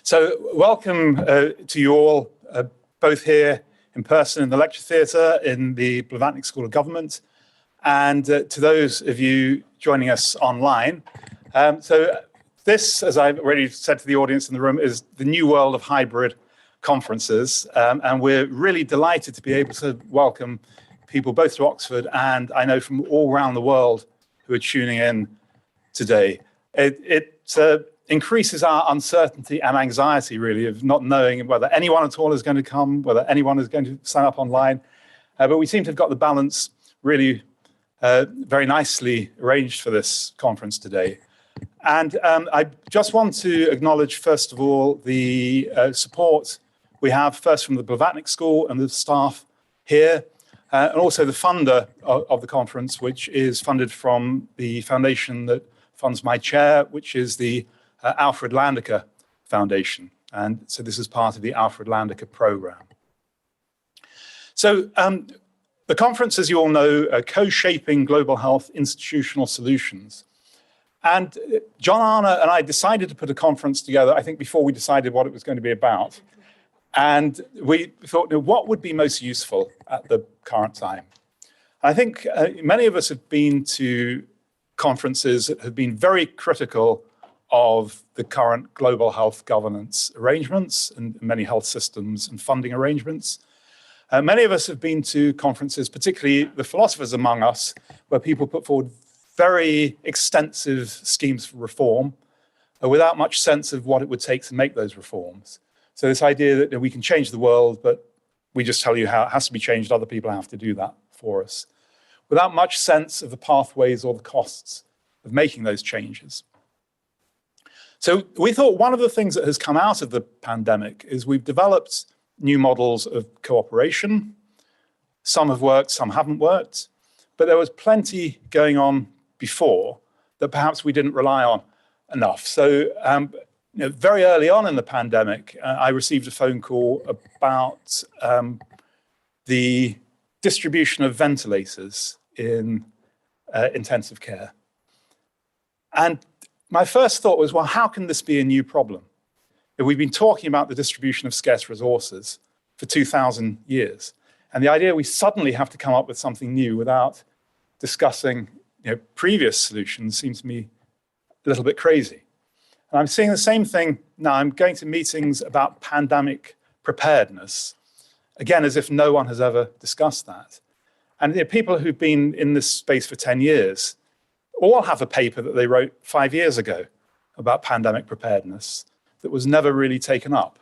So welcome to you all, both here in person in the lecture theatre in the Plenary School of Government, and to those of you joining us online. So this, as I've already said to the audience in the room, is the new world of hybrid conferences, and we're really delighted to be able to welcome people both to Oxford and I know from all around the world who are tuning in today. It increases our uncertainty and anxiety, really, of not knowing whether anyone at all is going to come, whether anyone is going to sign up online. But we seem to have got the balance really very nicely arranged for this conference today. And I just want to acknowledge, first of all, the support we have first from the Plenary School and the staff here, and also the funder of the conference, which is funded from the foundation that funds my chair, which is the Alfred Landecker Foundation. And so this is part of the Alfred Landecker program. So the conference, as you all know, co-shaping global health institutional solutions. And John Arne and I decided to put a conference together, I think, before we decided what it was going to be about. And we thought, what would be most useful at the current time? I think many of us have been to conferences that have been very critical of the current global health governance arrangements and many health systems and funding arrangements. Many of us have been to conferences, particularly the philosophers among us, where people put forward very extensive schemes for reform without much sense of what it would take to make those reforms. So this idea that we can change the world, but we just tell you how it has to be changed, other people have to do that for us, without much sense of the pathways or the costs of making those changes. So we thought one of the things that has come out of the pandemic is we've developed new models of cooperation. Some have worked, some haven't worked, but there was plenty going on before that perhaps we didn't rely on enough. So very early on in the pandemic, I received a phone call about the distribution of ventilators in intensive care. And my first thought was, well, how can this be a new problem? We've been talking about the distribution of scarce resources for 2,000 years. And the idea we suddenly have to come up with something new without discussing previous solutions seems to me a little bit crazy. And I'm seeing the same thing now. I'm going to meetings about pandemic preparedness, again, as if no one has ever discussed that. And people who've been in this space for 10 years all have a paper that they wrote 5 years ago about pandemic preparedness that was never really taken up.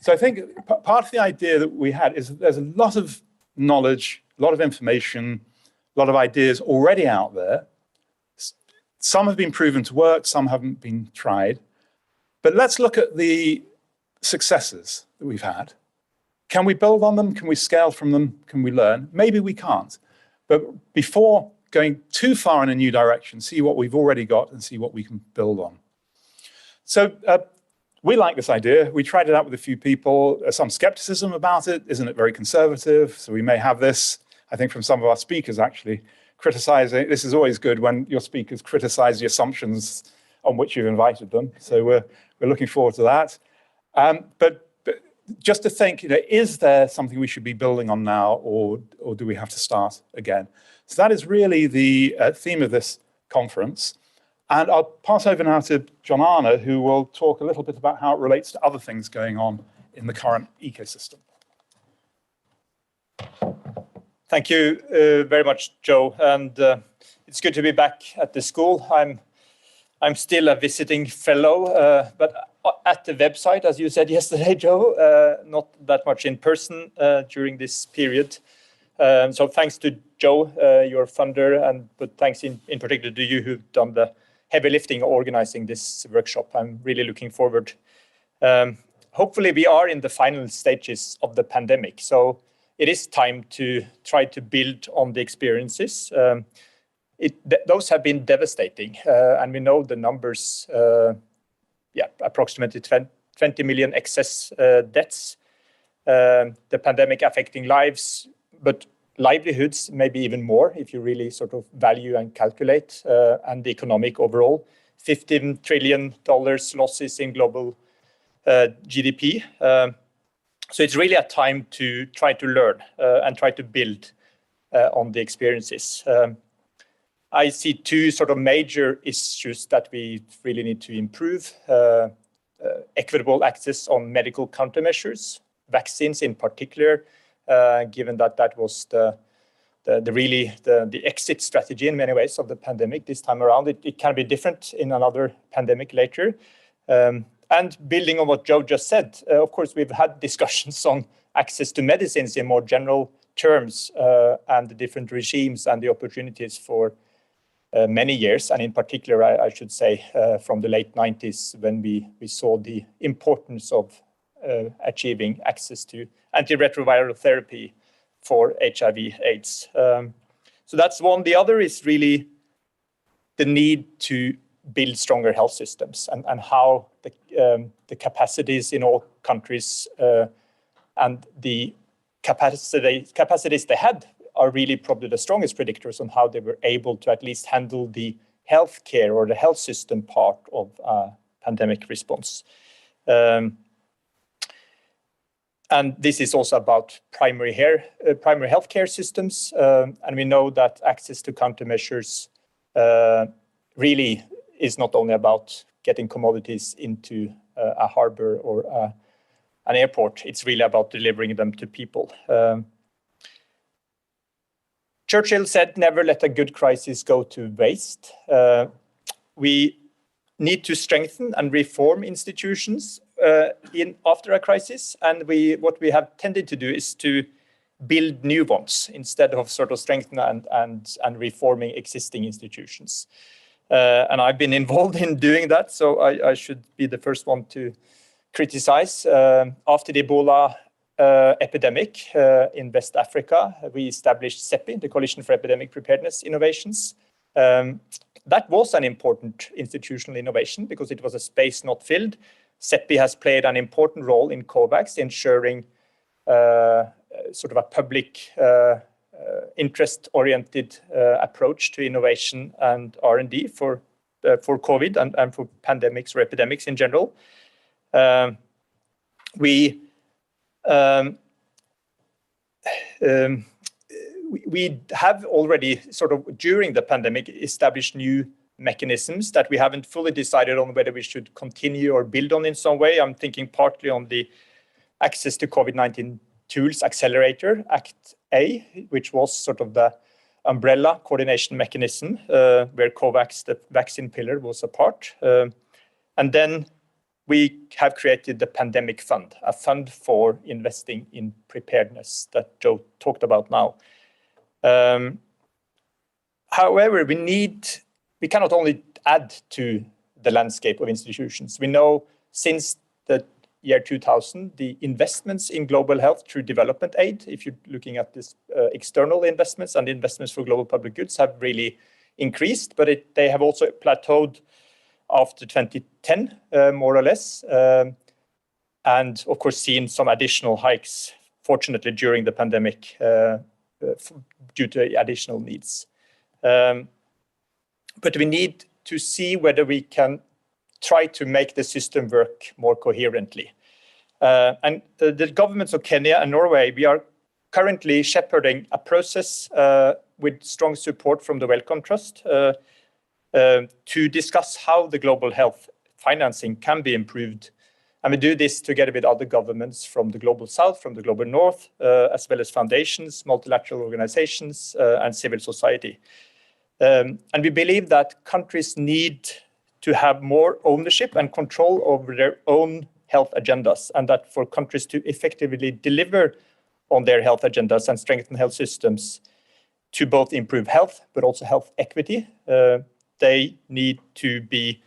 So I think part of the idea that we had is that there's a lot of knowledge, a lot of information, a lot of ideas already out there. Some have been proven to work, some haven't been tried. But let's look at the successes that we've had. Can we build on them? Can we scale from them? Can we learn? Maybe we can't. But before going too far in a new direction, see what we've already got and see what we can build on. So we like this idea. We tried it out with a few people. There's some skepticism about it. Isn't it very conservative? So we may have this, I think, from some of our speakers actually criticizing. This is always good when your speakers criticize the assumptions on which you've invited them. So we're looking forward to that. But just to think, is there something we should be building on now, or do we have to start again? So that is really the theme of this conference. And I'll pass over now to John Arne, who will talk a little bit about how it relates to other things going on in the current ecosystem. Thank you very much, Joe. And it's good to be back at the school. I'm still a visiting fellow, but at the website, as you said yesterday, Joe, not that much in person during this period. So thanks to Joe, your funder, but thanks in particular to you who've done the heavy lifting organizing this workshop. I'm really looking forward. Hopefully we are in the final stages of the pandemic. So it is time to try to build on the experiences. Those have been devastating. And we know the numbers, approximately 20 million excess deaths. The pandemic affecting lives, but livelihoods, maybe even more if you really sort of value and calculate, and the economic overall. $15 trillion losses in global GDP. So it's really a time to try to learn and try to build on the experiences. I see two sort of major issues that we really need to improve. Equitable access on medical countermeasures, vaccines in particular, given that that was the exit strategy in many ways of the pandemic this time around. It can be different in another pandemic later. And building on what Joe just said, of course, we've had discussions on access to medicines in more general terms and the different regimes and the opportunities for many years, and in particular, I should say, from the late 90s when we saw the importance of achieving access to antiretroviral therapy for HIV/AIDS. So that's one. The other is really the need to build stronger health systems and how the capacities in all countries and the capacities they had are really probably the strongest predictors on how they were able to at least handle the healthcare or the health system part of pandemic response. And this is also about primary healthcare systems. And we know that access to countermeasures really is not only about getting commodities into a harbor or an airport. It's really about delivering them to people. Churchill said, "Never let a good crisis go to waste." We need to strengthen and reform institutions after a crisis, and what we have tended to do is to build new ones instead of sort of strengthen and reforming existing institutions. And I've been involved in doing that, so I should be the first one to criticize. After the Ebola epidemic in West Africa, we established CEPI, the Coalition for Epidemic Preparedness Innovations. That was an important institutional innovation because it was a space not filled. CEPI has played an important role in COVAX, ensuring sort of a public interest-oriented approach to innovation and R&D for COVID and for pandemics or epidemics in general. We have already sort of during the pandemic established new mechanisms that we haven't fully decided on whether we should continue or build on in some way. I'm thinking partly on the access to COVID-19 tools accelerator, ACT-A, which was sort of the umbrella coordination mechanism where COVAX, the vaccine pillar, was a part. And then we have created the Pandemic Fund, a fund for investing in preparedness that Joe talked about now. However, we cannot only add to the landscape of institutions. We know since the year 2000, the investments in global health through development aid, if you're looking at this external investments and investments for global public goods, have really increased, but they have also plateaued after 2010, more or less, and of course seen some additional hikes, fortunately, during the pandemic due to additional needs. But we need to see whether we can try to make the system work more coherently. And the governments of Kenya and Norway, we are currently shepherding a process with strong support from the Wellcome Trust to discuss how the global health financing can be improved. And we do this together with other governments from the global south, from the global north, as well as foundations, multilateral organizations, and civil society. And we believe that countries need to have more ownership and control over their own health agendas, and that for countries to effectively deliver on their health agendas and strengthen health systems to both improve health, but also health equity, they need to be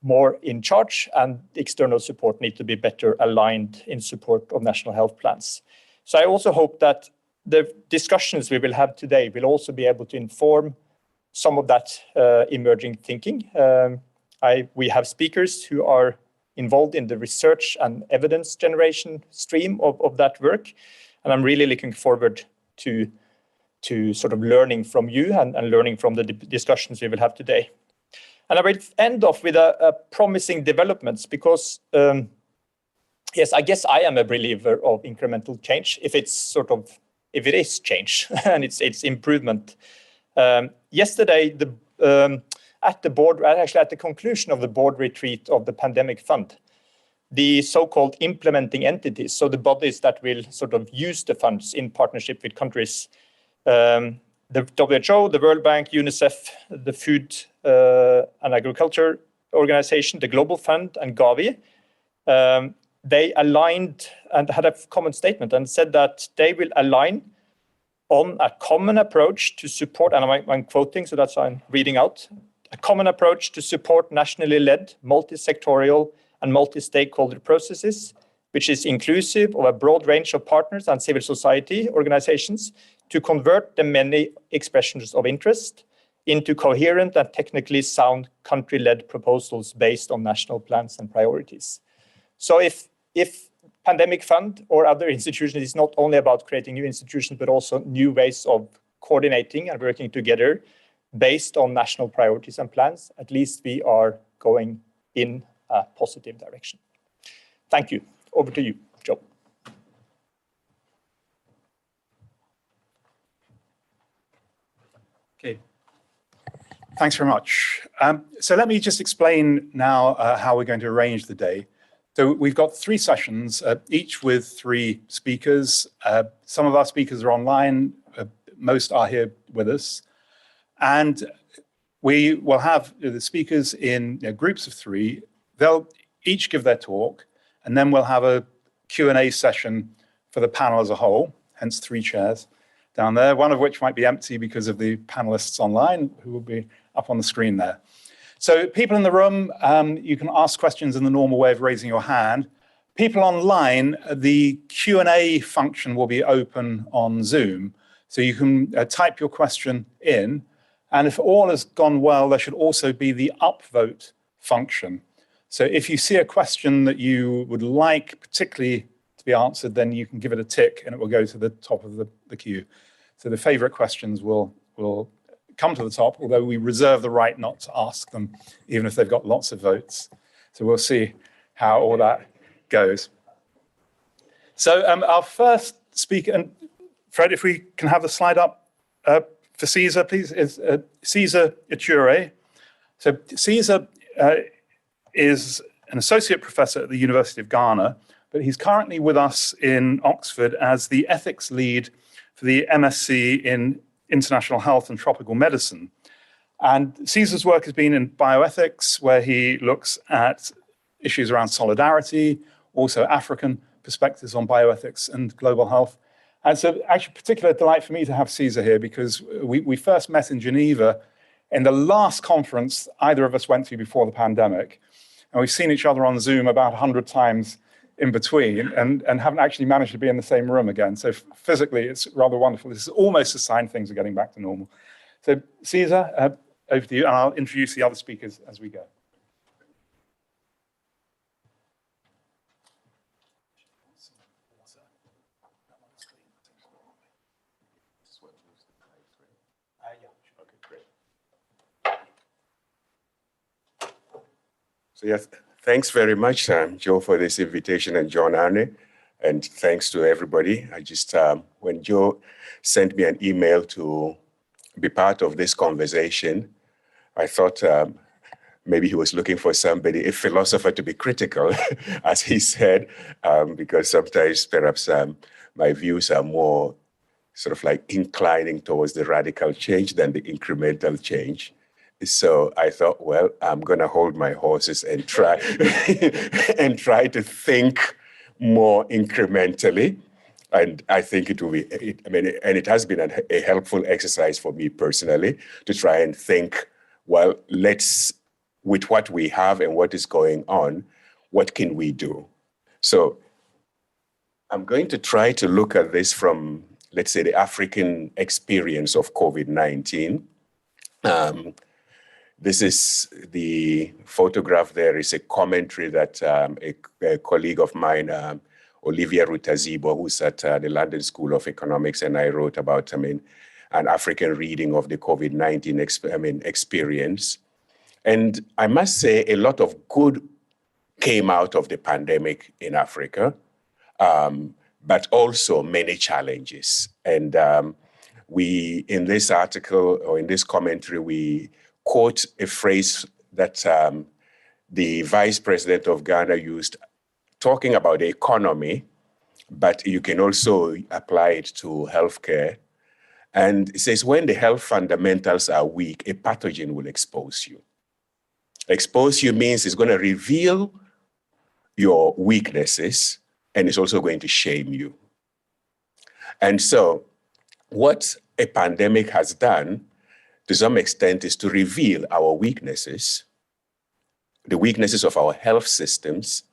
more in charge, and external support need to be better aligned in support of national health plans. So I also hope that the discussions we will have today will also be able to inform some of that emerging thinking. We have speakers who are involved in the research and evidence generation stream of that work, and I'm really looking forward to sort of learning from you and learning from the discussions we will have today. And I will end off with a promising developments because, yes, I guess I am a believer of incremental change if it is change and it's improvement. Yesterday, at the conclusion of the board retreat of the pandemic fund, the so-called implementing entities, so the bodies that will sort of use the funds in partnership with countries, the WHO, the World Bank, UNICEF, the Food and Agriculture Organization, the Global Fund, and Gavi, they aligned and had a common statement and said that they will align on a common approach to support, and I'm quoting, so that's why I'm reading out, a common approach to support nationally led, multi-sectorial and multi-stakeholder processes, which is inclusive of a broad range of partners and civil society organizations to convert the many expressions of interest into coherent and technically sound country-led proposals based on national plans and priorities. So if Pandemic Fund or other institutions is not only about creating new institutions, but also new ways of coordinating and working together based on national priorities and plans, at least we are going in a positive direction. Thank you. Over to you, Joe. Okay. Thanks very much. So let me just explain now how we're going to arrange the day. So we've got 3 sessions, each with 3 speakers. Some of our speakers are online, most are here with us. And we will have the speakers in groups of 3. They'll each give their talk, and then we'll have a Q&A session for the panel as a whole, hence 3 chairs down there, one of which might be empty because of the panelists online who will be up on the screen there. So people in the room, you can ask questions in the normal way of raising your hand. People online, the Q&A function will be open on Zoom. So you can type your question in. And if all has gone well, there should also be the upvote function. So if you see a question that you would like particularly to be answered, then you can give it a tick and it will go to the top of the queue. So the favorite questions will come to the top, although we reserve the right not to ask them, even if they've got lots of votes. So we'll see how all that goes. So our first speaker, and Fred, if we can have the slide up for Caesar, please, is Caesar Iture. So Caesar is an associate professor at the University of Ghana, but he's currently with us in Oxford as the ethics lead for the MSc in International Health and Tropical Medicine. And Caesar's work has been in bioethics, where he looks at issues around solidarity, also African perspectives on bioethics and global health. And it's actually a particular delight for me to have Caesar here because we first met in Geneva in the last conference either of us went to before the pandemic. And we've seen each other on Zoom about 100 times in between and haven't actually managed to be in the same room again. So physically, it's rather wonderful. This is almost a sign things are getting back to normal. So Caesar, over to you, and I'll introduce the other speakers as we go. So yes, thanks very much, Joe, for this invitation, and John Arne, and thanks to everybody. I just, when Joe sent me an email to be part of this conversation, I thought maybe he was looking for somebody, a philosopher, to be critical, as he said, because sometimes perhaps my views are more sort of like inclining towards the radical change than the incremental change. So I thought, well, I'm going to hold my horses and try and try to think more incrementally. And I think it will be, it has been a helpful exercise for me personally to try and think, well, with what we have and what is going on, what can we do? So I'm going to try to look at this from, let's say, the African experience of COVID-19. This is the photograph. There is a commentary that a colleague of mine, Olivia Rutazibo, who's at the London School of Economics, and I wrote about, an African reading of the COVID-19 experience. And I must say a lot of good came out of the pandemic in Africa, but also many challenges. And we, in this article or in this commentary, we quote a phrase that the vice president of Ghana used, talking about the economy, but you can also apply it to healthcare. And it says, when the health fundamentals are weak, a pathogen will expose you. Expose you means it's going to reveal your weaknesses, and it's also going to shame you. And so what a pandemic has done, to some extent, is to reveal our weaknesses, the weaknesses of our health systems,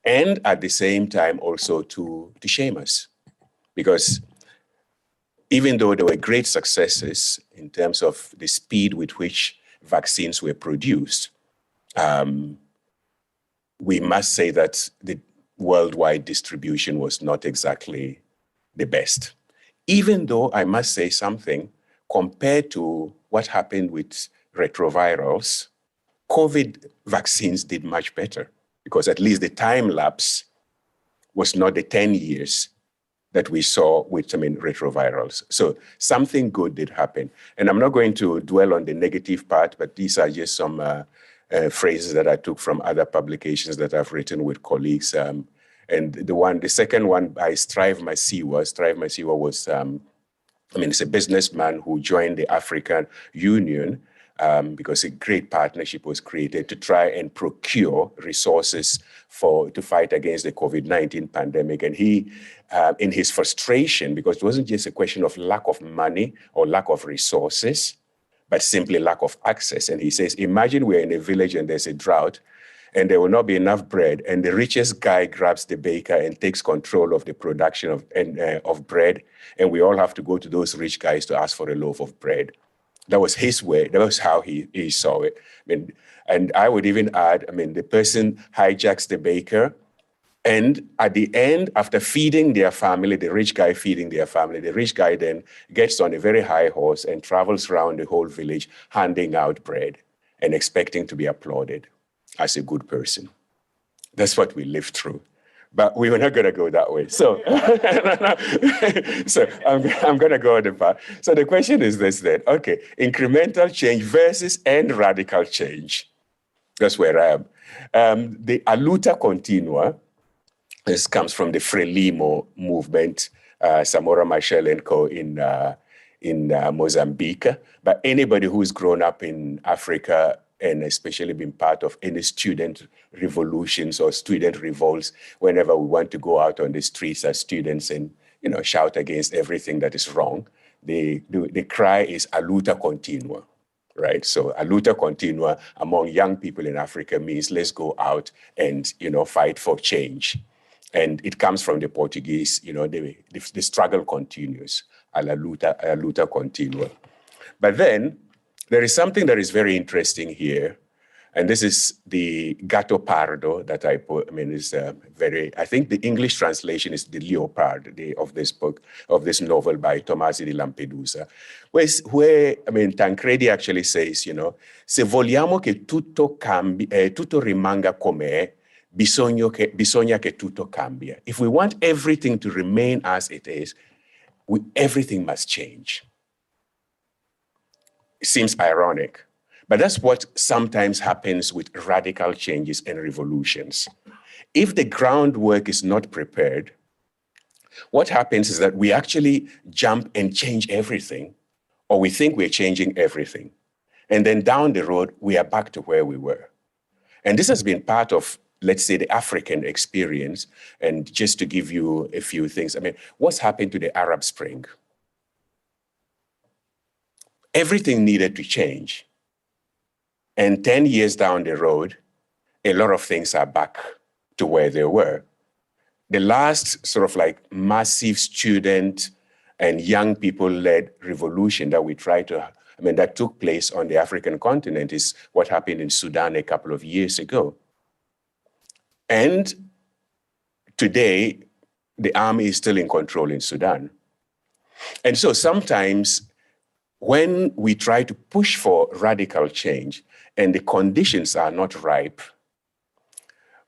and at the same time also to shame us. Because even though there were great successes in terms of the speed with which vaccines were produced, we must say that the worldwide distribution was not exactly the best. Even though I must say something, compared to what happened with retrovirals, COVID vaccines did much better, because at least the time lapse was not the 10 years that we saw with, retrovirals. So something good did happen. And I'm not going to dwell on the negative part, but these are just some phrases that I took from other publications that I've written with colleagues. And the second one by Strive Masiwa. Strive Masiwa was, it's a businessman who joined the African Union because a great partnership was created to try and procure resources to fight against the COVID-19 pandemic. And he, in his frustration, because it wasn't just a question of lack of money or lack of resources, but simply lack of access. And he says, imagine we're in a village and there's a drought and there will not be enough bread, and the richest guy grabs the baker and takes control of the production of bread, and we all have to go to those rich guys to ask for a loaf of bread. That was his way. That was how he saw it. And I would even add, the person hijacks the baker, and at the end, after feeding their family, the rich guy feeding their family, the rich guy then gets on a very high horse and travels around the whole village handing out bread and expecting to be applauded as a good person. That's what we lived through. But we were not going to go that way. So, so I'm going to go on the path. So the question is this then. Okay, incremental change versus end radical change. That's where I am. The Aluta Continua, this comes from the Frelimo movement, Samora Machel and co. in Mozambique. But anybody who's grown up in Africa and especially been part of any student revolutions or student revolts, whenever we want to go out on the streets as students and shout against everything that is wrong, the cry is a luta continua, right? So a luta continua among young people in Africa means let's go out and fight for change. And it comes from the Portuguese, the struggle continues, a luta continua. But then there is something that is very interesting here, and this is the Gato Pardo that I put. I think the English translation is the leopard of this book, of this novel by Tomasi di Lampedusa, where Tancredi actually says, se vogliamo che tutto rimanga com'è, bisogna che tutto cambia. If we want everything to remain as it is, everything must change. It seems ironic, but that's what sometimes happens with radical changes and revolutions. If the groundwork is not prepared, what happens is that we actually jump and change everything, or we think we're changing everything. And then down the road, we are back to where we were. And this has been part of, let's say, the African experience. And just to give you a few things, what's happened to the Arab Spring? Everything needed to change. And 10 years down the road, a lot of things are back to where they were. The last sort of massive student and young people-led revolution that we tried to, that took place on the African continent is what happened in Sudan a couple of years ago. And today, the army is still in control in Sudan. And so sometimes when we try to push for radical change, and the conditions are not ripe,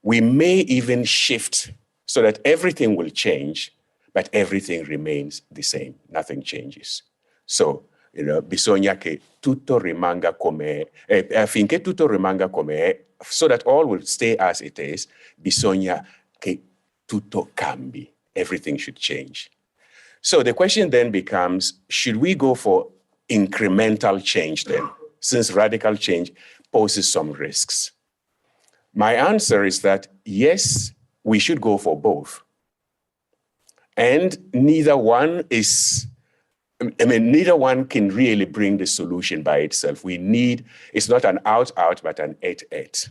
we may even shift so that everything will change, but everything remains the same. Nothing changes. So, bisogna che tutto rimanga come, finché tutto rimanga come è, so that all will stay as it is, bisogna che tutto cambi. Everything should change. So the question then becomes, should we go for incremental change then, since radical change poses some risks? My answer is that yes, we should go for both. And neither one can really bring the solution by itself. It's not an out, but an et.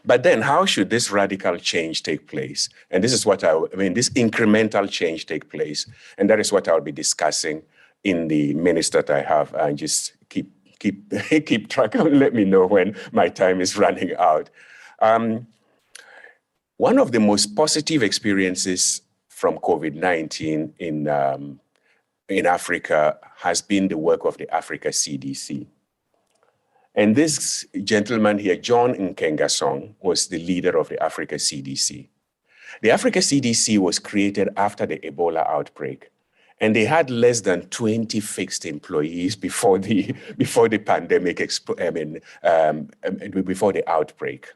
But then how should this radical change take place? And this is what this incremental change take place. And that is what I'll be discussing in the minutes that I have. And just keep track and let me know when my time is running out. One of the most positive experiences from COVID-19 in Africa has been the work of the Africa CDC. And this gentleman here, John Nkengasong, was the leader of the Africa CDC. The Africa CDC was created after the Ebola outbreak, and they had less than 20 fixed employees before the pandemic, before the outbreak.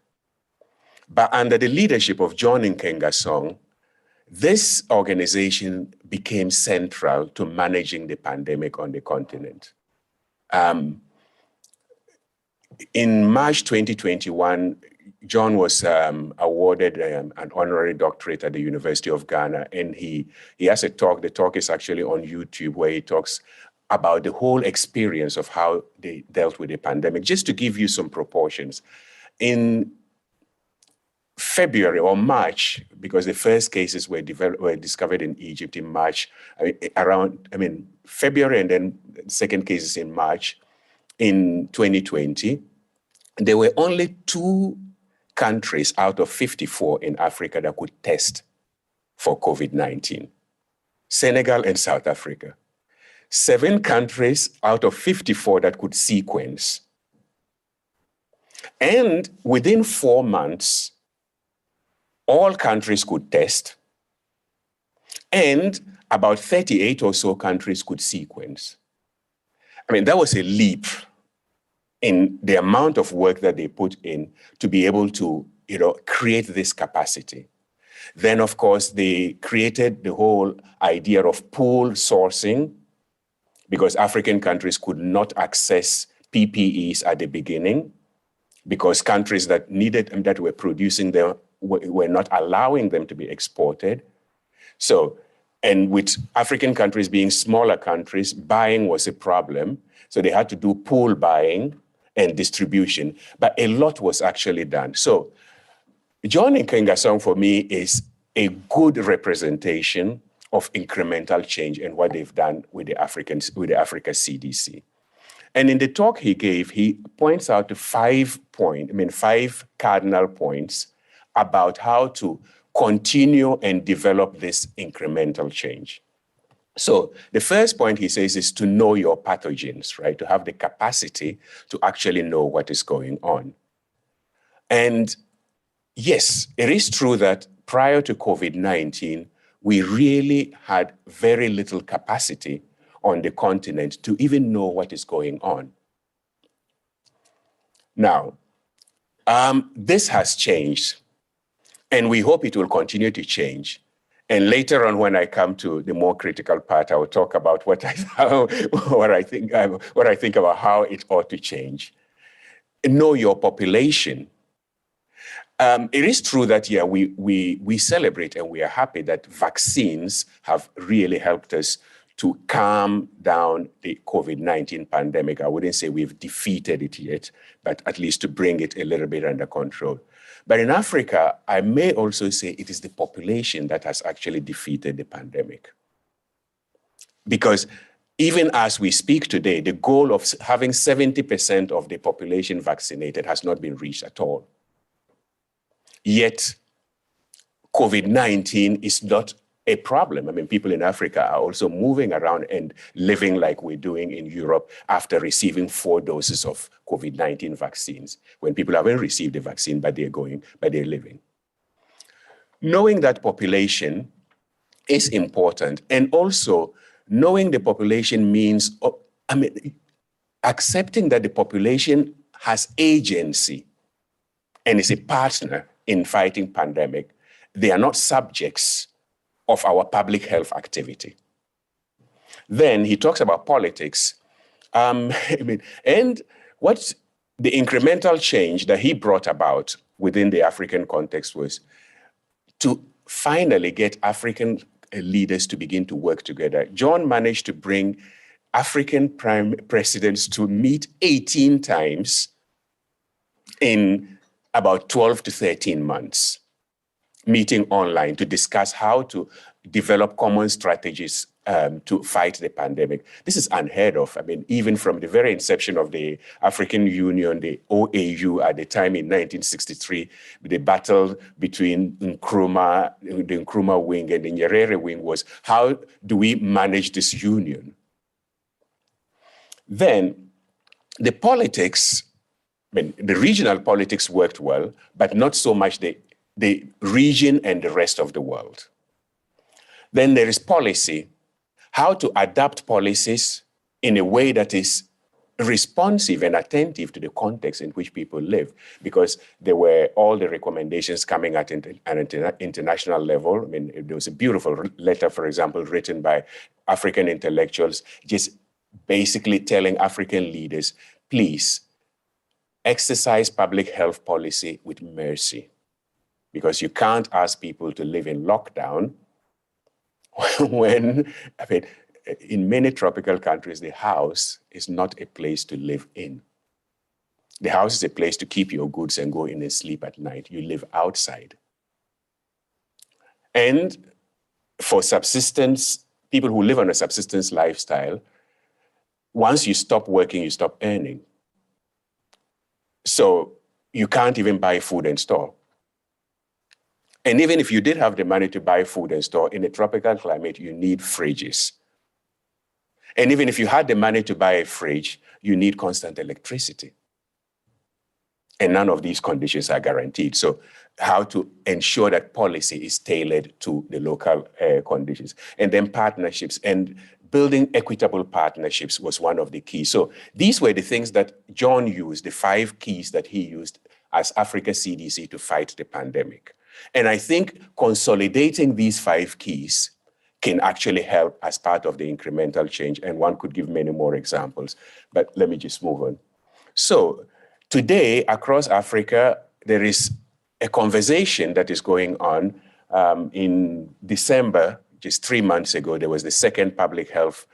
But under the leadership of John Nkengasong, this organization became central to managing the pandemic on the continent. In March 2021, John was awarded an honorary doctorate at the University of Ghana, and he has a talk. The talk is actually on YouTube, where he talks about the whole experience of how they dealt with the pandemic. Just to give you some proportions, in February or March, because the first cases were discovered in Egypt in March, February, and then second cases in March in 2020, there were only 2 countries out of 54 in Africa that could test for COVID-19, Senegal and South Africa. 7 countries out of 54 that could sequence. And within 4 months, all countries could test, and about 38 or so countries could sequence. That was a leap in the amount of work that they put in to be able to, create this capacity. Then, of course, they created the whole idea of pool sourcing, because African countries could not access PPEs at the beginning, because countries that needed them, that were producing them, were not allowing them to be exported. So, and with African countries being smaller countries, buying was a problem. So they had to do pool buying and distribution, but a lot was actually done. So John Nkengasong, for me, is a good representation of incremental change and what they've done with the Africa CDC. And in the talk he gave, he points out 5 cardinal points about how to continue and develop this incremental change. So the first point he says is to know your pathogens, right? To have the capacity to actually know what is going on. And yes, it is true that prior to COVID-19, we really had very little capacity on the continent to even know what is going on. Now, this has changed, and we hope it will continue to change. And later on, when I come to the more critical part, I will talk about what I think about how it ought to change. Know your population. It is true that, we celebrate and we are happy that vaccines have really helped us to calm down the COVID-19 pandemic. I wouldn't say we've defeated it yet, but at least to bring it a little bit under control. But in Africa, I may also say it is the population that has actually defeated the pandemic. Because even as we speak today, the goal of having 70% of the population vaccinated has not been reached at all. Yet, COVID-19 is not a problem. I mean, people in Africa are also moving around and living like we're doing in Europe after receiving 4 doses of COVID-19 vaccines, when people haven't received the vaccine, but they're living. Knowing that population is important, and also knowing the population means, accepting that the population has agency and is a partner in fighting pandemic. They are not subjects of our public health activity. Then he talks about politics. And what the incremental change that he brought about within the African context was to finally get African leaders to begin to work together. John managed to bring African prime presidents to meet 18 times in about 12 to 13 months, meeting online to discuss how to develop common strategies to fight the pandemic. This is unheard of. I mean, even from the very inception of the African Union, the OAU at the time in 1963, the battle between the Nkrumah wing and the Nyerere wing was, how do we manage this union? Then the politics, the regional politics worked well, but not so much the region and the rest of the world. Then there is policy, how to adapt policies in a way that is responsive and attentive to the context in which people live, because there were all the recommendations coming at an international level. I mean, there was a beautiful letter, for example, written by African intellectuals, just basically telling African leaders, please exercise public health policy with mercy, because you can't ask people to live in lockdown when, in many tropical countries, the house is not a place to live in. The house is a place to keep your goods and go in and sleep at night. You live outside. And for subsistence, people who live on a subsistence lifestyle, once you stop working, you stop earning. So you can't even buy food and store. And even if you did have the money to buy food and store, in a tropical climate, you need fridges. And even if you had the money to buy a fridge, you need constant electricity. And none of these conditions are guaranteed. So how to ensure that policy is tailored to the local conditions. And then partnerships, and building equitable partnerships was one of the keys. So these were the things that John used, the 5 keys that he used as Africa CDC to fight the pandemic. And I think consolidating these 5 keys can actually help as part of the incremental change. And one could give many more examples, but let me just move on. So today, across Africa, there is a conversation that is going on. In December, just 3 months ago, there was the 2nd Public Health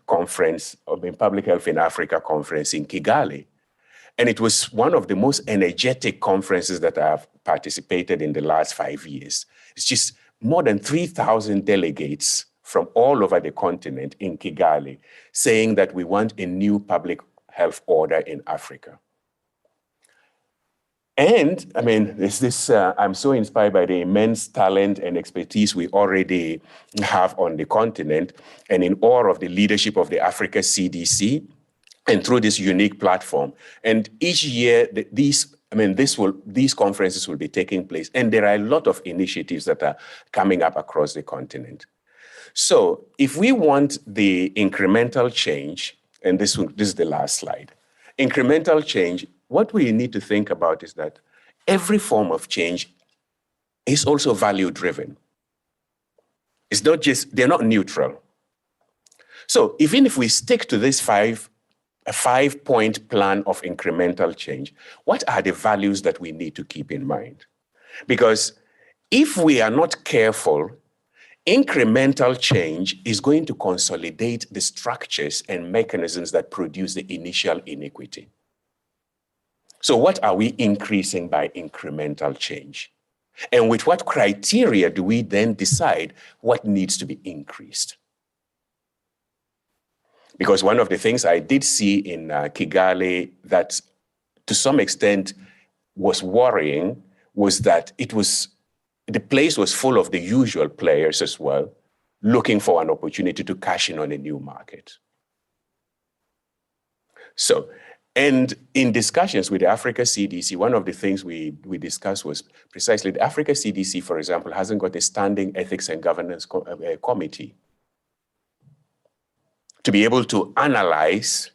Conference, Public Health in Africa Conference in Kigali. And it was one of the most energetic conferences that I've participated in the last 5 years. It's just more than 3,000 delegates from all over the continent in Kigali saying that we want a new public health order in Africa. And I mean, I'm so inspired by the immense talent and expertise we already have on the continent, and in awe of the leadership of the Africa CDC, and through this unique platform. And each year, these conferences will be taking place, and there are a lot of initiatives that are coming up across the continent. So if we want the incremental change, and this is the last slide, incremental change, what we need to think about is that every form of change is also value-driven. It's not just, they're not neutral. So even if we stick to this a 5-point plan of incremental change, what are the values that we need to keep in mind? Because if we are not careful, incremental change is going to consolidate the structures and mechanisms that produce the initial inequity. So what are we increasing by incremental change? And with what criteria do we then decide what needs to be increased? Because one of the things I did see in Kigali that to some extent was worrying was that it was the place was full of the usual players as well, looking for an opportunity to cash in on a new market. So, and in discussions with the Africa CDC, one of the things we discussed was precisely the Africa CDC, for example, hasn't got a standing ethics and governance committee to be able to analyze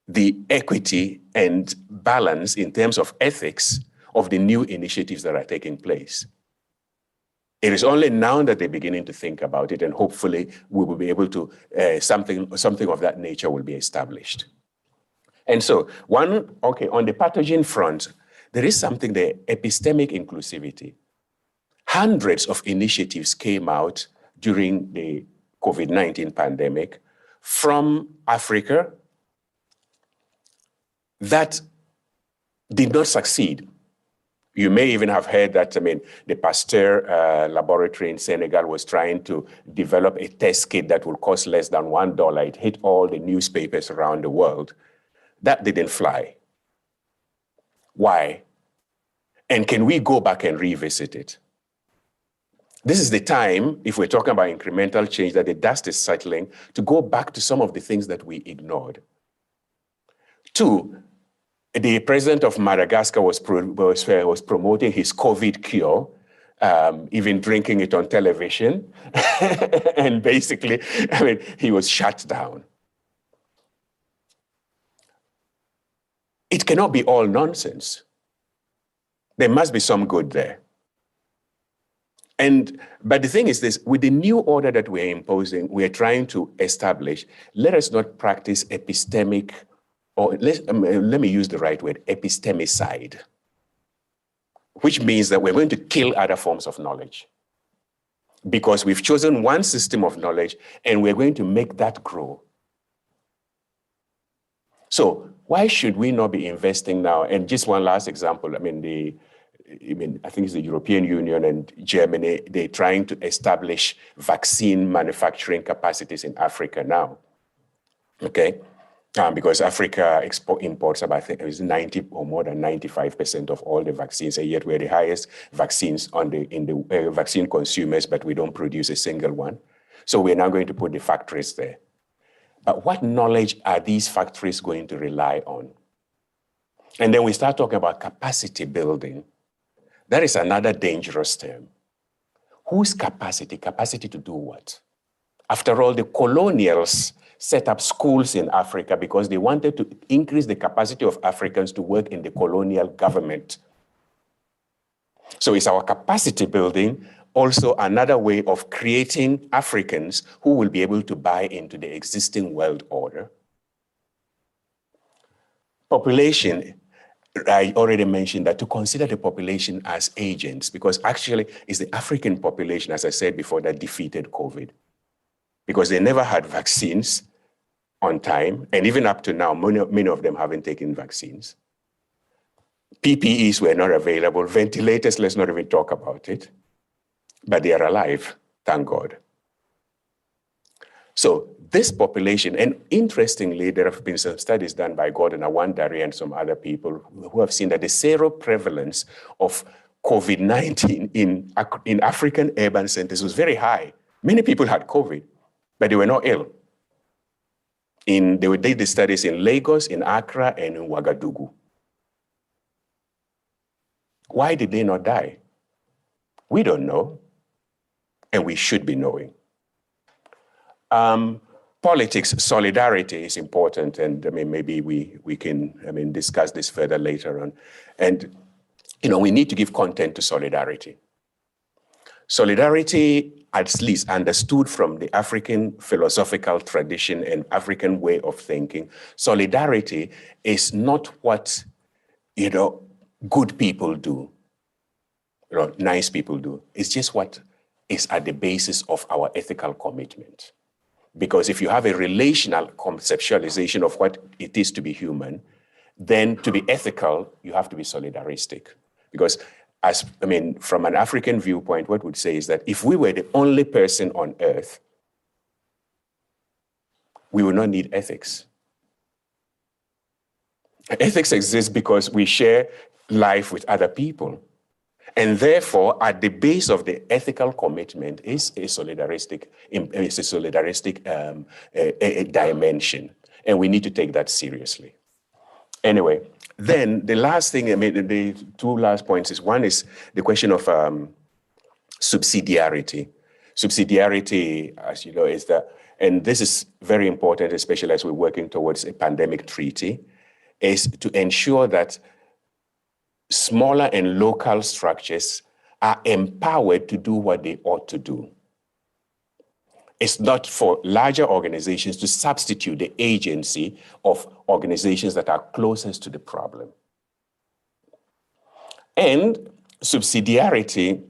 the equity and balance in terms of ethics of the new initiatives that are taking place. It is only now that they're beginning to think about it, and hopefully we will be able to, something of that nature will be established. And so on the pathogen front, there is something there, epistemic inclusivity. Hundreds of initiatives came out during the COVID-19 pandemic from Africa that did not succeed. You may even have heard that, the Pasteur laboratory in Senegal was trying to develop a test kit that would cost less than $1. It hit all the newspapers around the world. That didn't fly. Why? And can we go back and revisit it? This is the time, if we're talking about incremental change, that the dust is settling, to go back to some of the things that we ignored. 2, the president of Madagascar was promoting his COVID cure, even drinking it on television. And basically, he was shut down. It cannot be all nonsense. There must be some good there. But the thing is this, with the new order that we're imposing, we're trying to establish, let us not practice epistemic, or let me use the right word, epistemicide, which means that we're going to kill other forms of knowledge because we've chosen one system of knowledge and we're going to make that grow. So why should we not be investing now? And just one last example, I think it's the European Union and Germany, they're trying to establish vaccine manufacturing capacities in Africa now, okay? Because Africa imports about, I think it was 90 or more than 95% of all the vaccines, and yet we're the highest vaccines in the vaccine consumers, but we don't produce a single one. So we're now going to put the factories there. But what knowledge are these factories going to rely on? And then we start talking about capacity building. That is another dangerous term. Whose capacity? Capacity to do what? After all, the colonials set up schools in Africa because they wanted to increase the capacity of Africans to work in the colonial government. So is our capacity building also another way of creating Africans who will be able to buy into the existing world order? Population, I already mentioned that, to consider the population as agents, because actually it's the African population, as I said before, that defeated COVID. Because they never had vaccines on time, and even up to now, many of them haven't taken vaccines. PPEs were not available. Ventilators, let's not even talk about it. But they are alive, thank God. So this population, and interestingly, there have been some studies done by Gordon Awandari and some other people who have seen that the seroprevalence of COVID-19 in African urban centers was very high. Many people had COVID, but they were not ill. They did the studies in Lagos, in Accra, and in Ouagadougou. Why did they not die? We don't know, and we should be knowing. Politics, solidarity is important, and maybe we can discuss this further later on. And we need to give content to solidarity. Solidarity, at least understood from the African philosophical tradition and African way of thinking, solidarity is not what good people do, nice people do. It's just what is at the basis of our ethical commitment. Because if you have a relational conceptualization of what it is to be human, then to be ethical, you have to be solidaristic. Because from an African viewpoint, what we'd say is that if we were the only person on earth, we would not need ethics. Ethics exists because we share life with other people. And therefore, at the base of the ethical commitment is a solidaristic dimension. And we need to take that seriously. Anyway, then the last thing, the two last points is, one is the question of subsidiarity. Subsidiarity, as you know, is that, and this is very important, especially as we're working towards a pandemic treaty, is to ensure that smaller and local structures are empowered to do what they ought to do. It's not for larger organizations to substitute the agency of organizations that are closest to the problem. And subsidiarity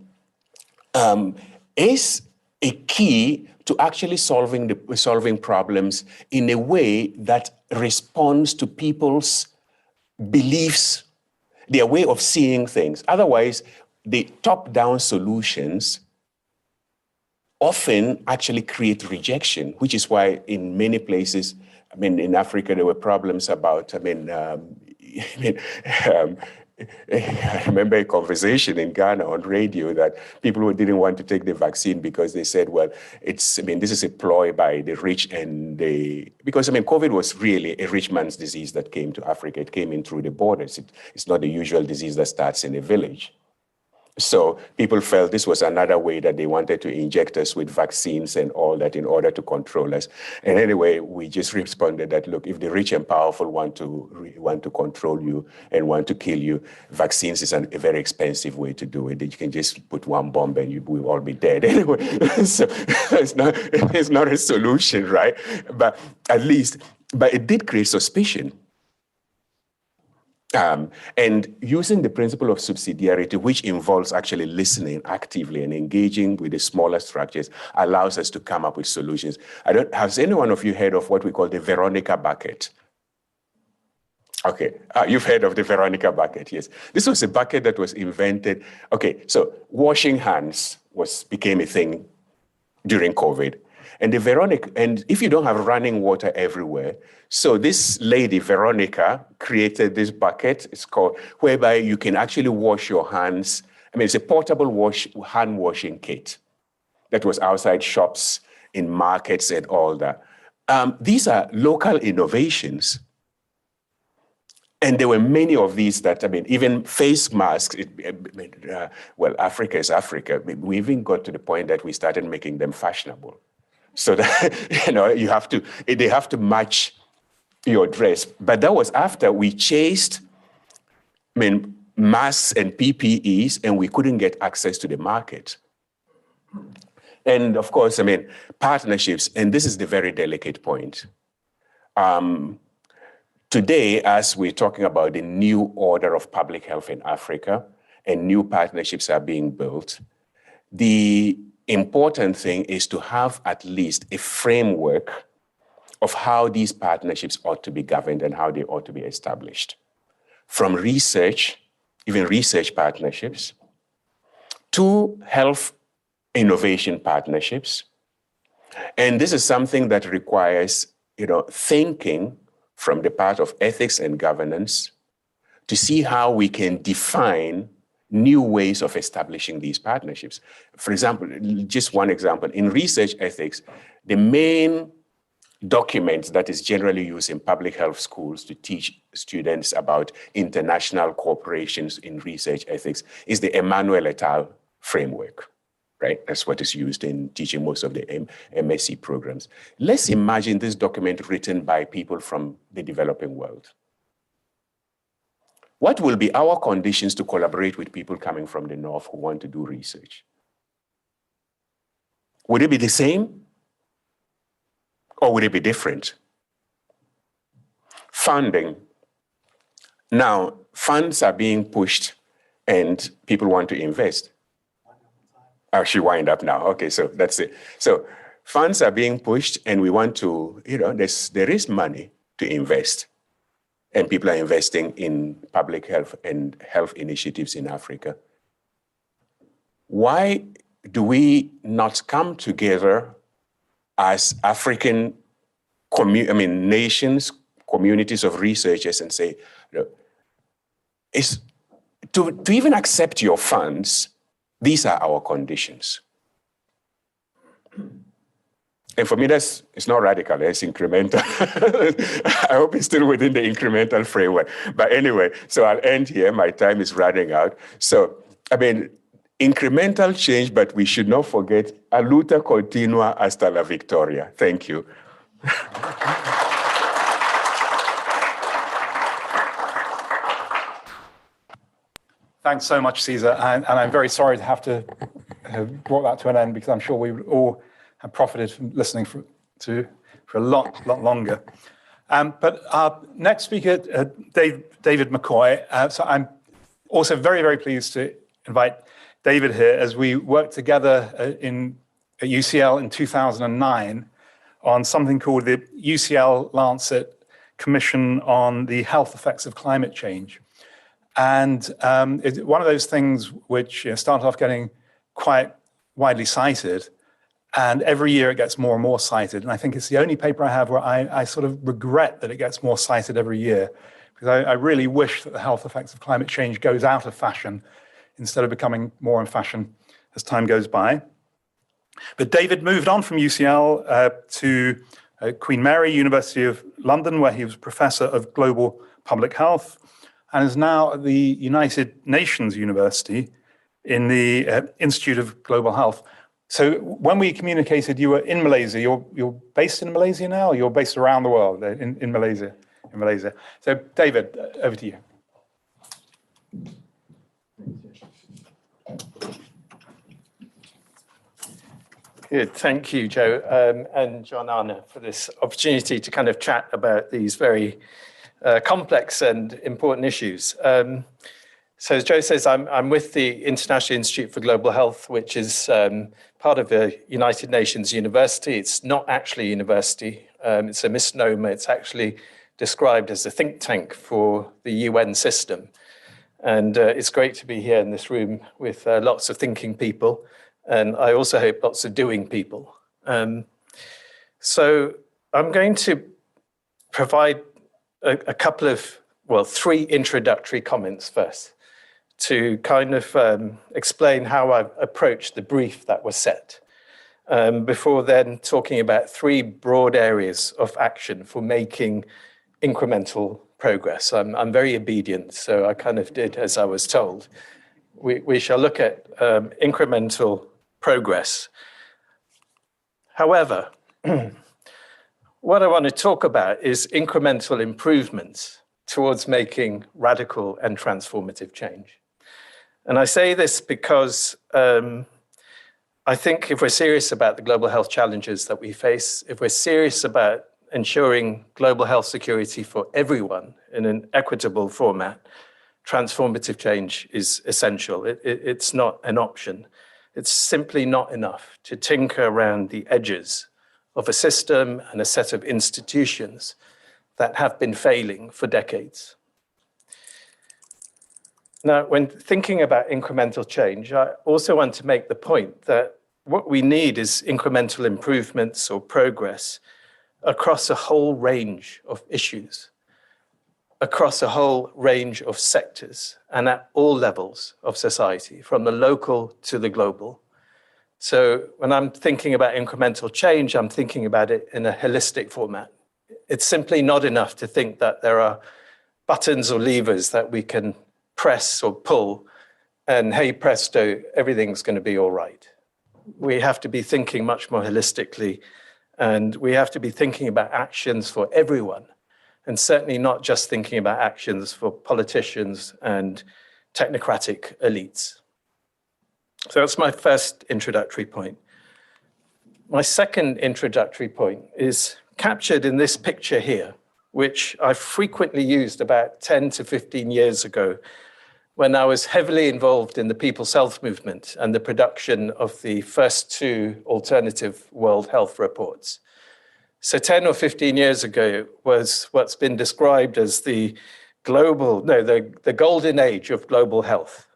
is a key to actually solving problems in a way that responds to people's beliefs, their way of seeing things. Otherwise, the top-down solutions often actually create rejection, which is why in many places, in Africa, there were problems about, I remember a conversation in Ghana on radio that people who didn't want to take the vaccine because they said, well, this is a ploy by the rich because COVID was really a rich man's disease that came to Africa. It came in through the borders. It's not the usual disease that starts in a village. So people felt this was another way that they wanted to inject us with vaccines and all that in order to control us. And anyway, we just responded that, look, if the rich and powerful want to control you and want to kill you, vaccines is a very expensive way to do it. You can just put one bomb and we'll all be dead. Anyway, so it's not a solution, right? But it did create suspicion. And using the principle of subsidiarity, which involves actually listening actively and engaging with the smaller structures, allows us to come up with solutions. Has any one of you heard of what we call the Veronica bucket? Okay, you've heard of the Veronica bucket, yes. This was a bucket that was invented. Okay, so washing hands became a thing during COVID. And and if you don't have running water everywhere, so this lady, Veronica, created this bucket, it's called, whereby you can actually wash your hands. It's a portable hand washing kit that was outside shops, in markets and all that. These are local innovations. And there were many of these that, even face masks, Africa is Africa. We even got to the point that we started making them fashionable. So that, they have to match your dress. But that was after we chased, masks and PPEs, and we couldn't get access to the market. And of course, partnerships, and this is the very delicate point. Today, as we're talking about the new order of public health in Africa, and new partnerships are being built, the important thing is to have at least a framework of how these partnerships ought to be governed and how they ought to be established. From research, even research partnerships, to health innovation partnerships. And this is something that requires, thinking from the part of ethics and governance to see how we can define new ways of establishing these partnerships. For example, just one example, in research ethics, the main document that is generally used in public health schools to teach students about international cooperations in research ethics is the Emmanuel et al. Framework, right? That's what is used in teaching most of the MSc programs. Let's imagine this document written by people from the developing world. What will be our conditions to collaborate with people coming from the North who want to do research? Would it be the same? Or would it be different? Funding. Now, funds are being pushed and people want to invest. I should wind up now. Okay, so that's it. So funds are being pushed and we want to, there is money to invest. And people are investing in public health and health initiatives in Africa. Why do we not come together as African nations, communities of researchers and say, to to even accept your funds, these are our conditions. And for me, it's not radical, it's incremental. I hope it's still within the incremental framework. But anyway, so I'll end here. My time is running out. So, I mean, incremental change, but we should not forget a luta continua hasta la victoria. Thank you. Thanks so much, Cesar. And I'm very sorry to have to have brought that to an end, because I'm sure we all have profited from listening for a lot longer. But our next speaker, David McCoy. So I'm also very, very pleased to invite David here, as we worked together at UCL in 2009 on something called the UCL Lancet Commission on the Health Effects of Climate Change. And it's one of those things which started off getting quite widely cited, and every year it gets more and more cited. And I think it's the only paper I have where I sort of regret that it gets more cited every year, because I really wish that the health effects of climate change goes out of fashion instead of becoming more in fashion as time goes by. But David moved on from UCL to Queen Mary, University of London, where he was Professor of Global Public Health, and is now at the United Nations University in the Institute of Global Health. So when we communicated, you were in Malaysia. You're based in Malaysia now, or you're based around the world in Malaysia? In Malaysia. So David, over to you. Good, thank you, Joe, and John Arne, for this opportunity to kind of chat about these very complex and important issues. So as Joe says, I'm with the International Institute for Global Health, which is part of the United Nations University. It's not actually a university. It's a misnomer. It's actually described as a think tank for the UN system. And it's great to be here in this room with lots of thinking people. And I also hope lots of doing people. So I'm going to provide a couple of, well, 3 introductory comments first to kind of explain how I've approached the brief that was set, before then talking about 3 broad areas of action for making incremental progress. I'm very obedient, so I kind of did as I was told. We shall look at incremental progress. However, what I want to talk about is incremental improvements towards making radical and transformative change. And I say this because I think if we're serious about the global health challenges that we face, if we're serious about ensuring global health security for everyone in an equitable format, transformative change is essential. It's not an option. It's simply not enough to tinker around the edges of a system and a set of institutions that have been failing for decades. Now, when thinking about incremental change, I also want to make the point that what we need is incremental improvements or progress across a whole range of issues, across a whole range of sectors, and at all levels of society, from the local to the global. So when I'm thinking about incremental change, I'm thinking about it in a holistic format. It's simply not enough to think that there are buttons or levers that we can press or pull, and hey presto, everything's going to be all right. We have to be thinking much more holistically, and we have to be thinking about actions for everyone, and certainly not just thinking about actions for politicians and technocratic elites. So that's my first introductory point. My second introductory point is captured in this picture here, which I frequently used about 10 to 15 years ago when I was heavily involved in the People's Health Movement and the production of the first 2 alternative World Health reports. So 10 or 15 years ago was what's been described as the golden age of global health.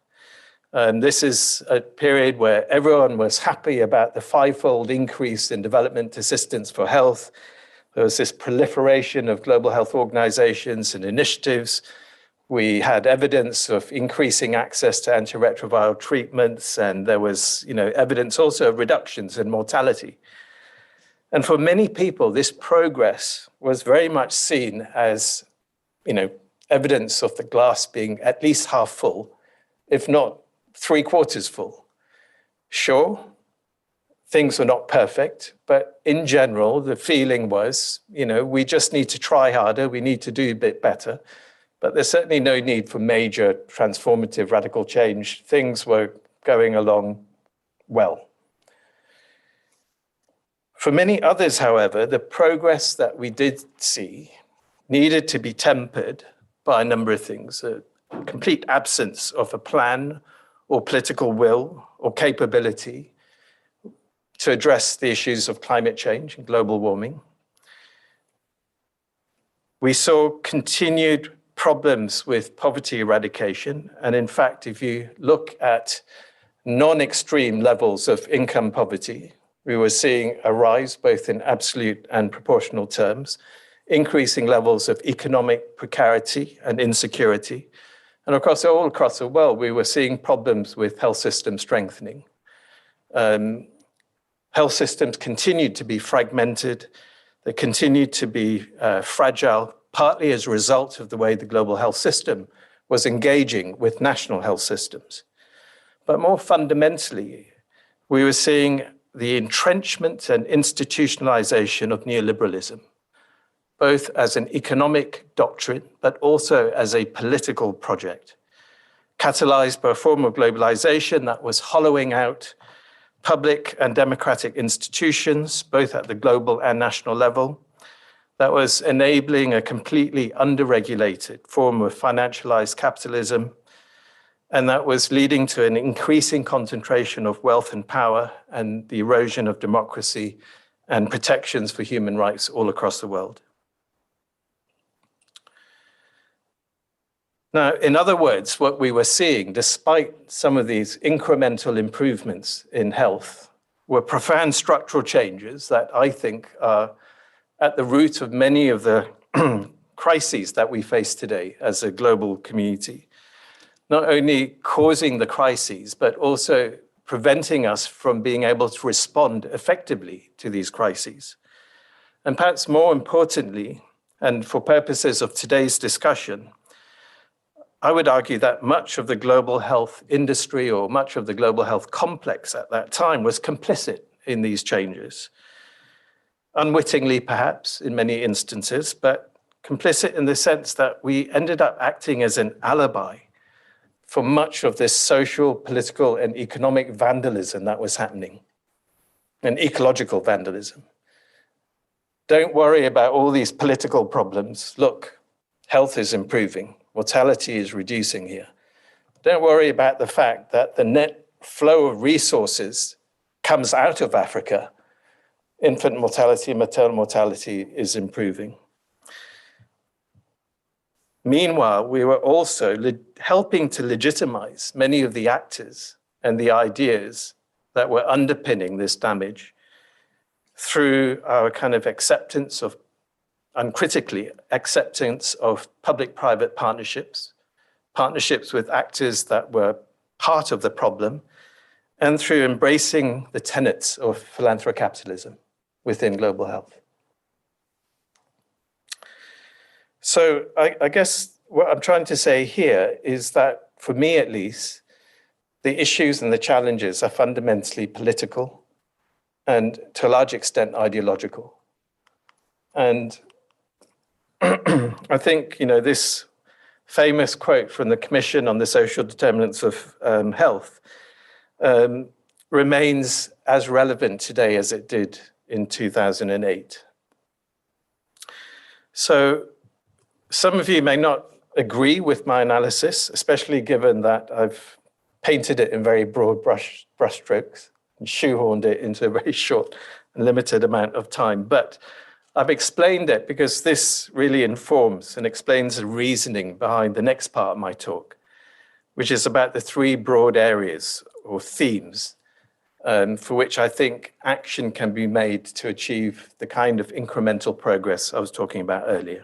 And this is a period where everyone was happy about the 5-fold increase in development assistance for health. There was this proliferation of global health organizations and initiatives. We had evidence of increasing access to antiretroviral treatments, and there was, evidence also of reductions in mortality. And for many people, this progress was very much seen as, evidence of the glass being at least half full, if not 3/4 full. Sure, things were not perfect, but in general, the feeling was, we just need to try harder, we need to do a bit better. But there's certainly no need for major transformative radical change. Things were going along well. For many others, however, the progress that we did see needed to be tempered by a number of things. A complete absence of a plan or political will or capability to address the issues of climate change and global warming. We saw continued problems with poverty eradication. And in fact, if you look at non-extreme levels of income poverty, we were seeing a rise both in absolute and proportional terms, increasing levels of economic precarity and insecurity. And all across the world, we were seeing problems with health system strengthening. Health systems continued to be fragmented. They continued to be fragile, partly as a result of the way the global health system was engaging with national health systems. But more fundamentally, we were seeing the entrenchment and institutionalization of neoliberalism, both as an economic doctrine, but also as a political project, catalyzed by a form of globalization that was hollowing out public and democratic institutions, both at the global and national level, that was enabling a completely underregulated form of financialized capitalism, and that was leading to an increasing concentration of wealth and power and the erosion of democracy and protections for human rights all across the world. Now, in other words, what we were seeing, despite some of these incremental improvements in health, were profound structural changes that I think are at the root of many of the crises that we face today as a global community. Not only causing the crises, but also preventing us from being able to respond effectively to these crises. And perhaps more importantly, and for purposes of today's discussion, I would argue that much of the global health industry or much of the global health complex at that time was complicit in these changes. Unwittingly, perhaps, in many instances, but complicit in the sense that we ended up acting as an alibi for much of this social, political, and economic vandalism that was happening, and ecological vandalism. Don't worry about all these political problems. Look, health is improving. Mortality is reducing here. Don't worry about the fact that the net flow of resources comes out of Africa. Infant mortality and maternal mortality is improving. Meanwhile, we were also helping to legitimize many of the actors and the ideas that were underpinning this damage through our kind of acceptance of, uncritically, acceptance of public-private partnerships, partnerships with actors that were part of the problem, and through embracing the tenets of philanthrocapitalism within global health. So I guess what I'm trying to say here is that, for me at least, the issues and the challenges are fundamentally political and to a large extent ideological. And I think, this famous quote from the Commission on the Social Determinants of Health remains as relevant today as it did in 2008. So some of you may not agree with my analysis, especially given that I've painted it in very broad brushstrokes and shoehorned it into a very short and limited amount of time. But I've explained it because this really informs and explains the reasoning behind the next part of my talk, which is about the three broad areas or themes for which I think action can be made to achieve the kind of incremental progress I was talking about earlier.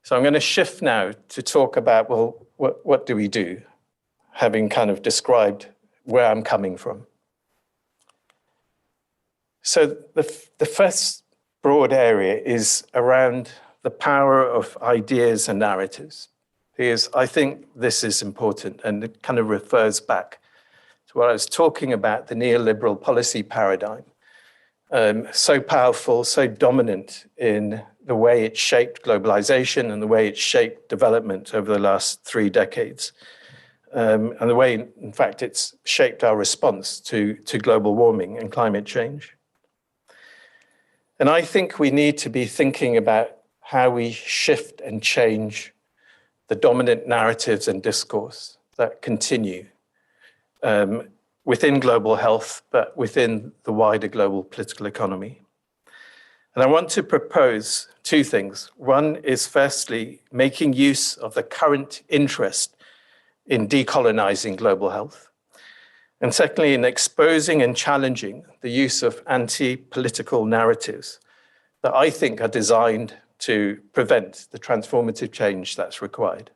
So I'm going to shift now to talk about, well, what do we do, having kind of described where I'm coming from. So the first broad area is around the power of ideas and narratives. Because I think this is important, and it kind of refers back to what I was talking about, the neoliberal policy paradigm. So powerful, so dominant in the way it shaped globalization and the way it shaped development over the last 3 decades. And the way, in fact, it's shaped our response to global warming and climate change. And I think we need to be thinking about how we shift and change the dominant narratives and discourse that continue within global health, but within the wider global political economy. And I want to propose 2 things. One is firstly, making use of the current interest in decolonizing global health. And secondly, in exposing and challenging the use of anti-political narratives that I think are designed to prevent the transformative change that's required.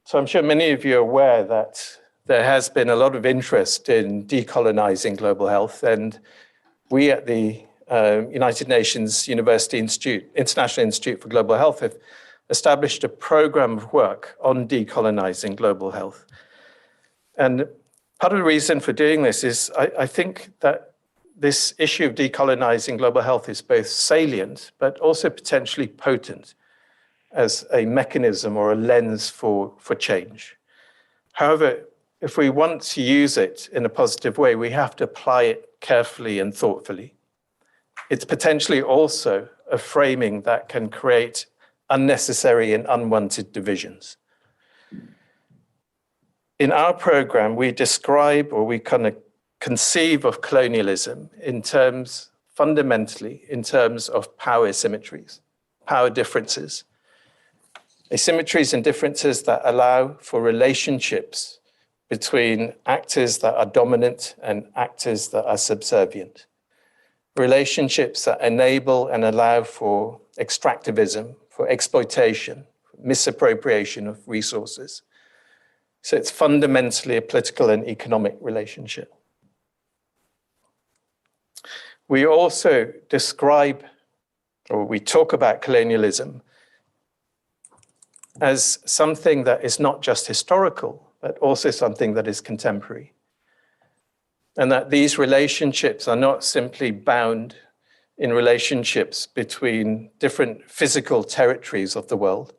So I'm sure many of you are aware that there has been a lot of interest in decolonizing global health, and we at the United Nations University Institute, International Institute for Global Health, have established a program of work on decolonizing global health. And part of the reason for doing this is I think that this issue of decolonizing global health is both salient, but also potentially potent as a mechanism or a lens for change. However, if we want to use it in a positive way, we have to apply it carefully and thoughtfully. It's potentially also a framing that can create unnecessary and unwanted divisions. In our program, we describe, or we kind of conceive of colonialism fundamentally in terms of power asymmetries, power differences. Asymmetries and differences that allow for relationships between actors that are dominant and actors that are subservient. Relationships that enable and allow for extractivism, for exploitation, misappropriation of resources. So it's fundamentally a political and economic relationship. We also describe, or we talk about colonialism as something that is not just historical, but also something that is contemporary. And that these relationships are not simply bound in relationships between different physical territories of the world,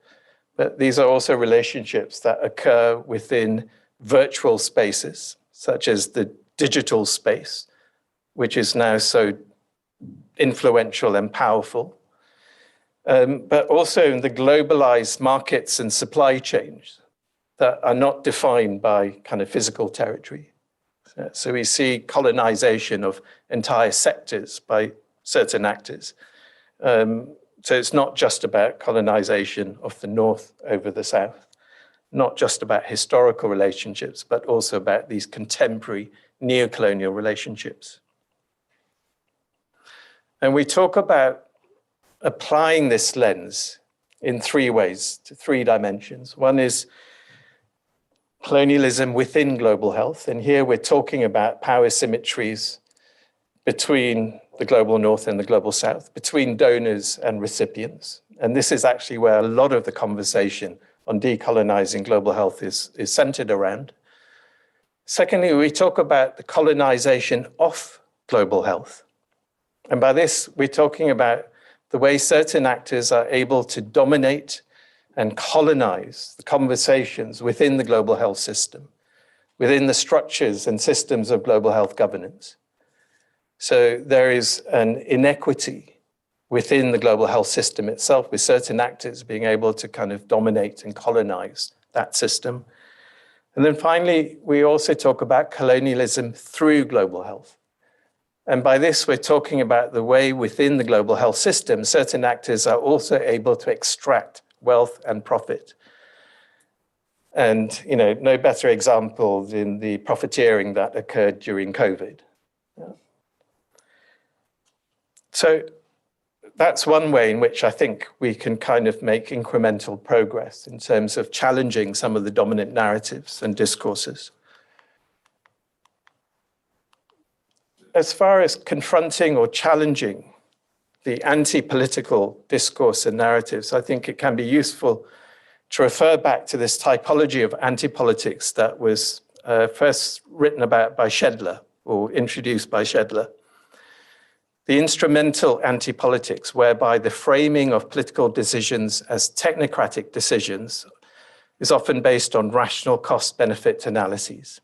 but these are also relationships that occur within virtual spaces, such as the digital space, which is now so influential and powerful, but also in the globalized markets and supply chains that are not defined by kind of physical territory. So we see colonization of entire sectors by certain actors. So it's not just about colonization of the North over the South, not just about historical relationships, but also about these contemporary neo-colonial relationships. And we talk about applying this lens in 3 ways, to 3 dimensions. One is colonialism within global health. And here we're talking about power symmetries between the global North and the global South, between donors and recipients. And this is actually where a lot of the conversation on decolonizing global health is centered around. Secondly, we talk about the colonization of global health. And by this, we're talking about the way certain actors are able to dominate and colonize the conversations within the global health system, within the structures and systems of global health governance. So there is an inequity within the global health system itself, with certain actors being able to kind of dominate and colonize that system. And then finally, we also talk about colonialism through global health. And by this, we're talking about the way within the global health system, certain actors are also able to extract wealth and profit. And, no better example than the profiteering that occurred during COVID. So that's one way in which I think we can kind of make incremental progress in terms of challenging some of the dominant narratives and discourses. As far as confronting or challenging the anti-political discourse and narratives, I think it can be useful to refer back to this typology of anti-politics that was first written about by Shedler, or introduced by Shedler. The instrumental anti-politics, whereby the framing of political decisions as technocratic decisions is often based on rational cost-benefit analyses.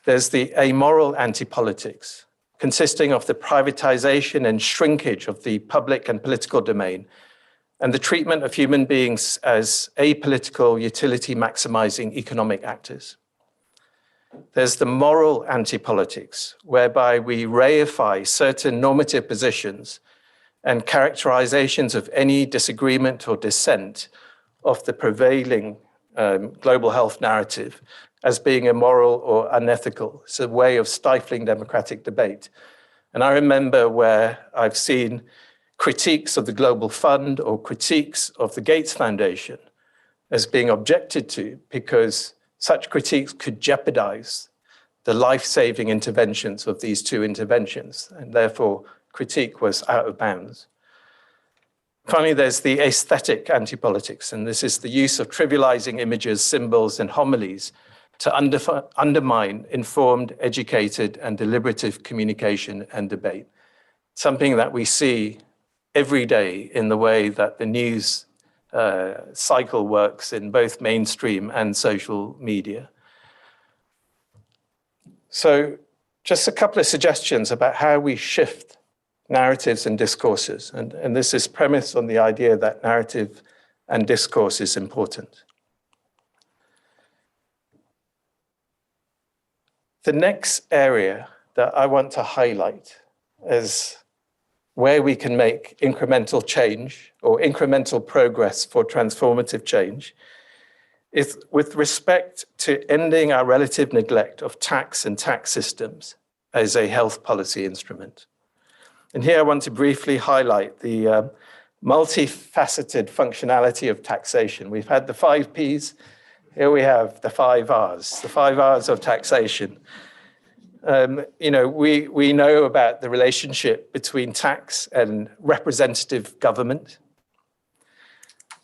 There's the amoral anti-politics, consisting of the privatization and shrinkage of the public and political domain, and the treatment of human beings as apolitical, utility-maximizing economic actors. There's the moral anti-politics, whereby we reify certain normative positions and characterizations of any disagreement or dissent of the prevailing global health narrative as being immoral or unethical. It's a way of stifling democratic debate. And I remember where I've seen critiques of the Global Fund or critiques of the Gates Foundation as being objected to because such critiques could jeopardize the life-saving interventions of these two interventions, and therefore critique was out of bounds. Finally, there's the aesthetic anti-politics, and this is the use of trivializing images, symbols, and homilies to undermine informed, educated, and deliberative communication and debate. Something that we see every day in the way that the news cycle works in both mainstream and social media. So just a couple of suggestions about how we shift narratives and discourses. And this is premised on the idea that narrative and discourse is important. The next area that I want to highlight is where we can make incremental change or incremental progress for transformative change is with respect to ending our relative neglect of tax and tax systems as a health policy instrument. And here I want to briefly highlight the multifaceted functionality of taxation. We've had the 5 Ps. Here we have the 5 Rs, the 5 Rs of taxation. We know about the relationship between tax and representative government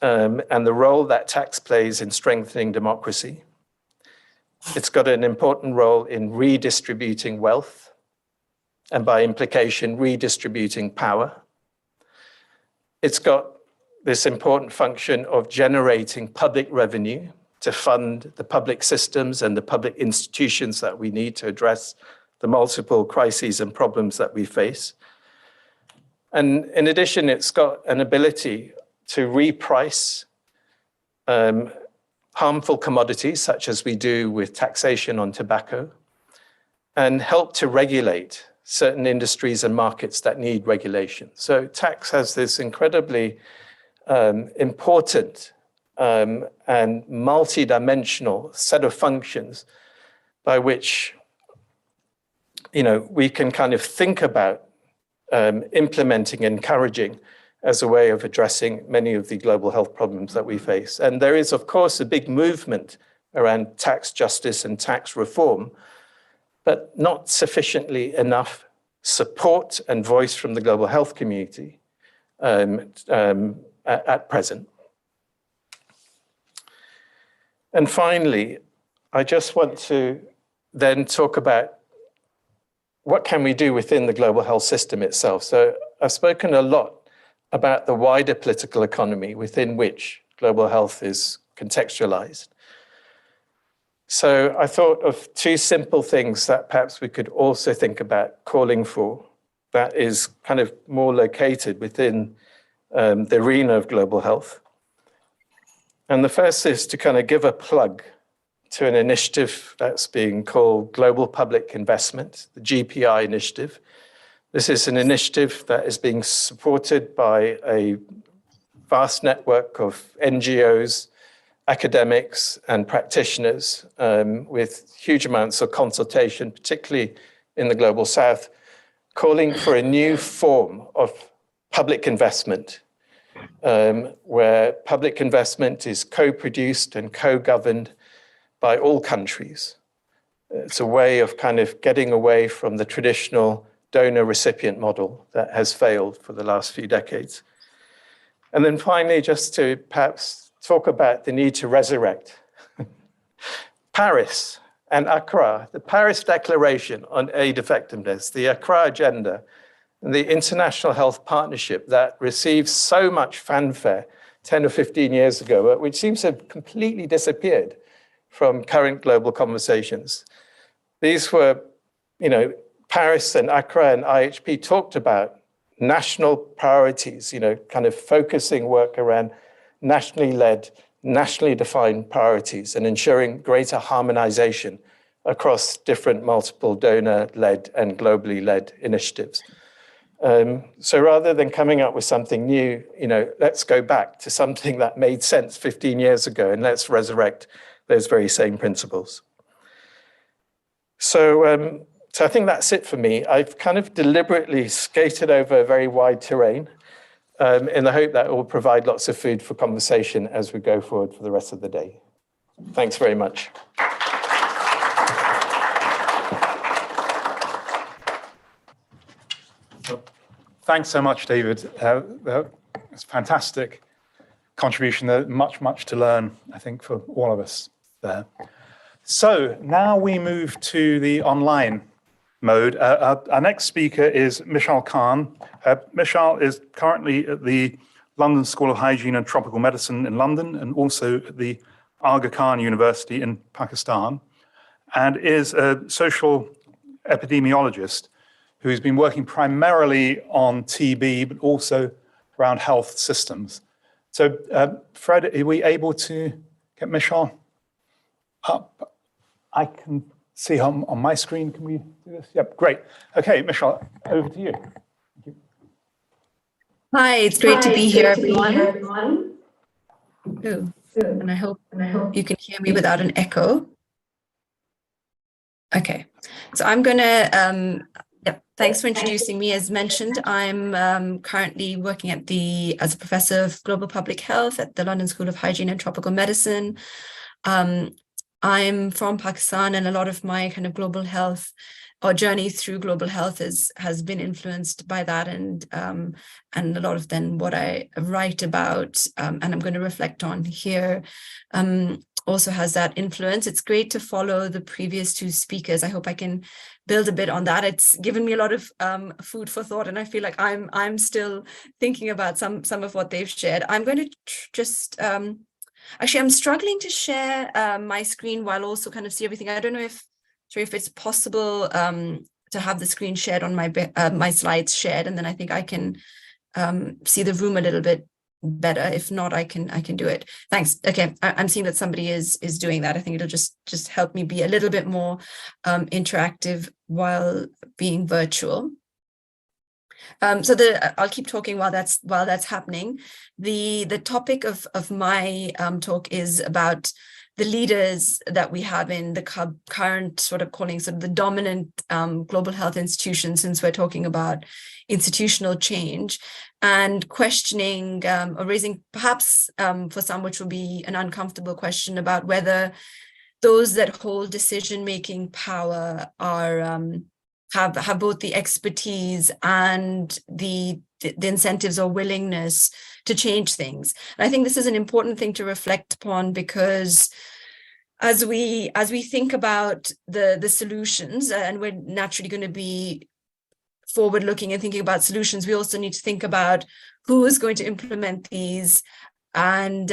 and the role that tax plays in strengthening democracy. It's got an important role in redistributing wealth and by implication, redistributing power. It's got this important function of generating public revenue to fund the public systems and the public institutions that we need to address the multiple crises and problems that we face. And in addition, it's got an ability to reprice harmful commodities, such as we do with taxation on tobacco, and help to regulate certain industries and markets that need regulation. So tax has this incredibly important and multi-dimensional set of functions by which we can kind of think about implementing, encouraging as a way of addressing many of the global health problems that we face. And there is, of course, a big movement around tax justice and tax reform, but not sufficiently enough support and voice from the global health community at present. And finally, I just want to then talk about what can we do within the global health system itself. So I've spoken a lot about the wider political economy within which global health is contextualized. So I thought of 2 simple things that perhaps we could also think about calling for that is kind of more located within the arena of global health. And the first is to kind of give a plug to an initiative that's being called Global Public Investment, the GPI initiative. This is an initiative that is being supported by a vast network of NGOs, academics, and practitioners with huge amounts of consultation, particularly in the Global South, calling for a new form of public investment, where public investment is co-produced and co-governed by all countries. It's a way of kind of getting away from the traditional donor-recipient model that has failed for the last few decades. And then finally, just to perhaps talk about the need to resurrect Paris and Accra, the Paris Declaration on Aid Effectiveness, the Accra Agenda, and the International Health Partnership that received so much fanfare 10 or 15 years ago, but which seems to have completely disappeared from current global conversations. These were, Paris and Accra and IHP talked about national priorities, kind of focusing work around nationally led, nationally defined priorities and ensuring greater harmonization across different multiple donor-led and globally led initiatives. So rather than coming up with something new, let's go back to something that made sense 15 years ago and let's resurrect those very same principles. So I think that's it for me. I've kind of deliberately skated over a very wide terrain in the hope that it will provide lots of food for conversation as we go forward for the rest of the day. Thanks very much. Thanks so much, David. It's a fantastic contribution. There's much to learn, I think, for all of us there. So now we move to the online mode. Our next speaker is Mishal Khan. Mishal is currently at the London School of Hygiene and Tropical Medicine in London and also at the Aga Khan University in Pakistan, and is a social epidemiologist who's been working primarily on TB, but also around health systems. So, Fred, are we able to get Mishal up? I can see her on my screen. Can we do this? Yep, great. Okay, Mishal, over to you. Thank you. Hi, it's great to be here, everyone. Ooh, and I hope you can hear me without an echo. Okay, so I'm gonna, thanks for introducing me. As mentioned, I'm currently working as a professor of global public health at the London School of Hygiene and Tropical Medicine. I'm from Pakistan, and a lot of my kind of global health or journey through global health has been influenced by that, and a lot of then what I write about and I'm going to reflect on here also has that influence. It's great to follow the previous two speakers. I hope I can build a bit on that. It's given me a lot of food for thought, and I feel like I'm still thinking about some of what they've shared. I'm going to just actually, I'm struggling to share my screen while also kind of see everything. I don't know if it's possible to have the screen shared on my slides shared, and then I think I can see the room a little bit better. If not, I can do it. Thanks. Okay, I'm seeing that somebody is doing that. I think it'll just help me be a little bit more interactive while being virtual. So I'll keep talking while that's happening. The topic of my talk is about the leaders that we have in the current sort of the dominant global health institutions, since we're talking about institutional change, and questioning or raising perhaps for some, which will be an uncomfortable question, about whether those that hold decision-making power are have both the expertise and the incentives or willingness to change things. And I think this is an important thing to reflect upon, because as we think about the solutions, and we're naturally going to be forward-looking and thinking about solutions, we also need to think about who is going to implement these and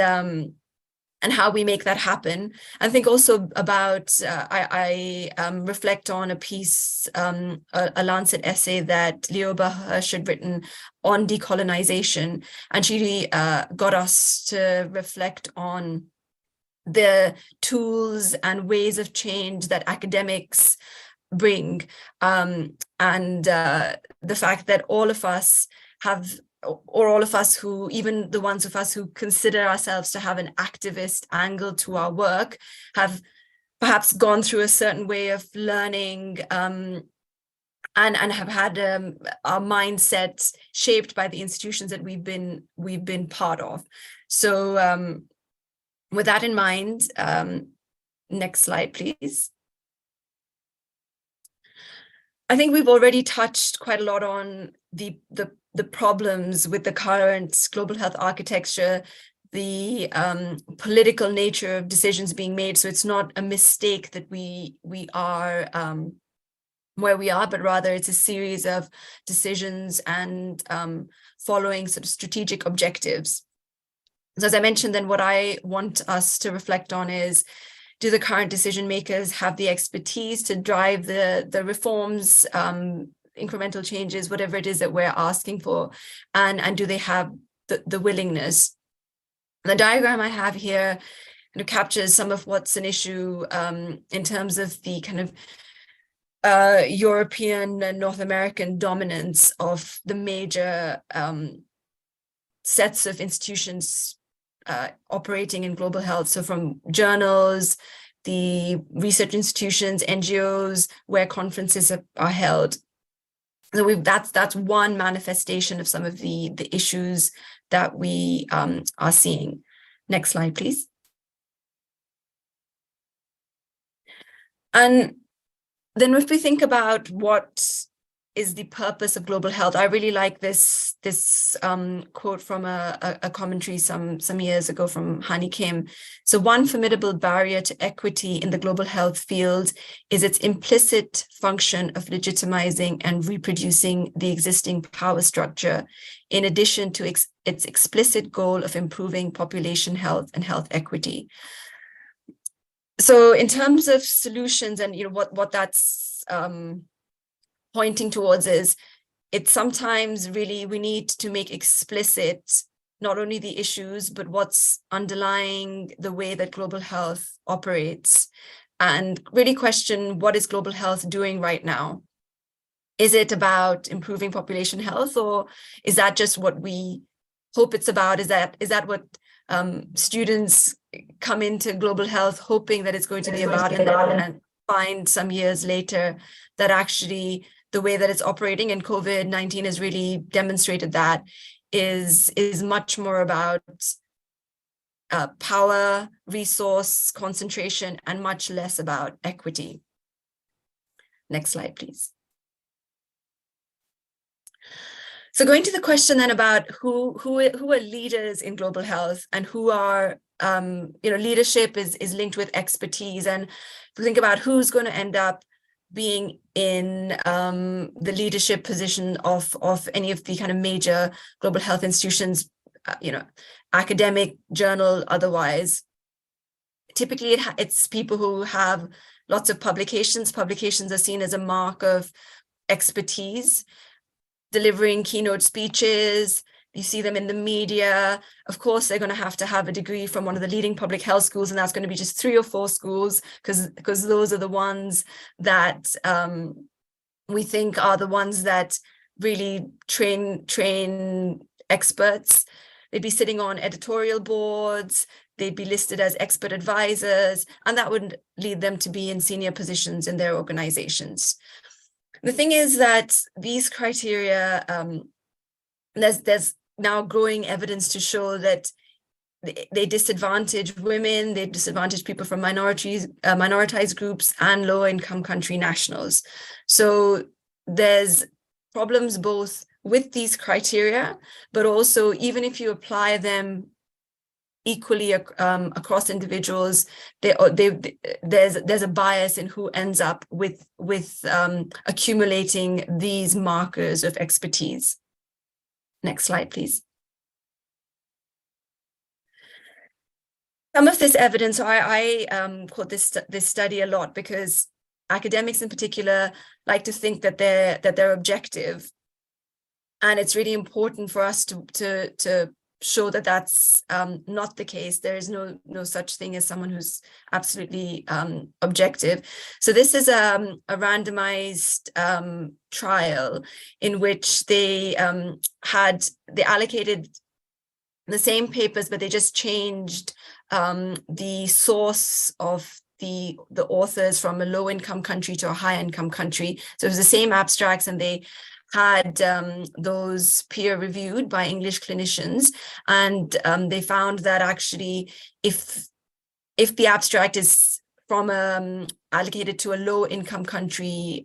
how we make that happen. I think also about, I reflect on a piece, a Lancet essay that Leoba Hirsch had written on decolonization, and she really got us to reflect on the tools and ways of change that academics bring, and the fact that all of us have, or all of us who, even the ones of us who consider ourselves to have an activist angle to our work, have perhaps gone through a certain way of learning and have had our mindset shaped by the institutions that we've been part of. So with that in mind, next slide, please. I think we've already touched quite a lot on the problems with the current global health architecture, the political nature of decisions being made. So it's not a mistake that we are where we are, but rather it's a series of decisions and following sort of strategic objectives. So as I mentioned, then what I want us to reflect on is, do the current decision makers have the expertise to drive the reforms, incremental changes, whatever it is that we're asking for, and do they have the willingness? The diagram I have here kind of captures some of what's an issue in terms of the kind of European and North American dominance of the major sets of institutions operating in global health. So from journals, the research institutions, NGOs, where conferences are held. So that's one manifestation of some of the issues that we are seeing. Next slide, please. And then if we think about what is the purpose of global health, I really like this quote from a commentary some years ago from Hani Kim. So one formidable barrier to equity in the global health field is its implicit function of legitimizing and reproducing the existing power structure, in addition to its explicit goal of improving population health and health equity. So in terms of solutions, and what that's pointing towards is, it's sometimes really we need to make explicit not only the issues, but what's underlying the way that global health operates, and really question, what is global health doing right now? Is it about improving population health, or is that just what we hope it's about? Is that what students come into global health hoping that it's going to be about, and find some years later that actually the way that it's operating, and COVID-19 has really demonstrated that, is much more about power, resource concentration, and much less about equity. Next slide, please. So going to the question then about who are leaders in global health, and who are, leadership is linked with expertise. And if we think about who's going to end up being in the leadership position of any of the kind of major global health institutions, academic, journal, otherwise, typically it's people who have lots of publications. Publications are seen as a mark of expertise, delivering keynote speeches. You see them in the media. Of course, they're going to have a degree from one of the leading public health schools, and that's going to be just 3 or 4 schools, because those are the ones that we think are the ones that really train experts. They'd be sitting on editorial boards. They'd be listed as expert advisors, and that would lead them to be in senior positions in their organizations. The thing is that these criteria, there's now growing evidence to show that they disadvantage women, they disadvantage people from minoritized groups, and low-income country nationals. So there's problems both with these criteria, but also even if you apply them equally across individuals, there's a bias in who ends up with accumulating these markers of expertise. Next slide, please. Some of this evidence, so I quote this study a lot, because academics in particular like to think that they're objective, and it's really important for us to show that that's not the case. There is no such thing as someone who's absolutely objective. So this is a randomized trial in which they allocated the same papers, but they just changed the source of the authors from a low-income country to a high-income country. So it was the same abstracts, and they had those peer-reviewed by English clinicians, and they found that actually, if the abstract is from allocated to a low-income country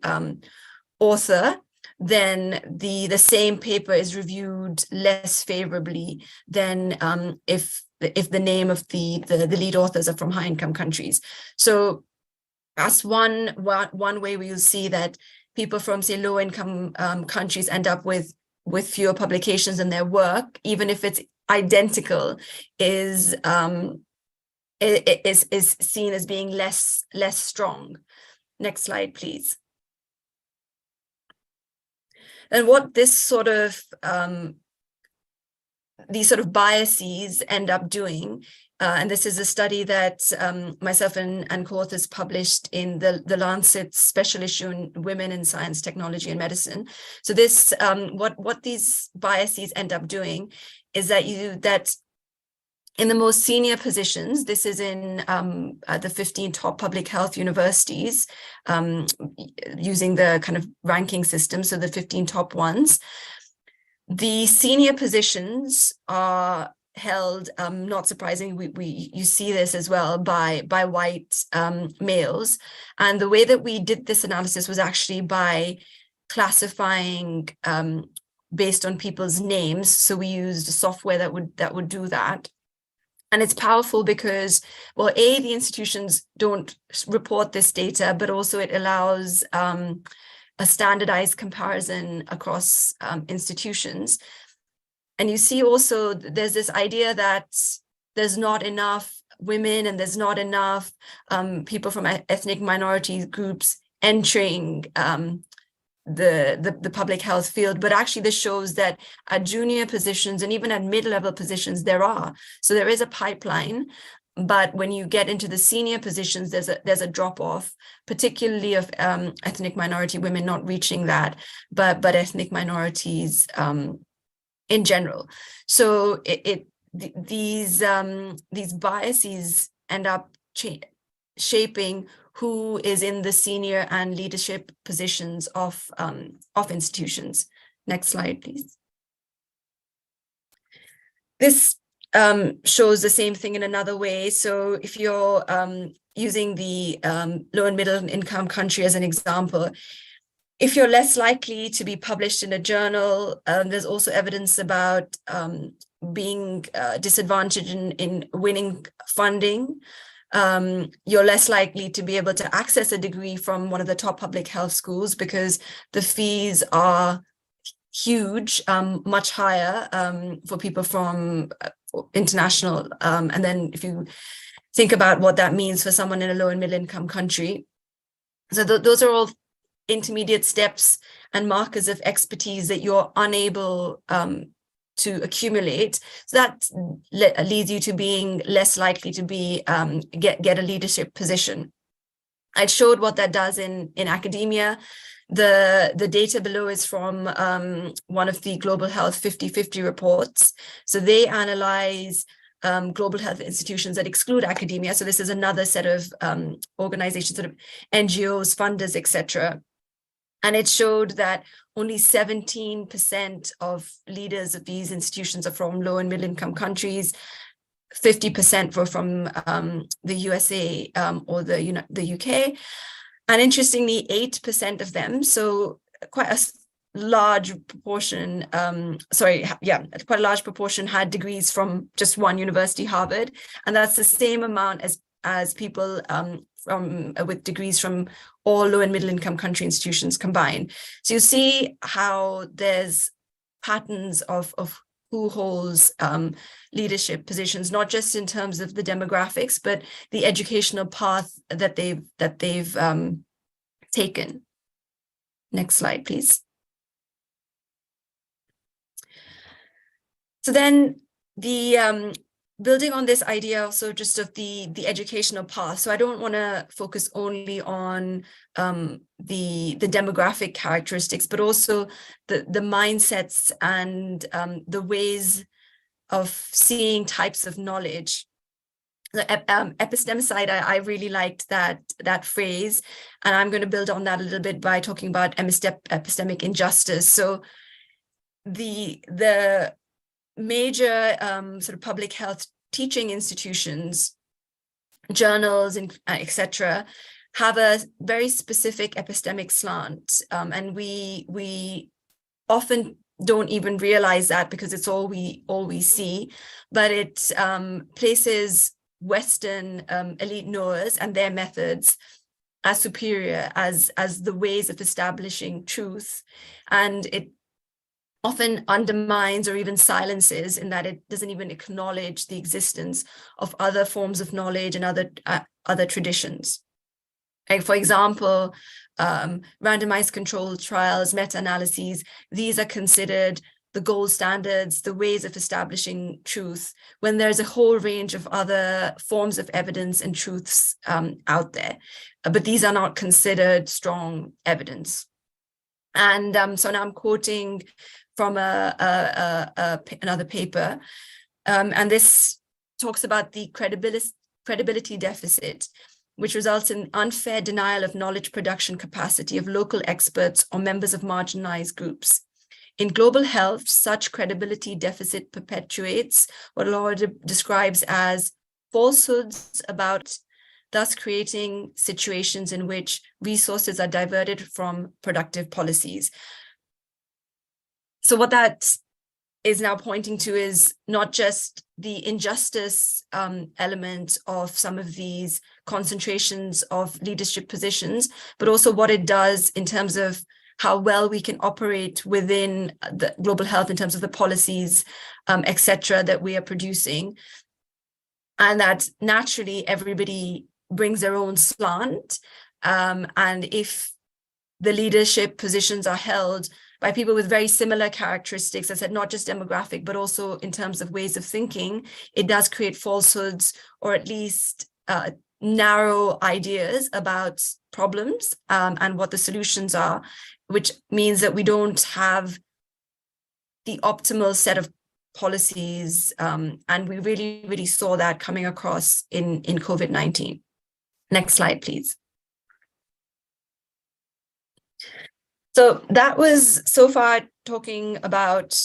author, then the same paper is reviewed less favorably than if the name of the lead authors are from high-income countries. So that's one way we will see that people from, say, low-income countries end up with fewer publications in their work, even if it's identical, is seen as being less strong. Next slide, please. And what this sort of these sort of biases end up doing, and this is a study that myself and co-authors published in the Lancet special issue in Women in Science, Technology and Medicine. So this, what these biases end up doing is that in the most senior positions, this is in the 15 top public health universities, using the kind of ranking system, so the 15 top ones. The senior positions are held, not surprisingly, you see this as well, by white males. And the way that we did this analysis was actually by classifying based on people's names. So we used software that would do that. And it's powerful because, well, A, the institutions don't report this data, but also it allows a standardized comparison across institutions. And you see also there's this idea that there's not enough women and there's not enough people from ethnic minority groups entering the public health field, but actually this shows that at junior positions and even at mid-level positions there are. So there is a pipeline, but when you get into the senior positions, there's a drop-off, particularly of ethnic minority women not reaching that, but ethnic minorities in general. So these biases end up shaping who is in the senior and leadership positions of institutions. Next slide, please. This shows the same thing in another way. So if you're using the low and middle income country as an example, if you're less likely to be published in a journal, there's also evidence about being disadvantaged in winning funding. You're less likely to be able to access a degree from one of the top public health schools because the fees are huge, much higher for people from international. And then if you think about what that means for someone in a low and middle income country. So those are all intermediate steps and markers of expertise that you're unable to accumulate. So that leads you to being less likely to be get a leadership position. I showed what that does in academia. The data below is from one of the Global Health 50/50 reports. So they analyze global health institutions that exclude academia. So this is another set of organizations, sort of NGOs, funders, etc. And it showed that only 17% of leaders of these institutions are from low and middle income countries. 50% were from the USA or the UK. And interestingly, 8% of them, so quite a large proportion, quite a large proportion had degrees from just one university, Harvard. And that's the same amount as people with degrees from all low and middle income country institutions combined. So you see how there's patterns of who holds leadership positions, not just in terms of the demographics, but the educational path that they've taken. Next slide, please. So then the building on this idea also just of the educational path. So I don't want to focus only on the demographic characteristics, but also the mindsets and the ways of seeing types of knowledge. epistemicide, I really liked that phrase, and I'm going to build on that a little bit by talking about epistemic injustice. So the major sort of public health teaching institutions, journals, and etc., have a very specific epistemic slant, and we often don't even realize that because it's all we see, but it places Western elite knowers and their methods as superior, as the ways of establishing truth, and it often undermines or even silences, in that it doesn't even acknowledge the existence of other forms of knowledge and other traditions. Like, for example, randomized controlled trials, meta-analyses, these are considered the gold standards, the ways of establishing truth, when there's a whole range of other forms of evidence and truths out there. But these are not considered strong evidence. And so now I'm quoting from another paper, and this talks about the credibility deficit, which results in unfair denial of knowledge production capacity of local experts or members of marginalized groups. In global health, such credibility deficit perpetuates what Laura describes as falsehoods about, thus creating situations in which resources are diverted from productive policies. So what that is now pointing to is not just the injustice element of some of these concentrations of leadership positions, but also what it does in terms of how well we can operate within the global health in terms of the policies, et cetera, that we are producing. And that naturally everybody brings their own slant. And if the leadership positions are held by people with very similar characteristics, as I said, not just demographic, but also in terms of ways of thinking, it does create falsehoods, or at least narrow ideas about problems and what the solutions are, which means that we don't have the optimal set of policies. And we really saw that coming across in COVID-19. Next slide, please. So that was so far talking about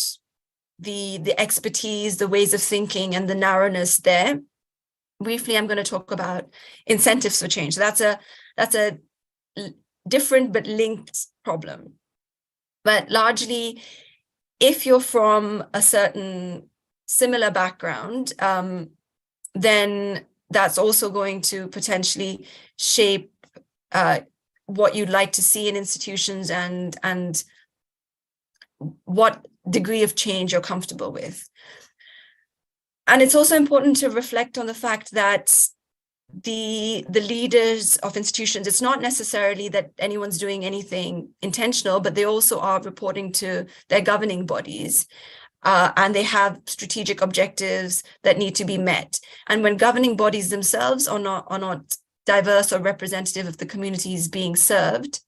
the expertise, the ways of thinking, and the narrowness there. Briefly, I'm going to talk about incentives for change. So that's a different but linked problem. But largely, if you're from a certain similar background, then that's also going to potentially shape what you'd like to see in institutions and what degree of change you're comfortable with. And it's also important to reflect on the fact that the leaders of institutions, it's not necessarily that anyone's doing anything intentional, but they also are reporting to their governing bodies. And they have strategic objectives that need to be met. And when governing bodies themselves are not diverse or representative of the communities being served,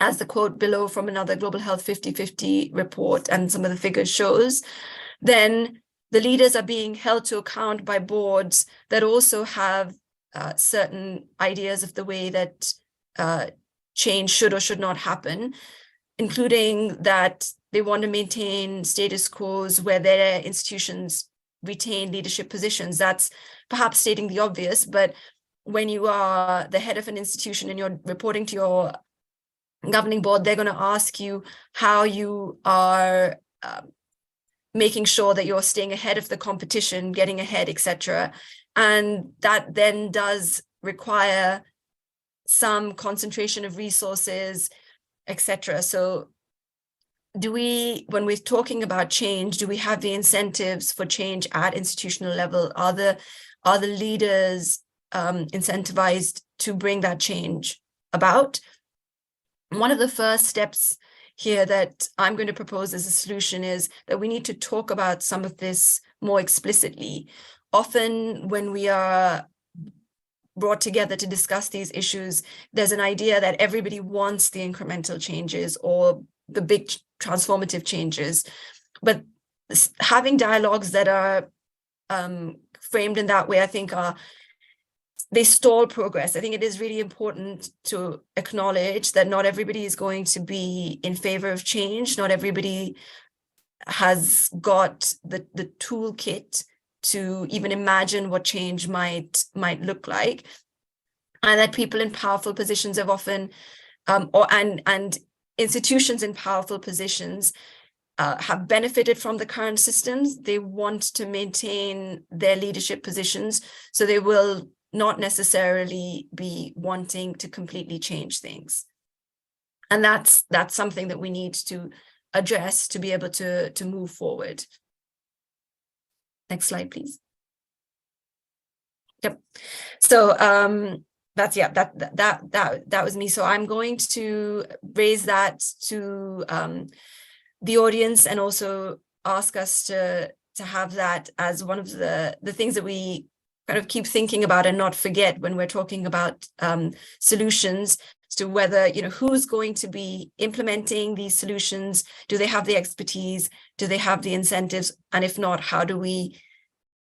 as the quote below from another Global Health 50/50 report and some of the figures shows, then the leaders are being held to account by boards that also have certain ideas of the way that change should or should not happen, including that they want to maintain status quos where their institutions retain leadership positions. That's perhaps stating the obvious, but when you are the head of an institution and you're reporting to your governing board, they're going to ask you how you are making sure that you're staying ahead of the competition, getting ahead, etc. And that then does require some concentration of resources, etc. So when we're talking about change, do we have the incentives for change at institutional level? Are the leaders incentivized to bring that change about? One of the first steps here that I'm going to propose as a solution is that we need to talk about some of this more explicitly. Often when we are brought together to discuss these issues, there's an idea that everybody wants the incremental changes or the big transformative changes. But having dialogues that are framed in that way, I think they stall progress. I think it is really important to acknowledge that not everybody is going to be in favor of change. Not everybody has got the toolkit to even imagine what change might look like, and that people in powerful positions have often, and institutions in powerful positions have benefited from the current systems. They want to maintain their leadership positions, so they will not necessarily be wanting to completely change things. And that's something that we need to address to be able to move forward. Next slide, please. Yep. So that was me. So I'm going to raise that to the audience, and also ask us to have that as one of the things that we kind of keep thinking about and not forget when we're talking about solutions, as to whether, who's going to be implementing these solutions. Do they have the expertise? Do they have the incentives? And if not, how do we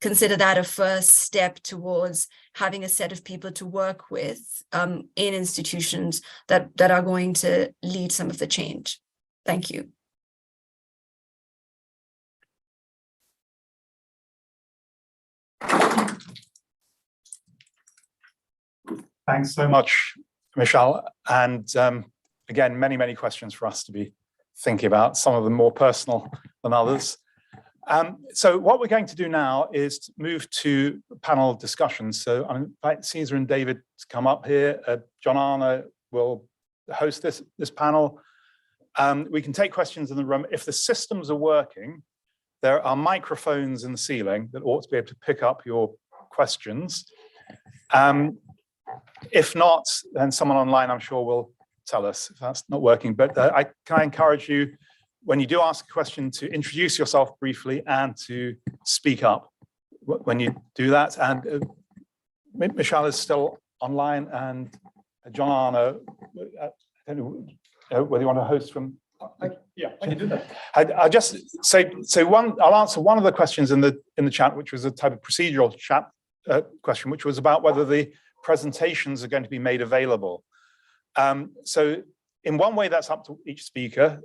consider that a first step towards having a set of people to work with in institutions that are going to lead some of the change? Thank you. Thanks so much, Michelle. And again, many, many questions for us to be thinking about, some of them more personal than others. So what we're going to do now is to move to panel discussions. So I invite Caesar and David to come up here. John Arne will host this panel. We can take questions in the room. If the systems are working, there are microphones in the ceiling that ought to be able to pick up your questions. If not, then someone online, I'm sure, will tell us if that's not working. But I encourage you, when you do ask a question, to introduce yourself briefly and to speak up when you do that. And Michelle is still online, and John Arne, I don't know whether you want to host from. Yeah, I can do that. I'll just say I'll answer one of the questions in the chat, which was a type of procedural chat question, which was about whether the presentations are going to be made available. So in one way, that's up to each speaker.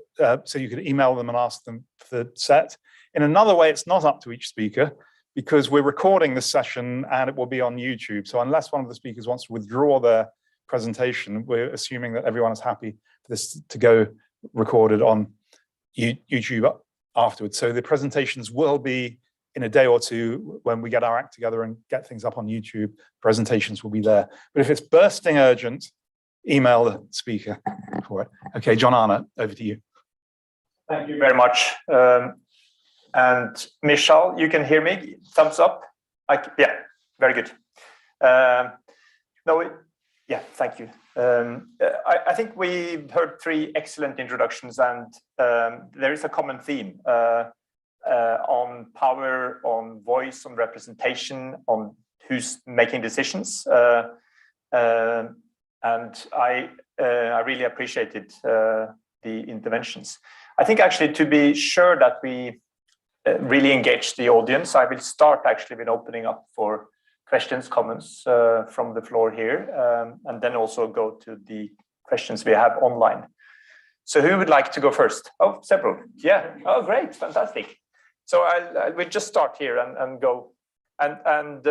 So you could email them and ask them for the set. In another way, it's not up to each speaker, because we're recording this session and it will be on YouTube. So unless one of the speakers wants to withdraw their presentation, we're assuming that everyone is happy for this to go recorded on YouTube afterwards. So the presentations will be in a day or two when we get our act together and get things up on YouTube. Presentations will be there. But if it's bursting urgent, email the speaker for it. Okay, John Arne, over to you. Thank you very much. And Michelle, you can hear me? Thumbs up? Yeah, very good. Yeah, thank you. I think we've heard 3 excellent introductions, and there is a common theme on power, on voice, on representation, on who's making decisions. And I really appreciated the interventions. I think actually, to be sure that we really engage the audience, I will start actually with opening up for questions, comments from the floor here, and then also go to the questions we have online. So who would like to go first? Oh, several. Yeah. Oh, great. Fantastic. So we'll just start here and go. And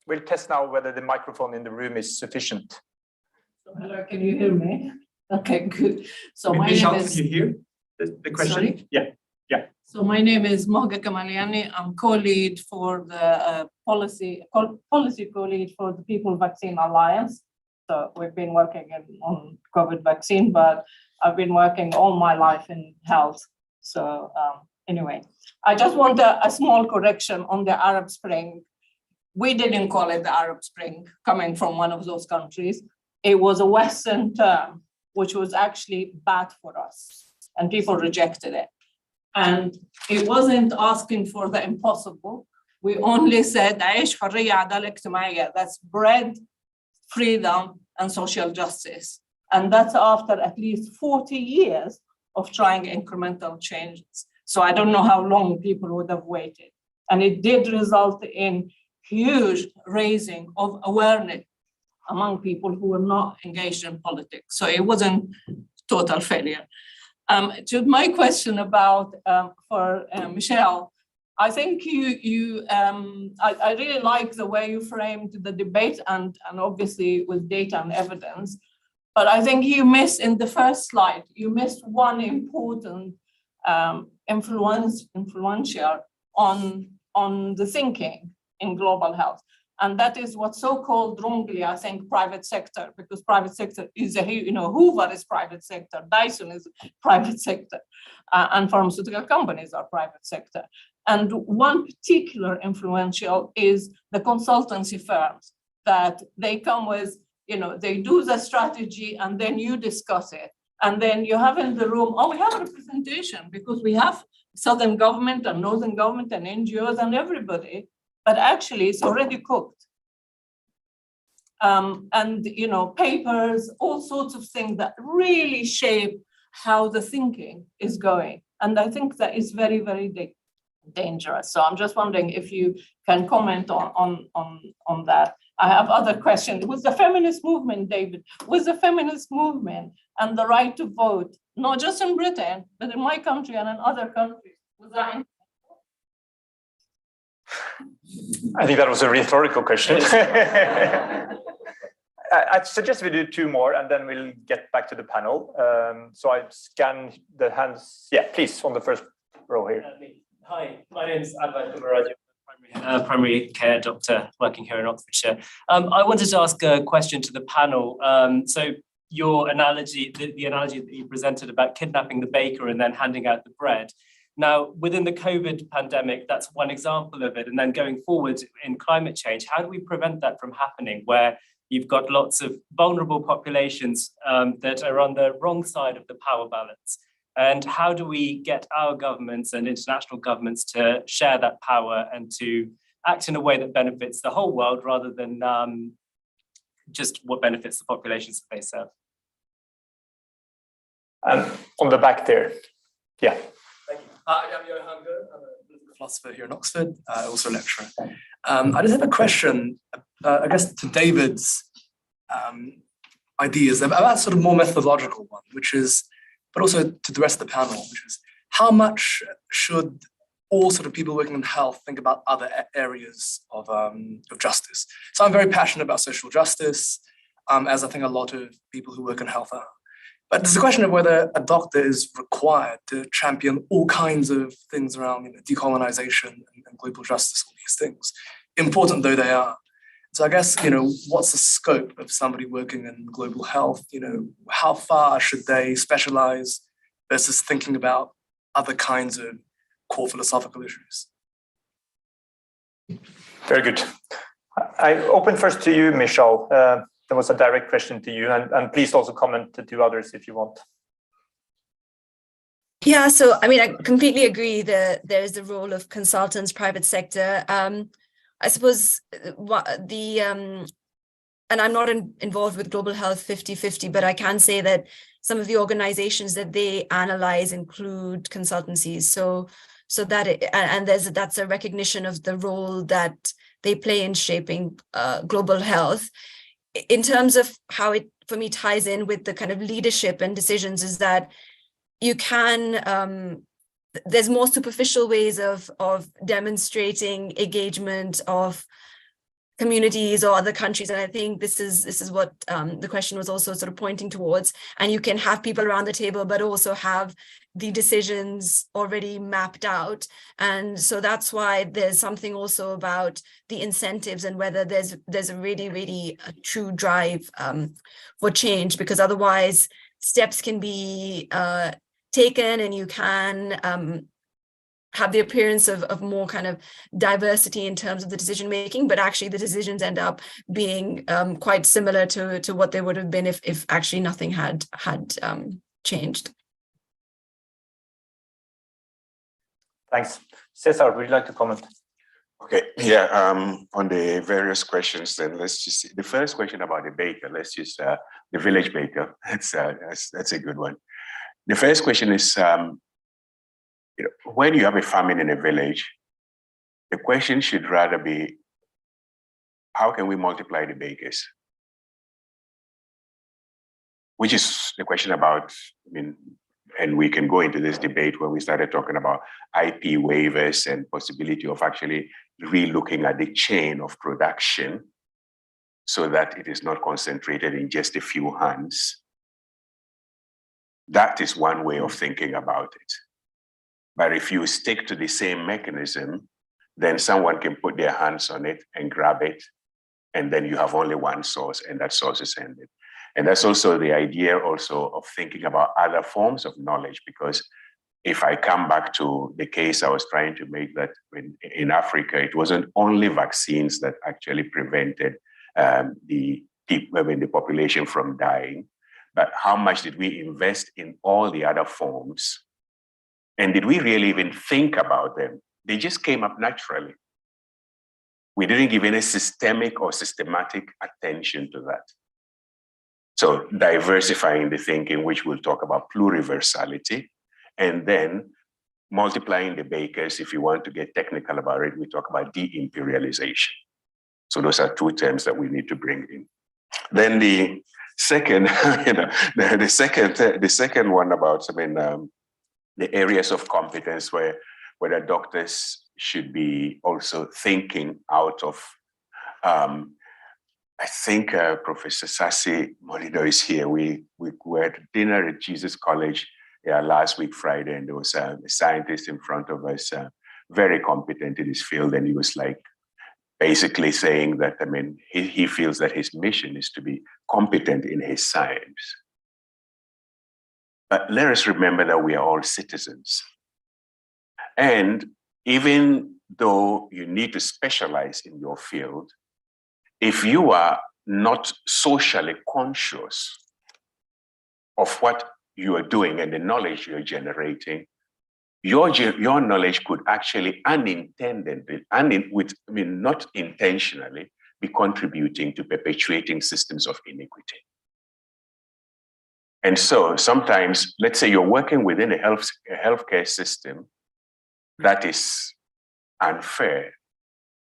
we'll test now whether the microphone in the room is sufficient. Hello, can you hear me? Okay, good. So my Michelle, name is. can you hear the question? Sorry? Yeah. So my name is Mohga Kamaliani. I'm co-lead for the policy co-lead for the People Vaccine Alliance. So we've been working on COVID vaccine, but I've been working all my life in health. So anyway, I just want a small correction on the Arab Spring. We didn't call it the Arab Spring, coming from one of those countries. It was a Western term, which was actually bad for us, and people rejected it. And it wasn't asking for the impossible. We only said, that's bread, freedom, and social justice. And that's after at least 40 years of trying incremental changes. So I don't know how long people would have waited. And it did result in huge raising of awareness among people who were not engaged in politics. So it wasn't total failure. To my question about for Michelle, I think I really like the way you framed the debate and obviously with data and evidence, but I think you missed in the first slide, you missed one important influential on the thinking in global health. And that is what's so-called wrongly, I think, private sector, because private sector is Hoover is private sector, Dyson is private sector, and pharmaceutical companies are private sector. And one particular influential is the consultancy firms that they come with, they do the strategy and then you discuss it. And then you have in the room, we have a representation because we have Southern government and Northern government and NGOs and everybody, but actually it's already cooked. And papers, all sorts of things that really shape how the thinking is going. And I think that is very, very dangerous. So I'm just wondering if you can comment on that. I have other questions. With the feminist movement, David, with the feminist movement and the right to vote, not just in Britain, but in my country and in other countries, was that? I think that was a rhetorical question. I suggest we do two more and then we'll get back to the panel. So I scan the hands. Yeah, please, on the first row here. Hi, my name is Advait Umaraju, primary care doctor working here in Oxfordshire. I wanted to ask a question to the panel. So your analogy, the analogy that you presented about kidnapping the baker and then handing out the bread. Now, within the COVID pandemic, that's one example of it. And then going forward in climate change, how do we prevent that from happening where you've got lots of vulnerable populations that are on the wrong side of the power balance? And how do we get our governments and international governments to share that power and to act in a way that benefits the whole world rather than just what benefits the populations that they serve? On the back there. Yeah. Thank you. I'm Johan Go. I'm a political philosopher here in Oxford, also a lecturer. I just have a question, I guess, to David's ideas about sort of more methodological one, which is, but also to the rest of the panel, which is how much should all sort of people working in health think about other areas of justice? So I'm very passionate about social justice, as I think a lot of people who work in health are. But there's a question of whether a doctor is required to champion all kinds of things around decolonization and global justice, all these things, important though they are. So I guess, what's the scope of somebody working in global health? How far should they specialize versus thinking about other kinds of core philosophical issues? Very good. I open first to you, Michelle. There was a direct question to you, and please also comment to others if you want. Yeah, so I completely agree that there's the role of consultants, private sector. I suppose and I'm not involved with Global Health 50/50, but I can say that some of the organizations that they analyze include consultancies. So that's a recognition of the role that they play in shaping global health. In terms of how it, for me, ties in with the kind of leadership and decisions is that you can, there's more superficial ways of demonstrating engagement of communities or other countries. And I think this is what the question was also sort of pointing towards. And you can have people around the table, but also have the decisions already mapped out. And so that's why there's something also about the incentives and whether there's a really a true drive for change, because otherwise steps can be taken and you can have the appearance of more kind of diversity in terms of the decision making, but actually the decisions end up being quite similar to what they would have been if actually nothing had changed. Thanks. Cesar, would you like to comment? Okay, yeah, on the various questions, then let's just see. The first question about the baker, let's use the village baker. That's a good one. The first question is, when you have a famine in a village, the question should rather be, how can we multiply the bakers? Which is the question about, and we can go into this debate when we started talking about IP waivers and possibility of actually re-looking at the chain of production so that it is not concentrated in just a few hands. That is one way of thinking about it. But if you stick to the same mechanism, then someone can put their hands on it and grab it, and then you have only one source, and that source is ended. And that's also the idea also of thinking about other forms of knowledge, because if I come back to the case I was trying to make, that in Africa, it wasn't only vaccines that actually prevented the population from dying, but how much did we invest in all the other forms? And did we really even think about them? They just came up naturally. We didn't give any systemic or systematic attention to that. So diversifying the thinking, which we'll talk about pluriversality, and then multiplying the bakers. If you want to get technical about it, we talk about de-imperialization. So those are two terms that we need to bring in. Then the second, the second one about, the areas of competence where the doctors should be also thinking out of. I think Professor Sassi Molido is here. We were at dinner at Jesus College last week, Friday, and there was a scientist in front of us, very competent in his field, and he was like basically saying that, he feels that his mission is to be competent in his science. But let us remember that we are all citizens. And even though you need to specialize in your field, if you are not socially conscious of what you are doing and the knowledge you're generating, your knowledge could actually unintendedly, not intentionally, be contributing to perpetuating systems of iniquity. And so sometimes, let's say you're working within a healthcare system that is unfair.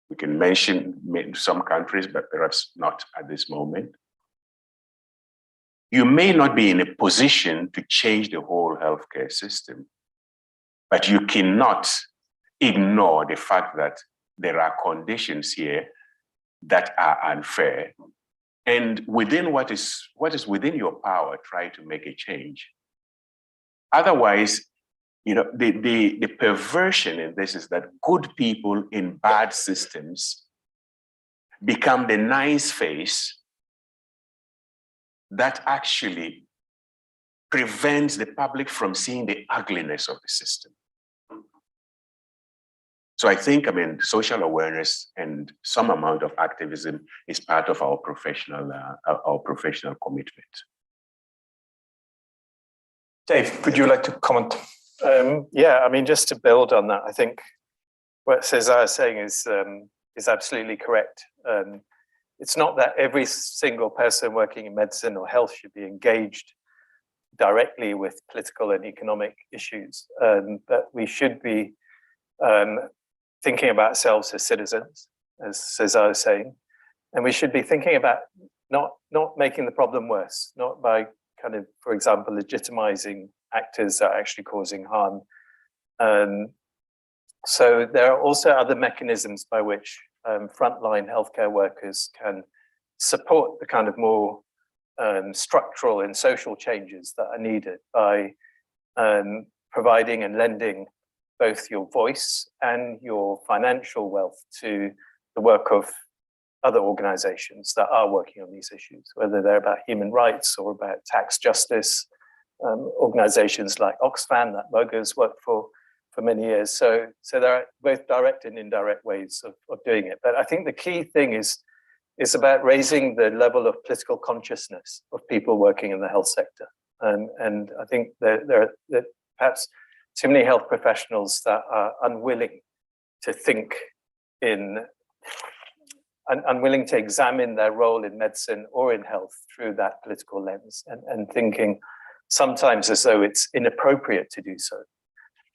We can mention some countries, but perhaps not at this moment. You may not be in a position to change the whole healthcare system, but you cannot ignore the fact that there are conditions here that are unfair. And within what is within your power, try to make a change. Otherwise, the perversion in this is that good people in bad systems become the nice face that actually prevents the public from seeing the ugliness of the system. So I think, social awareness and some amount of activism is part of our professional commitment. Dave, would you like to comment? Just to build on that, I think what Cesar is saying is absolutely correct. It's not that every single person working in medicine or health should be engaged directly with political and economic issues, but we should be thinking about ourselves as citizens, as Cesar is saying, and we should be thinking about not making the problem worse, not by kind of, for example, legitimizing actors that are actually causing harm. So there are also other mechanisms by which frontline healthcare workers can support the kind of more structural and social changes that are needed by providing and lending both your voice and your financial wealth to the work of other organizations that are working on these issues, whether they're about human rights or about tax justice, organizations like Oxfam that Moga's worked for many years. So there are both direct and indirect ways of doing it. But I think the key thing is about raising the level of political consciousness of people working in the health sector. And I think there are perhaps too many health professionals that are unwilling to think unwilling to examine their role in medicine or in health through that political lens, and thinking sometimes as though it's inappropriate to do so.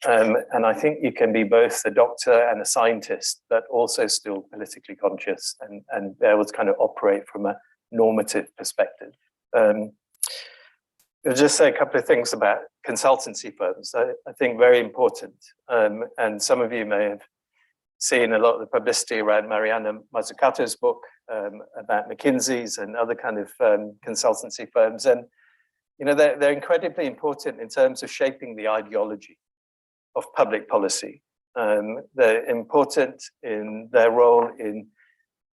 And I think you can be both a doctor and a scientist, but also still politically conscious and be able to kind of operate from a normative perspective. I'll just say a couple of things about consultancy firms. I think very important. And some of you may have seen a lot of the publicity around Mariana Mazzucato's book about McKinsey's and other kind of consultancy firms. And, you know, they're incredibly important in terms of shaping the ideology of public policy. They're important in their role in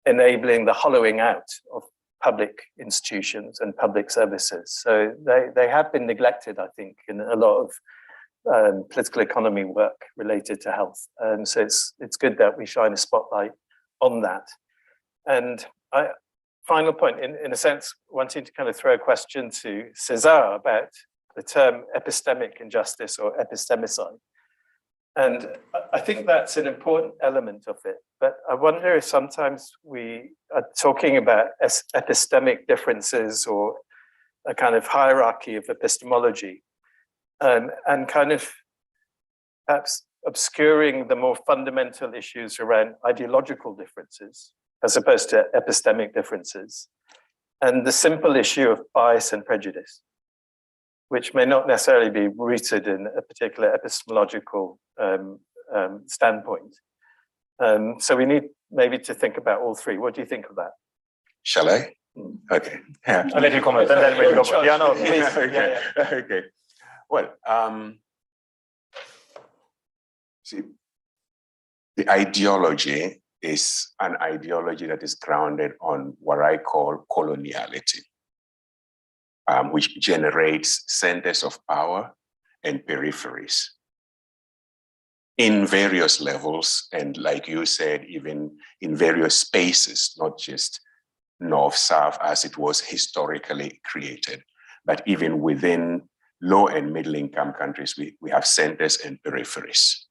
enabling the hollowing out of public institutions and public services. So they have been neglected, I think, in a lot of political economy work related to health. So it's good that we shine a spotlight on that. And final point, in a sense, wanting to kind of throw a question to César about the term epistemic injustice or epistemicide. And I think that's an important element of it. But I wonder if sometimes we are talking about epistemic differences or a kind of hierarchy of epistemology, and kind of perhaps obscuring the more fundamental issues around ideological differences as opposed to epistemic differences, and the simple issue of bias and prejudice, which may not necessarily be rooted in a particular epistemological standpoint. So we need maybe to think about all three. What do you think of that? Shall I? Okay. Yeah. I'll let you comment and then we'll go. Yeah, no, please. Okay. Yeah. Okay. Well, see, the ideology is an ideology that is grounded on what I call coloniality, which generates centers of power and peripheries in various levels. And like you said, even in various spaces, not just north-south as it was historically created, but even within low and middle income countries, we have centers and peripheries.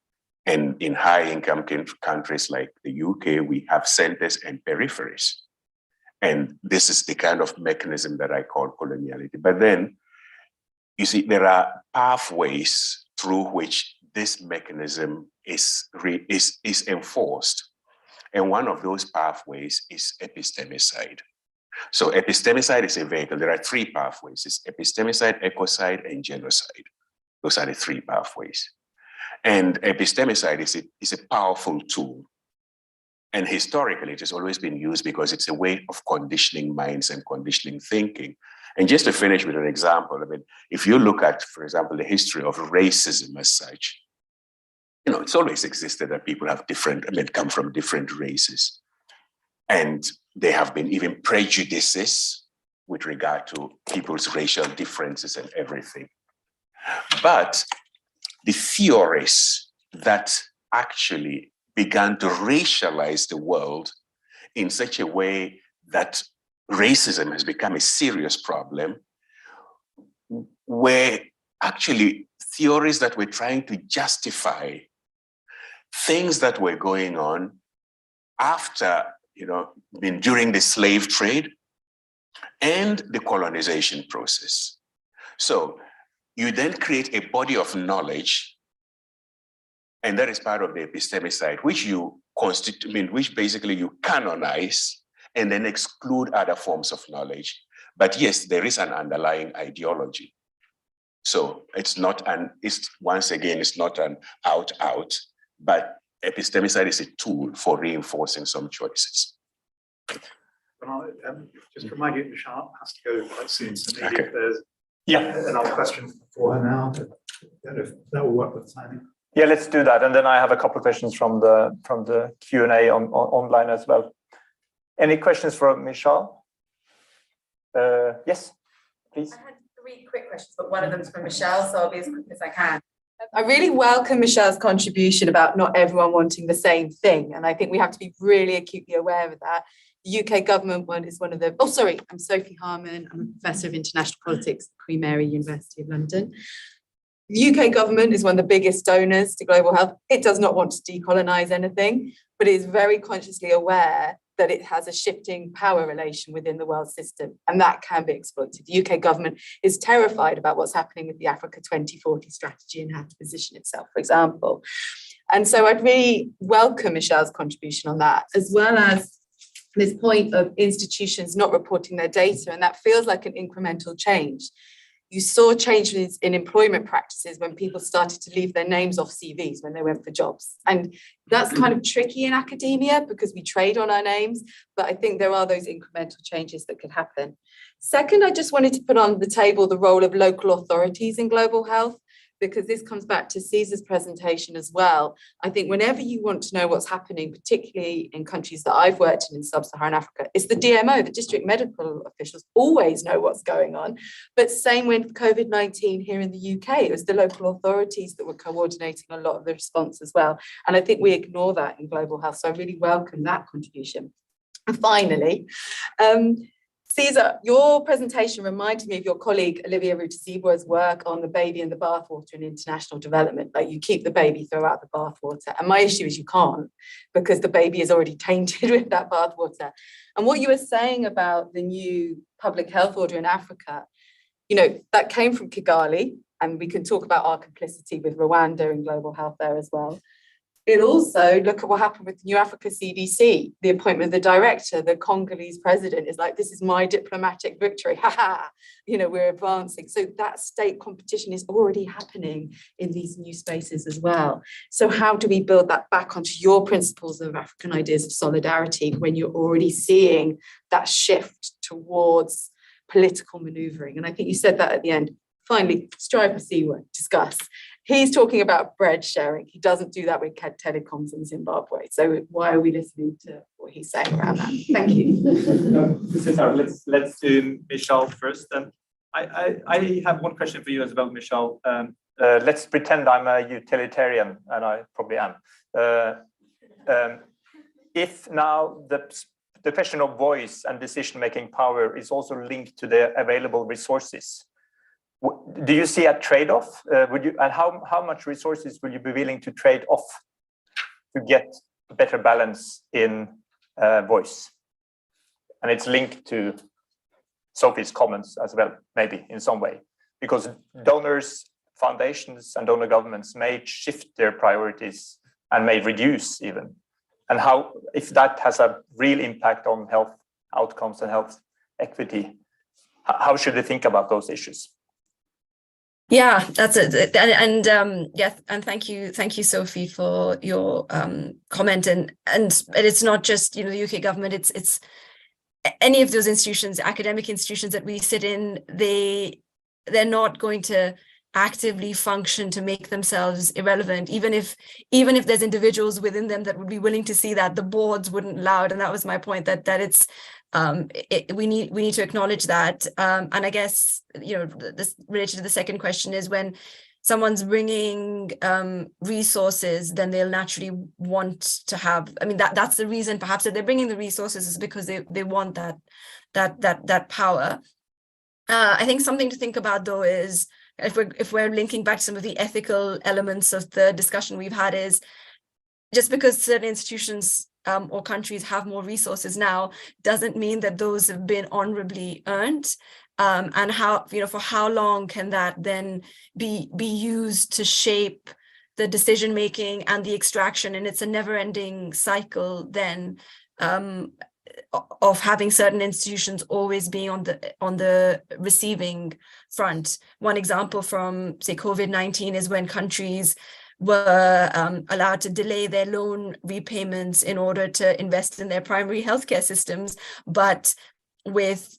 And in high income countries like the UK, we have centers and peripheries. And this is the kind of mechanism that I call coloniality. But then, you see, there are pathways through which this mechanism is enforced. And one of those pathways is epistemicide. So epistemicide is a vehicle. There are three pathways. It's epistemicide, ecocide, and genocide. Those are the three pathways. And epistemicide is a powerful tool. And historically, it has always been used because it's a way of conditioning minds and conditioning thinking. And just to finish with an example, I mean, if you look at, for example, the history of racism as such, you know, it's always existed that people have come from different races. And there have been even prejudices with regard to people's racial differences and everything. But the theories that actually began to racialize the world in such a way that racism has become a serious problem were actually theories that were trying to justify things that were going on after, you know, during the slave trade and the colonization process. So you then create a body of knowledge, and that is part of the epistemicide, which you which basically you canonize and then exclude other forms of knowledge. But yes, there is an underlying ideology. So it's not once again, it's not an out, but epistemicide is a tool for reinforcing some choices. Just remind you, Michelle has to go quite soon. So maybe Okay. if there's Yeah. another question for her now, I don't know if that will work with timing. Yeah, let's do that. And then I have a couple of questions from the Q&A online as well. Any questions for Michelle? Yes, please. I had three quick questions, but one of them is from Michelle, so I'll be as quick as I can. I really welcome Michelle's contribution about not everyone wanting the same thing. And I think we have to be really acutely aware of that. The UK government one is one of the, I'm Sophie Harman. I'm a professor of international politics at Queen Mary University of London. The UK government is one of the biggest donors to global health. It does not want to decolonize anything, but it is very consciously aware that it has a shifting power relation within the world system, and that can be exploited. The UK government is terrified about what's happening with the Africa 2040 strategy and how to position itself, for example. And so I'd really welcome Michelle's contribution on that, as well as this point of institutions not reporting their data, and that feels like an incremental change. You saw changes in employment practices when people started to leave their names off CVs when they went for jobs. And that's kind of tricky in academia because we trade on our names, but I think there are those incremental changes that could happen. Second, I just wanted to put on the table the role of local authorities in global health, because this comes back to Caesar's presentation as well. I think whenever you want to know what's happening, particularly in countries that I've worked in sub-Saharan Africa, it's the DMO, the district medical officials always know what's going on. But same with COVID-19 here in the UK, it was the local authorities that were coordinating a lot of the response as well. And I think we ignore that in global health. So I really welcome that contribution. And finally, Caesar, your presentation reminded me of your colleague Olivia Ruta-Ziebo's work on the baby and the bathwater in international development. Like, you keep the baby, throw out the bathwater. And my issue is you can't, because the baby is already tainted with that bathwater. And what you were saying about the new public health order in Africa, you know, that came from Kigali, and we can talk about our complicity with Rwanda in global health there as well. It also, look at what happened with the New Africa CDC, the appointment of the director. The Congolese president is like, this is my diplomatic victory, haha, you know, we're advancing. So that state competition is already happening in these new spaces as well. So how do we build that back onto your principles of African ideas of solidarity when you're already seeing that shift towards political maneuvering? And I think you said that at the end. Finally, strive for Siwa, discuss. He's talking about bread sharing. He doesn't do that with telecoms in Zimbabwe. So why are we listening to what he's saying around that? Thank you. Let's do Michelle first. I have one question for you as well, Michelle. Let's pretend I'm a utilitarian, and I probably am. If now the question of voice and decision-making power is also linked to the available resources, do you see a trade-off? And how much resources will you be willing to trade off to get a better balance in voice? And it's linked to Sophie's comments as well, maybe in some way, because donors, foundations, and donor governments may shift their priorities and may reduce even. And how, if that has a real impact on health outcomes and health equity, how should they think about those issues? Yeah, that's it. And yeah, and thank you, Sophie, for your comment. And it's not just, you know, the UK government. It's any of those institutions, academic institutions that we sit in. They're not going to actively function to make themselves irrelevant, even if there's individuals within them that would be willing to see that. The boards wouldn't allow it. And that was my point, that it's we need to acknowledge that. And I guess, you know, this related to the second question is, when someone's bringing resources, then they'll naturally want to have, I mean, that's the reason perhaps that they're bringing the resources, is because they want that power. I think something to think about, though, is if we're linking back to some of the ethical elements of the discussion we've had, is just because certain institutions or countries have more resources now doesn't mean that those have been honorably earned. And how, you know, for how long can that then be used to shape the decision making and the extraction? And it's a never-ending cycle then of having certain institutions always being on the receiving front. One example from, say, COVID-19 is when countries were allowed to delay their loan repayments in order to invest in their primary healthcare systems, but with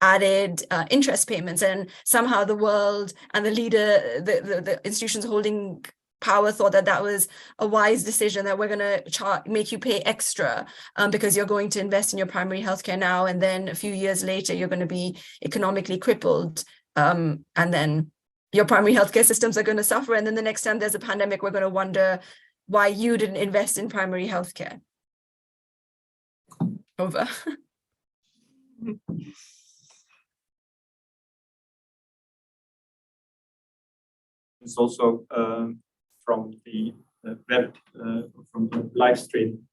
added interest payments. And somehow the world and the institutions holding power thought that was a wise decision, that we're going to make you pay extra because you're going to invest in your primary healthcare now, and then a few years later you're going to be economically crippled, and then your primary healthcare systems are going to suffer. And then the next time there's a pandemic, we're going to wonder why you didn't invest in primary healthcare. Over. It's also from the web, from the live stream.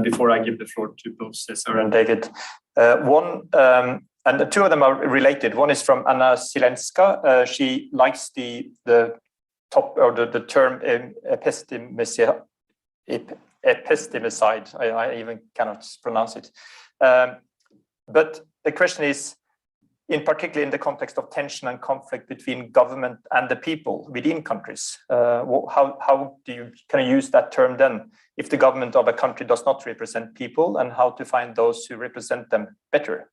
before I give the floor to both Cesar and David. One, and the two of them are related. One is from Anna Silenska. She likes the top or the term epistemicide. I even cannot pronounce it. But the question is, in particular in the context of tension and conflict between government and the people within countries, how do you kind of use that term then if the government of a country does not represent people, and how to find those who represent them better?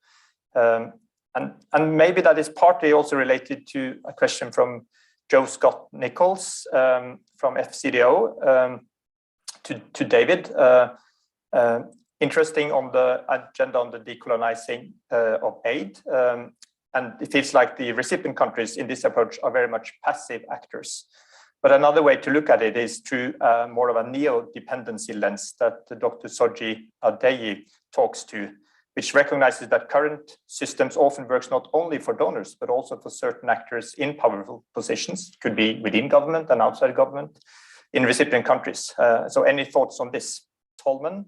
And maybe that is partly also related to a question from Joe Scott Nichols from FCDO to David. Interesting on the agenda on the decolonizing of aid. And it feels like the recipient countries in this approach are very much passive actors. But another way to look at it is through more of a neo-dependency lens that Dr. Soji Adeyi talks to, which recognizes that current systems often works not only for donors, but also for certain actors in powerful positions, could be within government and outside government, in recipient countries. So any thoughts on this? Tolman?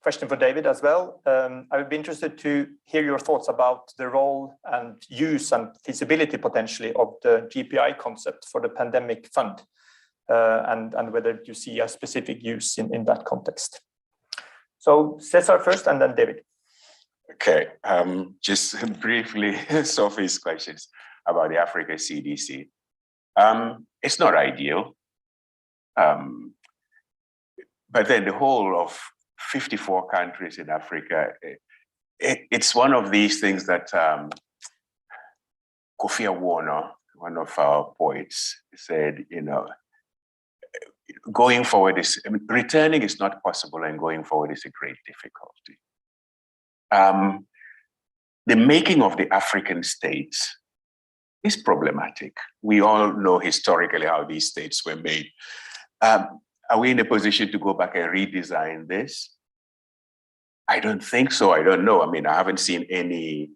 Question for David as well. I would be interested to hear your thoughts about the role and use and feasibility potentially of the GPI concept for the pandemic fund, and whether you see a specific use in that context. So Cesar first and then David. Okay, just briefly, Sophie's questions about the Africa CDC. It's not ideal, but then the whole of 54 countries in Africa, it's one of these things that Kofi Awuona, one of our poets, said, you know, going forward returning is not possible, and going forward is a great difficulty. The making of the African states is problematic. We all know historically how these states were made. Are we in a position to go back and redesign this? I don't think so. I don't know. I mean, I haven't seen any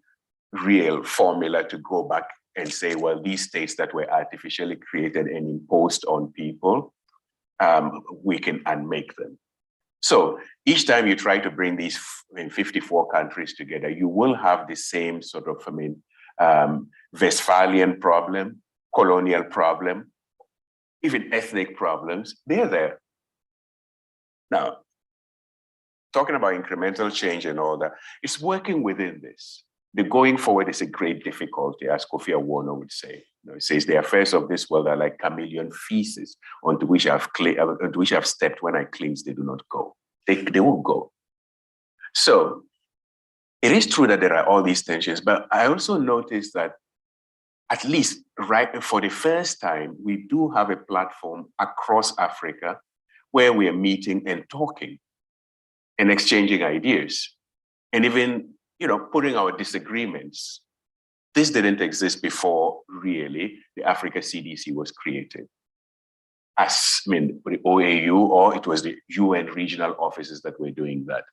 real formula to go back and say, well, these states that were artificially created and imposed on people, we can unmake them. So each time you try to bring these 54 countries together, you will have the same sort of, Westphalian problem, colonial problem, even ethnic problems. They're there. Now, talking about incremental change and all that, it's working within this. The going forward is a great difficulty, as Kofi Awuona would say. You know, he says the affairs of this world are like chameleon feces onto which I've stepped when I cleanse, they do not go. They won't go. So it is true that there are all these tensions, but I also noticed that at least right for the first time, we do have a platform across Africa where we are meeting and talking and exchanging ideas, and even, you know, putting our disagreements. This didn't exist before, really, the Africa CDC was created. The OAU, or it was the UN regional offices that were doing that.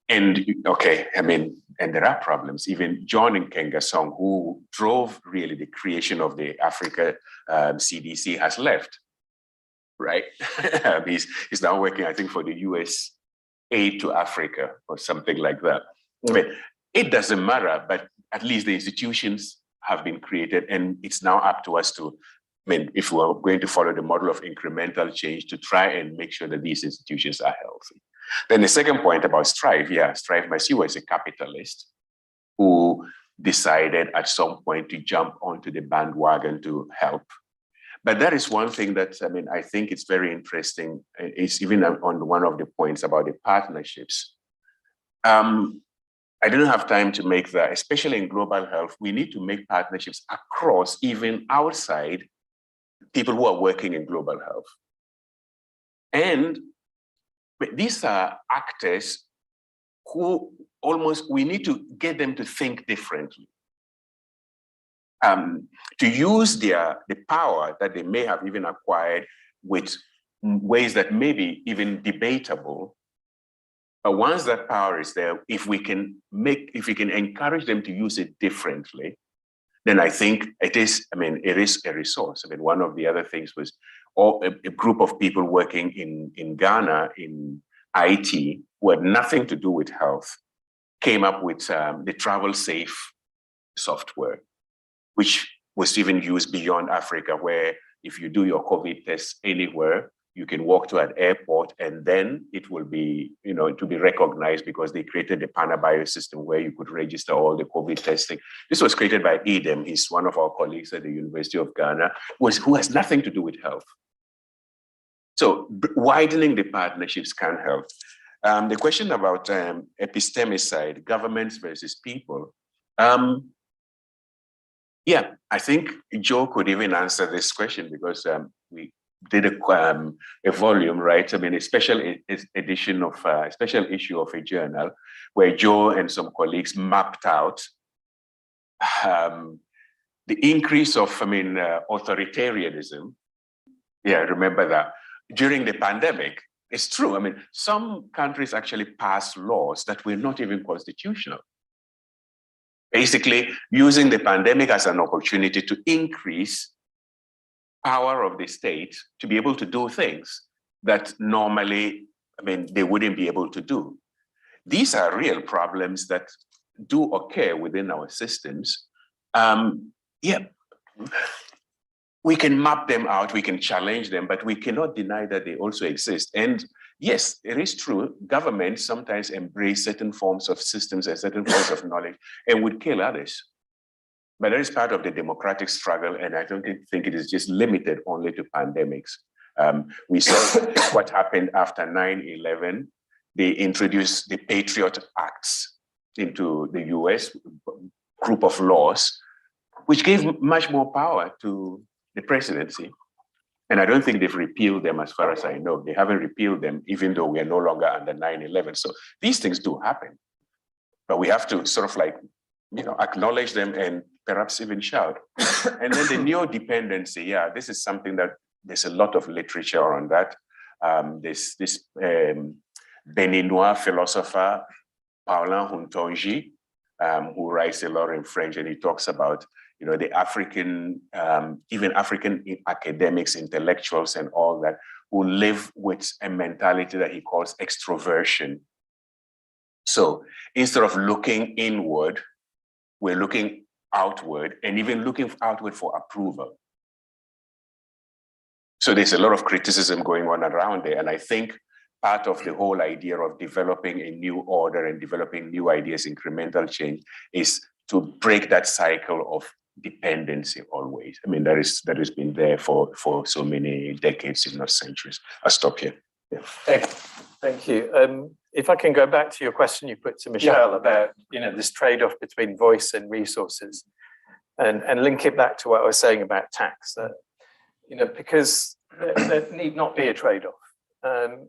And okay, and there are problems. Even John Nkengasong, who drove really the creation of the Africa CDC, has left, right? he's now working, I think, for the US aid to Africa or something like that. I mean, it doesn't matter, but at least the institutions have been created, and it's now up to us to, if we're going to follow the model of incremental change, to try and make sure that these institutions are healthy. Then the second point about Strive, Strive Masiwa is a capitalist who decided at some point to jump onto the bandwagon to help. But that is one thing that, I think it's very interesting. It's even on one of the points about the partnerships. I didn't have time to make that, especially in global health. We need to make partnerships across, even outside, people who are working in global health. And these are actors who we need to get them to think differently. To use the power that they may have even acquired with ways that may be even debatable. But once that power is there, if we can encourage them to use it differently, then I think it is a resource. One of the other things was or a group of people working in Ghana in IT who had nothing to do with health came up with the travel safe software, which was even used beyond Africa, where if you do your COVID test anywhere, you can walk to an airport and then it will be, it will be recognized because they created the Panabio system where you could register all the COVID testing. This was created by Edem. He's one of our colleagues at the University of Ghana, who has nothing to do with health. So widening the partnerships can help. The question about epistemicide, governments versus people. Yeah, I think Joe could even answer this question because we did a volume, right? I mean, a special edition of a special issue of a journal where Joe and some colleagues mapped out the increase of, authoritarianism. Yeah, remember that during the pandemic. It's true. I mean, some countries actually passed laws that were not even constitutional. Basically, using the pandemic as an opportunity to increase power of the state to be able to do things that normally, they wouldn't be able to do. These are real problems that do occur within our systems. We can map them out, we can challenge them, but we cannot deny that they also exist. And yes, it is true, governments sometimes embrace certain forms of systems and certain forms of knowledge and would kill others. But that is part of the democratic struggle, and I don't think it is just limited only to pandemics. We saw what happened after 9/11. They introduced the Patriot Acts into the US group of laws, which gave much more power to the presidency. And I don't think they've repealed them as far as I know. They haven't repealed them, even though we are no longer under 9/11. So these things do happen. But we have to sort of acknowledge them and perhaps even shout. And then the neo-dependency, this is something that there's a lot of literature on that. This Beninois philosopher, Paulin Huntongi, who writes a lot in French, and he talks about the African, even African academics, intellectuals, and all that, who live with a mentality that he calls extroversion. So instead of looking inward, we're looking outward, and even looking outward for approval. So there's a lot of criticism going on around there, and I think part of the whole idea of developing a new order and developing new ideas, incremental change, is to break that cycle of dependency always. That has been there for so many decades, if not centuries. I'll stop here. Yeah. Thank you. If I can go back to your question you put to Michelle about this trade-off between voice and resources, and link it back to what I was saying about tax. That because there need not be a trade-off.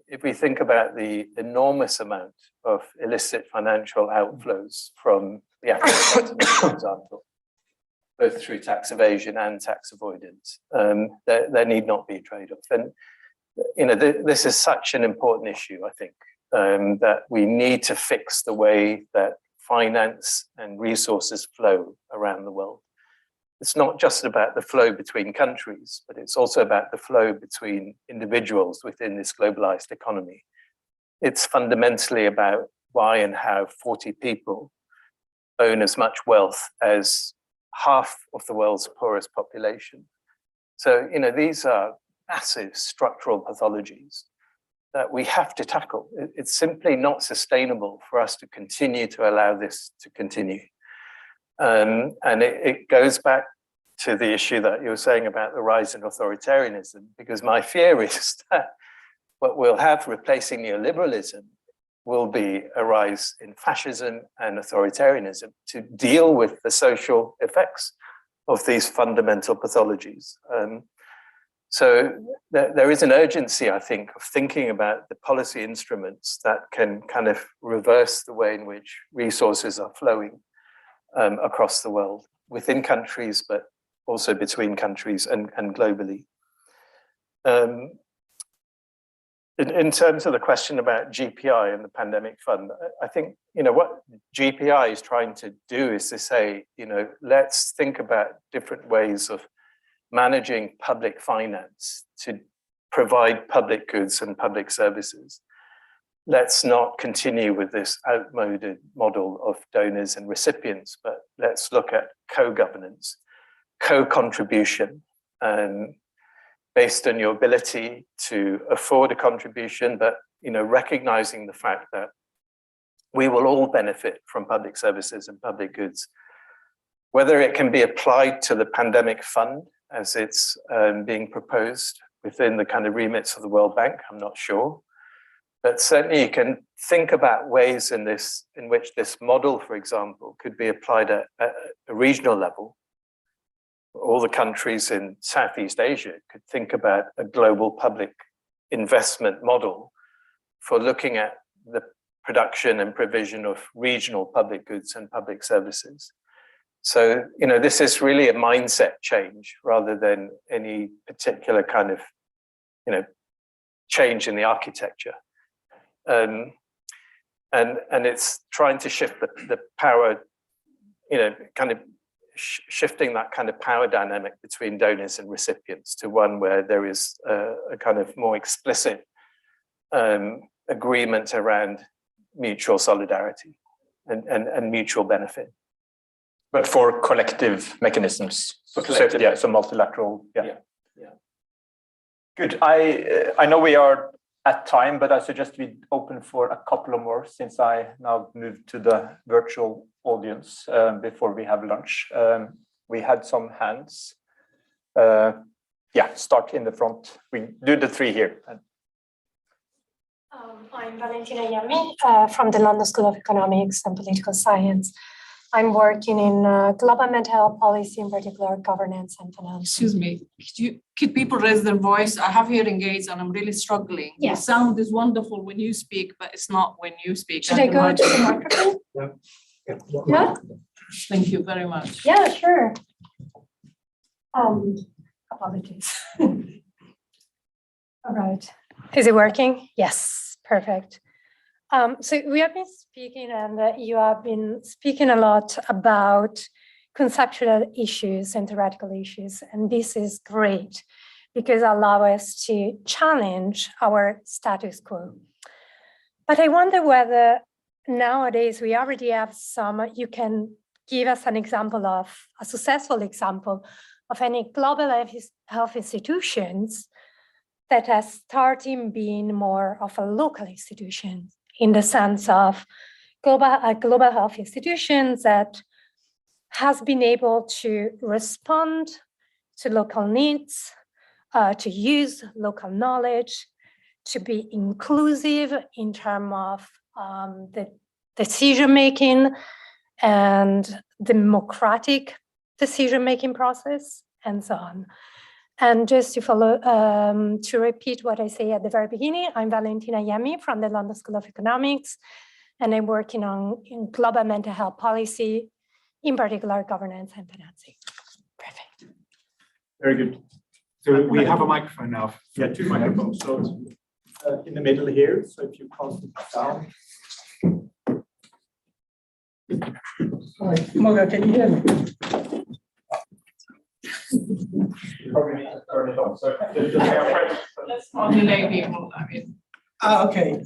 If we think about the enormous amount of illicit financial outflows from the African continent, for example, both through tax evasion and tax avoidance, there need not be a trade-off. And this is such an important issue, I think, that we need to fix the way that finance and resources flow around the world. It's not just about the flow between countries, but it's also about the flow between individuals within this globalized economy. It's fundamentally about why and how 40 people own as much wealth as half of the world's poorest population. So, these are massive structural pathologies that we have to tackle. It's simply not sustainable for us to continue to allow this to continue. And it goes back to the issue that you were saying about the rise in authoritarianism, because my fear is that what we'll have replacing neoliberalism will be a rise in fascism and authoritarianism to deal with the social effects of these fundamental pathologies. So there is an urgency, I think, of thinking about the policy instruments that can kind of reverse the way in which resources are flowing across the world, within countries, but also between countries and globally. In terms of the question about GPI and the pandemic fund, I think, what GPI is trying to do is to say, let's think about different ways of managing public finance to provide public goods and public services, let's not continue with this outmoded model of donors and recipients, but let's look at co-governance, co-contribution, based on your ability to afford a contribution, but recognizing the fact that we will all benefit from public services and public goods. Whether it can be applied to the pandemic fund as it's being proposed within the kind of remits of the World Bank, I'm not sure. But certainly you can think about ways in which this model, for example, could be applied at a regional level. All the countries in Southeast Asia could think about a global public investment model for looking at the production and provision of regional public goods and public services. So, this is really a mindset change rather than any particular kind of, change in the architecture. And it's trying to shift the power, kind of shifting that kind of power dynamic between donors and recipients to one where there is a kind of more explicit agreement around mutual solidarity and mutual benefit. But for collective mechanisms. So multilateral. Yeah. Good. I know we are at time, but I suggest we open for a couple of more since I now move to the virtual audience before we have lunch. We had some hands. Start in the front. We do the three here. I'm Valentina Yami from the London School of Economics and Political Science. I'm working in global mental health policy, in particular governance and finance. Excuse me, could people raise their voice? I have hearing aids and I'm really struggling. Yes. The sound is wonderful when you speak, but it's not when you speak. Should I go to the microphone? Yeah. Thank you very much. Yeah, sure. Apologies. All right. Is it working? Yes, perfect. So we have been speaking, and you have been speaking a lot about conceptual issues and theoretical issues, and this is great because it allows us to challenge our status quo. But I wonder whether nowadays we already have you can give us an example of a successful example of any global health institutions that has started being more of a local institution, in the sense of global health institutions that has been able to respond to local needs, to use local knowledge, to be inclusive in terms of the decision-making and democratic decision-making process, and so on. And just to follow, to repeat what I say at the very beginning, I'm Valentina Yami from the London School of Economics, and I'm working in global mental health policy, in particular governance and financing. Perfect. Very good. So we have a microphone now. Yeah, two microphones. So in the middle here. So if you pass it down. Moga, can you hear me? Probably need to turn it on. So Let's call the lady. Okay.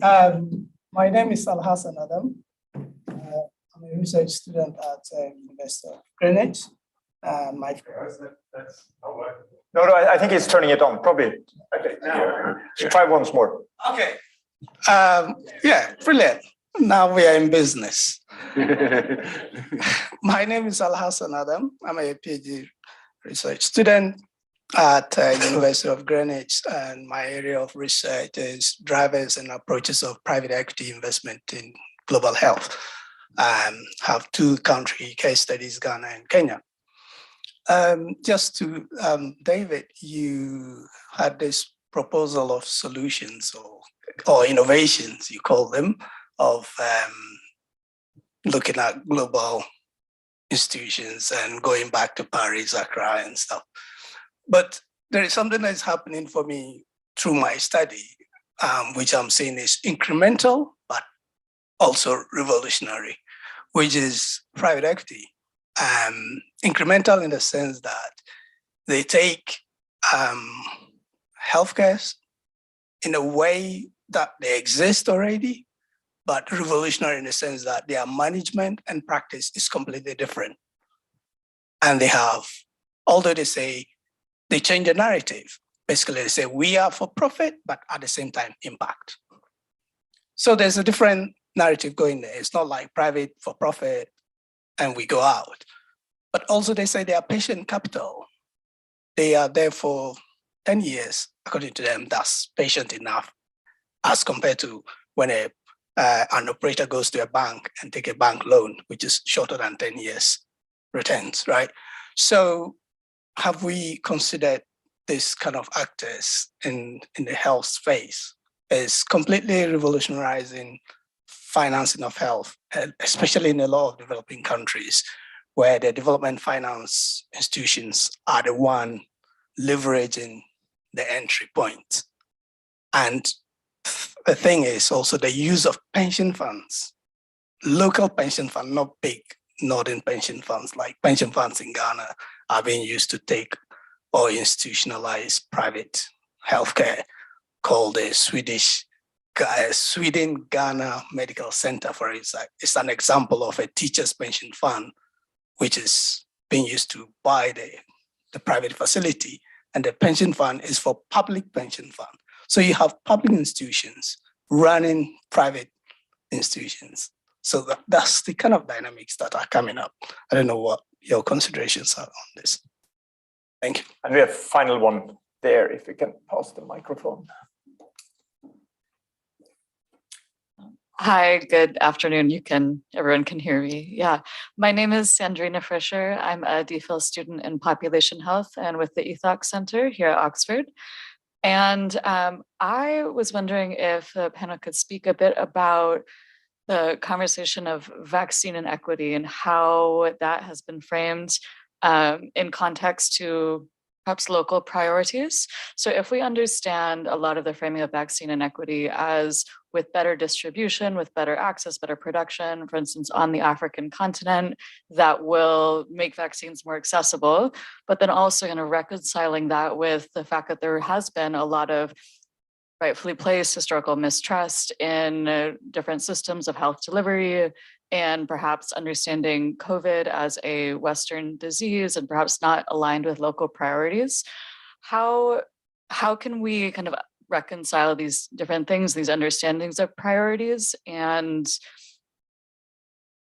My name is Al Hassan Adam. I'm a research student at University of Greenwich. No, I think he's turning it on. Probably. Okay. Try once more. Okay. Yeah, brilliant. Now we are in business. My name is Al Hassan Adam. I'm a PhD research student at University of Greenwich, and my area of research is drivers and approaches of private equity investment in global health. Have two country case studies, Ghana and Kenya. Just to David, you had this proposal of solutions or innovations, you call them, of looking at global institutions and going back to Paris, Accra and stuff. But there is something that's happening for me through my study, which I'm saying is incremental, but also revolutionary, which is private equity. Incremental in the sense that they take healthcare in a way that they exist already, but revolutionary in the sense that their management and practice is completely different. And they have, although they say, they change the narrative. Basically, they say, we are for profit, but at the same time, impact. So there's a different narrative going there. It's not like private for profit and we go out. But also they say they are patient capital. They are there for 10 years, according to them, that's patient enough as compared to when an operator goes to a bank and take a bank loan, which is shorter than 10 years returns, right? So have we considered this kind of actors in the health space as completely revolutionizing financing of health, especially in a lot of developing countries where the development finance institutions are the one leveraging the entry point. And the thing is also the use of pension funds, local pension funds, not big northern pension funds, like pension funds in Ghana are being used to take or institutionalize private healthcare, called the Sweden Ghana Medical Center, for example. It's an example of a teacher's pension fund, which is being used to buy the private facility, and the pension fund is for public pension fund. So you have public institutions running private institutions. So that's the kind of dynamics that are coming up. I don't know what your considerations are on this. Thank you. And we have final one there, if we can pass the microphone. Hi, good afternoon. Everyone can hear me. Yeah, my name is Sandrina Frischer. I'm a DPhil student in population health and with the ETHOC Center here at Oxford. And I was wondering if the panel could speak a bit about the conversation of vaccine and equity and how that has been framed in context to perhaps local priorities. So if we understand a lot of the framing of vaccine and equity as with better distribution, with better access, better production, for instance, on the African continent, that will make vaccines more accessible, but then also reconciling that with the fact that there has been a lot of rightfully placed historical mistrust in different systems of health delivery, and perhaps understanding COVID as a Western disease and perhaps not aligned with local priorities. How can we kind of reconcile these different things, these understandings of priorities, and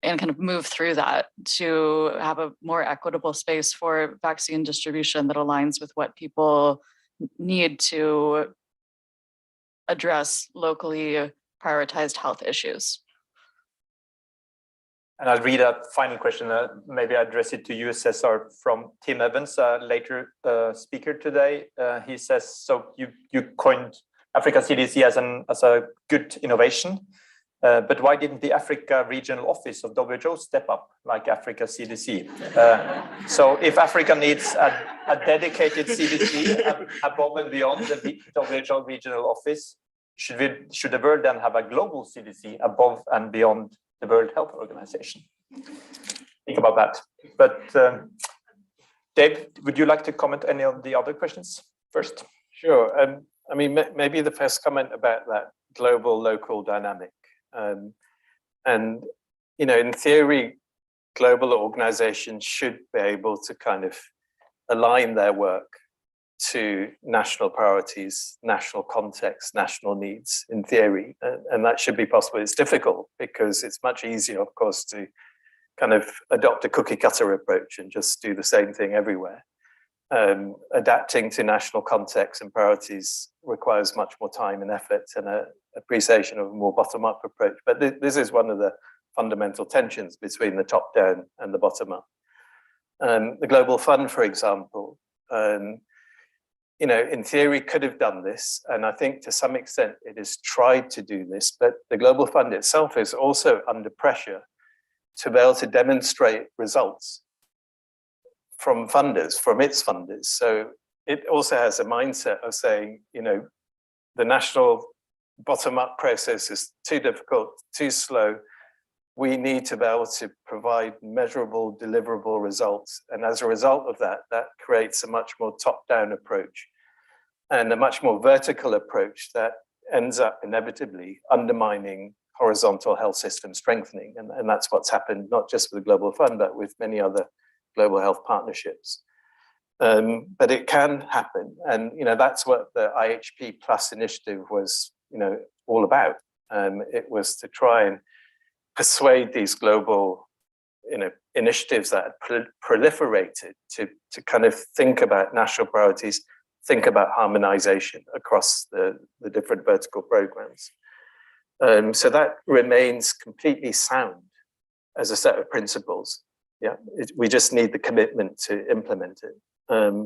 kind of move through that to have a more equitable space for vaccine distribution that aligns with what people need to address locally prioritized health issues? And I'll read a final question, maybe address it to you, Cesar, from Tim Evans, later speaker today. He says, so you coined Africa CDC as a good innovation, but why didn't the Africa Regional Office of WHO step up like Africa CDC? So if Africa needs a dedicated CDC above and beyond the WHO Regional Office, should the world then have a global CDC above and beyond the World Health Organization? Think about that. But Dave, would you like to comment any of the other questions first? Sure. I mean, maybe the first comment about that global-local dynamic. And, in theory, global organizations should be able to kind of align their work to national priorities, national context, national needs in theory, and that should be possible. It's difficult because it's much easier, of course, to kind of adopt a cookie cutter approach and just do the same thing everywhere. Adapting to national context and priorities requires much more time and effort and an appreciation of a more bottom-up approach. But this is one of the fundamental tensions between the top-down and the bottom-up. The Global Fund, for example, in theory could have done this, and I think to some extent it has tried to do this, but the Global Fund itself is also under pressure to be able to demonstrate results from its funders. So it also has a mindset of saying, the national bottom-up process is too difficult, too slow. We need to be able to provide measurable, deliverable results. And as a result of that, that creates a much more top-down approach and a much more vertical approach that ends up inevitably undermining horizontal health system strengthening. And that's what's happened, not just with the Global Fund, but with many other global health partnerships. But it can happen. And, that's what the IHP Plus initiative was, all about. It was to try and persuade these global, initiatives that had proliferated to kind of think about national priorities, think about harmonization across the different vertical programs. So that remains completely sound as a set of principles. Yeah, we just need the commitment to implement it.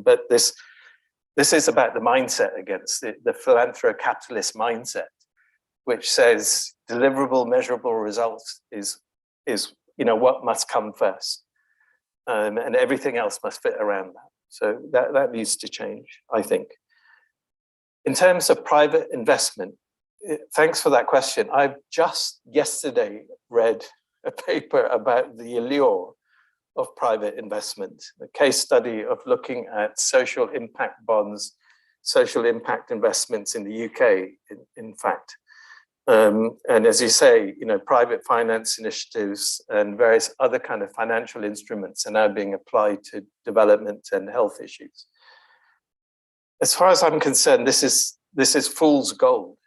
But this is about the mindset against the philanthro-capitalist mindset, which says deliverable, measurable results is what must come first, and everything else must fit around that. So that needs to change, I think. In terms of private investment, thanks for that question. I've just yesterday read a paper about the allure of private investment, a case study of looking at social impact bonds, social impact investments in the UK, in fact. And as you say, private finance initiatives and various other kind of financial instruments are now being applied to development and health issues. As far as I'm concerned, this is fool's gold.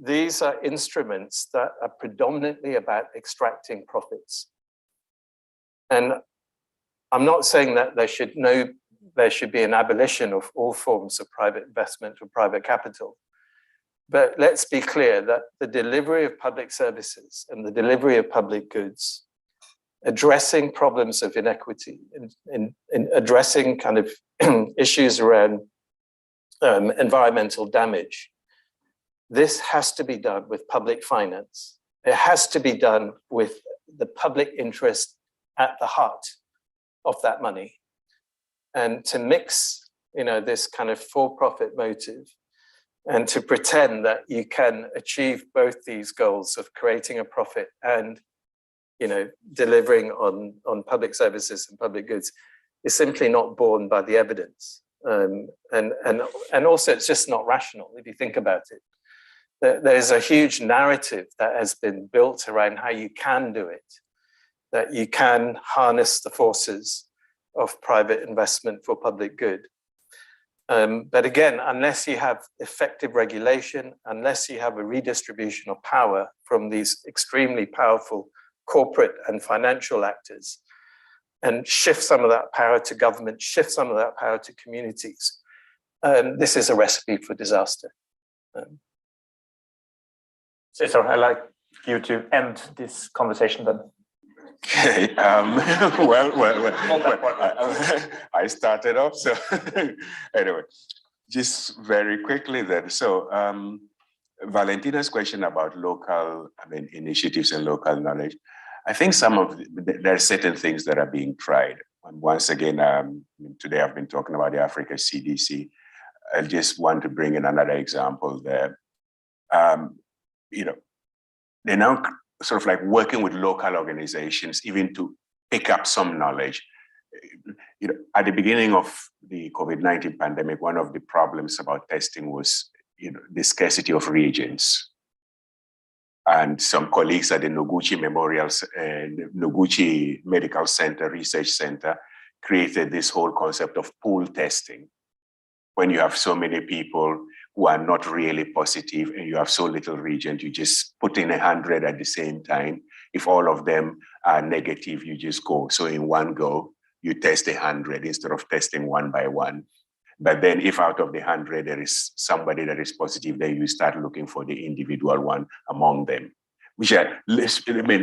These are instruments that are predominantly about extracting profits. And I'm not saying that there should be an abolition of all forms of private investment or private capital. But let's be clear that the delivery of public services and the delivery of public goods, addressing problems of inequity and addressing kind of issues around environmental damage, this has to be done with public finance. It has to be done with the public interest at the heart of that money. And to mix, this kind of for-profit motive and to pretend that you can achieve both these goals of creating a profit and, delivering on public services and public goods is simply not borne by the evidence. And also it's just not rational if you think about it. There's a huge narrative that has been built around how you can do it, that you can harness the forces of private investment for public good. But again, unless you have effective regulation, unless you have a redistribution of power from these extremely powerful corporate and financial actors, and shift some of that power to government, shift some of that power to communities, this is a recipe for disaster. Cesar, I'd like you to end this conversation then. Okay. I started off. So anyway, just very quickly then. So Valentina's question about local, initiatives and local knowledge. I think there are certain things that are being tried. And once again, today I've been talking about the Africa CDC. I just want to bring in another example there. They're now sort of like working with local organizations, even to pick up some knowledge. At the beginning of the COVID-19 pandemic, one of the problems about testing was, the scarcity of reagents. And some colleagues at the Noguchi Noguchi Medical Center, Research Center, created this whole concept of pool testing. When you have so many people who are not really positive and you have so little reagent, you just put in 100 at the same time. If all of them are negative, you just go. So in one go, you test 100 instead of testing one by one. But then if out of the 100, there is somebody that is positive, then you start looking for the individual one among them, which are,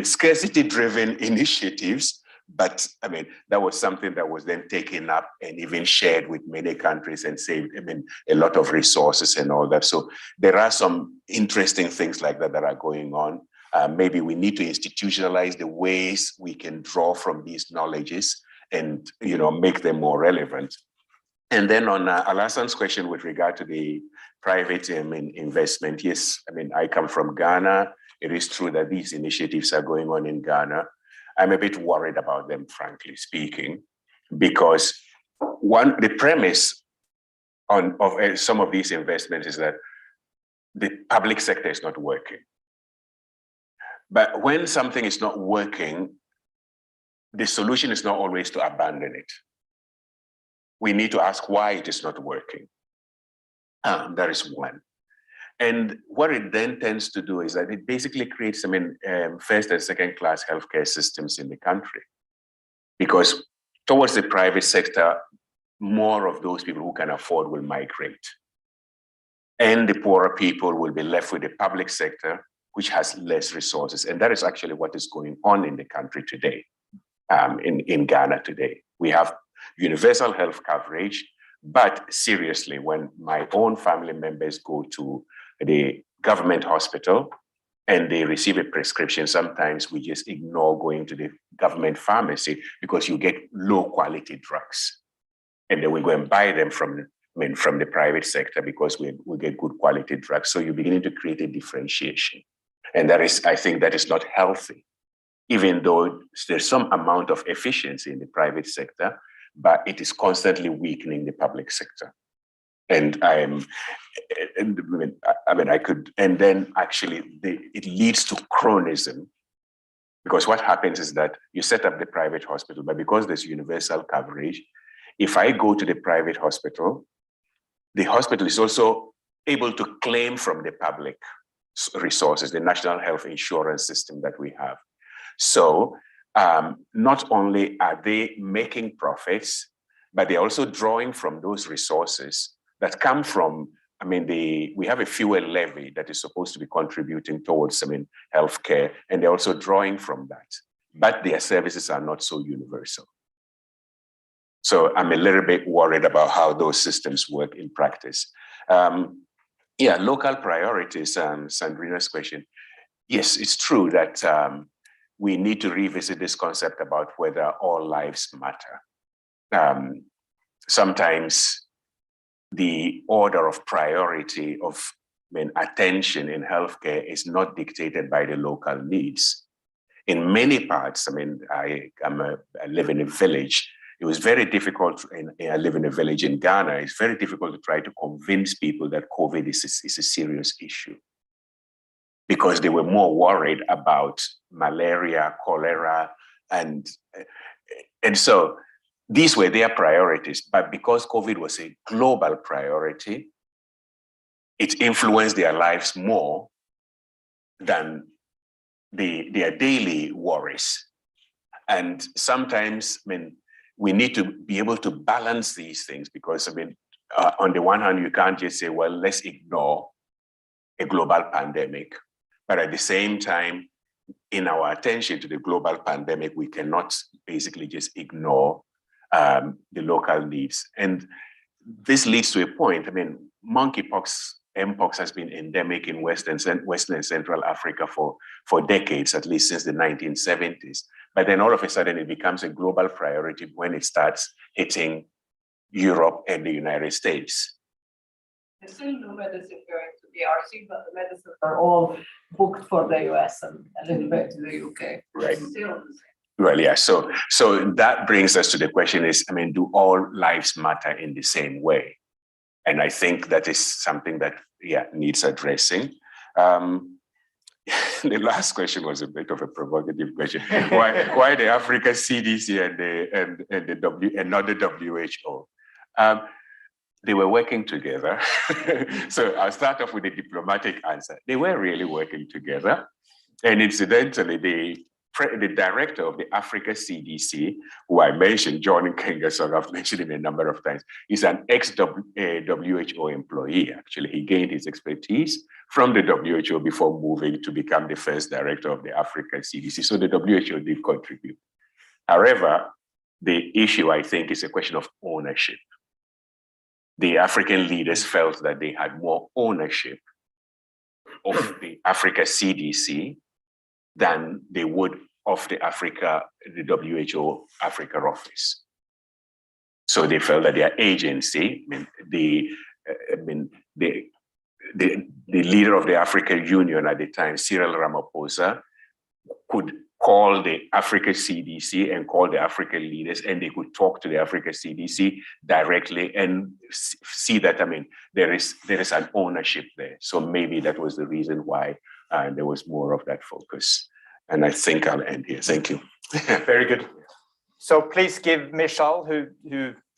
scarcity-driven initiatives. But that was something that was then taken up and even shared with many countries and saved, a lot of resources and all that. So there are some interesting things like that are going on. Maybe we need to institutionalize the ways we can draw from these knowledges and, make them more relevant. And then on Alassan's question with regard to the private investment, yes, I come from Ghana. It is true that these initiatives are going on in Ghana. I'm a bit worried about them, frankly speaking, because the premise of some of these investments is that the public sector is not working. But when something is not working, the solution is not always to abandon it. We need to ask why it is not working. That is one. And what it then tends to do is that it basically creates, first and second class healthcare systems in the country. Because towards the private sector, more of those people who can afford will migrate. And the poorer people will be left with the public sector, which has less resources. And that is actually what is going on in the country today, in Ghana today. We have universal health coverage, but seriously, when my own family members go to the government hospital and they receive a prescription, sometimes we just ignore going to the government pharmacy because you get low quality drugs. And then we go and buy them from the private sector because we get good quality drugs. So you're beginning to create a differentiation. And that is, I think that is not healthy, even though there's some amount of efficiency in the private sector, but it is constantly weakening the public sector. And it leads to chronism, because what happens is that you set up the private hospital, but because there's universal coverage, if I go to the private hospital, the hospital is also able to claim from the public resources, the national health insurance system that we have. So not only are they making profits, but they're also drawing from those resources that come from, we have a fuel levy that is supposed to be contributing towards healthcare, and they're also drawing from that. But their services are not so universal. So I'm a little bit worried about how those systems work in practice. Local priorities, Sandrina's question. Yes, it's true that we need to revisit this concept about whether all lives matter. Sometimes the order of priority of attention in healthcare is not dictated by the local needs. In many parts, I live in a village. It was very difficult, I live in a village in Ghana, it's very difficult to try to convince people that COVID is a serious issue, because they were more worried about malaria, cholera, and so these were their priorities. But because COVID was a global priority, it influenced their lives more than their daily worries. And sometimes, we need to be able to balance these things, because on the one hand, you can't just say, well, let's ignore a global pandemic. But at the same time, in our attention to the global pandemic, we cannot basically just ignore the local needs. And this leads to a point. Monkeypox, Mpox has been endemic in Western and Central Africa for decades, at least since the 1970s. But then all of a sudden it becomes a global priority when it starts hitting Europe and the United States. There's still no medicine going to the DRC, but the medicines are all booked for the US and a little bit to the UK. Right. Still the same. Well, yeah. So that brings us to the question is, do all lives matter in the same way? And I think that is something that, needs addressing. The last question was a bit of a provocative question. Why the Africa CDC and not the WHO? They were working together. So I'll start off with a diplomatic answer. They were really working together. And incidentally, the director of the Africa CDC, who I mentioned, John Nkengasong, I've mentioned him a number of times, is an ex-WHO employee. Actually, he gained his expertise from the WHO before moving to become the first director of the Africa CDC. So the WHO did contribute. However, the issue, I think, is a question of ownership. The African leaders felt that they had more ownership of the Africa CDC than they would of the WHO Africa office. So they felt that their agency, the leader of the African Union at the time, Cyril Ramaphosa, could call the Africa CDC and call the African leaders, and they could talk to the Africa CDC directly and see that, I mean, there is an ownership there. So maybe that was the reason why there was more of that focus. And I think I'll end here. Thank you. Very good. So please give Michal, who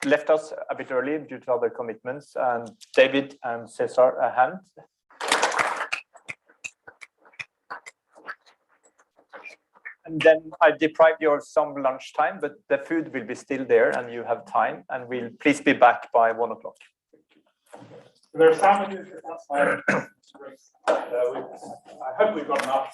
left us a bit early due to other commitments, and David and Cesar a hand. And then I deprived you of some lunchtime, but the food will be still there and you have time, and we'll please be back by 1 o'clock. There's sandwiches outside. I hope we've got enough.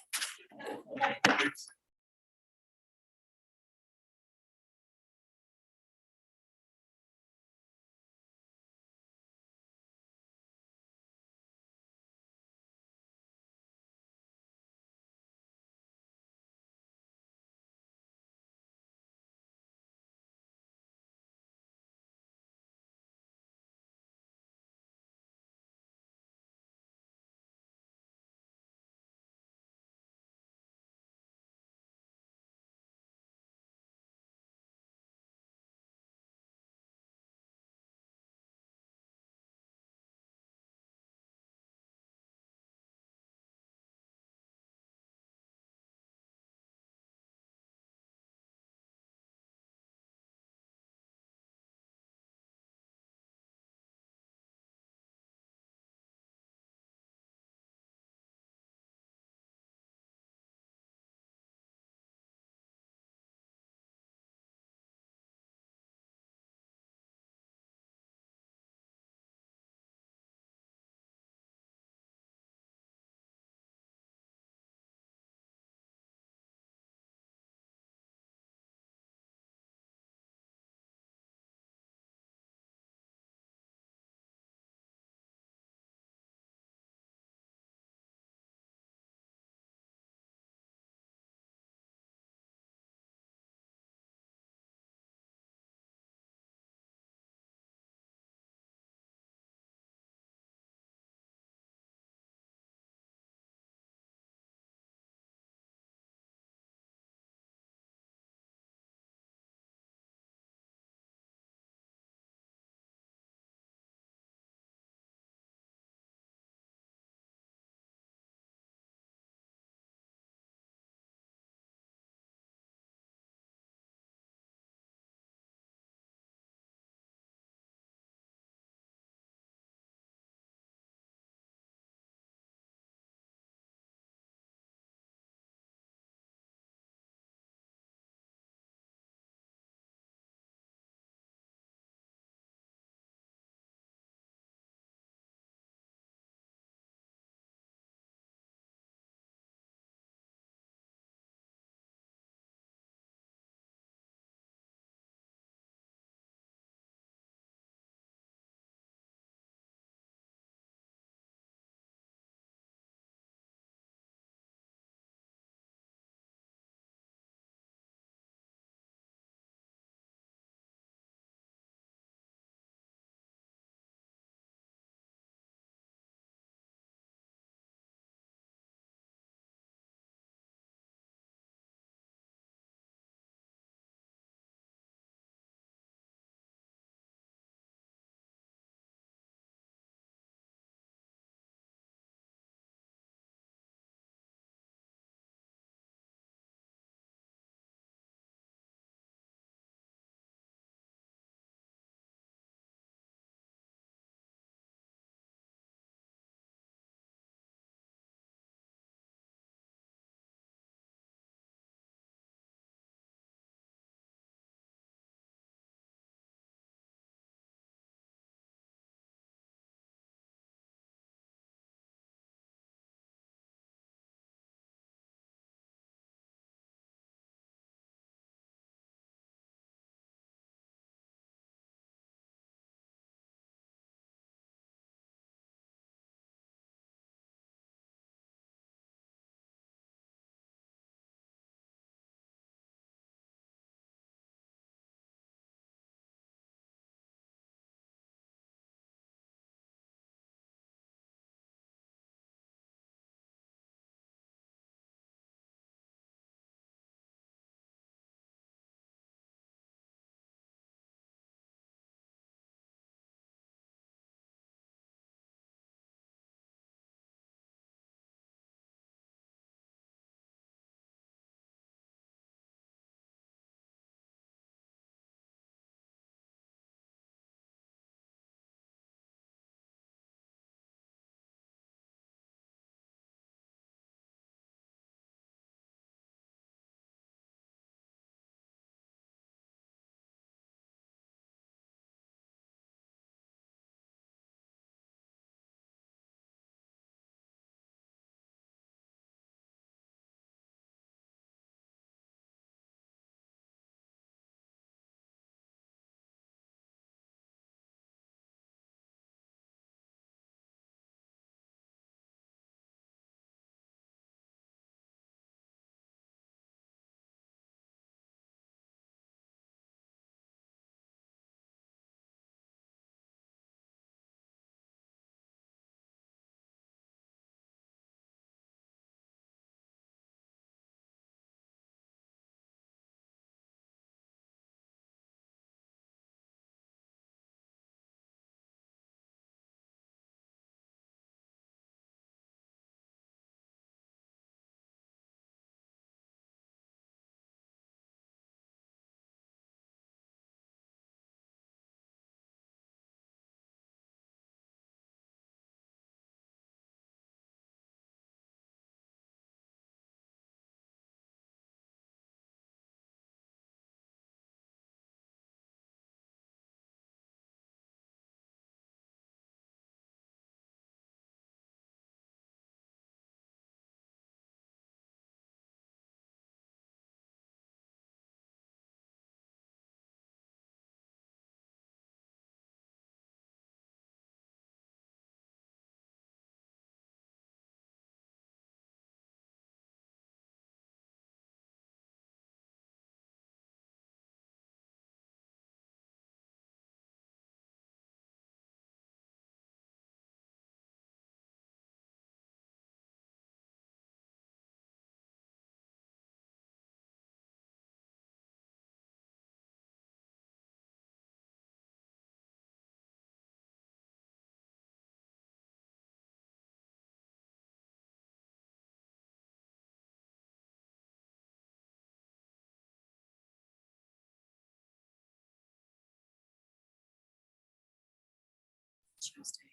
Tuesday.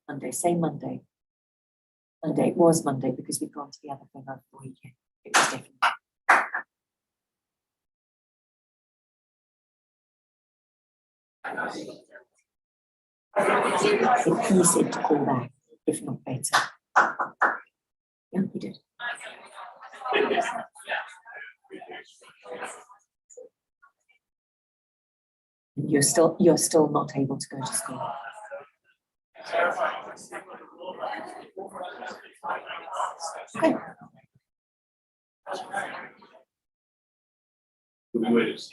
Monday, say Monday. Monday, it was Monday because we've gone to the other thing over the weekend. It was definitely. He said to call back, if not better. Yeah, he did. And you're still not able to go to school. Okay.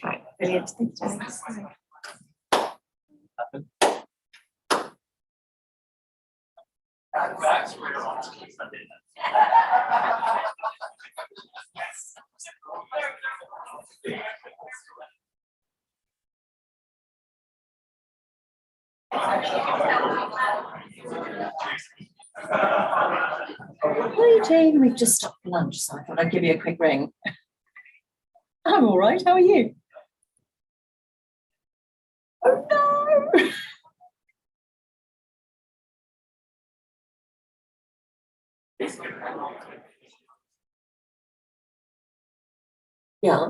Right, brilliant. Thanks, Alex. Hi, Jane. We've just stopped for lunch, so I thought I'd give you a quick ring. I'm all right. How are you? Oh, no. Yeah.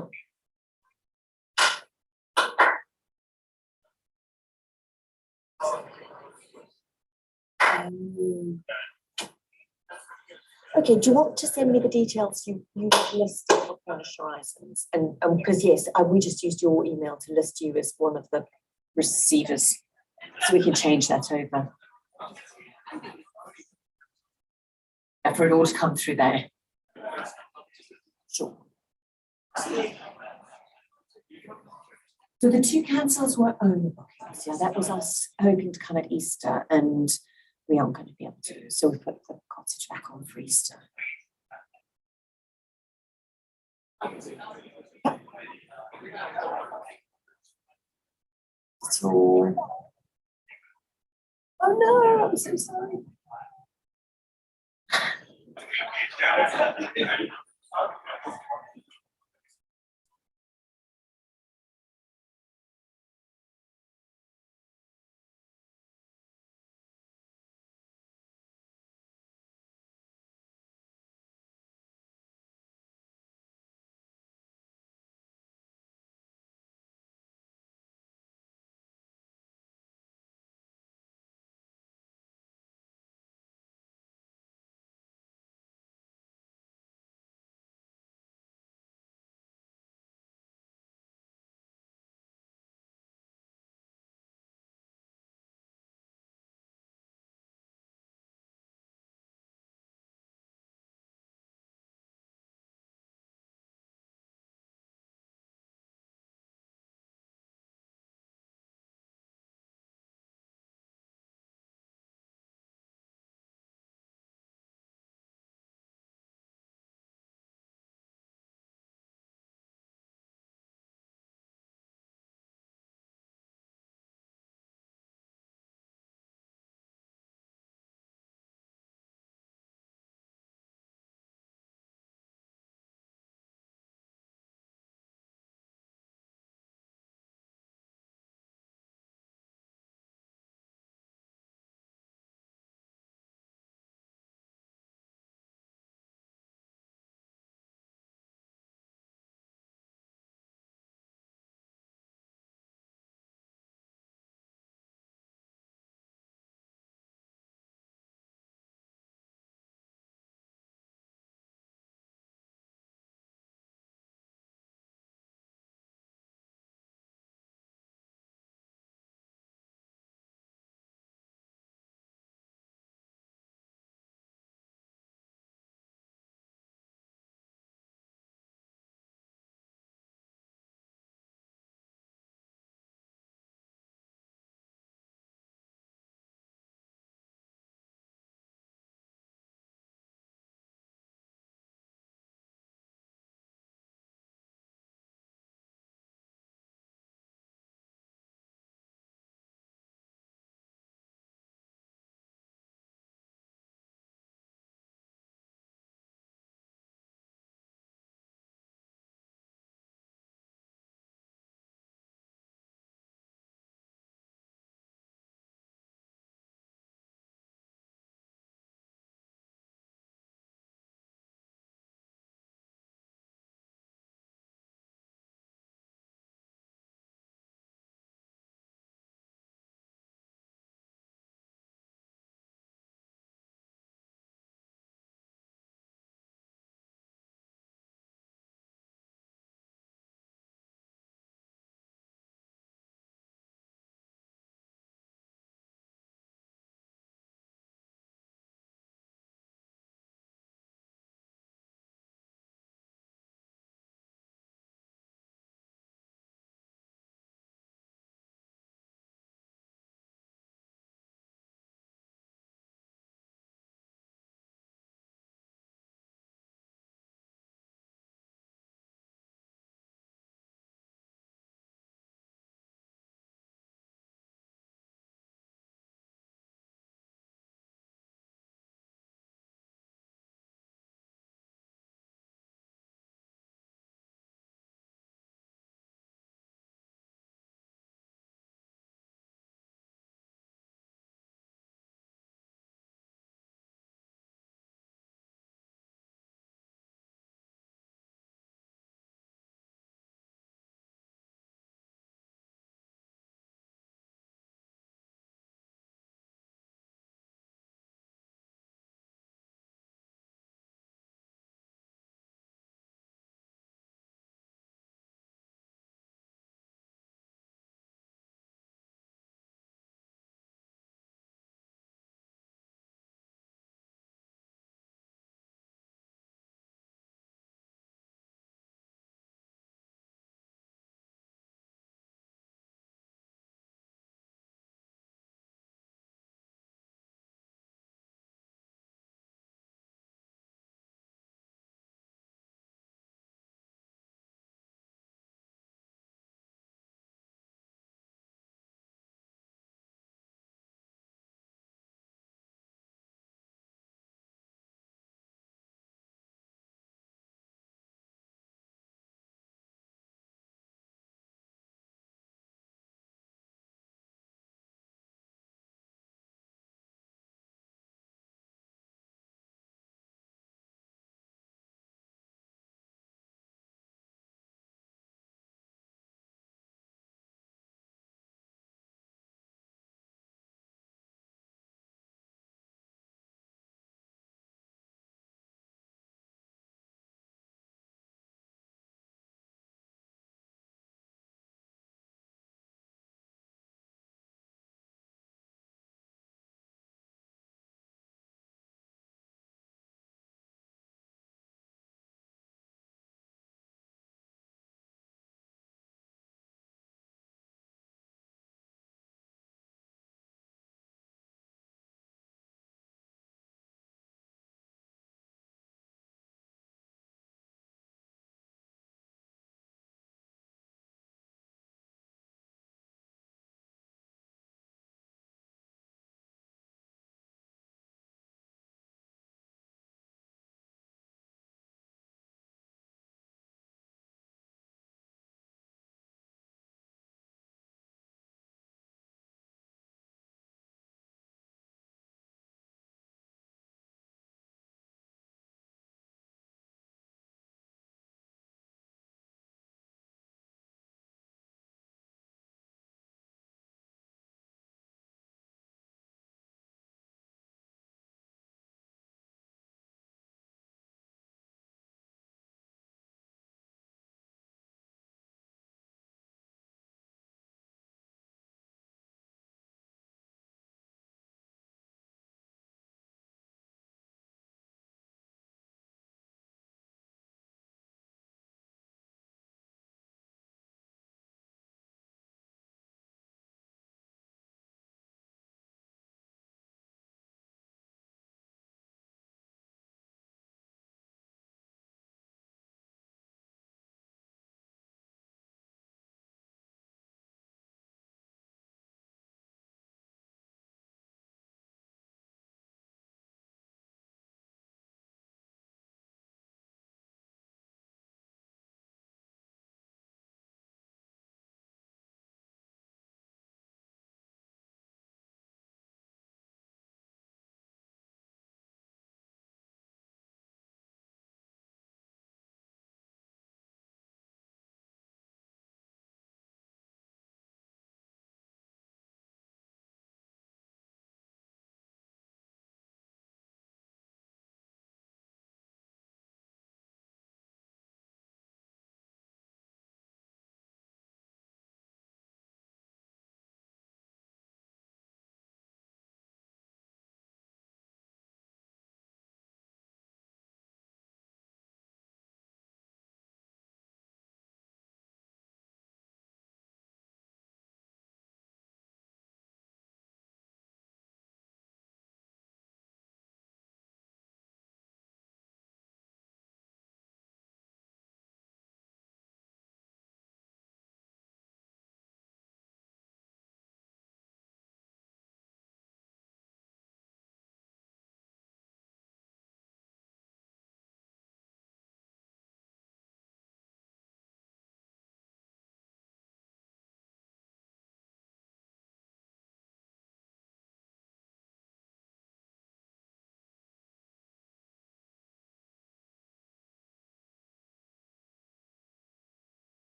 Okay, do you want to send me the details you listed for Cornish Horizons? And because yes, we just used your email to list you as one of the receivers, so we can change that over. And for it all to come through there. Sure. So the 2 cancels were owner bookings. Yeah, that was us hoping to come at Easter, and we aren't going to be able to. So we put the cottage back on for Easter. So, oh no, I'm so sorry.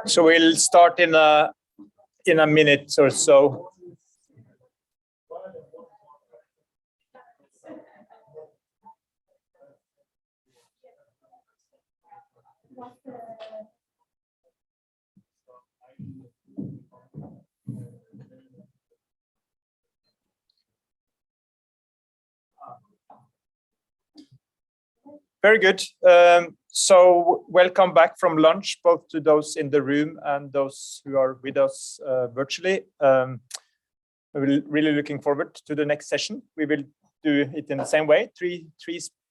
So we'll start in a minute or so. Very good. So welcome back from lunch, both to those in the room and those who are with us virtually. We're really looking forward to the next session. We will do it in the same way, three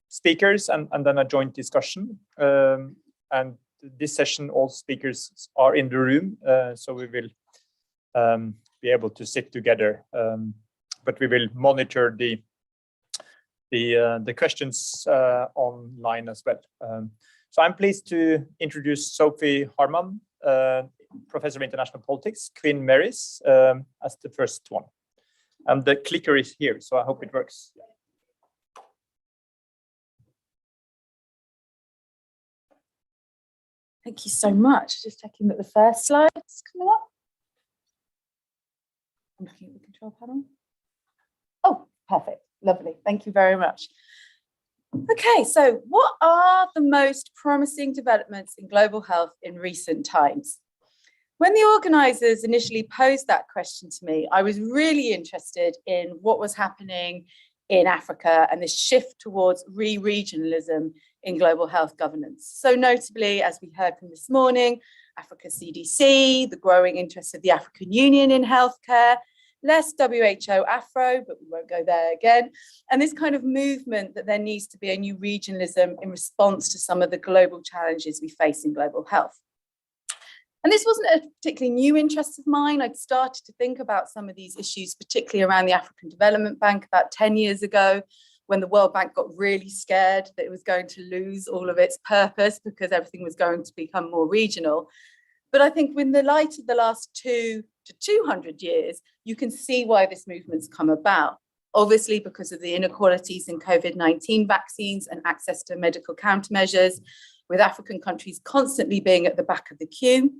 speakers and then a joint discussion. And this session, all speakers are in the room, so we will be able to sit together. But we will monitor the questions online as well. So I'm pleased to introduce Sophie Harman, Professor of International Politics, Queen Mary's, as the first one. And the clicker is here, so I hope it works. Thank you so much. Just checking that the first slide is coming up. I'm looking at the control panel. Oh, perfect. Lovely. Thank you very much. Okay, so what are the most promising developments in global health in recent times? When the organisers initially posed that question to me, I was really interested in what was happening in Africa and this shift towards re-regionalism in global health governance. So notably, as we heard from this morning, Africa CDC, the growing interest of the African Union in healthcare, less WHO Afro, but we won't go there again. And this kind of movement that there needs to be a new regionalism in response to some of the global challenges we face in global health. And this wasn't a particularly new interest of mine. I'd started to think about some of these issues, particularly around the African Development Bank about 10 years ago, when the World Bank got really scared that it was going to lose all of its purpose because everything was going to become more regional. But I think in the light of the last 2 to 200 years, you can see why this movement's come about. Obviously, because of the inequalities in COVID-19 vaccines and access to medical countermeasures, with African countries constantly being at the back of the queue.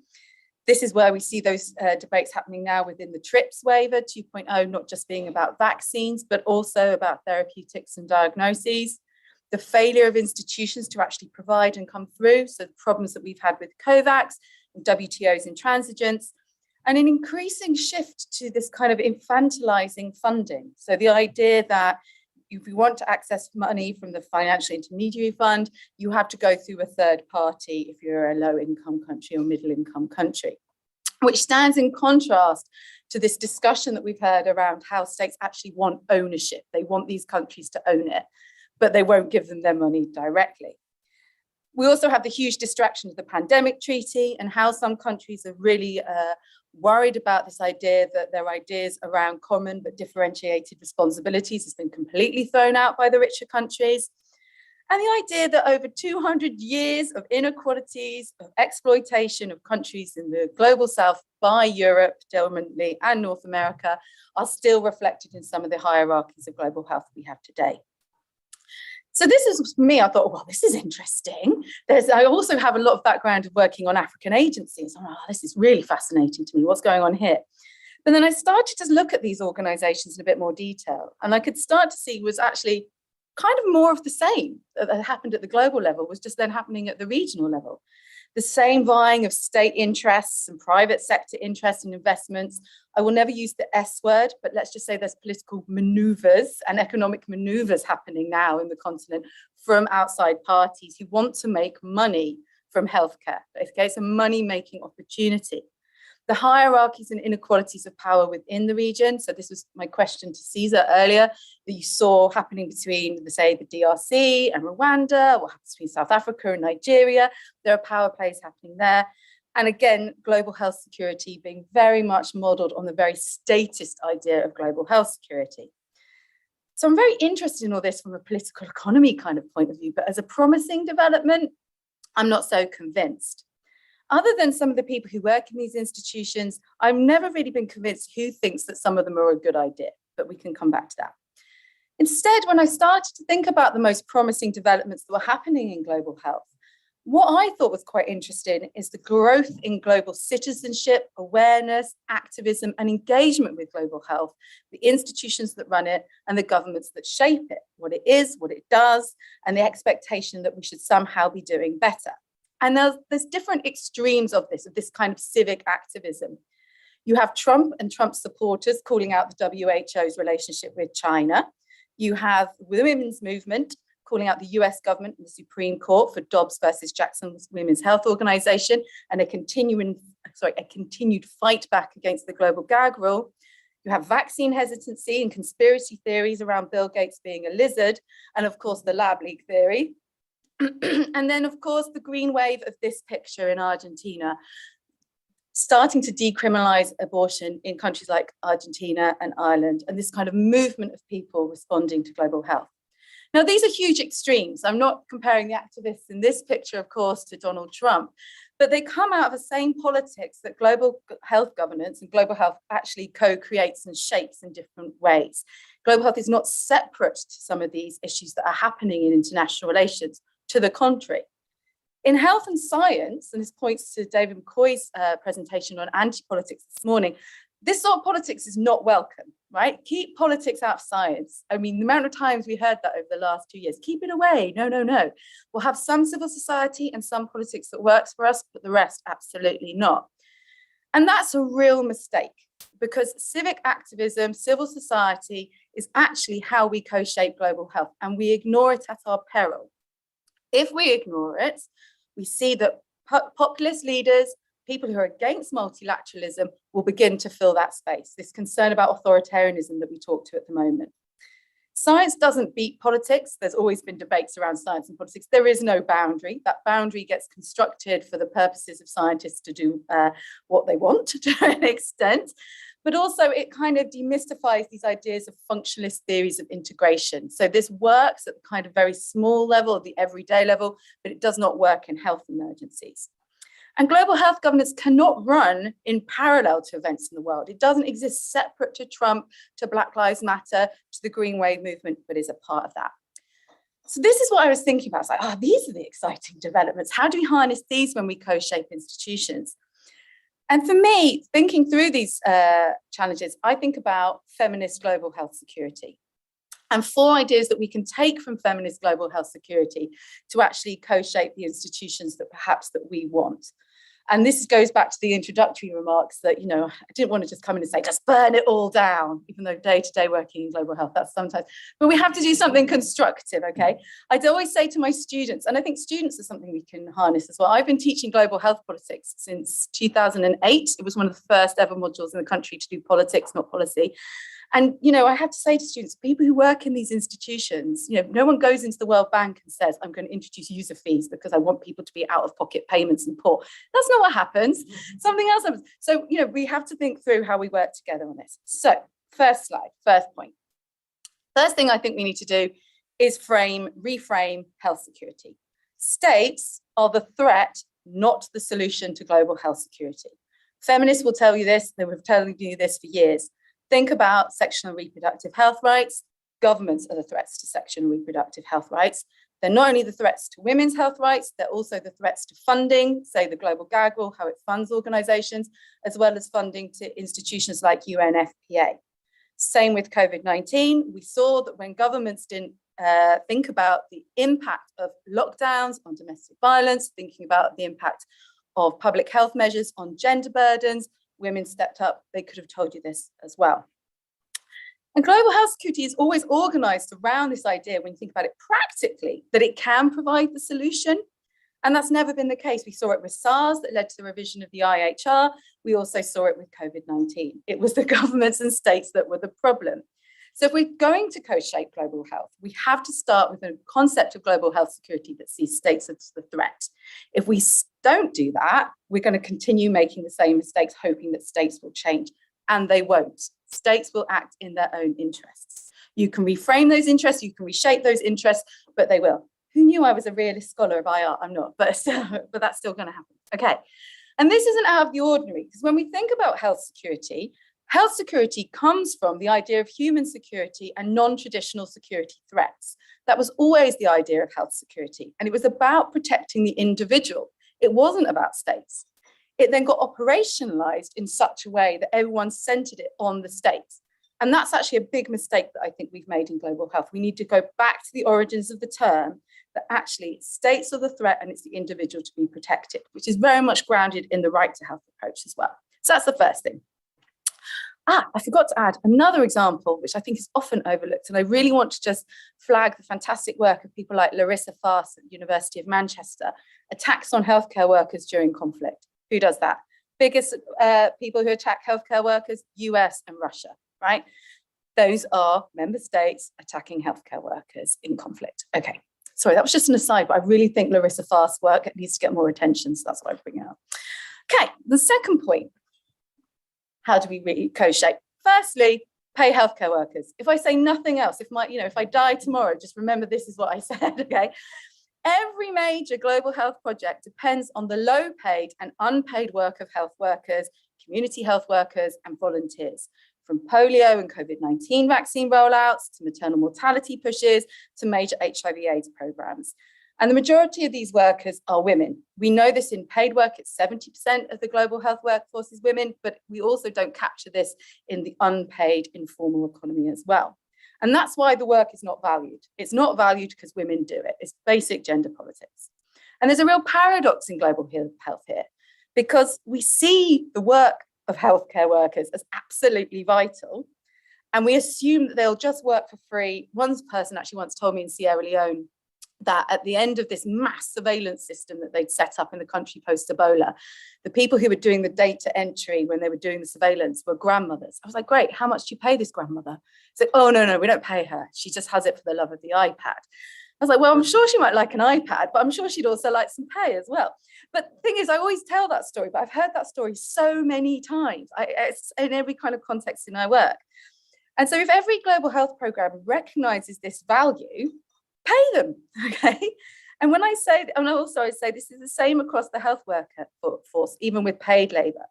This is where we see those debates happening now within the TRIPS waiver 2.0, not just being about vaccines, but also about therapeutics and diagnoses. The failure of institutions to actually provide and come through, so the problems that we've had with COVAX and WTO's intransigence, and an increasing shift to this kind of infantilizing funding. So the idea that if you want to access money from the financial intermediary fund, you have to go through a third party if you're a low-income country or middle-income country, which stands in contrast to this discussion that we've heard around how states actually want ownership. They want these countries to own it, but they won't give them their money directly. We also have the huge distraction of the pandemic treaty and how some countries are really worried about this idea that their ideas around common but differentiated responsibilities has been completely thrown out by the richer countries. And the idea that over 200 years of inequalities, of exploitation of countries in the global south by Europe, dominantly, and North America are still reflected in some of the hierarchies of global health we have today. So this is for me, I thought, well, this is interesting. I also have a lot of background of working on African agencies. Oh, this is really fascinating to me. What's going on here? But then I started to look at these organizations in a bit more detail. And I could start to see was actually kind of more of the same that happened at the global level was just then happening at the regional level. The same vying of state interests and private sector interests and investments. I will never use the S word, but let's just say there's political maneuvers and economic maneuvers happening now in the continent from outside parties who want to make money from healthcare. Okay, it's a money-making opportunity. The hierarchies and inequalities of power within the region. So this was my question to Caesar earlier, that you saw happening between, say, the DRC and Rwanda, what happens between South Africa and Nigeria. There are power plays happening there. And again, global health security being very much modeled on the very statist idea of global health security. So I'm very interested in all this from a political economy kind of point of view, but as a promising development, I'm not so convinced. Other than some of the people who work in these institutions, I've never really been convinced who thinks that some of them are a good idea, but we can come back to that. Instead, when I started to think about the most promising developments that were happening in global health, What I thought was quite interesting is the growth in global citizenship, awareness, activism, and engagement with global health, the institutions that run it and the governments that shape it, what it is, what it does, and the expectation that we should somehow be doing better. And there's different extremes of this kind of civic activism. You have Trump and Trump supporters calling out the WHO's relationship with China. You have the women's movement calling out the US government and the Supreme Court for Dobbs versus Jackson's Women's Health Organization and a continued fight back against the global gag rule. You have vaccine hesitancy and conspiracy theories around Bill Gates being a lizard, and of course the lab leak theory. And then of course the green wave of this picture in Argentina, starting to decriminalize abortion in countries like Argentina and Ireland, and this kind of movement of people responding to global health. Now, these are huge extremes. I'm not comparing the activists in this picture, of course, to Donald Trump, but they come out of the same politics that global health governance and global health actually co-creates and shapes in different ways. Global health is not separate to some of these issues that are happening in international relations, to the contrary. In health and science, and this points to David McCoy's presentation on anti-politics this morning, this sort of politics is not welcome, right? Keep politics out of science. I mean, the amount of times we heard that over the last 2 years, keep it away, no, no, no. We'll have some civil society and some politics that works for us, but the rest absolutely not. And that's a real mistake, because civic activism, civil society is actually how we co-shape global health, and we ignore it at our peril. If we ignore it, we see that populist leaders, people who are against multilateralism, will begin to fill that space, this concern about authoritarianism that we talk to at the moment. Science doesn't beat politics. There's always been debates around science and politics. There is no boundary. That boundary gets constructed for the purposes of scientists to do what they want to an extent, but also it kind of demystifies these ideas of functionalist theories of integration. So this works at the kind of very small level, the everyday level, but it does not work in health emergencies. And global health governance cannot run in parallel to events in the world. It doesn't exist separate to Trump, to Black Lives Matter, to the Green Wave movement, but is a part of that. So this is what I was thinking about. I was like, these are the exciting developments. How do we harness these when we co-shape institutions? And for me, thinking through these challenges, I think about feminist global health security. And 4 ideas that we can take from feminist global health security to actually co-shape the institutions that perhaps that we want. And this goes back to the introductory remarks that, you know, I didn't want to just come in and say, just burn it all down, even though day-to-day working in global health, that's sometimes, but we have to do something constructive, okay? I'd always say to my students, and I think students are something we can harness as well. I've been teaching global health politics since 2008. It was one of the first ever modules in the country to do politics, not policy. And, you know, I have to say to students, people who work in these institutions, you know, no one goes into the World Bank and says, I'm going to introduce user fees because I want people to be out of pocket payments and poor. That's not what happens. Something else happens. So, you know, we have to think through how we work together on this. So first slide, first point. First thing I think we need to do is reframe health security. States are the threat, not the solution to global health security. Feminists will tell you this, they have been telling you this for years. Think about sexual and reproductive health rights. Governments are the threats to sexual and reproductive health rights. They're not only the threats to women's health rights, they're also the threats to funding, say the global gag rule, how it funds organizations, as well as funding to institutions like UNFPA. Same with COVID-19. We saw that when governments didn't think about the impact of lockdowns on domestic violence, thinking about the impact of public health measures on gender burdens, women stepped up. They could have told you this as well. And global health security is always organized around this idea, when you think about it practically, that it can provide the solution. And that's never been the case. We saw it with SARS that led to the revision of the IHR. We also saw it with COVID-19. It was the governments and states that were the problem. So if we're going to co-shape global health, we have to start with a concept of global health security that sees states as the threat. If we don't do that, we're going to continue making the same mistakes, hoping that states will change, and they won't. States will act in their own interests. You can reframe those interests, you can reshape those interests, but they will. Who knew I was a realist scholar of IR? I'm not, but that's still going to happen. Okay. And this isn't out of the ordinary, because when we think about health security, Health security comes from the idea of human security and non-traditional security threats. That was always the idea of health security, and it was about protecting the individual. It wasn't about states. It then got operationalized in such a way that everyone centered it on the states. And that's actually a big mistake that I think we've made in global health. We need to go back to the origins of the term, that actually states are the threat and it's the individual to be protected, which is very much grounded in the right to health approach as well. So that's the first thing. I forgot to add another example, which I think is often overlooked. And I really want to just flag the fantastic work of people like Larissa Fass at the University of Manchester, attacks on healthcare workers during conflict. Who does that? Biggest people who attack healthcare workers, US and Russia, right? Those are member states attacking healthcare workers in conflict. Okay, sorry, that was just an aside, but I really think Larissa Fass' work needs to get more attention, so that's why I bring it up. Okay, the second point. How do we really co-shape? Firstly, pay healthcare workers. If I say nothing else, if I die tomorrow, just remember this is what I said, okay? Every major global health project depends on the low paid and unpaid work of health workers, community health workers, and volunteers. From polio and COVID-19 vaccine rollouts to maternal mortality pushes to major HIV/AIDS programs. And the majority of these workers are women. We know this in paid work, it's 70% of the global health workforce is women, but we also don't capture this in the unpaid informal economy as well. And that's why the work is not valued. It's not valued because women do it. It's basic gender politics. And there's a real paradox in global health here, because we see the work of healthcare workers as absolutely vital, and we assume that they'll just work for free. One person actually once told me in Sierra Leone that at the end of this mass surveillance system that they'd set up in the country post-Ebola, the people who were doing the data entry when they were doing the surveillance were grandmothers. I was like, great, how much do you pay this grandmother? It's like, oh, no, we don't pay her. She just has it for the love of the iPad. I was like, well, I'm sure she might like an iPad, but I'm sure she'd also like some pay as well. But the thing is, I always tell that story, but I've heard that story so many times. It's in every kind of context in our work. And so if every global health program recognizes this value, pay them, okay? And when I say, and also I say this is the same across the health worker force, even with paid labor.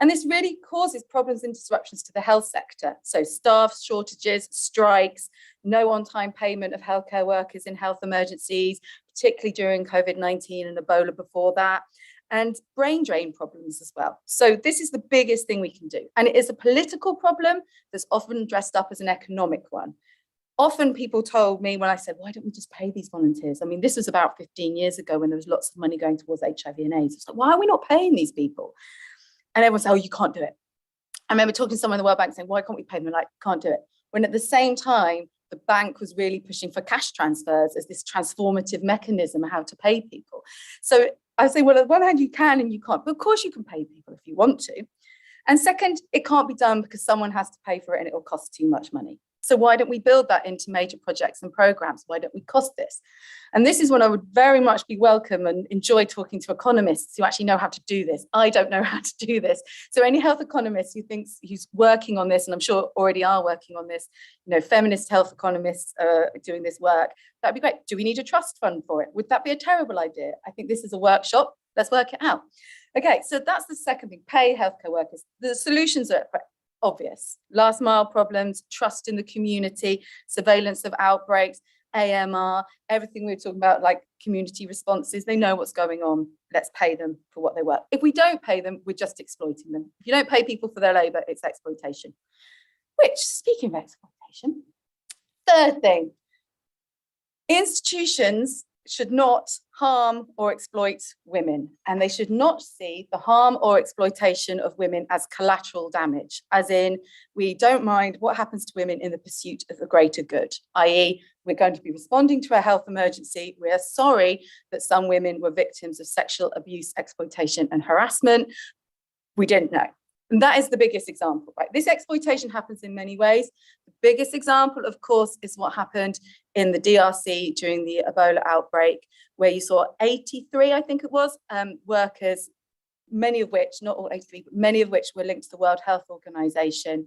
And this really causes problems and disruptions to the health sector. So staff shortages, strikes, no on-time payment of healthcare workers in health emergencies, particularly during COVID-19 and Ebola before that, and brain drain problems as well. So this is the biggest thing we can do. And it is a political problem that's often dressed up as an economic one. Often people told me when I said, why don't we just pay these volunteers? I mean, this was about 15 years ago when there was lots of money going towards HIV and AIDS. It's like, why are we not paying these people? And everyone said, oh, you can't do it. I remember talking to someone in the World Bank saying, why can't we pay them? They're like, can't do it. When at the same time, the bank was really pushing for cash transfers as this transformative mechanism of how to pay people. So I say, well, on one hand, you can and you can't. But of course you can pay people if you want to. And second, it can't be done because someone has to pay for it and it will cost too much money. So why don't we build that into major projects and programs? Why don't we cost this? And this is when I would very much be welcome and enjoy talking to economists who actually know how to do this. I don't know how to do this. So any health economist who's working on this, and I'm sure already are working on this, feminist health economists doing this work, that'd be great. Do we need a trust fund for it? Would that be a terrible idea? I think this is a workshop. Let's work it out. Okay, so that's the second thing, pay healthcare workers. The solutions are obvious. Last mile problems, trust in the community, surveillance of outbreaks, AMR, everything we were talking about, like community responses. They know what's going on. Let's pay them for what they work. If we don't pay them, we're just exploiting them. If you don't pay people for their labor, it's exploitation. Which, speaking of exploitation, third thing, institutions should not harm or exploit women, and they should not see the harm or exploitation of women as collateral damage, as in we don't mind what happens to women in the pursuit of a greater good, i.e. we're going to be responding to a health emergency. We are sorry that some women were victims of sexual abuse, exploitation and harassment. We didn't know. And that is the biggest example, right? This exploitation happens in many ways. The biggest example, of course, is what happened in the DRC during the Ebola outbreak, where you saw 83, I think it was, workers, many of which, not all 83, but many of which were linked to the World Health Organization.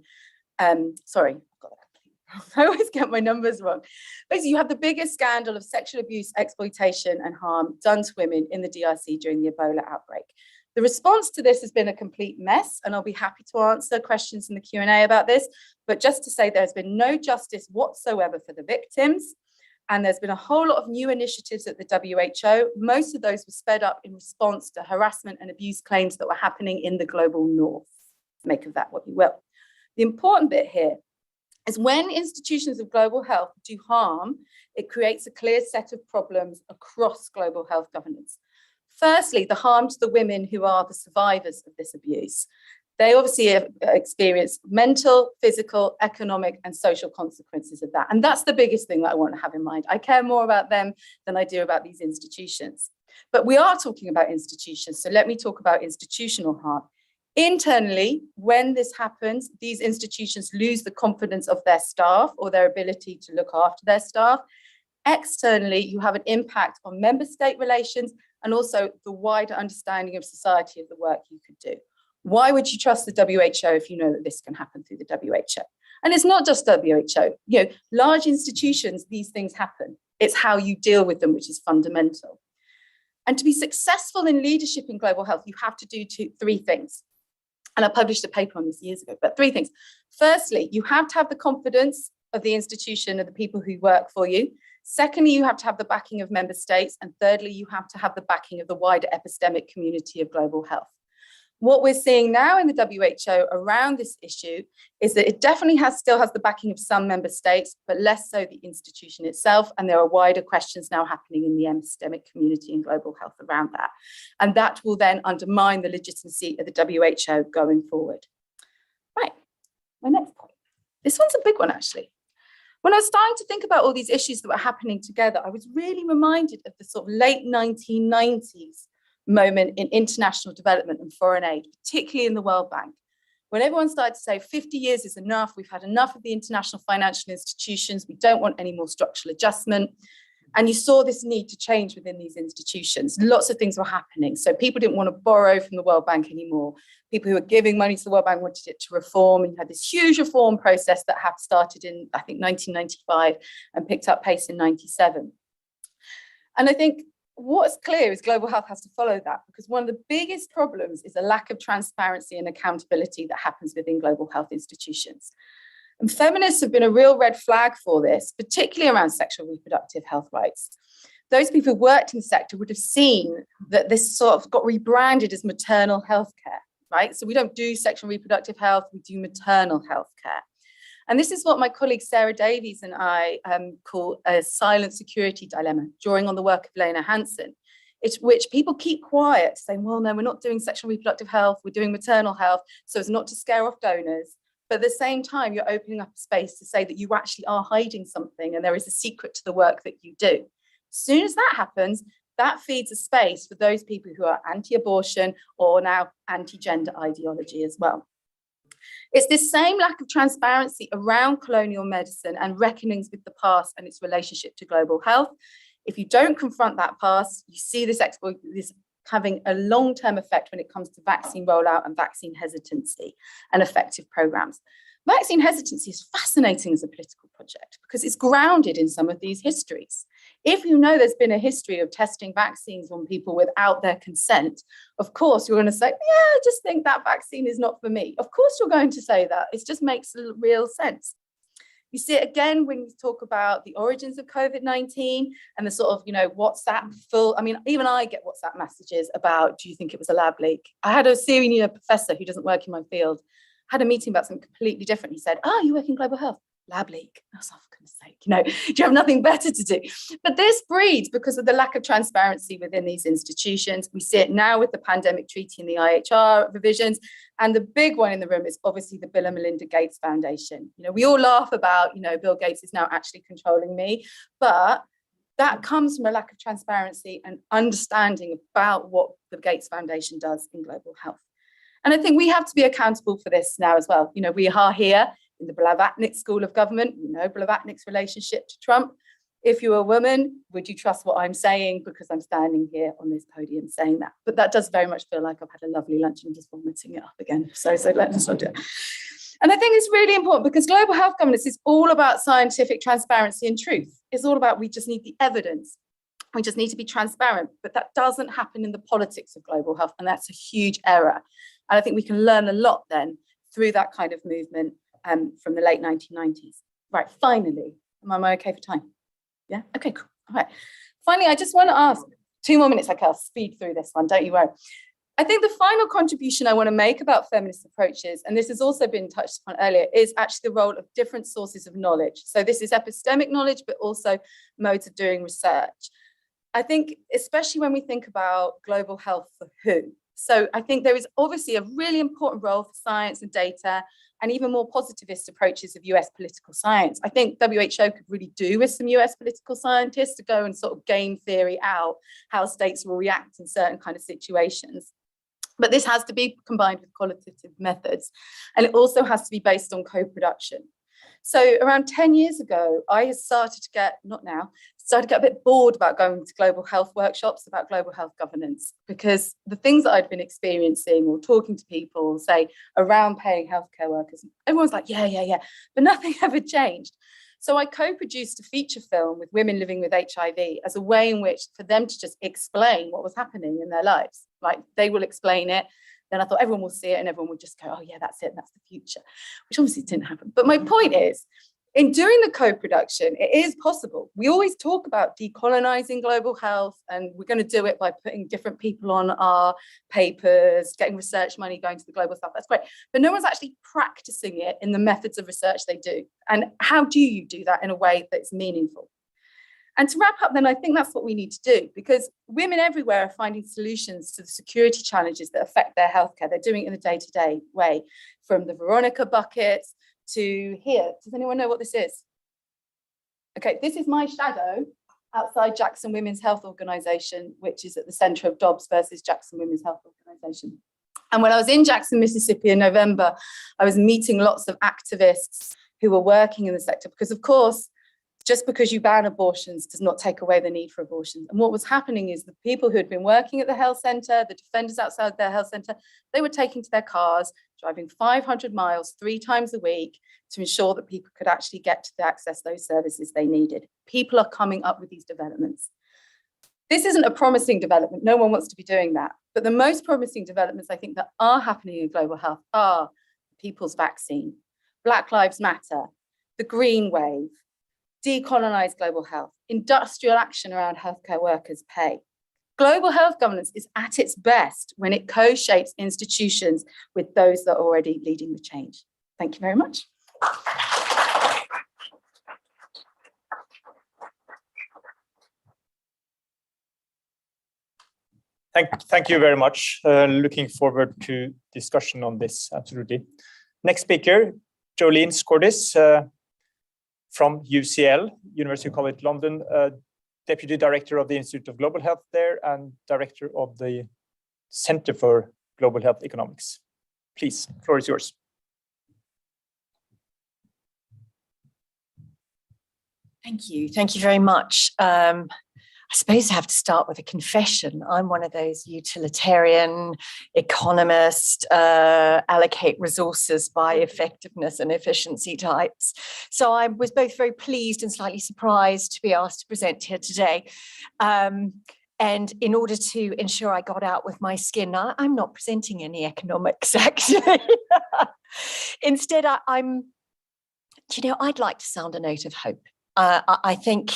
Sorry, I've got that completely wrong. I always get my numbers wrong. Basically, you have the biggest scandal of sexual abuse, exploitation and harm done to women in the DRC during the Ebola outbreak. The response to this has been a complete mess, and I'll be happy to answer questions in the Q&A about this. But just to say, there's been no justice whatsoever for the victims. And there's been a whole lot of new initiatives at the WHO. Most of those were sped up in response to harassment and abuse claims that were happening in the global north. Make of that what you will. The important bit here is when institutions of global health do harm, it creates a clear set of problems across global health governance. Firstly, the harm to the women who are the survivors of this abuse. They obviously have experienced mental, physical, economic, and social consequences of that. And that's the biggest thing that I want to have in mind. I care more about them than I do about these institutions. But we are talking about institutions, so let me talk about institutional harm. Internally, when this happens, these institutions lose the confidence of their staff or their ability to look after their staff. Externally, you have an impact on member state relations and also the wider understanding of society of the work you could do. Why would you trust the WHO if you know that this can happen through the WHO? And it's not just WHO. You know, large institutions, these things happen. It's how you deal with them, which is fundamental. And to be successful in leadership in global health, you have to do three things. And I published a paper on this years ago, but three things. Firstly, you have to have the confidence of the institution and the people who work for you. Secondly, you have to have the backing of member states. And thirdly, you have to have the backing of the wider epistemic community of global health. What we're seeing now in the WHO around this issue is that it definitely still has the backing of some member states, but less so the institution itself. And there are wider questions now happening in the epistemic community and global health around that. And that will then undermine the legitimacy of the WHO going forward. Right, my next point. This one's a big one, actually. When I was starting to think about all these issues that were happening together, I was really reminded of the sort of late 1990s moment in international development and foreign aid, particularly in the World Bank, when everyone started to say 50 years is enough, we've had enough of the international financial institutions, we don't want any more structural adjustment. And you saw this need to change within these institutions. Lots of things were happening. So people didn't want to borrow from the World Bank anymore. People who were giving money to the World Bank wanted it to reform, and you had this huge reform process that had started in, I think, 1995 and picked up pace in 97. And I think what's clear is global health has to follow that, because one of the biggest problems is a lack of transparency and accountability that happens within global health institutions. And feminists have been a real red flag for this, particularly around sexual and reproductive health rights. Those people who worked in the sector would have seen that this sort of got rebranded as maternal health care, right? So we don't do sexual and reproductive health, we do maternal health care. And this is what my colleague Sarah Davies and I call a silent security dilemma, drawing on the work of Lena Hansen. It's which people keep quiet, saying, well, no, we're not doing sexual and reproductive health, we're doing maternal health, so as not to scare off donors. But at the same time, you're opening up a space to say that you actually are hiding something and there is a secret to the work that you do. As soon as that happens, that feeds a space for those people who are anti-abortion or now anti-gender ideology as well. It's this same lack of transparency around colonial medicine and reckonings with the past and its relationship to global health. If you don't confront that past, you see this having a long-term effect when it comes to vaccine rollout and vaccine hesitancy and effective programs. Vaccine hesitancy is fascinating as a political project because it's grounded in some of these histories. If you know there's been a history of testing vaccines on people without their consent, of course you're going to say, yeah, I just think that vaccine is not for me. Of course you're going to say that. It just makes real sense. You see it again when you talk about the origins of COVID-19 and the sort of, WhatsApp full. I mean, even I get WhatsApp messages about, do you think it was a lab leak? I had a senior professor who doesn't work in my field, had a meeting about something completely different. He said, you work in global health, lab leak. I was like, for goodness sake, do you have nothing better to do? But this breeds because of the lack of transparency within these institutions. We see it now with the pandemic treaty and the IHR revisions. And the big one in the room is obviously the Bill and Melinda Gates Foundation. We all laugh about, Bill Gates is now actually controlling me, but that comes from a lack of transparency and understanding about what the Gates Foundation does in global health. And I think we have to be accountable for this now as well. We are here in the Blavatnik School of Government. We know Blavatnik's relationship to Trump. If you're a woman, would you trust what I'm saying? Because I'm standing here on this podium saying that. But that does very much feel like I've had a lovely lunch and just vomiting it up again. So let's not do it. And I think it's really important because global health governance is all about scientific transparency and truth. It's all about we just need the evidence. We just need to be transparent, but that doesn't happen in the politics of global health, and that's a huge error. And I think we can learn a lot then through that kind of movement from the late 1990s. Right, finally, am I okay for time? Yeah, okay, cool. All right. Finally, I just want to ask, 2 more minutes, okay, I'll speed through this one, don't you worry. I think the final contribution I want to make about feminist approaches, and this has also been touched upon earlier, is actually the role of different sources of knowledge. So this is epistemic knowledge, but also modes of doing research. I think, especially when we think about global health for who. So I think there is obviously a really important role for science and data, and even more positivist approaches of US political science. I think WHO could really do with some US political scientists to go and sort of game theory out how states will react in certain kind of situations. But this has to be combined with qualitative methods, and it also has to be based on co-production. So around 10 years ago, I started to get, started to get a bit bored about going to global health workshops about global health governance, because the things that I'd been experiencing or talking to people, say, around paying healthcare workers, everyone's like, yeah, but nothing ever changed. So I co-produced a feature film with women living with HIV as a way in which for them to just explain what was happening in their lives. Like, they will explain it. Then I thought everyone will see it and everyone would just go, oh yeah, that's it, that's the future, which obviously didn't happen. But my point is, in doing the co-production, it is possible. We always talk about decolonizing global health, and we're going to do it by putting different people on our papers, getting research money going to the global south. That's great. But no one's actually practicing it in the methods of research they do. And how do you do that in a way that's meaningful? And to wrap up, then, I think that's what we need to do, because women everywhere are finding solutions to the security challenges that affect their healthcare. They're doing it in a day-to-day way, from the Veronica buckets to here. Does anyone know what this is? Okay, this is my shadow outside Jackson Women's Health Organization, which is at the center of Dobbs versus Jackson Women's Health Organization. And when I was in Jackson, Mississippi in November, I was meeting lots of activists who were working in the sector, because of course, just because you ban abortions does not take away the need for abortions. And what was happening is the people who had been working at the health center, the defenders outside their health center, they were taking to their cars, driving 500 miles 3 times a week to ensure that people could actually get to access those services they needed. People are coming up with these developments. This isn't a promising development. No one wants to be doing that. But the most promising developments I think that are happening in global health are people's vaccine, Black Lives Matter, the Green Wave, decolonize global health, industrial action around healthcare workers' pay. Global health governance is at its best when it co-shapes institutions with those that are already leading the change. Thank you very much. Thank you very much. Looking forward to discussion on this, absolutely. Next speaker, Jolene Scordis, from UCL, University College London, Deputy Director of the Institute of Global Health there and Director of the Center for Global Health Economics. Please, the floor is yours. Thank you very much. I suppose I have to start with a confession. I'm one of those utilitarian economists, allocate resources by effectiveness and efficiency types. So I was both very pleased and slightly surprised to be asked to present here today. And in order to ensure I got out with my skin, I'm not presenting any economics, actually. Instead, I'd like to sound a note of hope. I think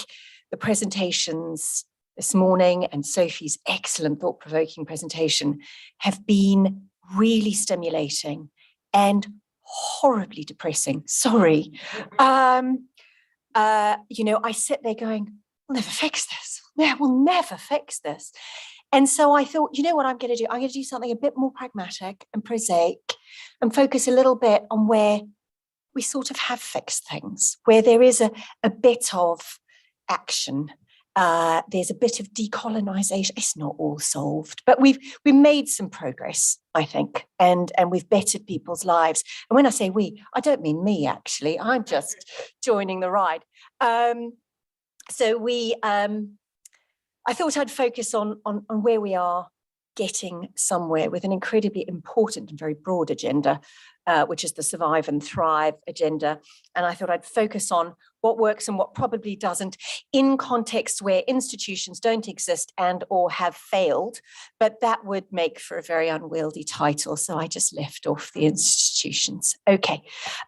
the presentations this morning and Sophie's excellent thought-provoking presentation have been really stimulating and horribly depressing. Sorry. I sit there going, we'll never fix this. We'll never fix this. And so I thought, you know what I'm going to do? I'm going to do something a bit more pragmatic and prosaic and focus a little bit on where we sort of have fixed things, where there is a bit of action. There's a bit of decolonization. It's not all solved, but we've made some progress, I think, and we've bettered people's lives. And when I say we, I don't mean me, actually. I'm just joining the ride. I thought I'd focus on where we are getting somewhere with an incredibly important and very broad agenda, which is the Survive and Thrive agenda. And I thought I'd focus on what works and what probably doesn't, in contexts where institutions don't exist and or have failed, but that would make for a very unwieldy title, so I just left off the institutions. Okay,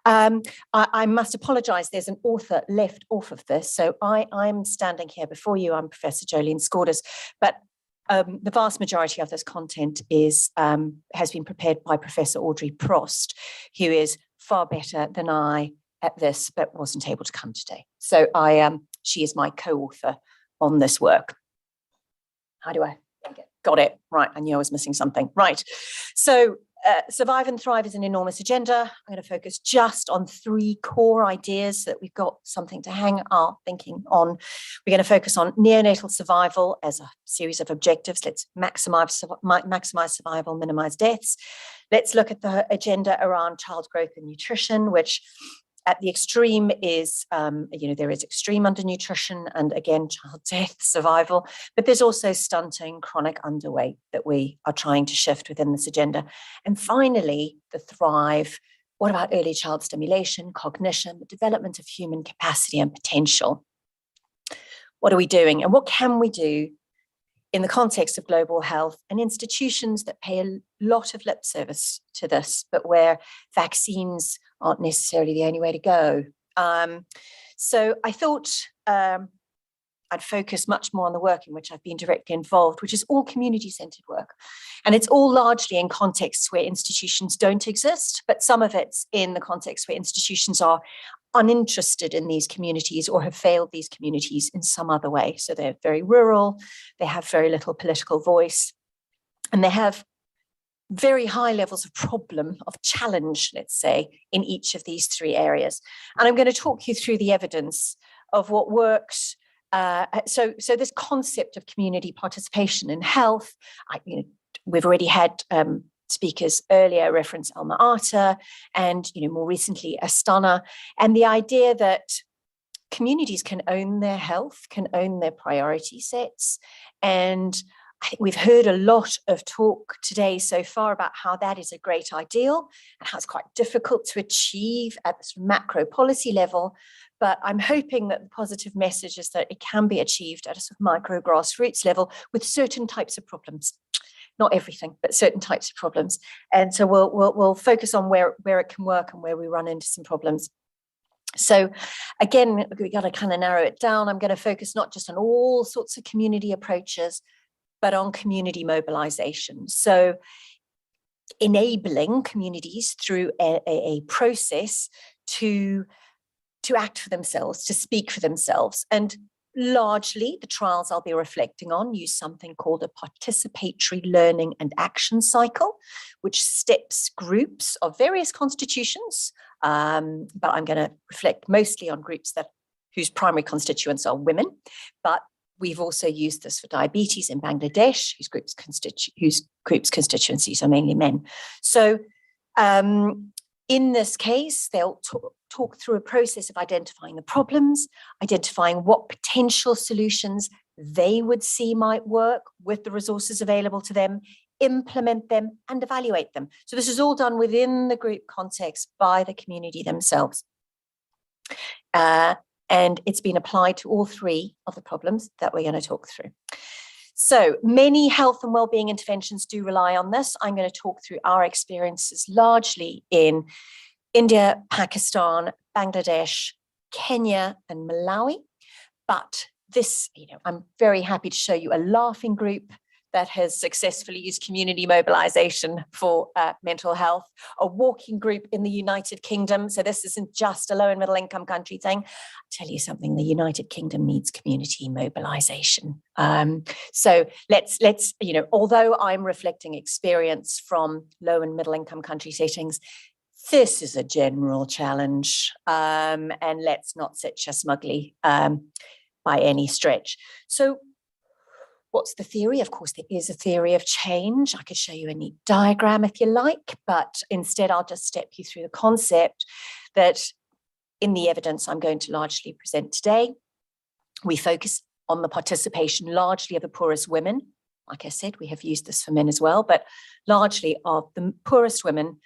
I must apologise, there's an author left off of this, so I'm standing here before you, I'm Professor Jolene Scordas, but the vast majority of this content has been prepared by Professor Audrey Prost, who is far better than I at this, but wasn't able to come today. So she is my co-author on this work. How do I got it? Right, I knew I was missing something. Right, so Survive and Thrive is an enormous agenda. I'm going to focus just on 3 core ideas so that we've got something to hang our thinking on. We're going to focus on neonatal survival as a series of objectives. Let's maximize survival, minimize deaths. Let's look at the agenda around child growth and nutrition, which at the extreme is, there is extreme undernutrition and again, child death, survival, but there's also stunting, chronic underweight that we are trying to shift within this agenda. And finally, the Thrive. What about early child stimulation, cognition, the development of human capacity and potential? What are we doing and what can we do in the context of global health and institutions that pay a lot of lip service to this, but where vaccines aren't necessarily the only way to go. So I thought I'd focus much more on the work in which I've been directly involved, which is all community-centered work. And it's all largely in contexts where institutions don't exist, but some of it's in the context where institutions are uninterested in these communities or have failed these communities in some other way. So they're very rural, they have very little political voice, and they have very high levels of problem, of challenge, let's say, in each of these 3 areas. And I'm going to talk you through the evidence of what works. So this concept of community participation in health, we've already had speakers earlier reference Alma Ata and more recently Astana, and the idea that communities can own their health, can own their priority sets. And I think we've heard a lot of talk today so far about how that is a great ideal and how it's quite difficult to achieve at this macro policy level. But I'm hoping that the positive message is that it can be achieved at a sort of micro grassroots level with certain types of problems. Not everything, but certain types of problems. And so we'll focus on where it can work and where we run into some problems. So again, we got to kind of narrow it down. I'm going to focus not just on all sorts of community approaches, but on community mobilization. So enabling communities through a process to act for themselves, to speak for themselves. And largely, the trials I'll be reflecting on use something called a participatory learning and action cycle, which steps groups of various constitutions, but I'm going to reflect mostly on groups whose primary constituents are women, but we've also used this for diabetes in Bangladesh, whose groups constituencies are mainly men. So in this case, they'll talk through a process of identifying the problems, identifying what potential solutions they would see might work with the resources available to them, implement them and evaluate them. So this is all done within the group context by the community themselves. And it's been applied to all 3 of the problems that we're going to talk through. So many health and wellbeing interventions do rely on this. I'm going to talk through our experiences largely in India, Pakistan, Bangladesh, Kenya, and Malawi. But this, I'm very happy to show you a laughing group that has successfully used community mobilization for mental health, a walking group in the United Kingdom. So this isn't just a low and middle income country thing. I'll tell you something, the United Kingdom needs community mobilization. So let's, although I'm reflecting experience from low and middle income country settings, this is a general challenge, and let's not sit here smugly by any stretch. So what's the theory? Of course, there is a theory of change. I could show you a neat diagram if you like, but instead I'll just step you through the concept that in the evidence I'm going to largely present today, we focus on the participation largely of the poorest women. Like I said, we have used this for men as well, but largely of the poorest women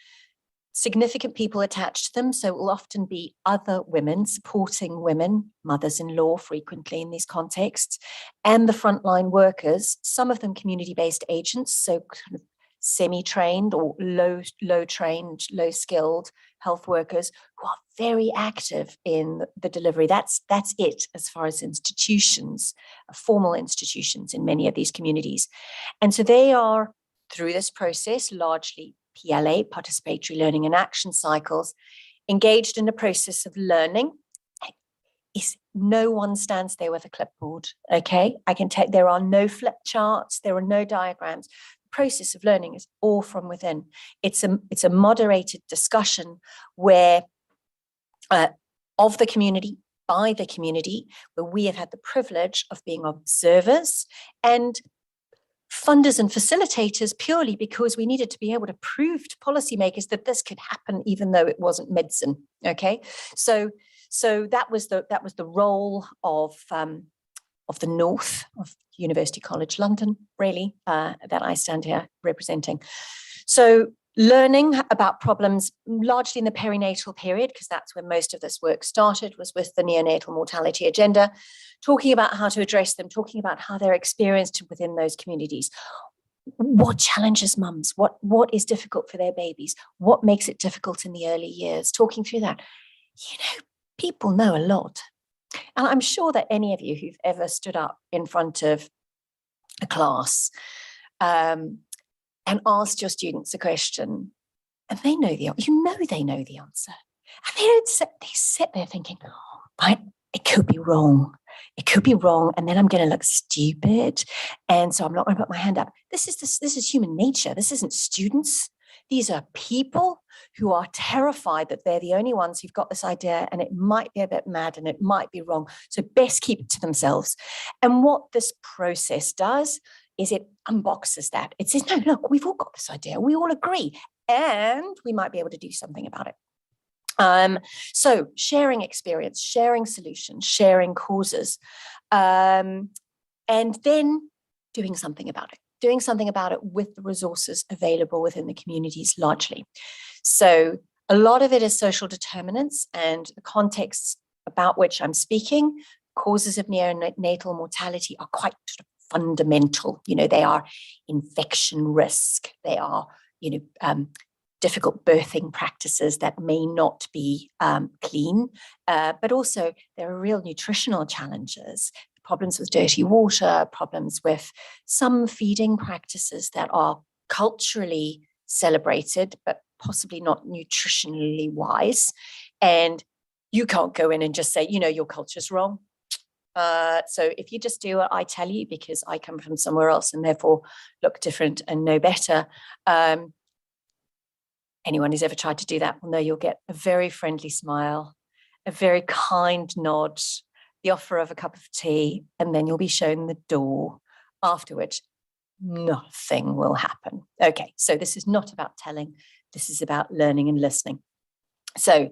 significant people attached to them. So it will often be other women supporting women, mothers-in-law frequently in these contexts, and the frontline workers, some of them community-based agents, so kind of semi-trained or low-trained, low-skilled health workers who are very active in the delivery. That's it as far as institutions, formal institutions in many of these communities. And so they are, through this process, largely PLA, participatory learning and action cycles, engaged in a process of learning. No one stands there with a clipboard, okay? I can tell there are no flip charts, there are no diagrams. The process of learning is all from within. It's a moderated discussion where of the community, by the community, where we have had the privilege of being observers and funders and facilitators purely because we needed to be able to prove to policymakers that this could happen even though it wasn't medicine. Okay, so that was the role of the North, of University College London, really, that I stand here representing. So learning about problems largely in the perinatal period, because that's when most of this work started, was with the neonatal mortality agenda, talking about how to address them, talking about how they're experienced within those communities. What challenges mums? What is difficult for their babies? What makes it difficult in the early years? Talking through that. You know, people know a lot. And I'm sure that any of you who've ever stood up in front of a class and asked your students a question, and they know they know the answer. And they sit there thinking, oh, right, it could be wrong. It could be wrong, and then I'm going to look stupid, and so I'm not going to put my hand up. This is human nature. This isn't students. These are people who are terrified that they're the only ones who've got this idea, and it might be a bit mad and it might be wrong. So best keep it to themselves. And what this process does is it unboxes that. It says, no, look, we've all got this idea. We all agree, and we might be able to do something about it. So sharing experience, sharing solutions, sharing causes, and then doing something about it with the resources available within the communities largely. So a lot of it is social determinants, and the contexts about which I'm speaking, causes of neonatal mortality, are quite sort of fundamental. You know, they are infection risk, they are, difficult birthing practices that may not be clean, but also there are real nutritional challenges, problems with dirty water, problems with some feeding practices that are culturally celebrated, but possibly not nutritionally wise. And you can't go in and just say, your culture's wrong. So if you just do what I tell you, because I come from somewhere else and therefore look different and know better, anyone who's ever tried to do that will know you'll get a very friendly smile, a very kind nod, the offer of a cup of tea, and then you'll be shown the door, after which nothing will happen. Okay, so this is not about telling, this is about learning and listening. So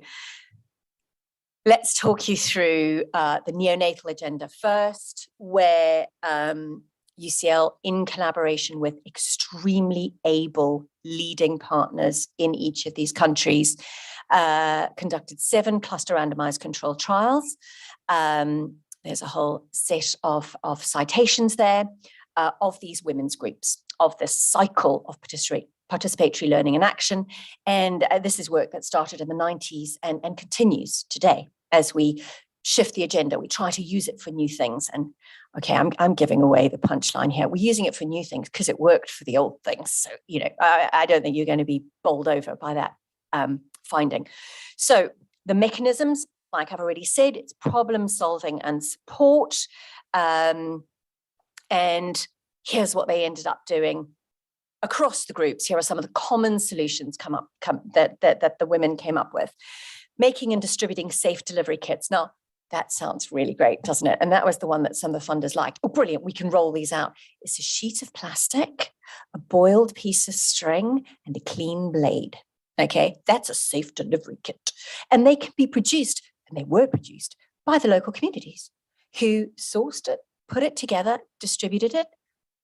let's talk you through the neonatal agenda first, where UCL, in collaboration with extremely able leading partners in each of these countries, conducted 7 cluster randomized controlled trials. There's a whole set of citations there of these women's groups, of this cycle of participatory learning and action. And this is work that started in the 90s and continues today as we shift the agenda. We try to use it for new things. And okay, I'm giving away the punchline here. We're using it for new things because it worked for the old things. So, I don't think you're going to be bowled over by that finding. So the mechanisms, like I've already said, it's problem solving and support. And here's what they ended up doing across the groups. Here are some of the common solutions that the women came up with. Making and distributing safe delivery kits. Now, that sounds really great, doesn't it? And that was the one that some of the funders liked. Oh, brilliant, we can roll these out. It's a sheet of plastic, a boiled piece of string, and a clean blade. Okay, that's a safe delivery kit. And they can be produced, and they were produced, by the local communities who sourced it, put it together, distributed it,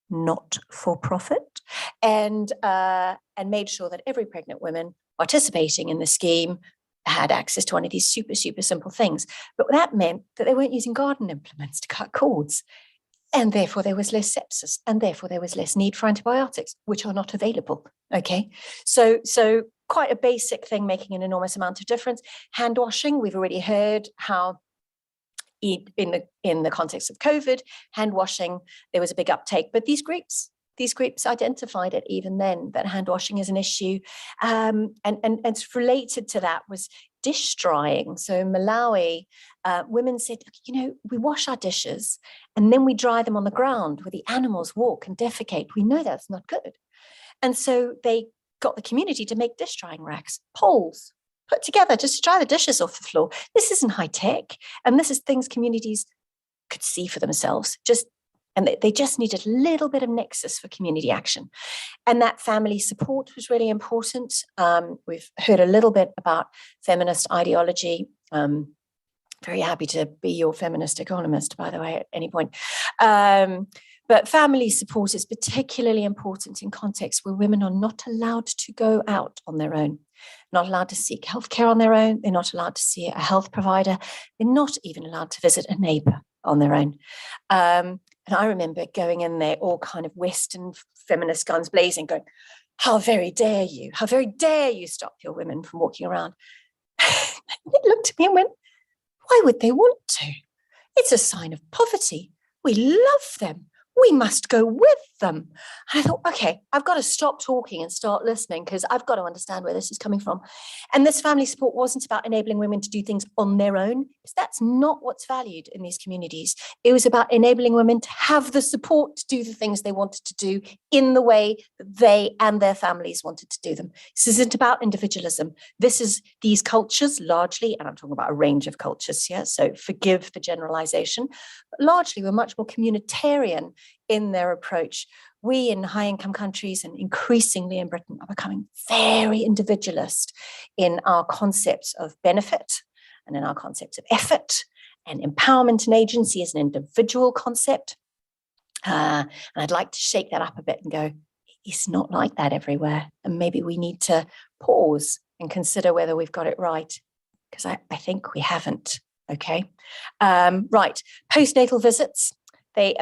not for profit, and made sure that every pregnant woman participating in the scheme had access to one of these super, super simple things. But that meant that they weren't using garden implements to cut cords. And therefore there was less sepsis, and therefore there was less need for antibiotics, which are not available. Okay, so quite a basic thing making an enormous amount of difference. Hand washing, we've already heard how in the context of COVID, hand washing, there was a big uptake, but these groups identified it even then, that hand washing is an issue. And related to that was dish drying. So in Malawi, women said, we wash our dishes and then we dry them on the ground where the animals walk and defecate. We know that's not good. And so they got the community to make dish drying racks, poles, put together just to dry the dishes off the floor. This isn't high tech. And this is things communities could see for themselves. And they just needed a little bit of nexus for community action. And that family support was really important. We've heard a little bit about feminist ideology. Very happy to be your feminist economist, by the way, at any point. But family support is particularly important in contexts where women are not allowed to go out on their own, not allowed to seek healthcare on their own. They're not allowed to see a health provider. They're not even allowed to visit a neighbor on their own. And I remember going in there, all kind of Western feminist guns blazing, going, how very dare you? How very dare you stop your women from walking around? They looked at me and went, why would they want to? It's a sign of poverty. We love them. We must go with them. And I thought, okay, I've got to stop talking and start listening because I've got to understand where this is coming from. And this family support wasn't about enabling women to do things on their own, because that's not what's valued in these communities. It was about enabling women to have the support to do the things they wanted to do in the way that they and their families wanted to do them. This isn't about individualism. This is these cultures largely, and I'm talking about a range of cultures here, so forgive the generalization, but largely we're much more communitarian in their approach. We in high-income countries and increasingly in Britain are becoming very individualist in our concepts of benefit and in our concepts of effort and empowerment and agency as an individual concept. And I'd like to shake that up a bit and go, it's not like that everywhere. And maybe we need to pause and consider whether we've got it right, because I think we haven't. Okay. Right. Postnatal visits. They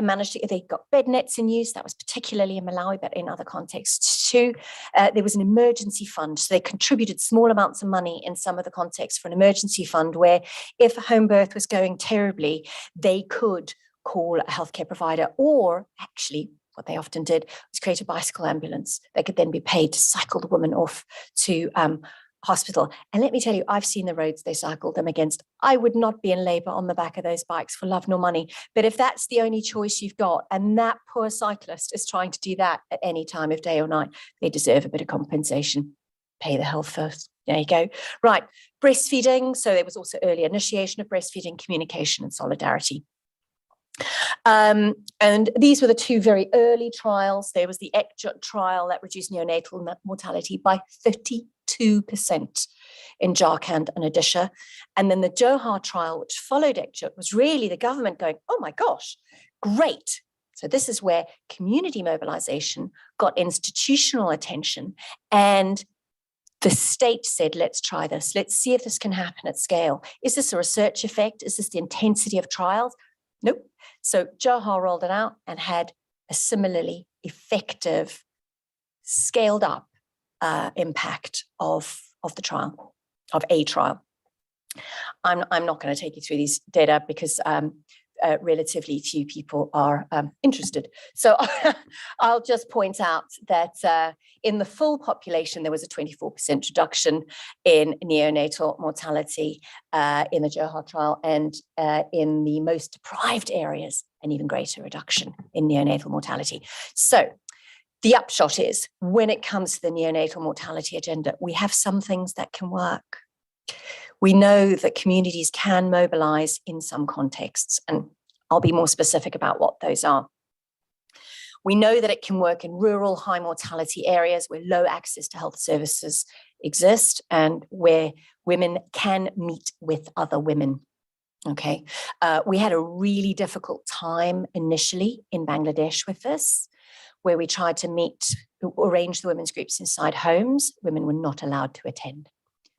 got bed nets in use. That was particularly in Malawi, but in other contexts too. There was an emergency fund. So they contributed small amounts of money in some of the contexts for an emergency fund where if a home birth was going terribly, they could call a healthcare provider, or actually what they often did was create a bicycle ambulance that could then be paid to cycle the woman off to hospital. And let me tell you, I've seen the roads they cycled them against. I would not be in labour on the back of those bikes for love nor money. But if that's the only choice you've got, and that poor cyclist is trying to do that at any time of day or night, they deserve a bit of compensation. Pay the health first. There you go. Right. Breastfeeding. So there was also early initiation of breastfeeding, communication and solidarity. And these were the two very early trials. There was the ACT trial that reduced neonatal mortality by 32% in Jharkhand and Odisha. And then the Johar trial, which followed ACT, was really the government going, oh my gosh, great. So this is where community mobilization got institutional attention, and the state said, let's try this. Let's see if this can happen at scale. Is this a research effect? Is this the intensity of trials? Nope. So Johar rolled it out and had a similarly effective, scaled up impact of the trial, of a trial. I'm not going to take you through these data because relatively few people are interested. So I'll just point out that in the full population, there was a 24% reduction in neonatal mortality in the Johar trial, and in the most deprived areas, an even greater reduction in neonatal mortality. So the upshot is, when it comes to the neonatal mortality agenda, we have some things that can work. We know that communities can mobilize in some contexts, and I'll be more specific about what those are. We know that it can work in rural high mortality areas where low access to health services exist and where women can meet with other women. Okay, we had a really difficult time initially in Bangladesh with this. where we tried to arrange the women's groups inside homes. Women were not allowed to attend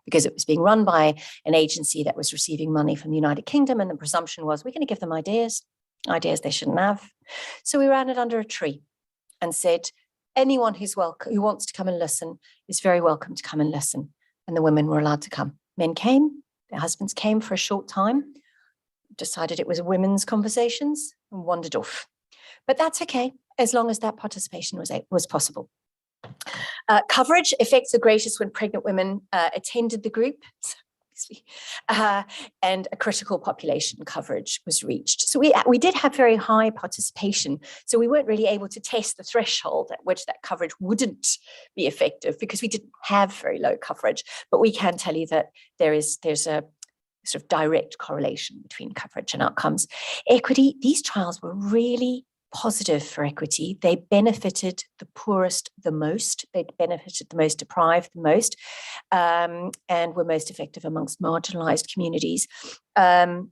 because it was being run by an agency that was receiving money from the United Kingdom, and the presumption was we're going to give them ideas they shouldn't have. So we ran it under a tree and said, anyone who wants to come and listen is very welcome to come and listen. And the women were allowed to come. Men came, their husbands came for a short time, decided it was women's conversations, and wandered off. But that's okay, as long as that participation was possible. Coverage effects are greatest when pregnant women attended the group, and a critical population coverage was reached. So we did have very high participation. So we weren't really able to test the threshold at which that coverage wouldn't be effective because we didn't have very low coverage. But we can tell you that there's a sort of direct correlation between coverage and outcomes. Equity, these trials were really positive for equity. They benefited the poorest the most. They benefited the most deprived the most, and were most effective amongst marginalized communities. That's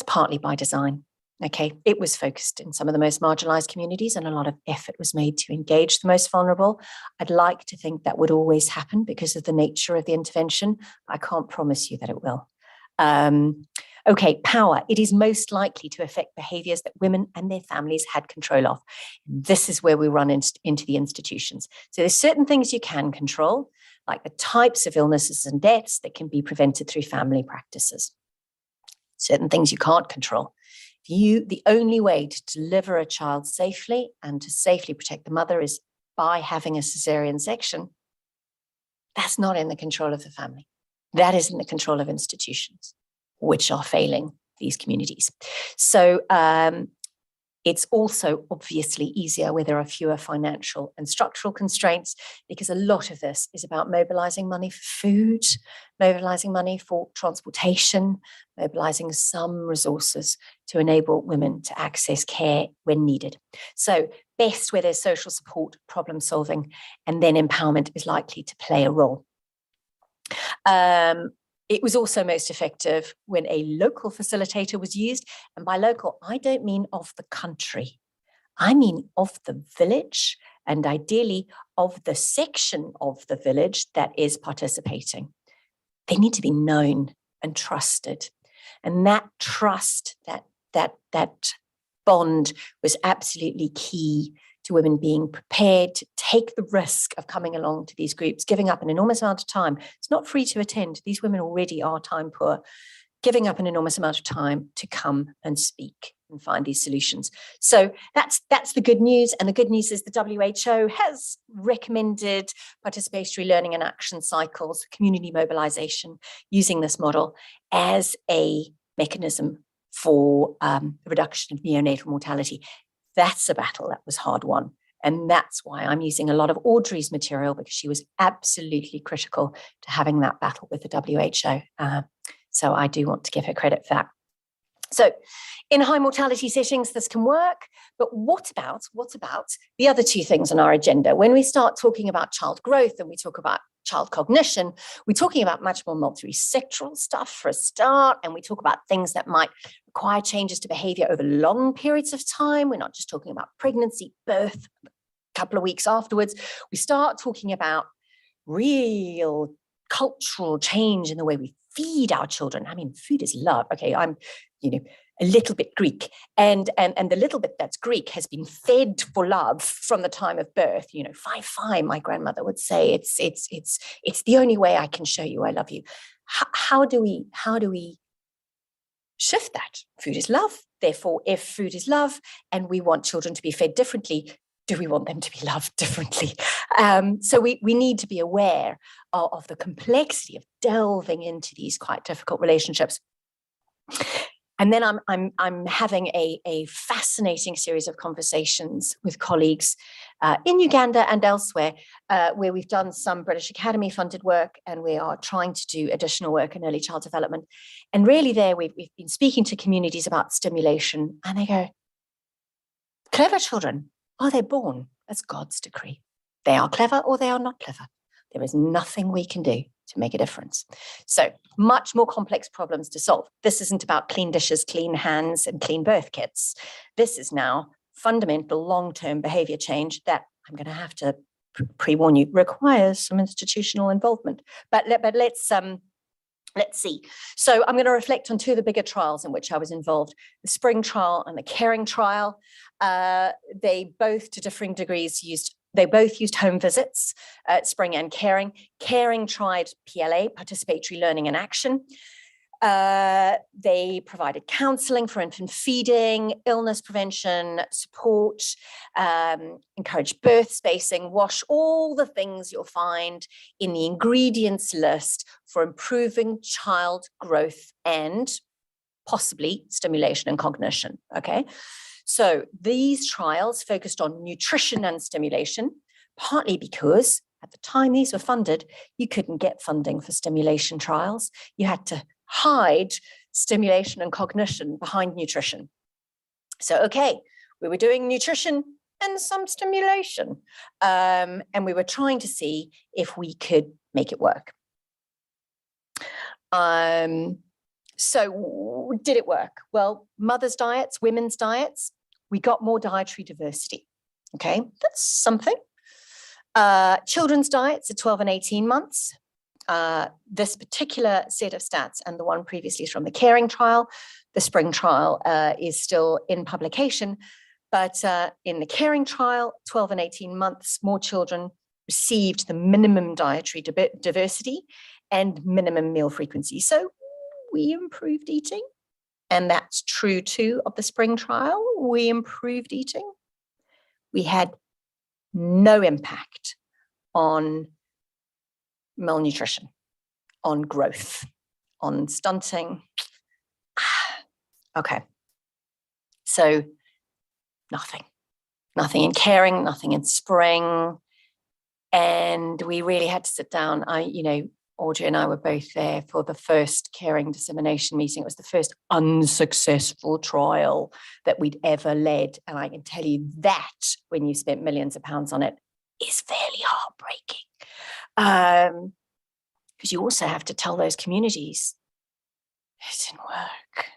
partly by design. Okay, it was focused in some of the most marginalized communities, and a lot of effort was made to engage the most vulnerable. I'd like to think that would always happen because of the nature of the intervention. I can't promise you that it will. Okay, power. It is most likely to affect behaviors that women and their families had control of. This is where we run into the institutions. So there's certain things you can control, like the types of illnesses and deaths that can be prevented through family practices. Certain things you can't control. The only way to deliver a child safely and to safely protect the mother is by having a cesarean section. That's not in the control of the family. That is in the control of institutions, which are failing these communities. So it's also obviously easier where there are fewer financial and structural constraints, because a lot of this is about mobilizing money for food, mobilizing money for transportation, mobilizing some resources to enable women to access care when needed. So best where there's social support, problem solving, and then empowerment is likely to play a role. It was also most effective when a local facilitator was used. And by local, I don't mean of the country. I mean of the village, and ideally of the section of the village that is participating. They need to be known and trusted. And that trust, that bond was absolutely key to women being prepared to take the risk of coming along to these groups, giving up an enormous amount of time. It's not free to attend. These women already are time poor, giving up an enormous amount of time to come and speak and find these solutions. So that's the good news. And the good news is the WHO has recommended participatory learning and action cycles, community mobilization, using this model as a mechanism for the reduction of neonatal mortality. That's a battle that was hard won. And that's why I'm using a lot of Audrey's material, because she was absolutely critical to having that battle with the WHO. So I do want to give her credit for that. So in high mortality settings, this can work. But what about the other two things on our agenda? When we start talking about child growth and we talk about child cognition, we're talking about much more multi-sectoral stuff for a start, and we talk about things that might require changes to behavior over long periods of time. We're not just talking about pregnancy, birth, a couple of weeks afterwards. We start talking about real cultural change in the way we feed our children. I mean, food is love. Okay, I'm, a little bit Greek, and the little bit that's Greek has been fed for love from the time of birth. Fai, my grandmother would say, it's the only way I can show you I love you. How do we shift that? Food is love. Therefore, if food is love and we want children to be fed differently, do we want them to be loved differently? So we need to be aware of the complexity of delving into these quite difficult relationships. And then I'm having a fascinating series of conversations with colleagues in Uganda and elsewhere, where we've done some British Academy funded work, and we are trying to do additional work in early child development. And really there we've been speaking to communities about stimulation, and they go, clever children, are they born? That's God's decree. They are clever or they are not clever. There is nothing we can do to make a difference. So much more complex problems to solve. This isn't about clean dishes, clean hands, and clean birth kits. This is now fundamental long-term behavior change that I'm going to have to pre-warn you requires some institutional involvement. But let's see. So I'm going to reflect on two of the bigger trials in which I was involved, the Spring trial and the Caring trial. They both, to differing degrees, used home visits, Spring and Caring. Caring tried PLA, participatory learning and action. They provided counselling for infant feeding, illness prevention, support, encouraged birth spacing, wash, all the things you'll find in the ingredients list for improving child growth and possibly stimulation and cognition, okay? So these trials focused on nutrition and stimulation, partly because at the time these were funded, you couldn't get funding for stimulation trials. You had to hide stimulation and cognition behind nutrition. So, okay, we were doing nutrition and some stimulation, and we were trying to see if we could make it work. So did it work? Well, mothers' diets, women's diets, we got more dietary diversity. Okay, that's something. Children's diets at 12 and 18 months. This particular set of stats and the one previously from the Caring trial, the Spring trial is still in publication, but in the Caring trial, 12 and 18 months, more children received the minimum dietary diversity and minimum meal frequency. So we improved eating, and that's true too of the Spring trial. We improved eating. We had no impact on malnutrition, on growth, on stunting. Okay, so nothing in Caring, nothing in Spring, and we really had to sit down. Audrey and I were both there for the first Caring dissemination meeting. It was the first unsuccessful trial that we'd ever led, and I can tell you that when you spent millions of pounds on it is fairly heartbreaking. Because you also have to tell those communities it didn't work.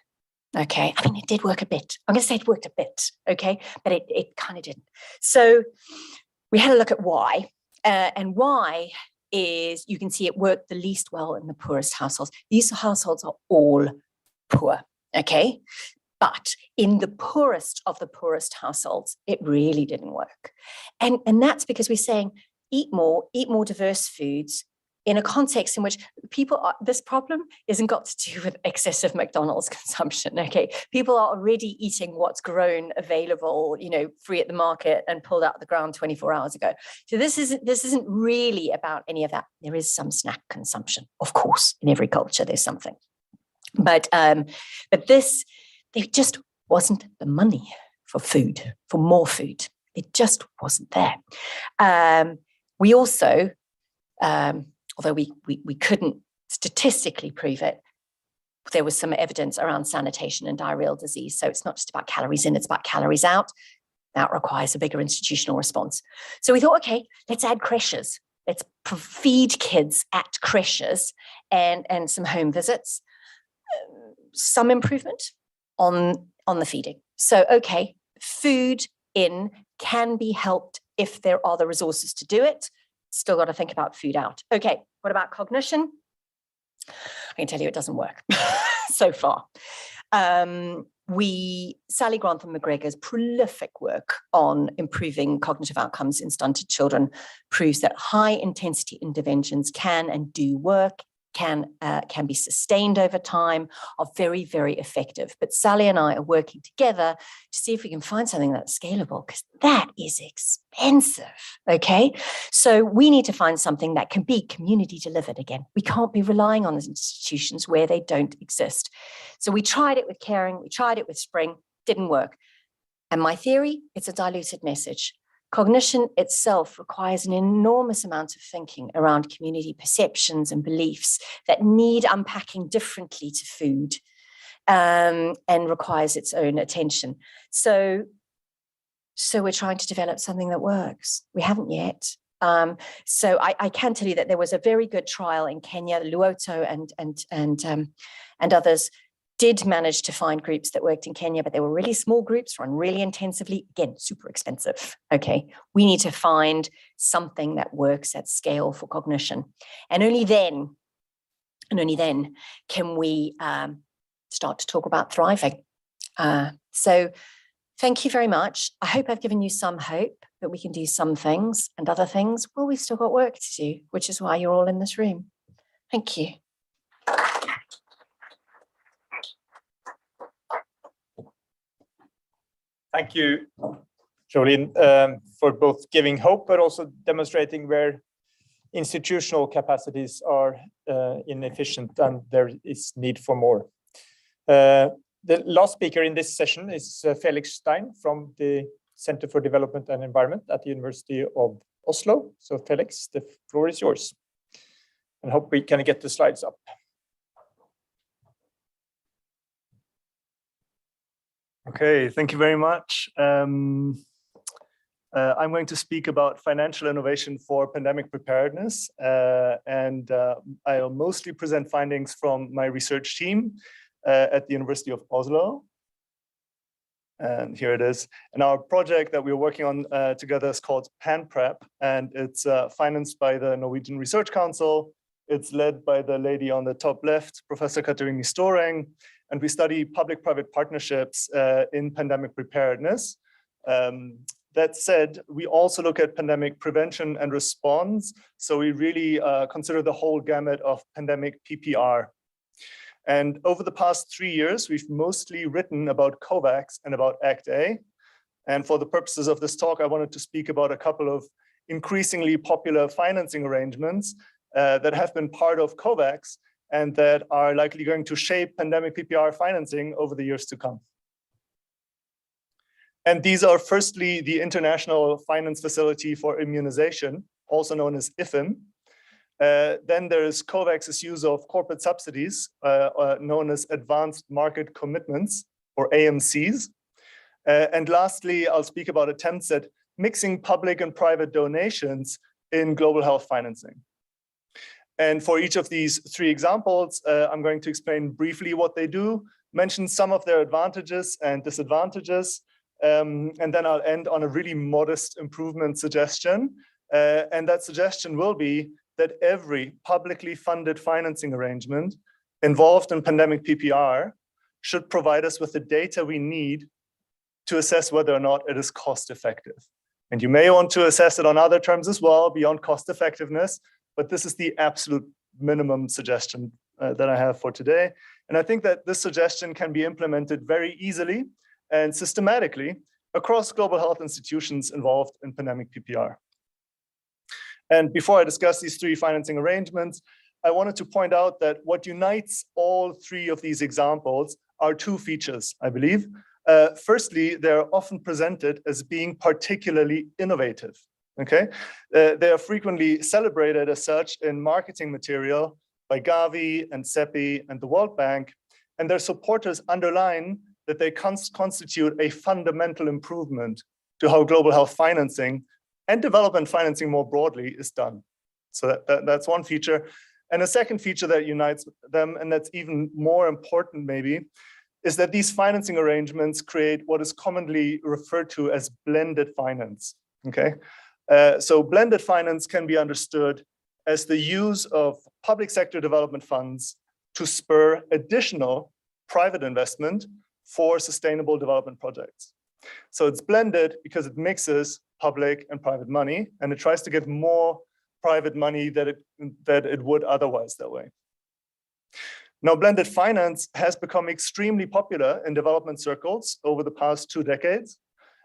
Okay, I mean, it did work a bit. I'm going to say it worked a bit, okay, but it kind of didn't. So we had a look at why, and why is you can see it worked the least well in the poorest households. These households are all poor, okay? But in the poorest of the poorest households, it really didn't work. And that's because we're saying, eat more diverse foods in a context in which this problem isn't got to do with excessive McDonald's consumption, okay? People are already eating what's grown, available, free at the market and pulled out of the ground 24 hours ago. So this isn't really about any of that. There is some snack consumption, of course, in every culture there's something. But this, there just wasn't the money for food, for more food. It just wasn't there. We also, although we couldn't statistically prove it, there was some evidence around sanitation and diarrheal disease. So it's not just about calories in, it's about calories out. That requires a bigger institutional response. So we thought, okay, let's add creches. Let's feed kids at creches and some home visits. Some improvement on the feeding. So, okay, food in can be helped if there are the resources to do it. Still got to think about food out. Okay, what about cognition? I can tell you it doesn't work so far. Sally Grantham McGregor's prolific work on improving cognitive outcomes in stunted children proves that high intensity interventions can and do work, can be sustained over time, are very, very effective. But Sally and I are working together to see if we can find something that's scalable, because that is expensive, okay? So we need to find something that can be community delivered again. We can't be relying on institutions where they don't exist. So we tried it with Caring, we tried it with Spring, didn't work. And my theory, it's a diluted message. Cognition itself requires an enormous amount of thinking around community perceptions and beliefs that need unpacking differently to food, and requires its own attention. So we're trying to develop something that works. We haven't yet. So I can tell you that there was a very good trial in Kenya, Luoto and others, did manage to find groups that worked in Kenya, but they were really small groups, run really intensively, again, super expensive. Okay, we need to find something that works at scale for cognition. And only then can we start to talk about thriving. So thank you very much. I hope I've given you some hope that we can do some things, and other things, well, we've still got work to do, which is why you're all in this room. Thank you. Thank you, Jolene, for both giving hope, but also demonstrating where institutional capacities are inefficient and there is need for more. The last speaker in this session is Felix Stein from the Center for Development and Environment at the University of Oslo. So Felix, the floor is yours. And hope we can get the slides up. Okay, thank you very much. I'm going to speak about financial innovation for pandemic preparedness, and I'll mostly present findings from my research team at the University of Oslo. And here it is. And our project that we're working on together is called PanPrep, and it's financed by the Norwegian Research Council. It's led by the lady on the top left, Professor Katarina Storeng, and we study public-private partnerships in pandemic preparedness. That said, we also look at pandemic prevention and response. So we really consider the whole gamut of pandemic PPR. And over the past 3 years, we've mostly written about COVAX and about ACT-A. And for the purposes of this talk, I wanted to speak about a couple of increasingly popular financing arrangements that have been part of COVAX and that are likely going to shape pandemic PPR financing over the years to come. And these are firstly the International Finance Facility for Immunization, also known as IFIM. Then there is COVAX's use of corporate subsidies, known as Advanced Market Commitments, or AMCs. And lastly, I'll speak about attempts at mixing public and private donations in global health financing. And for each of these three examples, I'm going to explain briefly what they do, mention some of their advantages and disadvantages, and then I'll end on a really modest improvement suggestion. And that suggestion will be that every publicly funded financing arrangement involved in pandemic PPR should provide us with the data we need to assess whether or not it is cost effective. And you may want to assess it on other terms as well, beyond cost effectiveness, but this is the absolute minimum suggestion that I have for today. And I think that this suggestion can be implemented very easily and systematically across global health institutions involved in pandemic PPR. And before I discuss these three financing arrangements, I wanted to point out that what unites all three of these examples are two features, I believe. Firstly, they're often presented as being particularly innovative. Okay, they are frequently celebrated as such in marketing material by Gavi and CEPI and the World Bank, and their supporters underline that they constitute a fundamental improvement to how global health financing and development financing more broadly is done. So that's one feature. And a second feature that unites them, and that's even more important maybe, is that these financing arrangements create what is commonly referred to as blended finance. Okay. So blended finance can be understood as the use of public sector development funds to spur additional private investment for sustainable development projects. So it's blended because it mixes public and private money, and it tries to get more private money that it would otherwise that way. Now, blended finance has become extremely popular in development circles over the past 2 decades.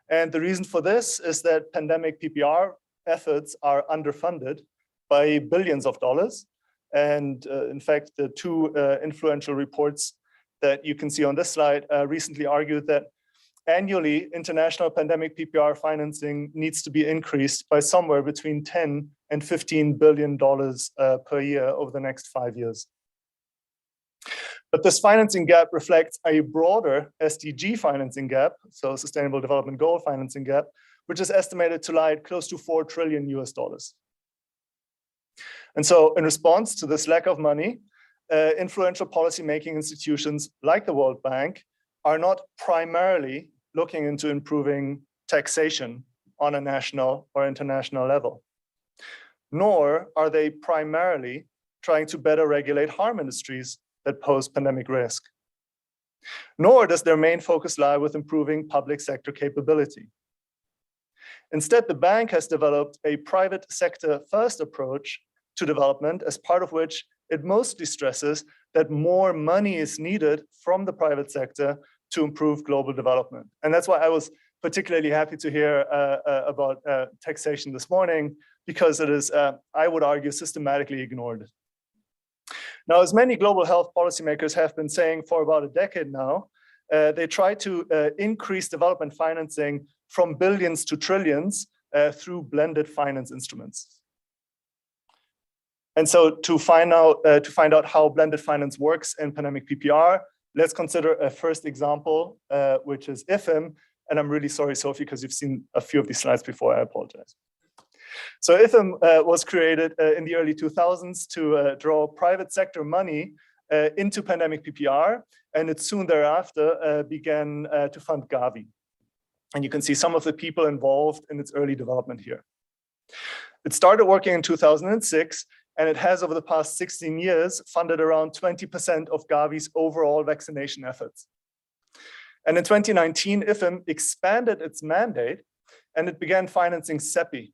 And the reason for this is that pandemic PPR efforts are underfunded by billions of dollars. And in fact, the two influential reports that you can see on this slide recently argued that annually, international pandemic PPR financing needs to be increased by somewhere between $10 and $15 billion per year over the next 5 years. But this financing gap reflects a broader SDG financing gap, so Sustainable Development Goal financing gap, which is estimated to lie at close to $4 trillion US. And so in response to this lack of money, influential policy-making institutions like the World Bank are not primarily looking into improving taxation on a national or international level, nor are they primarily trying to better regulate harm industries that pose pandemic risk. Nor does their main focus lie with improving public sector capability. Instead, the bank has developed a private sector first approach to development, as part of which it mostly stresses that more money is needed from the private sector to improve global development. And that's why I was particularly happy to hear about taxation this morning, because it is, I would argue, systematically ignored. Now, as many global health policymakers have been saying for about a decade now, they try to increase development financing from billions to trillions through blended finance instruments. And so to find out how blended finance works in pandemic PPR, let's consider a first example, which is IFM. And I'm really sorry, Sophie, because you've seen a few of these slides before. I apologize. So IFM was created in the early 2000s to draw private sector money into pandemic PPR, and it soon thereafter began to fund Gavi. And you can see some of the people involved in its early development here. It started working in 2006, and it has over the past 16 years funded around 20% of Gavi's overall vaccination efforts. And in 2019, IFM expanded its mandate and it began financing CEPI.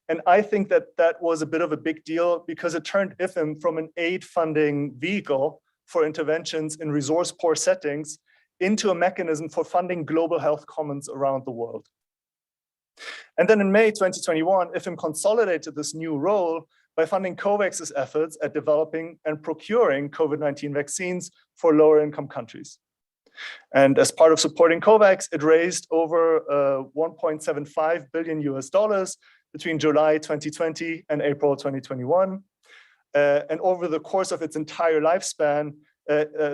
And I think that that was a bit of a big deal because it turned IFM from an aid funding vehicle for interventions in resource poor settings into a mechanism for funding global health commons around the world. And then in May 2021, IFM consolidated this new role by funding COVAX's efforts at developing and procuring COVID-19 vaccines for lower income countries. And as part of supporting COVAX, it raised over $1.75 billion between July 2020 and April 2021. And over the course of its entire lifespan,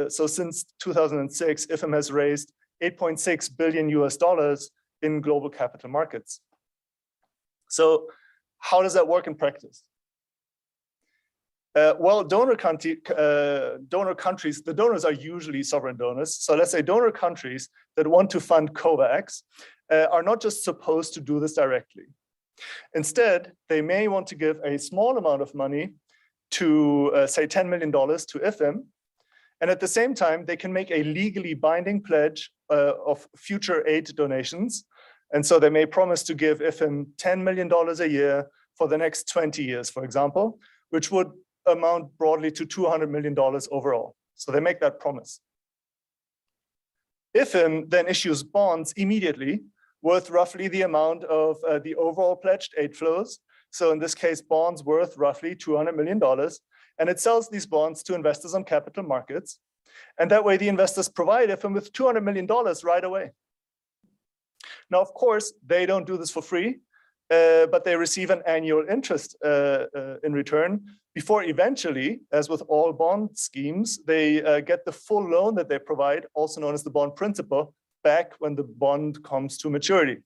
so since 2006, IFM has raised $8.6 billion in global capital markets. So how does that work in practice? Well, donor countries, the donors are usually sovereign donors. So let's say donor countries that want to fund COVAX are not just supposed to do this directly. Instead, they may want to give a small amount of money to, say, $10 million to IFM. And at the same time, they can make a legally binding pledge of future aid donations. And so they may promise to give IFM $10 million a year for the next 20 years, for example, which would amount broadly to $200 million overall. So they make that promise. IFM then issues bonds immediately worth roughly the amount of the overall pledged aid flows. So in this case, bonds worth roughly $200 million. And it sells these bonds to investors on capital markets. And that way the investors provide IFM with $200 million right away. Now, of course, they don't do this for free, but they receive an annual interest in return before eventually, as with all bond schemes, they get the full loan that they provide, also known as the bond principal, back when the bond comes to maturity.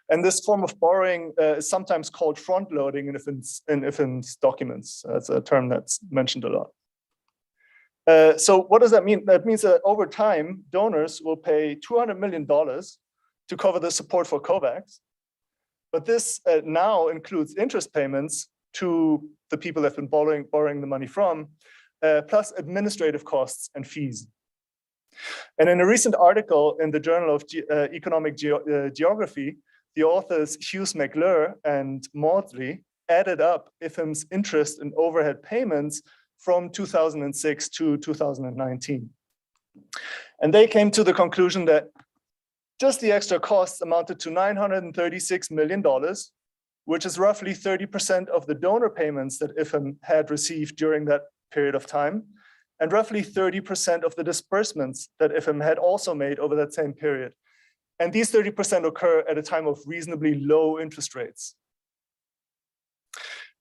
And this form of borrowing is sometimes called front loading in IFM's documents. That's a term that's mentioned a lot. So what does that mean? That means that over time, donors will pay $200 million to cover the support for COVAX. But this now includes interest payments to the people that have been borrowing the money from, plus administrative costs and fees. And in a recent article in the Journal of Economic Geography, the authors Hughes McClure and Maudsley added up IFM's interest and overhead payments from 2006 to 2019. And they came to the conclusion that just the extra costs amounted to $936 million, which is roughly 30% of the donor payments that IFM had received during that period of time, and roughly 30% of the disbursements that IFM had also made over that same period. And these 30% occur at a time of reasonably low interest rates.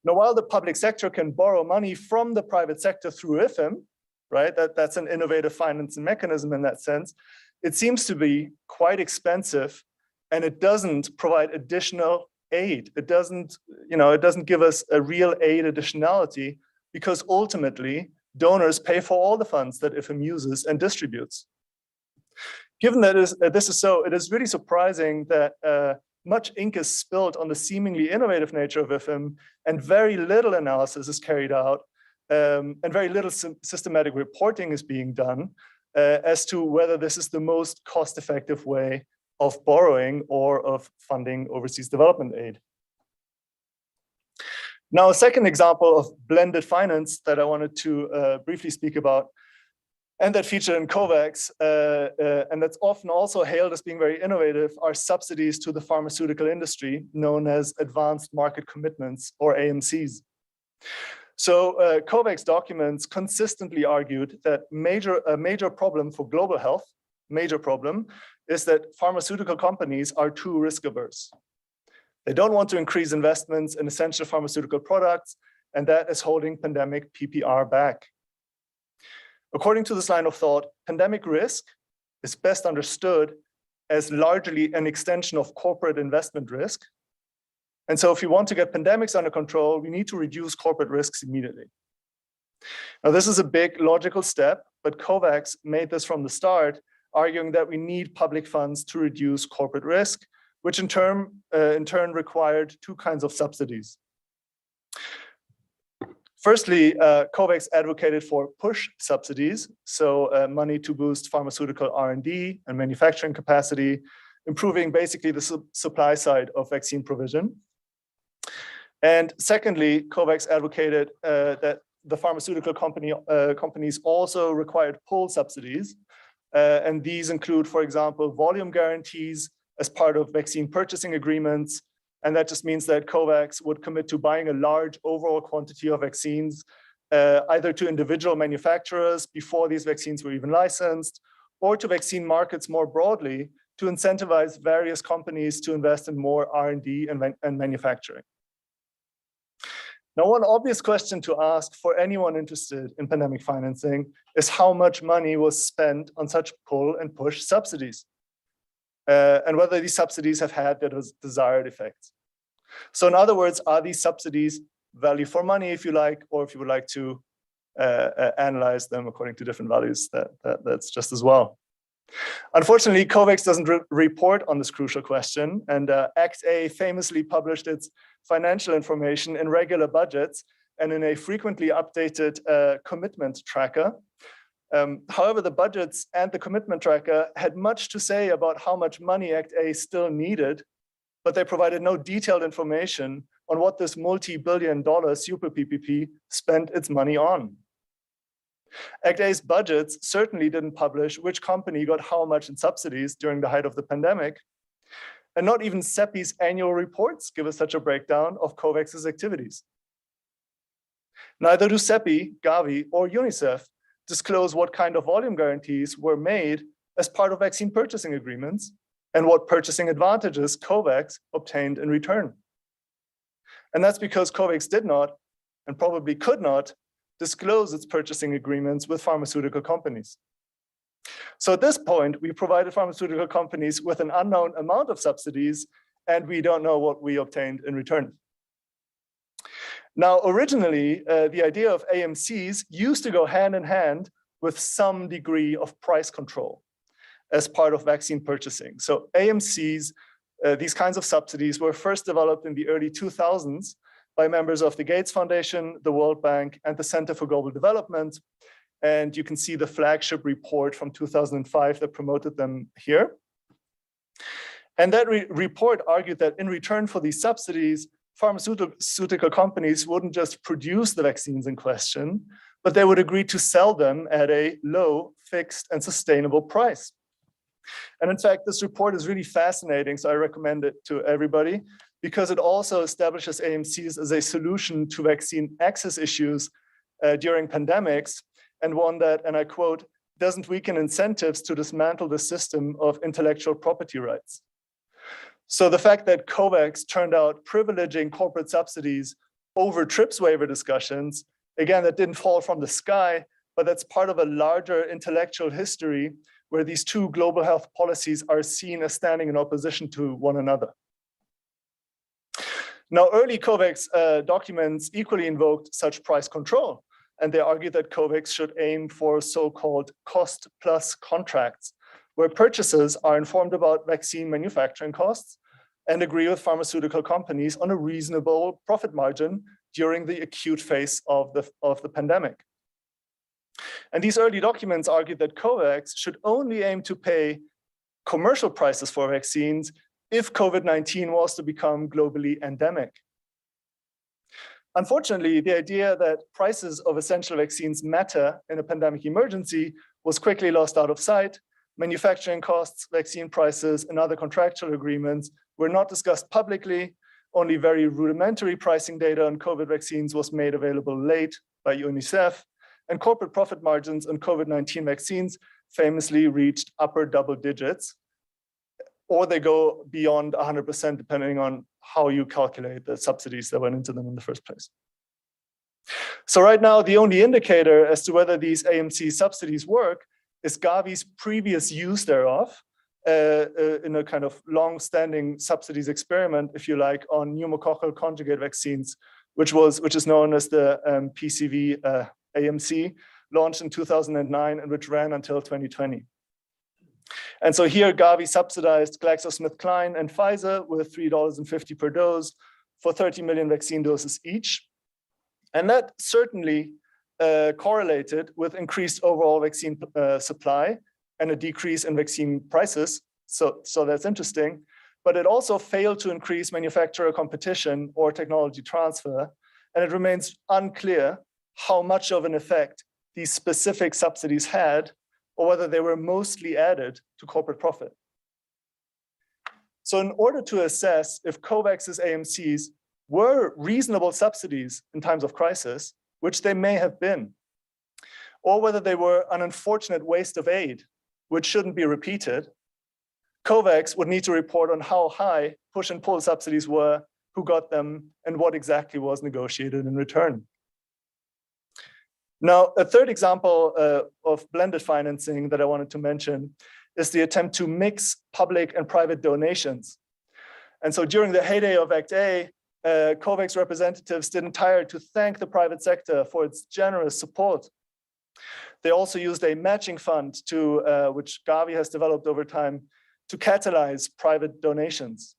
Now, while the public sector can borrow money from the private sector through IFM, right, that's an innovative financing mechanism in that sense, it seems to be quite expensive, and it doesn't provide additional aid. It doesn't give us a real aid additionality, because ultimately donors pay for all the funds that IFM uses and distributes. Given that this is so, it is really surprising that much ink is spilled on the seemingly innovative nature of IFM, and very little analysis is carried out, and very little systematic reporting is being done as to whether this is the most cost-effective way of borrowing or of funding overseas development aid. Now, a second example of blended finance that I wanted to briefly speak about, and that featured in COVAX, and that's often also hailed as being very innovative, are subsidies to the pharmaceutical industry, known as advanced market commitments, or AMCs. So COVAX documents consistently argued that a major problem for global health, is that pharmaceutical companies are too risk averse. They don't want to increase investments in essential pharmaceutical products, and that is holding pandemic PPR back. According to this line of thought, pandemic risk is best understood as largely an extension of corporate investment risk. And so if we want to get pandemics under control, we need to reduce corporate risks immediately. Now, this is a big logical step, but COVAX made this from the start, arguing that we need public funds to reduce corporate risk, which in turn required two kinds of subsidies. Firstly, COVAX advocated for push subsidies, so money to boost pharmaceutical R&D and manufacturing capacity, improving basically the supply side of vaccine provision. And secondly, COVAX advocated that the pharmaceutical companies also required pull subsidies, and these include, for example, volume guarantees as part of vaccine purchasing agreements. And that just means that COVAX would commit to buying a large overall quantity of vaccines, either to individual manufacturers before these vaccines were even licensed, or to vaccine markets more broadly to incentivize various companies to invest in more R&D and manufacturing. Now, one obvious question to ask for anyone interested in pandemic financing is how much money was spent on such pull and push subsidies, and whether these subsidies have had their desired effects. So in other words, are these subsidies value for money, if you like, or if you would like to analyze them according to different values, that's just as well. Unfortunately, COVAX doesn't report on this crucial question, and ACT-A famously published its financial information in regular budgets and in a frequently updated commitment tracker. However, the budgets and the commitment tracker had much to say about how much money ACT-A still needed, but they provided no detailed information on what this multi-billion-dollar super PPP spent its money on. ACT-A's budgets certainly didn't publish which company got how much in subsidies during the height of the pandemic, and not even CEPI's annual reports give us such a breakdown of COVAX's activities. Neither do CEPI, Gavi, or UNICEF disclose what kind of volume guarantees were made as part of vaccine purchasing agreements and what purchasing advantages COVAX obtained in return. And that's because COVAX did not, and probably could not, disclose its purchasing agreements with pharmaceutical companies. So at this point, we provided pharmaceutical companies with an unknown amount of subsidies, and we don't know what we obtained in return. Now, originally, the idea of AMCs used to go hand in hand with some degree of price control as part of vaccine purchasing. So AMCs, these kinds of subsidies, were first developed in the early 2000s by members of the Gates Foundation, the World Bank, and the Center for Global Development. And you can see the flagship report from 2005 that promoted them here. And that report argued that in return for these subsidies, pharmaceutical companies wouldn't just produce the vaccines in question, but they would agree to sell them at a low, fixed, and sustainable price. And in fact, this report is really fascinating, so I recommend it to everybody, because it also establishes AMCs as a solution to vaccine access issues during pandemics, and one that, and I quote, doesn't weaken incentives to dismantle the system of intellectual property rights. So the fact that COVAX turned out privileging corporate subsidies over TRIPS waiver discussions, again, that didn't fall from the sky, but that's part of a larger intellectual history where these two global health policies are seen as standing in opposition to one another. Now, early COVAX documents equally invoked such price control. and they argue that COVAX should aim for so-called cost-plus contracts, where purchasers are informed about vaccine manufacturing costs and agree with pharmaceutical companies on a reasonable profit margin during the acute phase of the pandemic. And these early documents argued that COVAX should only aim to pay commercial prices for vaccines if COVID-19 was to become globally endemic. Unfortunately, the idea that prices of essential vaccines matter in a pandemic emergency was quickly lost out of sight. Manufacturing costs, vaccine prices, and other contractual agreements were not discussed publicly. Only very rudimentary pricing data on COVID vaccines was made available late by UNICEF, and corporate profit margins on COVID-19 vaccines famously reached upper double digits, or they go beyond 100% depending on how you calculate the subsidies that went into them in the first place. So right now, the only indicator as to whether these AMC subsidies work is Gavi's previous use thereof in a kind of long-standing subsidies experiment, if you like, on pneumococcal conjugate vaccines, which is known as the PCV AMC, launched in 2009 and which ran until 2020. And so here, Gavi subsidized GlaxoSmithKline and Pfizer with $3.50 per dose for 30 million vaccine doses each. And that certainly correlated with increased overall vaccine supply and a decrease in vaccine prices. So that's interesting. But it also failed to increase manufacturer competition or technology transfer. And it remains unclear how much of an effect these specific subsidies had, or whether they were mostly added to corporate profit. So in order to assess if COVAX's AMCs were reasonable subsidies in times of crisis, which they may have been, or whether they were an unfortunate waste of aid, which shouldn't be repeated, COVAX would need to report on how high push and pull subsidies were, who got them, and what exactly was negotiated in return. Now, a third example of blended financing that I wanted to mention is the attempt to mix public and private donations. And so during the heyday of ACT-A, COVAX representatives didn't tire to thank the private sector for its generous support. They also used a matching fund which Gavi has developed over time to catalyze private donations.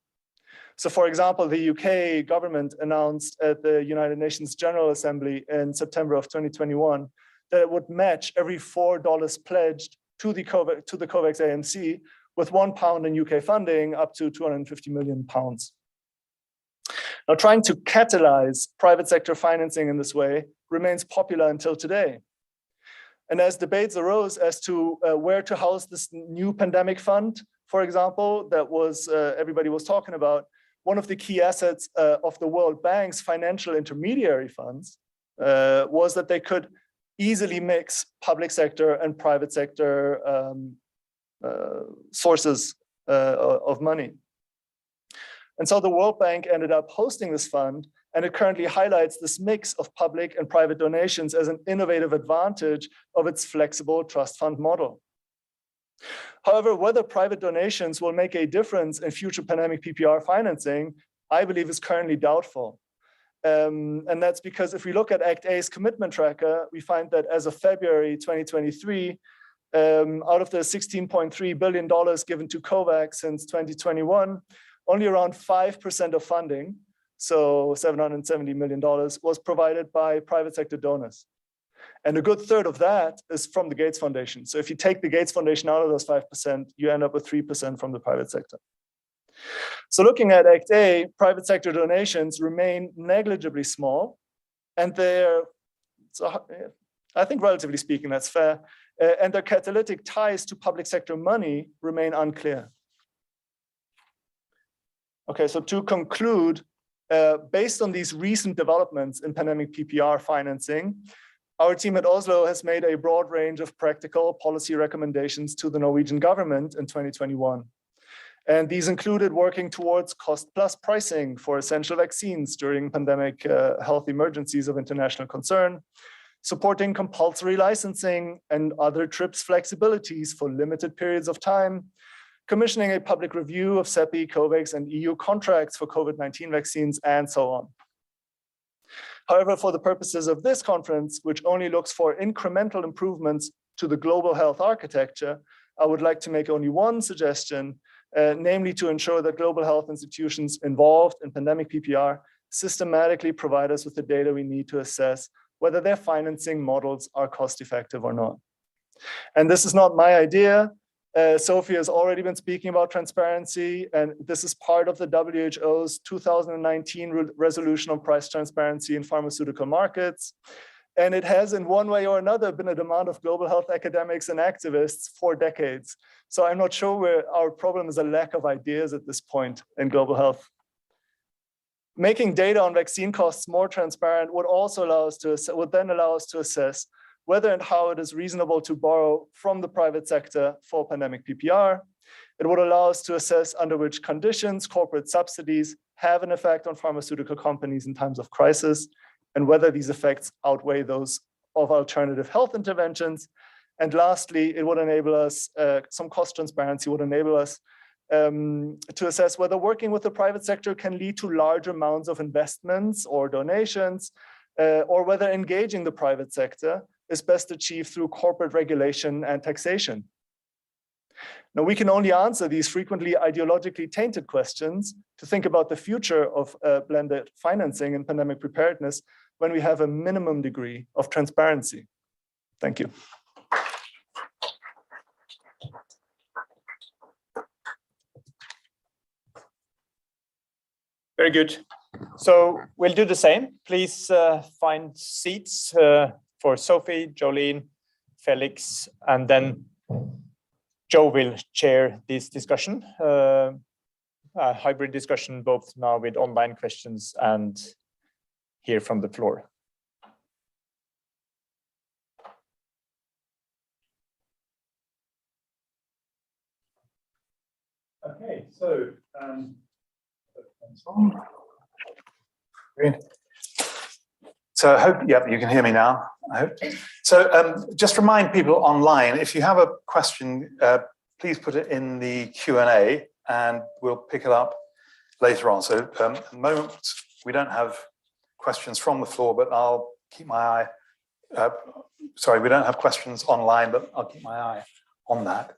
So for example, the UK government announced at the United Nations General Assembly in September of 2021 that it would match every $4 pledged to the COVAX AMC with £1 in UK funding up to £250 million. Now, trying to catalyze private sector financing in this way remains popular until today. And as debates arose as to where to house this new pandemic fund, for example, that everybody was talking about, one of the key assets of the World Bank's financial intermediary funds was that they could easily mix public sector and private sector sources of money. And so the World Bank ended up hosting this fund, and it currently highlights this mix of public and private donations as an innovative advantage of its flexible trust fund model. However, whether private donations will make a difference in future pandemic PPR financing, I believe is currently doubtful. And that's because if we look at ACT-A's commitment tracker, we find that as of February 2023, out of the $16.3 billion given to COVAX since 2021, only around 5% of funding, so $770 million, was provided by private sector donors. And a good third of that is from the Gates Foundation. So if you take the Gates Foundation out of those 5%, you end up with 3% from the private sector. So looking at ACT-A, private sector donations remain negligibly small, and I think relatively speaking, that's fair, and their catalytic ties to public sector money remain unclear. Okay, so to conclude, based on these recent developments in pandemic PPR financing, our team at Oslo has made a broad range of practical policy recommendations to the Norwegian government in 2021. And these included working towards cost-plus pricing for essential vaccines during pandemic health emergencies of international concern, supporting compulsory licensing and other TRIPS flexibilities for limited periods of time, commissioning a public review of CEPI, COVAX, and EU contracts for COVID-19 vaccines, and so on. However, for the purposes of this conference, which only looks for incremental improvements to the global health architecture, I would like to make only one suggestion, namely to ensure that global health institutions involved in pandemic PPR systematically provide us with the data we need to assess whether their financing models are cost effective or not. And this is not my idea. Sophie has already been speaking about transparency, and this is part of the WHO's 2019 resolution on price transparency in pharmaceutical markets. And it has, in one way or another, been a demand of global health academics and activists for decades. So I'm not sure where our problem is a lack of ideas at this point in global health. Making data on vaccine costs more transparent would also then allow us to assess whether and how it is reasonable to borrow from the private sector for pandemic PPR. It would allow us to assess under which conditions corporate subsidies have an effect on pharmaceutical companies in times of crisis, and whether these effects outweigh those of alternative health interventions. And lastly, it would enable us, some cost transparency would enable us to assess whether working with the private sector can lead to large amounts of investments or donations, or whether engaging the private sector is best achieved through corporate regulation and taxation. Now, we can only answer these frequently ideologically tainted questions to think about the future of blended financing and pandemic preparedness when we have a minimum degree of transparency. Thank you. Very good. So we'll do the same. Please find seats for Sophie, Jolene, Felix, and then Joe will chair this discussion, a hybrid discussion, both now with online questions and here from the floor. Okay, so so I hope, yeah, you can hear me now, I hope. So just remind people online, if you have a question, please put it in the Q&A and we'll pick it up later on. So at the moment, we don't have questions from the floor, but I'll keep my eye, sorry, we don't have questions online, but I'll keep my eye on that.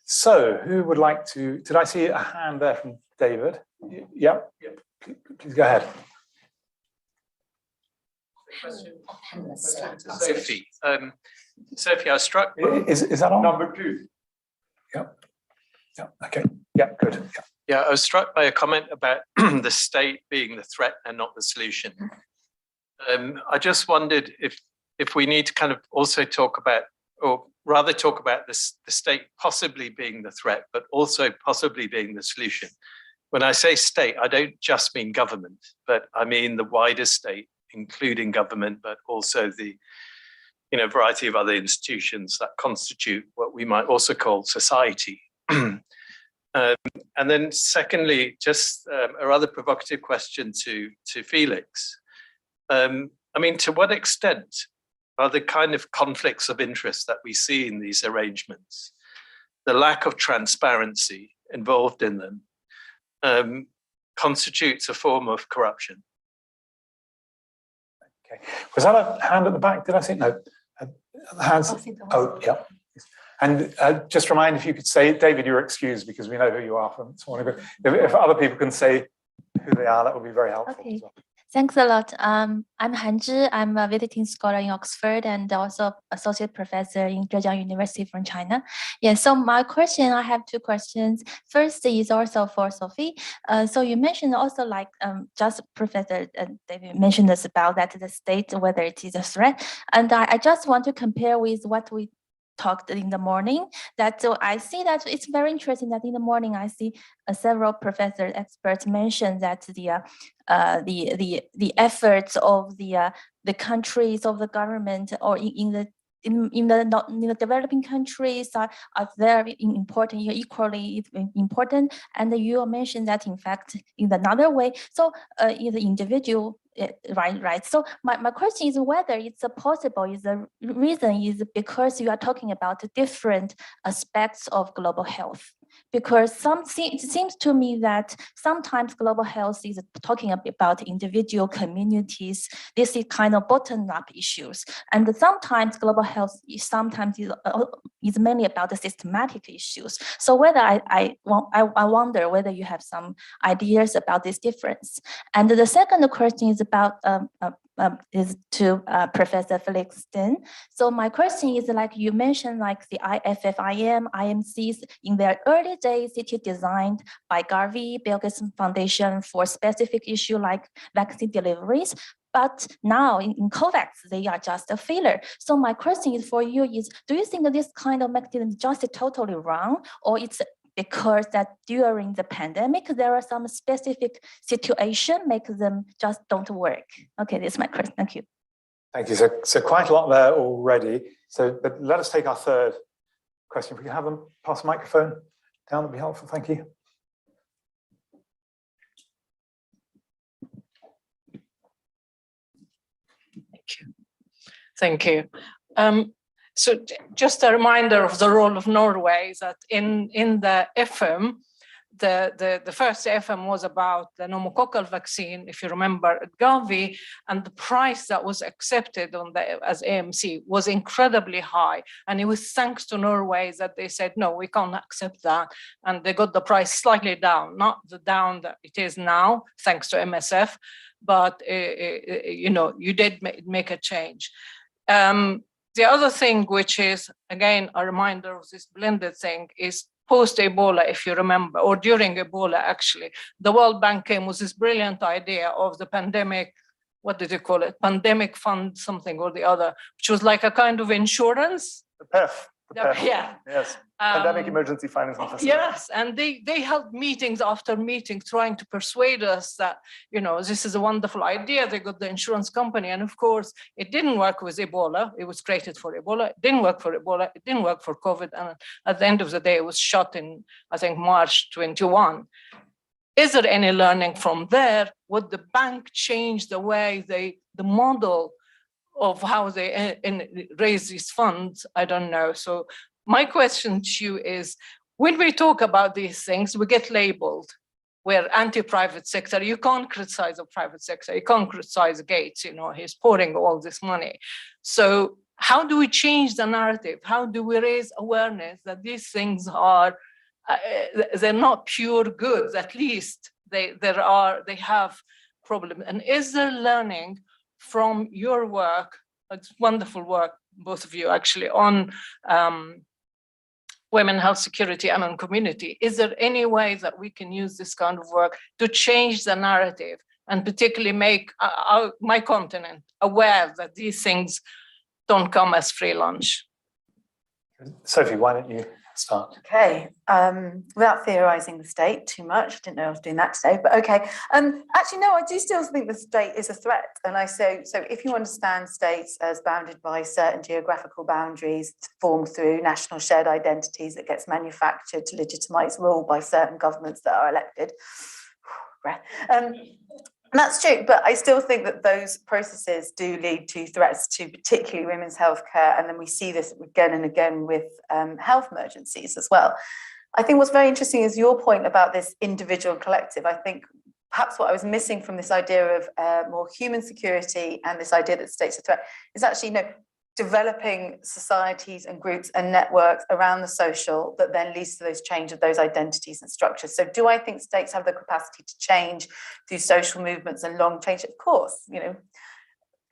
So who would like to, did I see a hand there from David? Yeah, please go ahead. Sophie. Sophie, I was struck. Is that on? Number 2. Yeah. Yeah. Okay. Yeah. Good. Yeah, I was struck by a comment about the state being the threat and not the solution. I just wondered if we need to kind of also talk about, or rather talk about the state possibly being the threat, but also possibly being the solution. When I say state, I don't just mean government, but I mean the wider state, including government, but also the variety of other institutions that constitute what we might also call society. And then secondly, just a rather provocative question to Felix. I mean, to what extent are the kind of conflicts of interest that we see in these arrangements, the lack of transparency involved in them, constitutes a form of corruption? Okay. Was that a hand at the back? Did I see? No. Hands. Oh, yeah. And just remind, if you could say, David, you're excused because we know who you are from this morning. But if other people can say who they are, that would be very helpful. Okay. As well. Thanks a lot. I'm Han Zhi. I'm a visiting scholar in Oxford and also associate professor in Zhejiang University from China. Yeah, so my question, I have 2 questions. First is also for Sophie. So you mentioned also like just Professor David mentioned this about that the state, whether it is a threat. And I just want to compare with what we talked in the morning, that so I see that it's very interesting that in the morning I see several professors, experts mention that the efforts of the countries of the government or in the developing countries are very important, equally important. And you mentioned that in fact in another way. So in the individual. Right. So my question is whether it's possible, is the reason is because you are talking about different aspects of global health. Because it seems to me that sometimes global health is talking about individual communities. This is kind of bottom-up issues, and sometimes global health is mainly about the systematic issues. So whether I wonder whether you have some ideas about this difference. And the second question is about is to Professor Felix-Stein. So my question is, like you mentioned, like the IFFIM, IMCs in their early days, it is designed by Garvey, Bill Gates Foundation for specific issue like vaccine deliveries. But now in COVAX, they are just a failure. So my question is for you is, do you think that this kind of mechanism is just totally wrong, or it's because that during the pandemic, there are some specific situation make them just don't work? Okay, this is my question. Thank you. Thank you. So quite a lot there already. So, but let us take our third question. If we can have them pass the microphone down, that'd be helpful. Thank you. Thank you. So just a reminder of the role of Norway is that in the FM, the first FM was about the pneumococcal vaccine, if you remember, at Gavi, and the price that was accepted on as AMC was incredibly high. And it was thanks to Norway that they said, no, we can't accept that. And they got the price slightly down, not the down that it is now, thanks to MSF, but you did make a change. The other thing, which is, again, a reminder of this blended thing, is post-Ebola, if you remember, or during Ebola, actually, the World Bank came with this brilliant idea of the pandemic, what did you call it? Pandemic fund, something or the other, which was like a kind of insurance. The PEF. Yeah. Yes. Pandemic Emergency Financing Facility. Yes, and they held meetings after meeting trying to persuade us that, this is a wonderful idea. They got the insurance company. And of course, it didn't work with Ebola. It was created for Ebola. It didn't work for Ebola. It didn't work for COVID. And at the end of the day, it was shut in, I think, March 21. Is there any learning from there? Would the bank change the way the model of how they raise these funds? I don't know. So my question to you is, when we talk about these things, we get labeled. We're anti-private sector. You can't criticize the private sector. You can't criticize Gates, he's pouring all this money. So how do we change the narrative? How do we raise awareness that these things are, they're not pure goods, at least they have problems. And is there learning from your work, it's wonderful work, both of you actually, on women health security and on community? Is there any way that we can use this kind of work to change the narrative and particularly make my continent aware that these things don't come as free lunch? Sophie, why don't you start? Okay, without theorizing the state too much, I didn't know I was doing that today, but okay. Actually, no, I do still think the state is a threat. And so if you understand states as bounded by certain geographical boundaries formed through national shared identities that gets manufactured to legitimize rule by certain governments that are elected, and that's true, but I still think that those processes do lead to threats to particularly women's healthcare, and then we see this again and again with health emergencies as well. I think what's very interesting is your point about this individual and collective. I think perhaps what I was missing from this idea of more human security and this idea that states are a threat is actually developing societies and groups and networks around the social that then leads to those change of those identities and structures. So do I think states have the capacity to change through social movements and long change? Of course,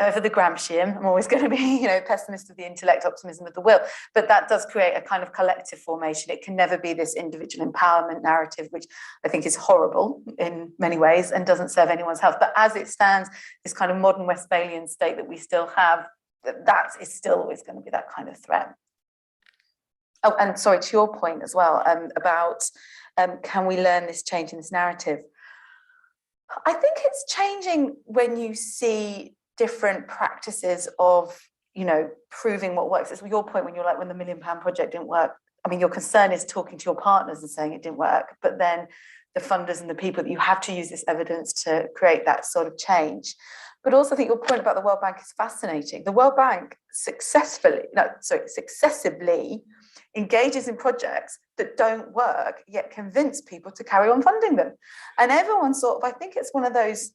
over the Gramscian, I'm always going to be, pessimist of the intellect, optimism of the will, but that does create a kind of collective formation. It can never be this individual empowerment narrative, which I think is horrible in many ways and doesn't serve anyone's health. But as it stands, this kind of modern Westphalian state that we still have, that is still always going to be that kind of threat. Oh, and sorry, to your point as well, about can we learn this change in this narrative? I think it's changing when you see different practices of, proving what works. It's your point when you're like, when the £1 Million Project didn't work. I mean, your concern is talking to your partners and saying it didn't work, but then the funders and the people that you have to use this evidence to create that sort of change. But also I think your point about the World Bank is fascinating. The World Bank successively engages in projects that don't work, yet convince people to carry on funding them. And everyone sort of, I think it's one of those,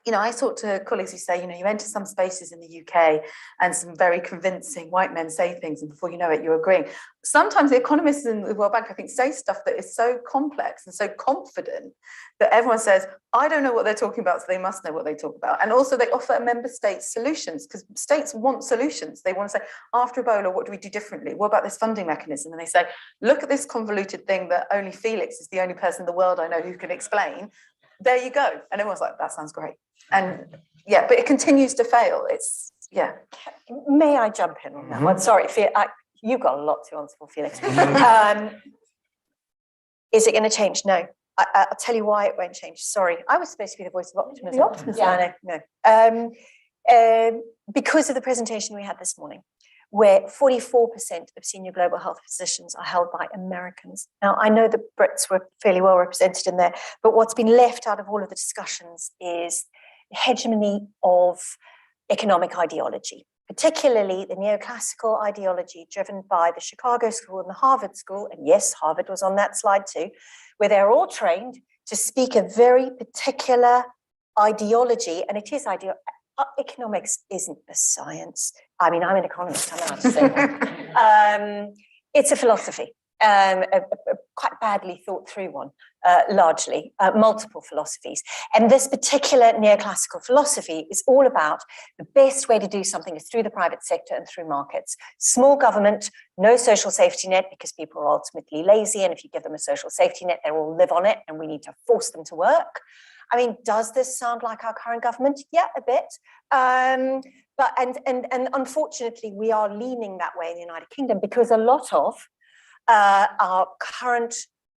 you know, I talk to colleagues who say, you know, you enter some spaces in the UK and some very convincing white men say things, and before you know it, you're agreeing. Sometimes the economists in the World Bank, I think, say stuff that is so complex and so confident that everyone says, I don't know what they're talking about, so they must know what they talk about. And also they offer member states solutions, because states want solutions. They want to say, after Ebola, what do we do differently? What about this funding mechanism? And they say, look at this convoluted thing that only Felix is the only person in the world I know who can explain. There you go. And everyone's like, that sounds great. And yeah, but it continues to fail. It's, yeah. May I jump in on that one? Sorry, you've got a lot to answer for, Felix. Is it going to change? No. I'll tell you why it won't change. Sorry, I was supposed to be the voice of optimism. The optimism. Yeah, no. Because of the presentation we had this morning, where 44% of senior global health positions are held by Americans. Now, I know the Brits were fairly well represented in there, but what's been left out of all of the discussions is the hegemony of economic ideology, particularly the neoclassical ideology driven by the Chicago School and the Harvard School, and yes, Harvard was on that slide too, where they're all trained to speak a very particular ideology, and it is economics isn't the science. I mean, I'm an economist, I'm allowed to say that. It's a philosophy, a quite badly thought through one, largely, multiple philosophies. And this particular neoclassical philosophy is all about the best way to do something is through the private sector and through markets. Small government, no social safety net because people are ultimately lazy. And if you give them a social safety net, they will live on it and we need to force them to work. I mean, does this sound like our current government? Yeah, a bit. But unfortunately, we are leaning that way in the United Kingdom because a lot of our current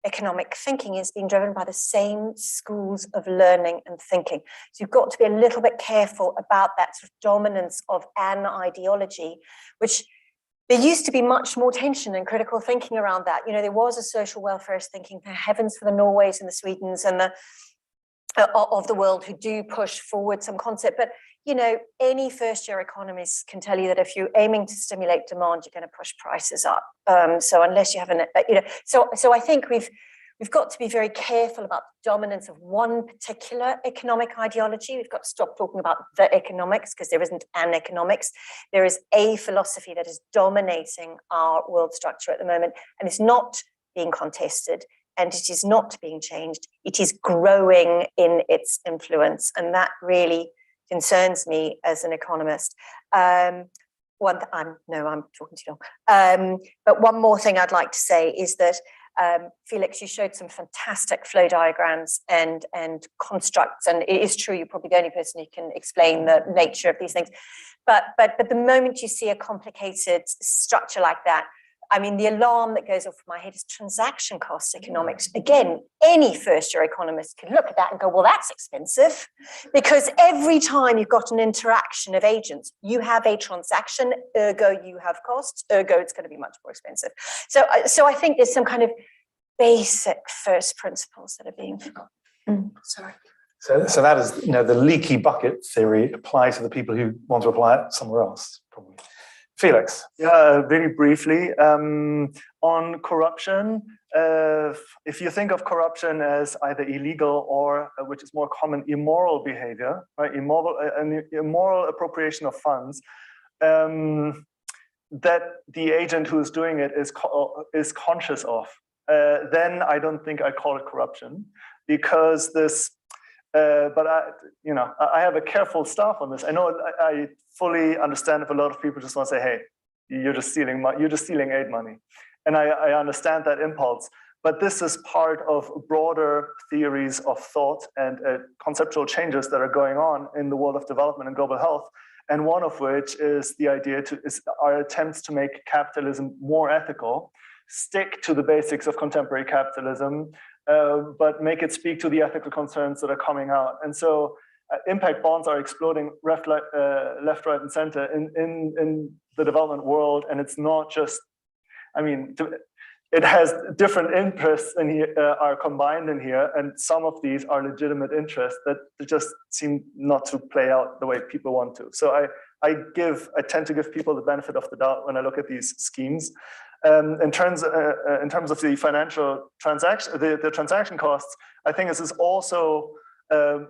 economic thinking is being driven by the same schools of learning and thinking. So you've got to be a little bit careful about that sort of dominance of an ideology, which there used to be much more tension and critical thinking around that. You know, there was a social welfarist thinking, for heavens for the Norways and the Swedens and the of the world who do push forward some concept. But, you know, any first-year economist can tell you that if you're aiming to stimulate demand, you're going to push prices up. So unless you have so I think we've got to be very careful about the dominance of one particular economic ideology. We've got to stop talking about the economics because there isn't an economics. There is a philosophy that is dominating our world structure at the moment, and it's not being contested. And it is not being changed. It is growing in its influence. And that really concerns me as an economist. I'm talking too long. But one more thing I'd like to say is that, Felix, you showed some fantastic flow diagrams and constructs. And it is true, you're probably the only person who can explain the nature of these things. But the moment you see a complicated structure like that, I mean, the alarm that goes off in my head is transaction costs economics. Again, any first-year economist can look at that and go, well, that's expensive. Because every time you've got an interaction of agents, you have a transaction, ergo you have costs, ergo it's going to be much more expensive. So I think there's some kind of basic first principles that are being forgotten. Sorry. So that is, you know, the leaky bucket theory applies to the people who want to apply it somewhere else, probably. Felix. Yeah, very briefly, on corruption, if you think of corruption as either illegal or, which is more common, immoral behavior, right? Immoral appropriation of funds, that the agent who is doing it is conscious of, then I don't think I call it corruption, because this. But I have a careful staff on this. I know I fully understand if a lot of people just want to say, "Hey, you're just stealing aid money," and I understand that impulse. But this is part of broader theories of thought and conceptual changes that are going on in the world of development and global health. And one of which is the idea is our attempts to make capitalism more ethical, stick to the basics of contemporary capitalism. But make it speak to the ethical concerns that are coming out. And so impact bonds are exploding left, right, and center in the development world. And it's not just, I mean, it has different interests in here, are combined in here. And some of these are legitimate interests that just seem not to play out the way people want to. So I tend to give people the benefit of the doubt when I look at these schemes. In terms of the financial transaction, the transaction costs, I think this is also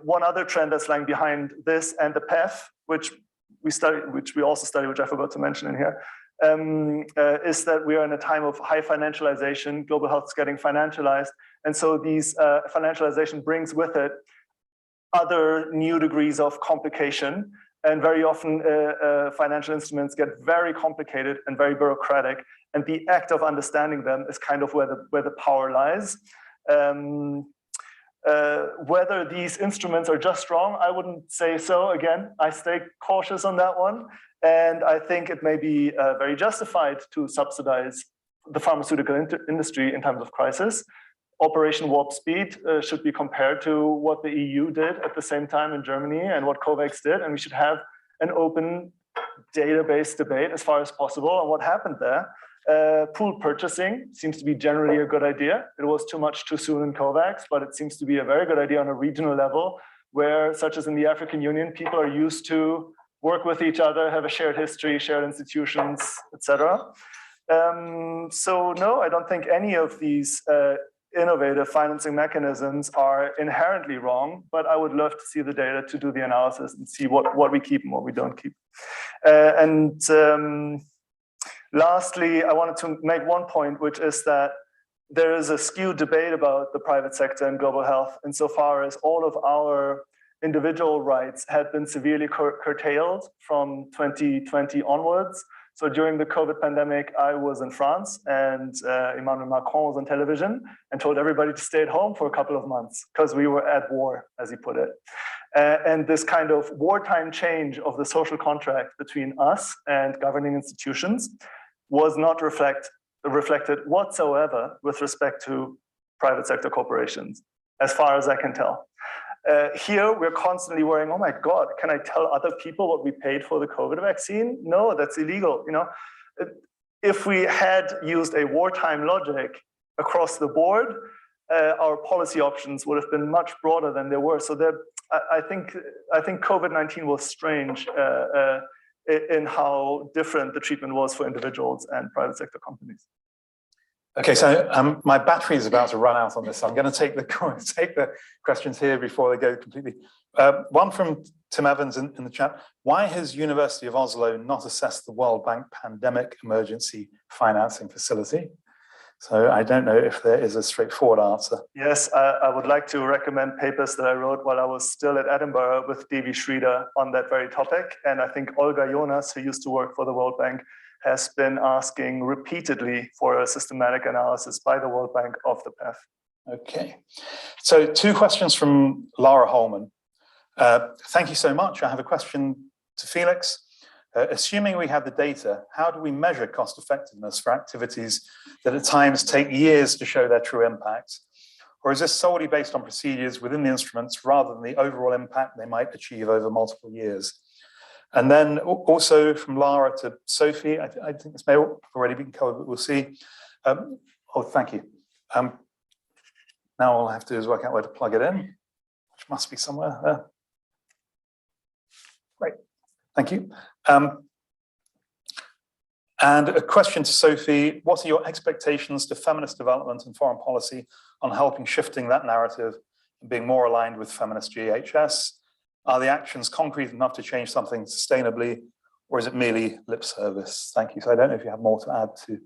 one other trend that's lying behind this and the PEF, which we also study, which I forgot to mention in here, is that we are in a time of high financialization. Global health is getting financialized, and so these financialization brings with it other new degrees of complication. And very often financial instruments get very complicated and very bureaucratic. And the act of understanding them is kind of where the power lies. Whether these instruments are just wrong, I wouldn't say so. Again, I stay cautious on that one. And I think it may be very justified to subsidize the pharmaceutical industry in times of crisis. Operation Warp Speed should be compared to what the EU did at the same time in Germany and what COVAX did. And we should have an open database debate as far as possible on what happened there. Pooled purchasing seems to be generally a good idea. It was too much too soon in COVAX, but it seems to be a very good idea on a regional level where, such as in the African Union, people are used to work with each other, have a shared history, shared institutions, etc. So no, I don't think any of these innovative financing mechanisms are inherently wrong, but I would love to see the data to do the analysis and see what we keep and what we don't keep. Lastly, I wanted to make one point, which is that there is a skewed debate about the private sector and global health insofar as all of our individual rights had been severely curtailed from 2020 onwards. So during the COVID pandemic, I was in France and Emmanuel Macron was on television and told everybody to stay at home for a couple of months because we were at war, as he put it. And this kind of wartime change of the social contract between us and governing institutions was not reflected whatsoever with respect to private sector corporations, as far as I can tell. Here, we're constantly worrying, oh my God, can I tell other people what we paid for the COVID vaccine? No, that's illegal. You know, if we had used a wartime logic across the board, our policy options would have been much broader than they were. So I think COVID-19 was strange in how different the treatment was for individuals and private sector companies. Okay, so my battery is about to run out on this. So I'm going to take the questions here before they go completely. One from Tim Evans in the chat. Why has University of Oslo not assessed the World Bank Pandemic Emergency Financing Facility? So I don't know if there is a straightforward answer. Yes, I would like to recommend papers that I wrote while I was still at Edinburgh with Devi Sridhar on that very topic. And I think Olga Jonas, who used to work for the World Bank, has been asking repeatedly for a systematic analysis by the World Bank of the PEF. Okay, so two questions from Lara Holman. Thank you so much. I have a question to Felix. Assuming we have the data, how do we measure cost effectiveness for activities that at times take years to show their true impact? Or is this solely based on procedures within the instruments rather than the overall impact they might achieve over multiple years? And then also from Lara to Sophie, I think this may have already been covered, but we'll see. Oh, thank you. Now all I have to do is work out where to plug it in, which must be somewhere there. Great, thank you. And a question to Sophie, what are your expectations to feminist development and foreign policy on helping shifting that narrative and being more aligned with feminist GHS? Are the actions concrete enough to change something sustainably, or is it merely lip service? Thank you. So I don't know if you have more to add to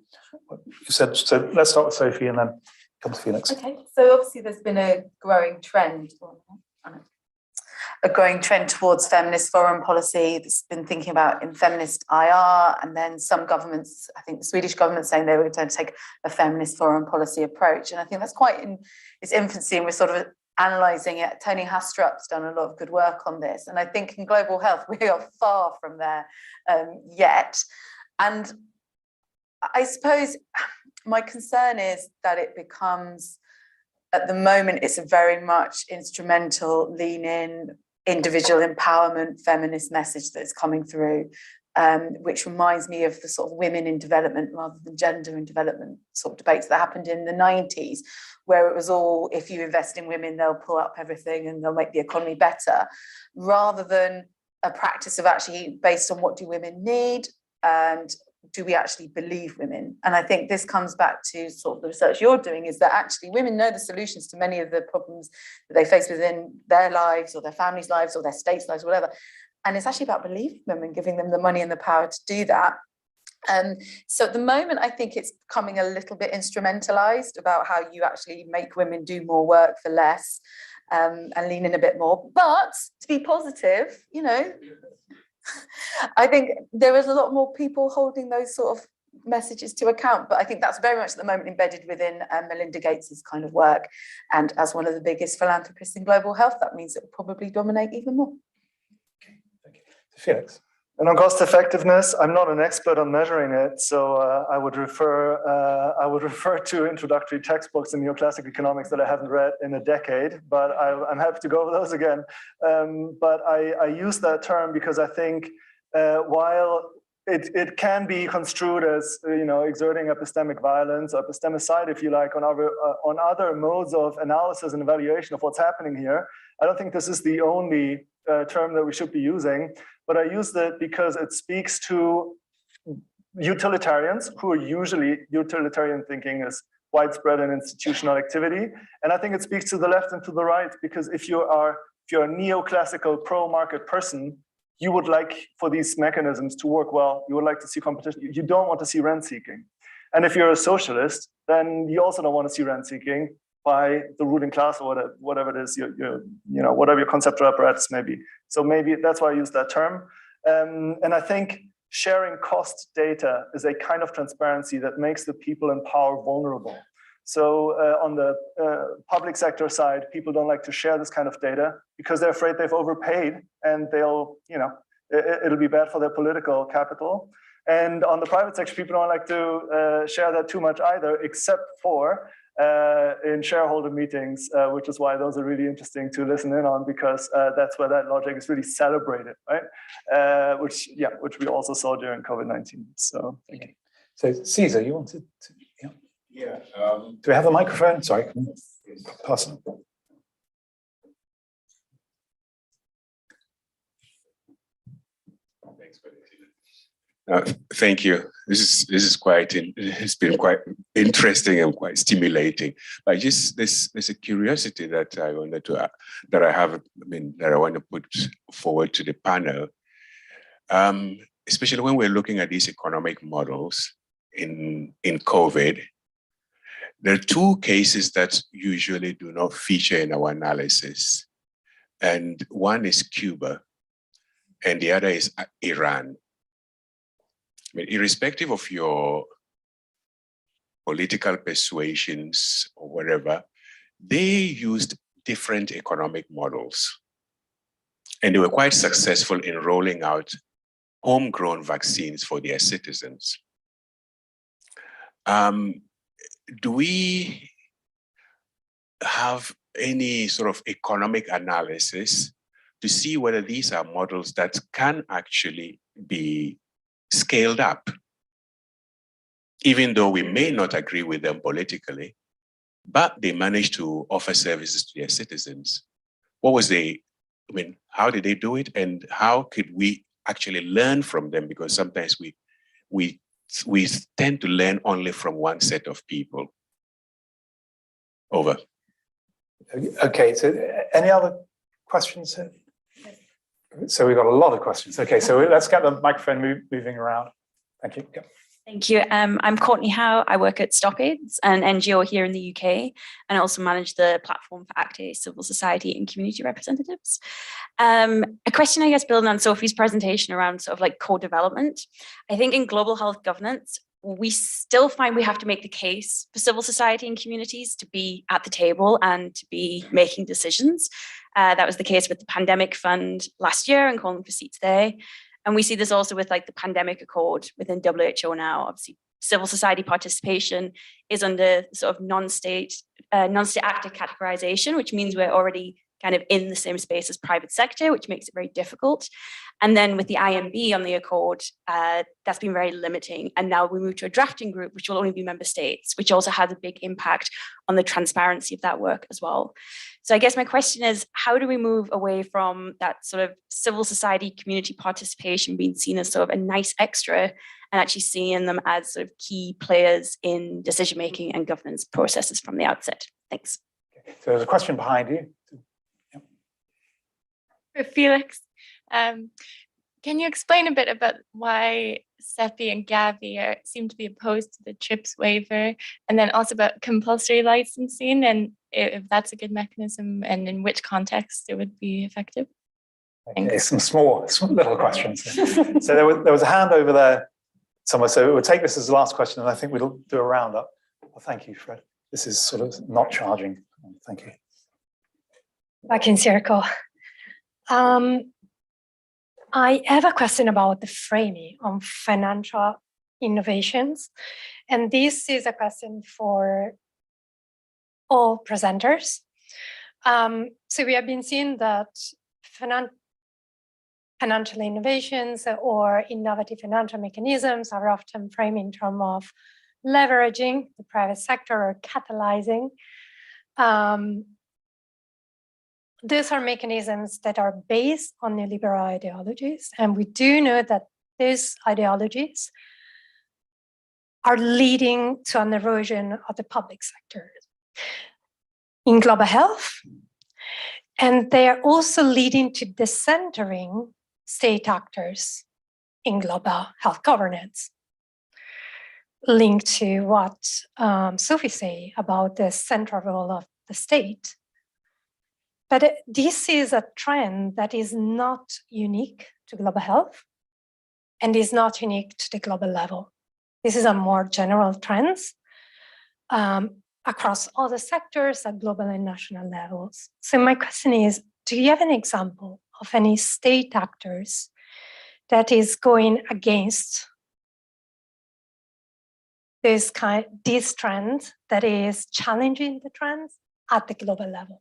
what you said. So let's start with Sophie and then come to Felix. Okay, so obviously there's been a growing trend towards feminist foreign policy that's been thinking about in feminist IR, and then some governments, I think the Swedish government saying they were going to take a feminist foreign policy approach. And I think that's quite in its infancy, and we're sort of analysing it. Tony Hastrup's done a lot of good work on this. And I think in global health, we are far from there yet. And I suppose my concern is that it becomes, at the moment, it's a very much instrumental, lean in, individual empowerment, feminist message that's coming through, which reminds me of the sort of women in development rather than gender in development sort of debates that happened in the 90s, where it was all, if you invest in women, they'll pull up everything and they'll make the economy better, rather than a practice of actually based on what do women need and do we actually believe women? And I think this comes back to sort of the research you're doing, is that actually women know the solutions to many of the problems that they face within their lives or their families' lives or their states' lives, whatever. And it's actually about believing them and giving them the money and the power to do that. So at the moment, I think it's becoming a little bit instrumentalized about how you actually make women do more work for less, and lean in a bit more. But to be positive, you know, I think there is a lot more people holding those sort of messages to account, but I think that's very much at the moment embedded within Melinda Gates's kind of work. And as one of the biggest philanthropists in global health, that means it will probably dominate even more. Okay, thank you. Felix. And on cost effectiveness, I'm not an expert on measuring it, so I would refer to introductory textbooks in neoclassic economics that I haven't read in a decade, but I'm happy to go over those again. But I use that term because I think while it can be construed as exerting epistemic violence or epistemicide, if you like, on other modes of analysis and evaluation of what's happening here, I don't think this is the only term that we should be using. But I use that because it speaks to utilitarians who are usually, utilitarian thinking is widespread in institutional activity. And I think it speaks to the left and to the right, because if you're a neoclassical pro-market person, you would like for these mechanisms to work well. You would like to see competition. You don't want to see rent seeking. And if you're a socialist, then you also don't want to see rent seeking by the ruling class or whatever it is, whatever your conceptual apparatus may be. So maybe that's why I use that term. And I think sharing cost data is a kind of transparency that makes the people in power vulnerable. So on the public sector side, people don't like to share this kind of data because they're afraid they've overpaid and they'll, it'll be bad for their political capital. And on the private sector, people don't like to share that too much either, except for in shareholder meetings, which is why those are really interesting to listen in on, because that's where that logic is really celebrated, right? Which we also saw during COVID-19. So thank you. So Caesar, you wanted to? Yeah. Do we have a microphone? Sorry, pass on. Thank you. This is it's been quite interesting and quite stimulating. But just there's a curiosity that I wanted to that I want to put forward to the panel, especially when we're looking at these economic models in COVID. There are two cases that usually do not feature in our analysis, and one is Cuba, and the other is Iran. I mean, irrespective of your political persuasions or whatever, they used different economic models. And they were quite successful in rolling out homegrown vaccines for their citizens. Do we have any sort of economic analysis to see whether these are models that can actually be scaled up, even though we may not agree with them politically, but they managed to offer services to their citizens? How did they do it, and how could we actually learn from them? Because sometimes we tend to learn only from one set of people. Over. Okay, so any other questions? So we've got a lot of questions. Okay, so let's get the microphone moving around. Thank you. Yeah. Thank you. I'm Courtney Howe. I work at StopAIDS, an NGO here in the UK, and I also manage the platform for ACT, civil society and community representatives. A question, I guess, building on Sophie's presentation around sort of like co-development. I think in global health governance, we still find we have to make the case for civil society and communities to be at the table and to be making decisions. That was the case with the Pandemic Fund last year and calling for seats there. And we see this also with like the Pandemic Accord within WHO now. Obviously, civil society participation is under sort of non-state actor categorization, which means we're already kind of in the same space as private sector, which makes it very difficult. And then with the IMB on the accord, that's been very limiting. And now we move to a drafting group, which will only be member states, which also has a big impact on the transparency of that work as well. So I guess my question is, how do we move away from that sort of civil society community participation being seen as sort of a nice extra and actually seeing them as sort of key players in decision-making and governance processes from the outset? Thanks. So there's a question behind you. Felix, can you explain a bit about why CEPI and Gavi seem to be opposed to the TRIPS waiver, and then also about compulsory licensing, and if that's a good mechanism and in which context it would be effective? Okay, some little questions. So there was a hand over there somewhere. So we'll take this as the last question, and I think we'll do a roundup. Well, thank you, Fred. This is sort of not charging. Thank you. Back in circle. I have a question about the framing on financial innovations. And this is a question for all presenters. So we have been seeing that financial innovations or innovative financial mechanisms are often framed in terms of leveraging the private sector or catalyzing. These are mechanisms that are based on neoliberal ideologies, and we do know that these ideologies are leading to an erosion of the public sector in global health, and they are also leading to decentering state actors in global health governance, linked to what Sophie said about the central role of the state. But this is a trend that is not unique to global health and is not unique to the global level. This is a more general trend across all the sectors at global and national levels. So my question is, do you have an example of any state actors that is going against this trend, that is challenging the trends at the global level?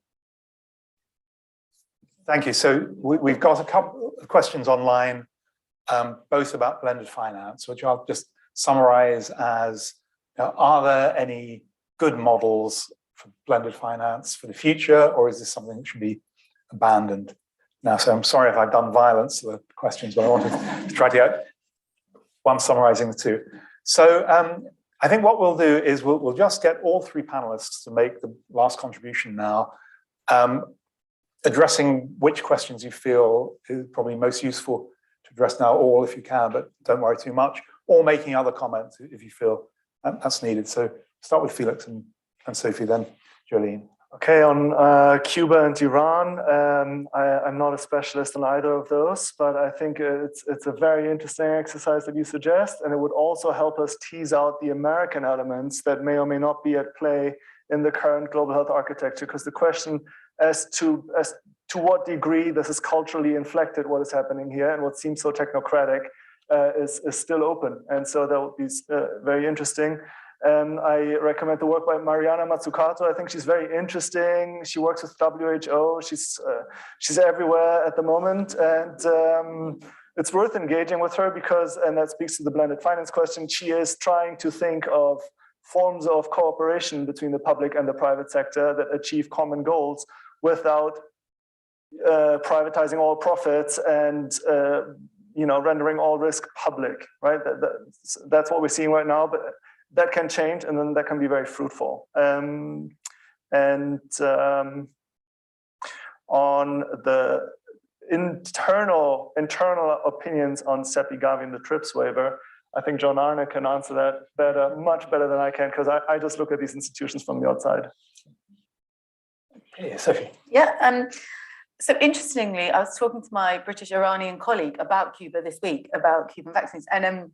Thank you. So we've got a couple of questions online, both about blended finance, which I'll just summarize as, are there any good models for blended finance for the future, or is this something that should be abandoned now? So I'm sorry if I've done violence to the questions, but I wanted to try to get one summarizing the two. So I think what we'll do is we'll just get all three panelists to make the last contribution now, addressing which questions you feel is probably most useful to address now, all if you can, but don't worry too much, or making other comments if you feel that's needed. So start with Felix and Sophie, then Jolene. Okay, on Cuba and Iran, I'm not a specialist on either of those, but I think it's a very interesting exercise that you suggest, and it would also help us tease out the American elements that may or may not be at play in the current global health architecture, because the question as to what degree this is culturally inflected, what is happening here, and what seems so technocratic is still open. And so that would be very interesting. I recommend the work by Mariana Mazzucato. I think she's very interesting. She works with WHO. She's everywhere at the moment, and it's worth engaging with her because, and that speaks to the blended finance question, she is trying to think of forms of cooperation between the public and the private sector that achieve common goals without privatizing all profits and rendering all risk public, right? That's what we're seeing right now, but that can change, and then that can be very fruitful. On the internal opinions on CEPI, Gavi, and the TRIPS waiver, I think John Arne can answer that much better than I can, because I just look at these institutions from the outside. Yeah, Sophie. Yeah. So interestingly, I was talking to my British Iranian colleague about Cuba this week, about Cuban vaccines, and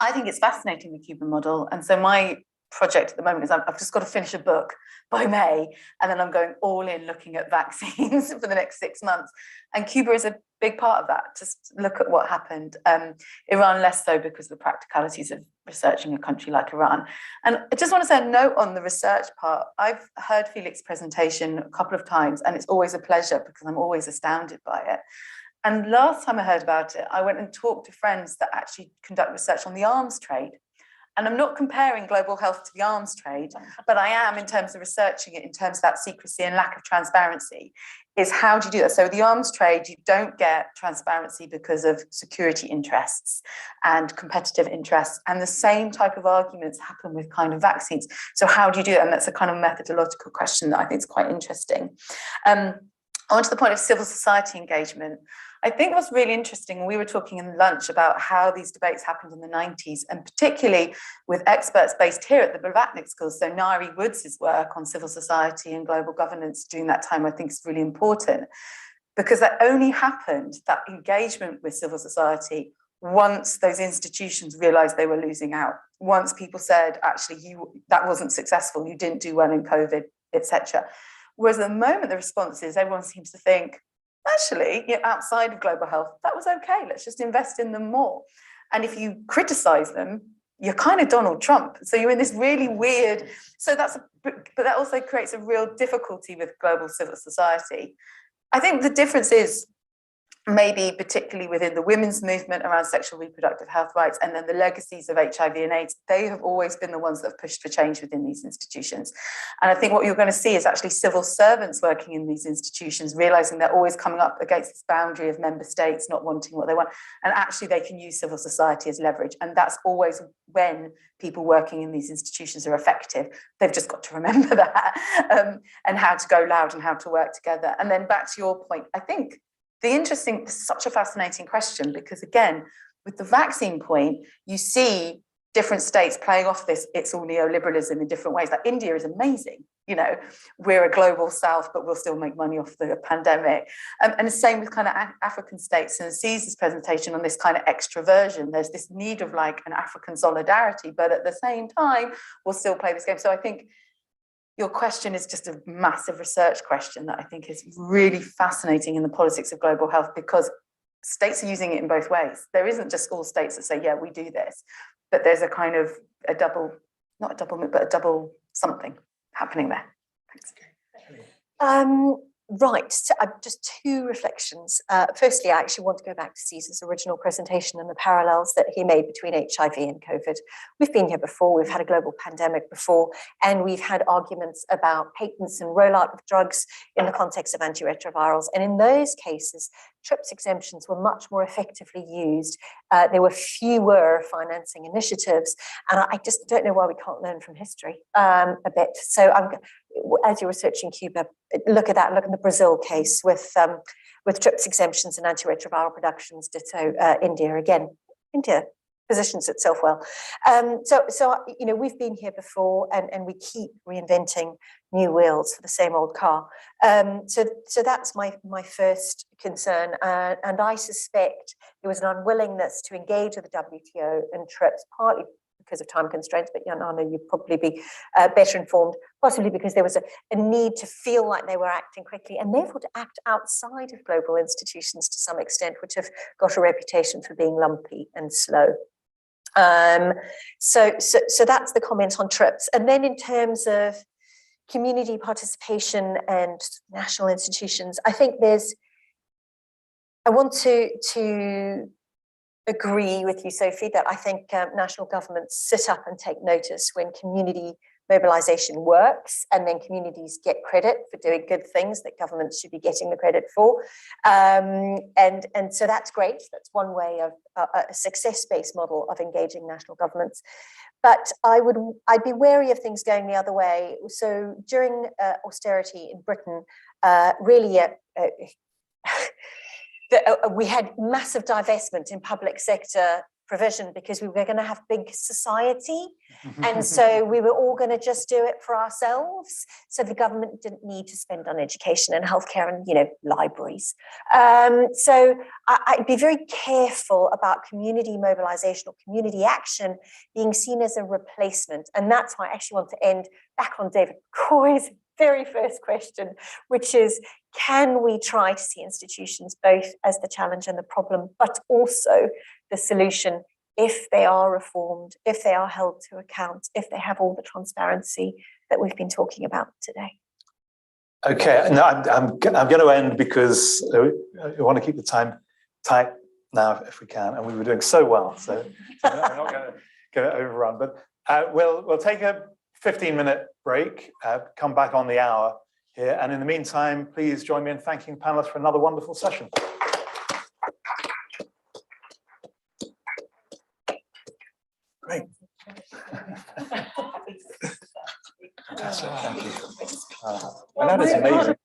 I think it's fascinating, the Cuban model. And so my project at the moment is I've just got to finish a book by May, and then I'm going all in looking at vaccines for the next 6 months. And Cuba is a big part of that. Just look at what happened. Iran less so because of the practicalities of researching a country like Iran. And I just want to say a note on the research part. I've heard Felix's presentation a couple of times, and it's always a pleasure because I'm always astounded by it. And last time I heard about it, I went and talked to friends that actually conduct research on the arms trade. And I'm not comparing global health to the arms trade, but I am in terms of researching it in terms of that secrecy and lack of transparency, is how do you do that? So the arms trade, you don't get transparency because of security interests and competitive interests. And the same type of arguments happen with kind of vaccines. So how do you do that? And that's a kind of methodological question that I think is quite interesting. On to the point of civil society engagement. I think what's really interesting, we were talking in lunch about how these debates happened in the 90s, and particularly with experts based here at the Blavatnik School. So Nari Woods' work on civil society and global governance during that time, I think is really important, because that only happened, that engagement with civil society, once those institutions realized they were losing out. Once people said, actually, that wasn't successful, you didn't do well in COVID, etc. Whereas at the moment, the response is everyone seems to think, actually, outside of global health, that was okay. Let's just invest in them more. And if you criticize them, you're kind of Donald Trump. So you're in this really weird, but that also creates a real difficulty with global civil society. I think the difference is maybe particularly within the women's movement around sexual reproductive health rights, and then the legacies of HIV and AIDS, they have always been the ones that have pushed for change within these institutions. And I think what you're going to see is actually civil servants working in these institutions, realizing they're always coming up against this boundary of member states not wanting what they want. And actually they can use civil society as leverage. And that's always when people working in these institutions are effective. They've just got to remember that and how to go loud and how to work together. And then back to your point, I think such a fascinating question, because again, with the vaccine point, you see different states playing off this, it's all neoliberalism in different ways. Like India is amazing, we're a global south, but we'll still make money off the pandemic. And the same with kind of African states, and Caesar's presentation on this kind of extroversion. There's this need of like an African solidarity, but at the same time, we'll still play this game. So I think your question is just a massive research question that I think is really fascinating in the politics of global health, because states are using it in both ways. There isn't just all states that say, yeah, we do this, but there's a kind of not a double something happening there. Thanks. Right, so just two reflections. Firstly, I actually want to go back to Caesar's original presentation and the parallels that he made between HIV and COVID. We've been here before, we've had a global pandemic before, and we've had arguments about patents and rollout of drugs in the context of antiretrovirals. And in those cases, TRIPS exemptions were much more effectively used. There were fewer financing initiatives, and I just don't know why we can't learn from history a bit. So as you're researching Cuba, look at that, look at the Brazil case with TRIPS exemptions and antiretroviral productions, ditto India again. India positions itself well. So we've been here before, and we keep reinventing new wheels for the same old car. So that's my first concern, and I suspect there was an unwillingness to engage with the WTO and TRIPS, partly because of time constraints, but Anna, you'd probably be better informed, possibly because there was a need to feel like they were acting quickly, and therefore to act outside of global institutions to some extent, which have got a reputation for being lumpy and slow. So that's the comment on TRIPS. And then in terms of community participation and national institutions, I think I want to agree with you, Sophie, that I think national governments sit up and take notice when community mobilization works, and then communities get credit for doing good things that governments should be getting the credit for. And so that's great. That's one way of a success-based model of engaging national governments. But I'd be wary of things going the other way. So during austerity in Britain, really we had massive divestment in public sector provision because we were going to have big society. And so we were all going to just do it for ourselves. So the government didn't need to spend on education and healthcare and, libraries. So I'd be very careful about community mobilization or community action being seen as a replacement. And that's why I actually want to end back on David Coy's very first question, which is, can we try to see institutions both as the challenge and the problem, but also the solution if they are reformed, if they are held to account, if they have all the transparency that we've been talking about today? Okay, no, I'm going to end because I want to keep the time tight now if we can, and we were doing so well, so I'm not going to overrun. But we'll take a 15-minute break, come back on the hour here, and in the meantime, please join me in thanking panelists for another wonderful session. Great. Thank you. That is amazing.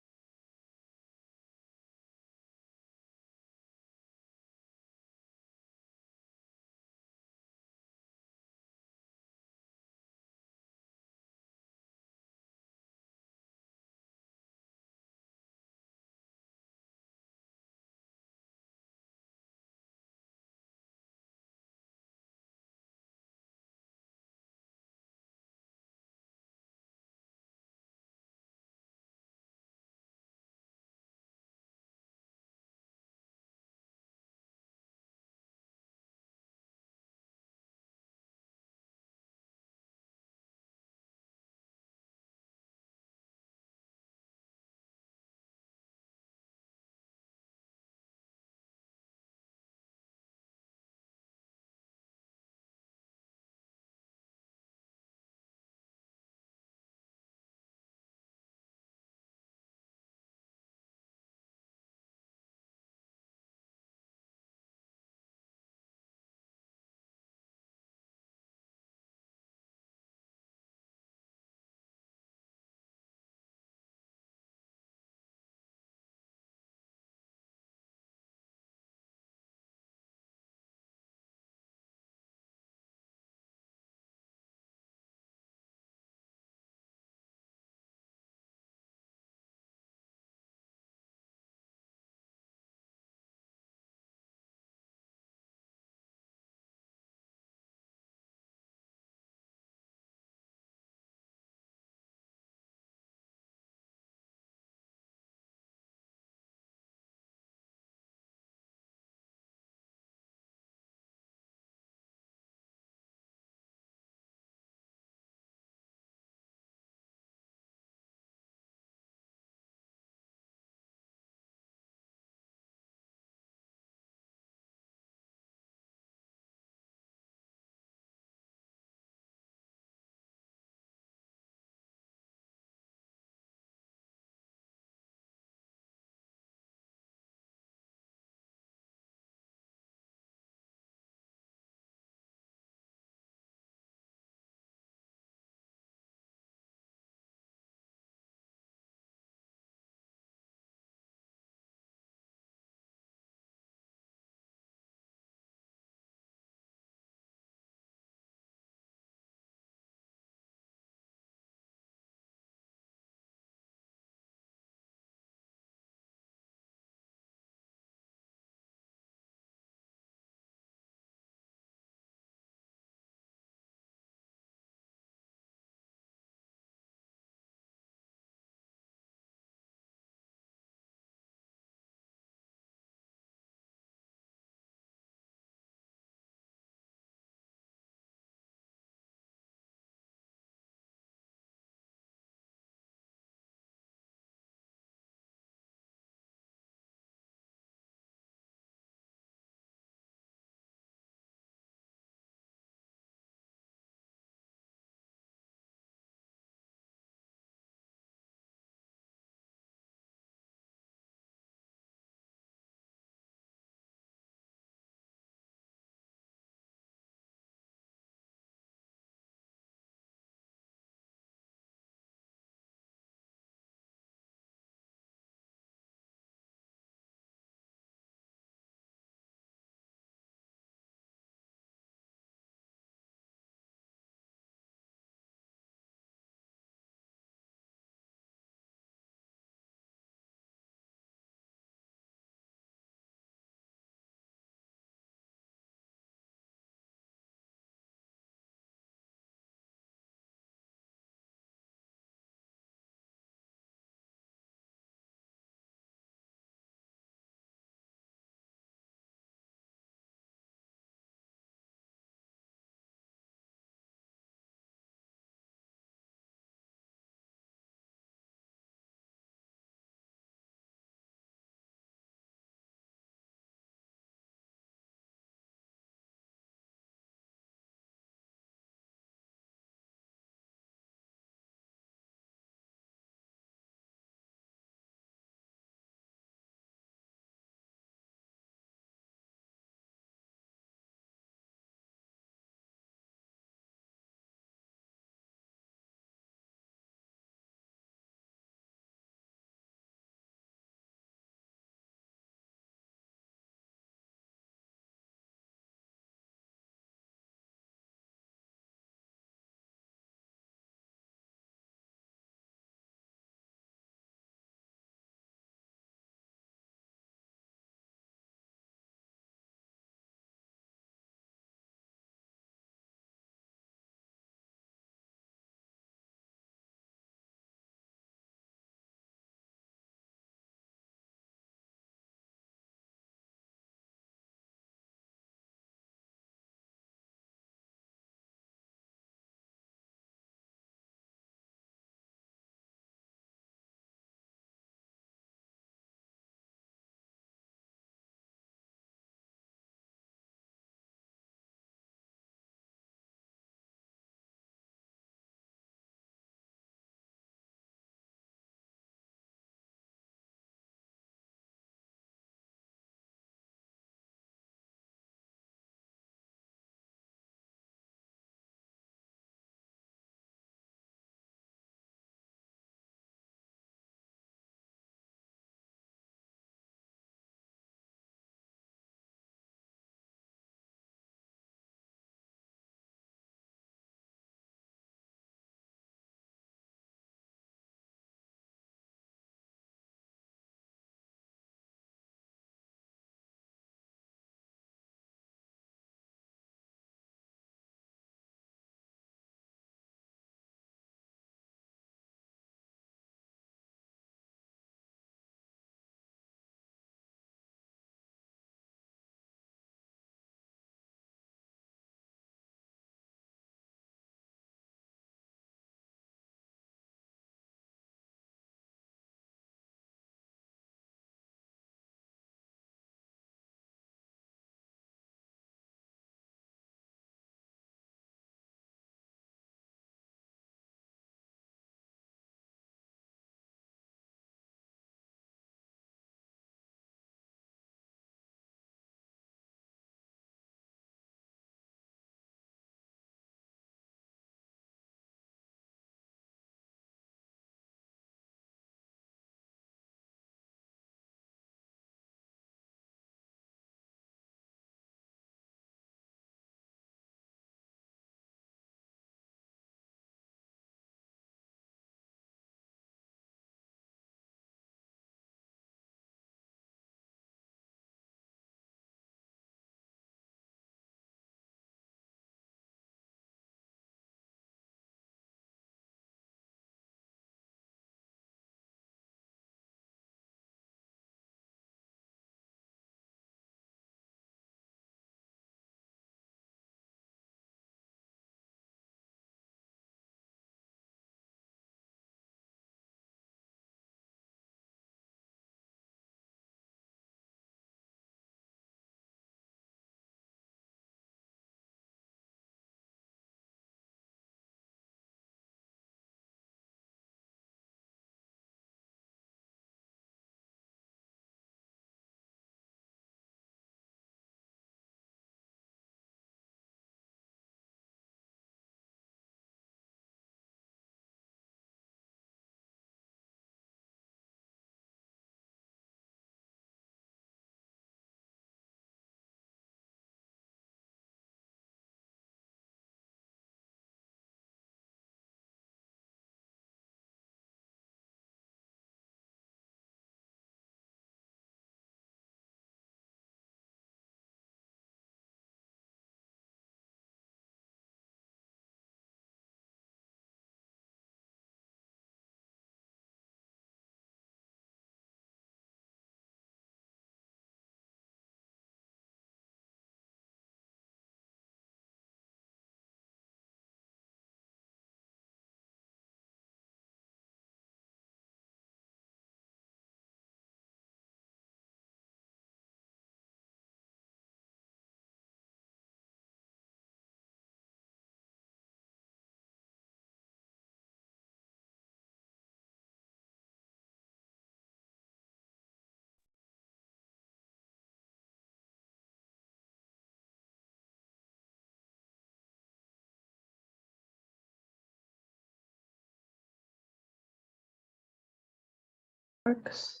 Works.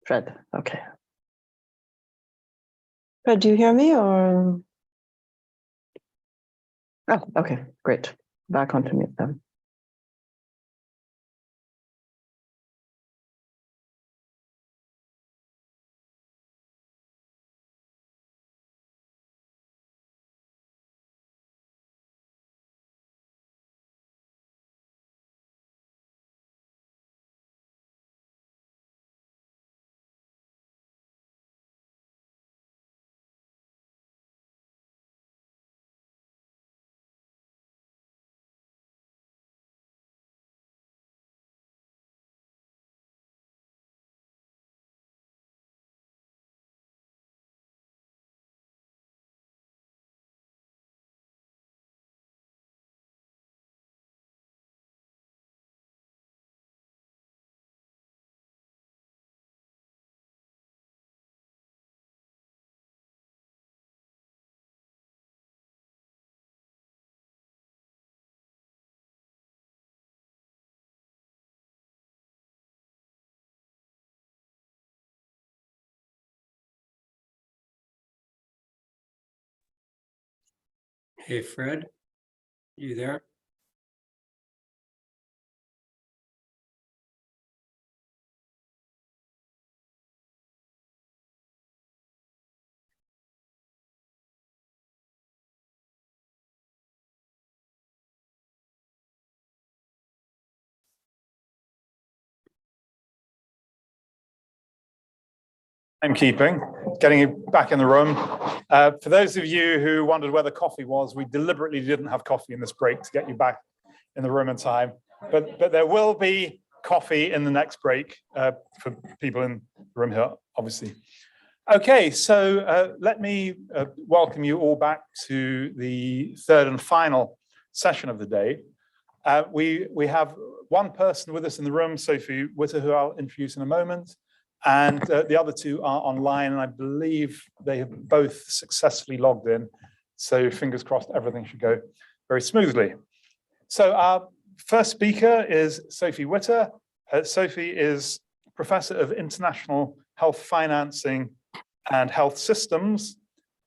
Fred, okay. Fred, do you hear me or? Oh, okay, great. Back onto mute then. Hey, Fred, you there? Timekeeping, getting you back in the room. For those of you who wondered where the coffee was, we deliberately didn't have coffee in this break to get you back in the room in time. But there will be coffee in the next break for people in the room here, obviously. Okay, so let me welcome you all back to the third and final session of the day. We have one person with us in the room, Sophie Witter, who I'll introduce in a moment. And the other two are online, and I believe they have both successfully logged in. So fingers crossed, everything should go very smoothly. So our first speaker is Sophie Witter. Sophie is Professor of International Health Financing and Health Systems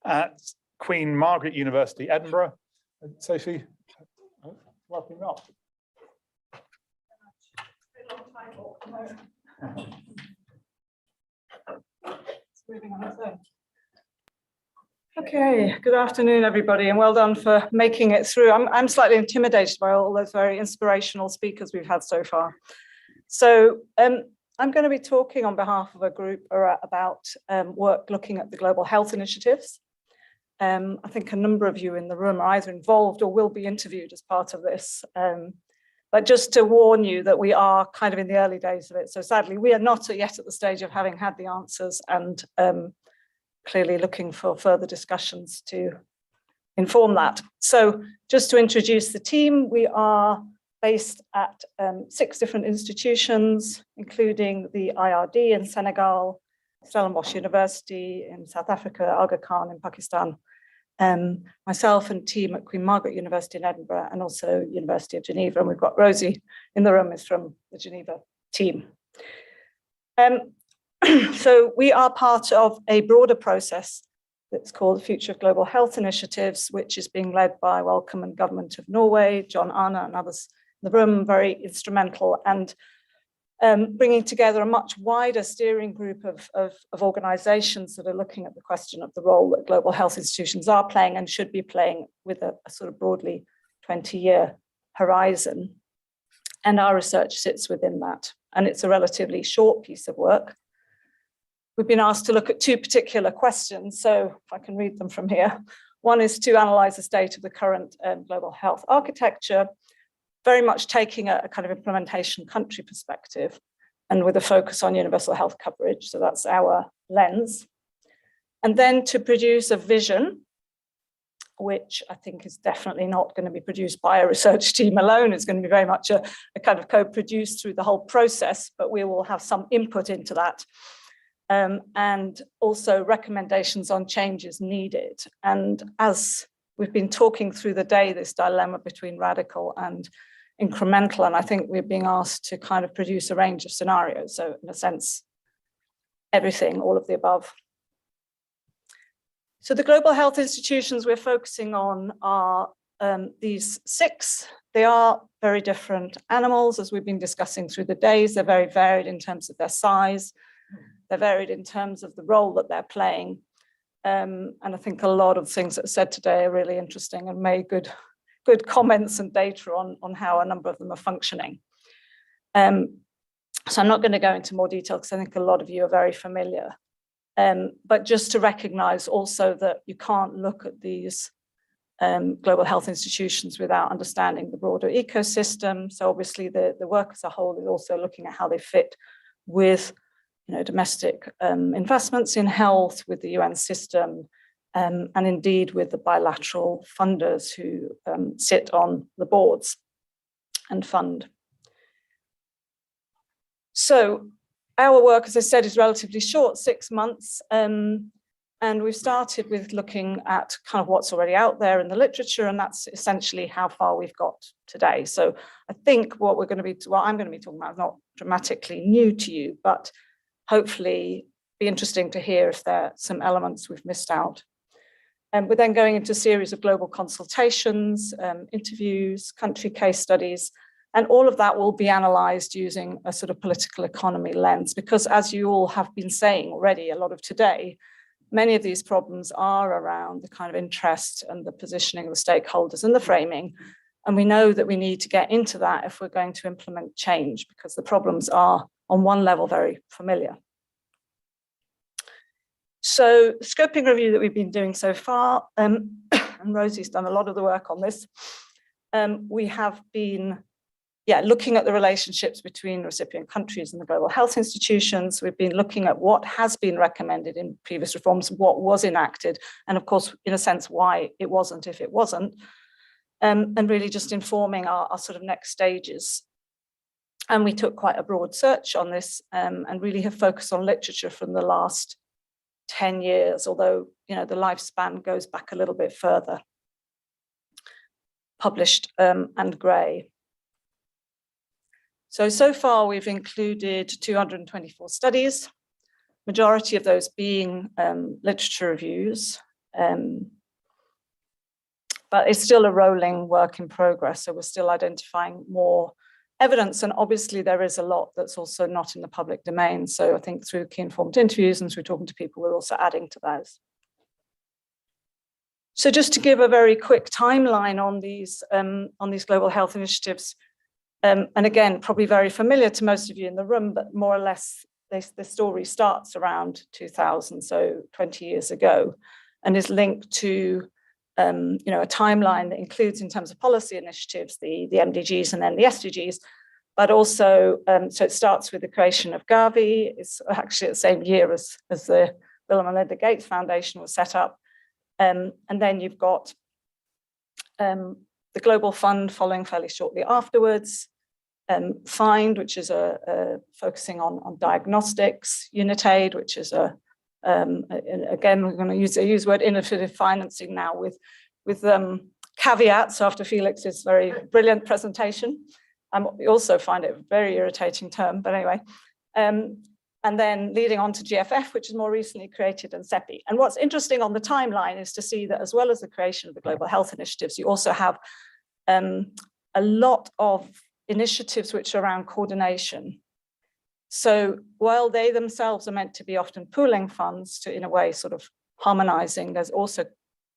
at Queen Margaret University, Edinburgh. Sophie, welcome up. Okay, good afternoon, everybody, and well done for making it through. I'm slightly intimidated by all those very inspirational speakers we've had so far. So I'm going to be talking on behalf of a group about work looking at the global health initiatives. I think a number of you in the room are either involved or will be interviewed as part of this. But just to warn you that we are kind of in the early days of it. So sadly, we are not yet at the stage of having had the answers and clearly looking for further discussions to inform that. So just to introduce the team, we are based at 6 different institutions, including the IRD in Senegal, Stellenbosch University in South Africa, Aga Khan in Pakistan, myself and team at Queen Margaret University in Edinburgh, and also University of Geneva. And we've got Rosie in the room, is from the Geneva team. So we are part of a broader process that's called the Future of Global Health Initiatives, which is being led by Wellcome and Government of Norway, John Arne and others in the room, very instrumental, and bringing together a much wider steering group of organizations that are looking at the question of the role that global health institutions are playing and should be playing with a sort of broadly 20-year horizon. And our research sits within that. And it's a relatively short piece of work. We've been asked to look at 2 particular questions. So if I can read them from here. One is to analyze the state of the current global health architecture, very much taking a kind of implementation country perspective and with a focus on universal health coverage. So that's our lens. And then to produce a vision, which I think is definitely not going to be produced by a research team alone. It's going to be very much a kind of co-produced through the whole process, but we will have some input into that. And also recommendations on changes needed. And as we've been talking through the day this dilemma between radical and incremental, and I think we're being asked to kind of produce a range of scenarios. So in a sense, everything, all of the above. So the global health institutions we're focusing on are these 6. They are very different animals, as we've been discussing through the days. They're very varied in terms of their size. They're varied in terms of the role that they're playing. And I think a lot of things that are said today are really interesting and made good comments and data on how a number of them are functioning. So I'm not going to go into more detail because I think a lot of you are very familiar. But just to recognize also that you can't look at these global health institutions without understanding the broader ecosystem. So obviously the work as a whole is also looking at how they fit with domestic investments in health, with the UN system, and indeed with the bilateral funders who sit on the boards and fund. So our work, as I said, is relatively short, 6 months. And we've started with looking at kind of what's already out there in the literature, and that's essentially how far we've got today. So I think what I'm going to be talking about is not dramatically new to you, but hopefully be interesting to hear if there are some elements we've missed out. And we're then going into a series of global consultations, interviews, country case studies, and all of that will be analysed using a sort of political economy lens, because as you all have been saying already a lot of today, many of these problems are around the kind of interest and the positioning of the stakeholders and the framing. And we know that we need to get into that if we're going to implement change, because the problems are on one level very familiar. So the scoping review that we've been doing so far, and Rosie's done a lot of the work on this, we have been looking at the relationships between recipient countries and the global health institutions. We've been looking at what has been recommended in previous reforms, what was enacted, and of course, in a sense, why it wasn't if it wasn't, and really just informing our sort of next stages. And we took quite a broad search on this and really have focused on literature from the last 10 years, although the lifespan goes back a little bit further. Published and grey. So far we've included 224 studies, majority of those being literature reviews, but it's still a rolling work in progress, so we're still identifying more evidence, and obviously there is a lot that's also not in the public domain, so I think through key informed interviews and through talking to people, we're also adding to those. So just to give a very quick timeline on these global health initiatives, and again, probably very familiar to most of you in the room, but more or less the story starts around 2000, so 20 years ago, and is linked to a timeline that includes, in terms of policy initiatives, the MDGs and then the SDGs, but also, so it starts with the creation of Gavi. It's actually the same year as the Bill and Melinda Gates Foundation was set up. And then you've got the Global Fund following fairly shortly afterwards, FIND, which is focusing on diagnostics, UNITAID, which is again, we're going to use the word innovative financing now with caveats after Felix's very brilliant presentation. We also find it a very irritating term, but anyway. And then leading on to GFF, which is more recently created, and CEPI. And what's interesting on the timeline is to see that as well as the creation of the global health initiatives, you also have a lot of initiatives which are around coordination. So while they themselves are meant to be often pooling funds to, in a way, sort of harmonizing, there's also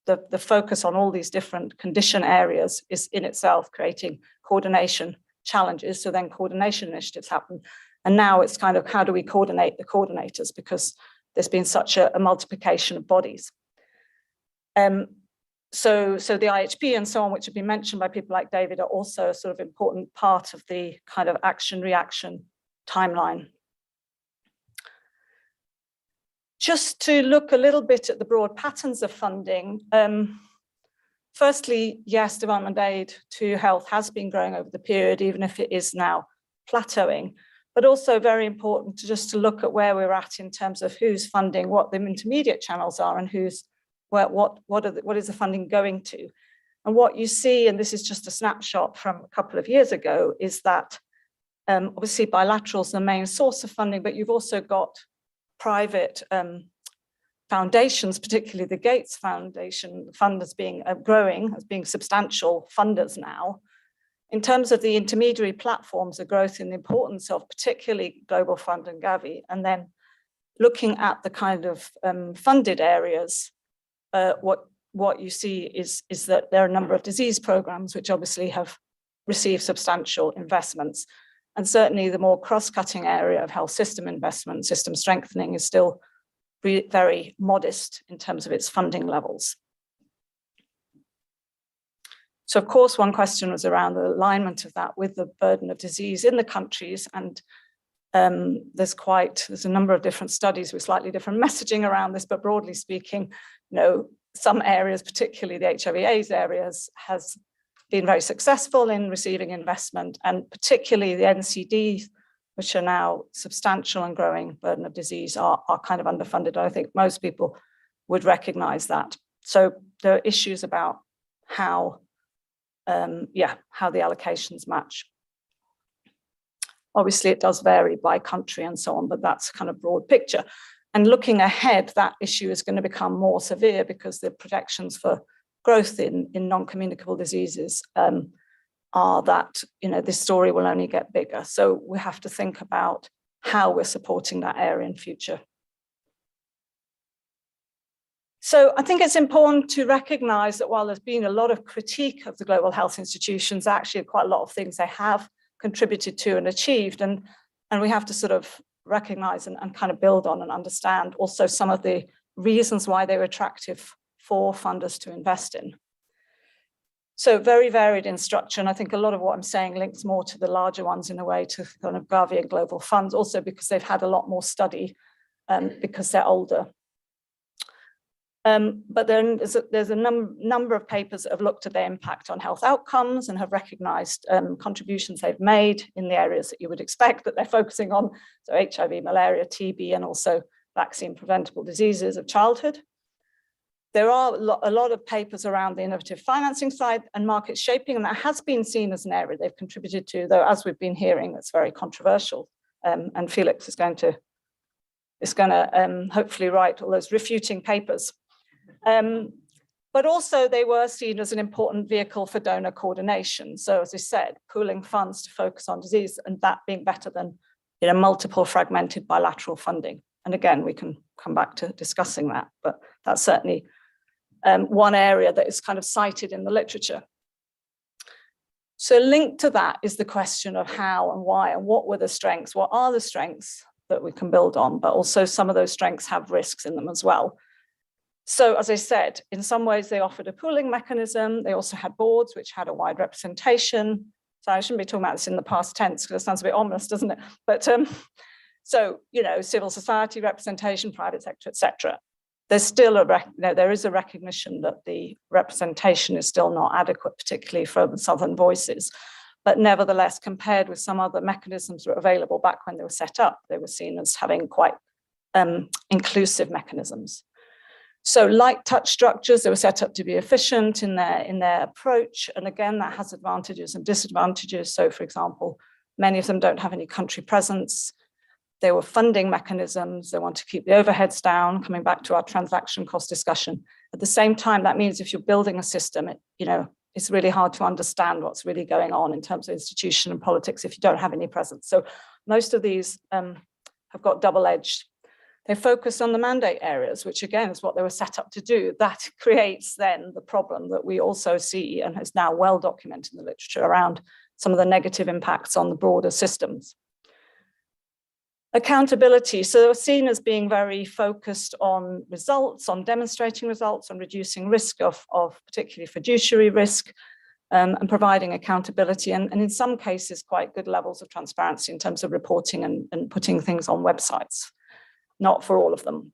the focus on all these different condition areas is in itself creating coordination challenges. So then coordination initiatives happen. And now it's kind of how do we coordinate the coordinators, because there's been such a multiplication of bodies. So the IHP and so on, which have been mentioned by people like David, are also a sort of important part of the kind of action-reaction timeline. Just to look a little bit at the broad patterns of funding. Firstly, yes, development aid to health has been growing over the period, even if it is now plateauing. But also very important to look at where we're at in terms of who's funding, what the intermediate channels are, and who's what is the funding going to? And what you see, and this is just a snapshot from a couple of years ago, is that obviously bilateral is the main source of funding, but you've also got private foundations, particularly the Gates Foundation fund as being growing, as being substantial funders now. In terms of the intermediary platforms, the growth in the importance of particularly Global Fund and Gavi, and then looking at the kind of funded areas, what you see is that there are a number of disease programs which obviously have received substantial investments. And certainly the more cross-cutting area of health system investment, system strengthening is still very modest in terms of its funding levels. So of course, one question was around the alignment of that with the burden of disease in the countries. And there's a number of different studies with slightly different messaging around this, but broadly speaking, some areas, particularly the HIV/AIDS areas, has been very successful in receiving investment, and particularly the NCDs, which are now substantial and growing burden of disease, are kind of underfunded. I think most people would recognize that. So there are issues about how the allocations match. Obviously, it does vary by country and so on, but that's kind of broad picture. And looking ahead, that issue is going to become more severe because the projections for growth in non-communicable diseases are that this story will only get bigger. So we have to think about how we're supporting that area in future. So I think it's important to recognize that while there's been a lot of critique of the global health institutions, actually quite a lot of things they have contributed to and achieved. And we have to sort of recognize and kind of build on and understand also some of the reasons why they were attractive for funders to invest in. So very varied in structure. And I think a lot of what I'm saying links more to the larger ones in a way, to kind of Gavi and global funds, also because they've had a lot more study because they're older. But then there's a number of papers that have looked at their impact on health outcomes and have recognized contributions they've made in the areas that you would expect that they're focusing on. So HIV, malaria, TB, and also vaccine preventable diseases of childhood. There are a lot of papers around the innovative financing side and market shaping, and that has been seen as an area they've contributed to, though, as we've been hearing, that's very controversial. And Felix is going to hopefully write all those refuting papers. But also they were seen as an important vehicle for donor coordination. So as I said, pooling funds to focus on disease, and that being better than multiple fragmented bilateral funding. And again, we can come back to discussing that, but that's certainly one area that is kind of cited in the literature. So linked to that is the question of how and why and what were the strengths, what are the strengths that we can build on, but also some of those strengths have risks in them as well. So as I said, in some ways they offered a pooling mechanism. They also had boards which had a wide representation. So I shouldn't be talking about this in the past tense because it sounds a bit ominous, doesn't it? But so, civil society representation, private sector, etc. There's still there is a recognition that the representation is still not adequate, particularly for the Southern voices. But nevertheless, compared with some other mechanisms that were available back when they were set up, they were seen as having quite inclusive mechanisms. So light touch structures, they were set up to be efficient in their approach. And again, that has advantages and disadvantages. So for example, many of them don't have any country presence. They were funding mechanisms. They want to keep the overheads down, coming back to our transaction cost discussion. At the same time, that means if you're building a system, it's really hard to understand what's really going on in terms of institution and politics if you don't have any presence. So most of these have got double-edged. They focus on the mandate areas, which again is what they were set up to do. That creates then the problem that we also see and is now well documented in the literature around some of the negative impacts on the broader systems. Accountability, so they were seen as being very focused on results, on demonstrating results, on reducing risk of particularly fiduciary risk, and providing accountability, and in some cases quite good levels of transparency in terms of reporting and putting things on websites. Not for all of them.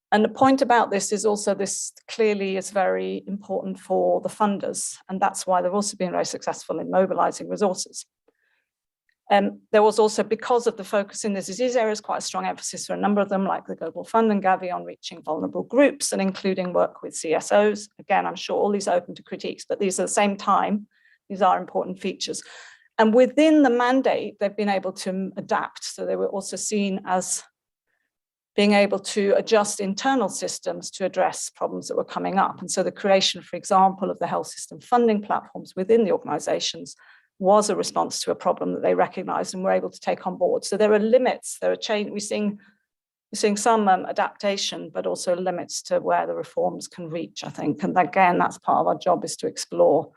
And the point about this is also this clearly is very important for the funders, and that's why they've also been very successful in mobilizing resources. There was also, because of the focus in the disease areas, quite a strong emphasis for a number of them, like the Global Fund and Gavi, on reaching vulnerable groups and including work with CSOs. Again, I'm sure all these are open to critiques, but these at the same time, these are important features. And within the mandate, they've been able to adapt. So they were also seen as being able to adjust internal systems to address problems that were coming up. And so the creation, for example, of the health system funding platforms within the organizations was a response to a problem that they recognized and were able to take on board. So there are limits, there are change. We're seeing some adaptation, but also limits to where the reforms can reach, I think. And again, that's part of our job, is to explore,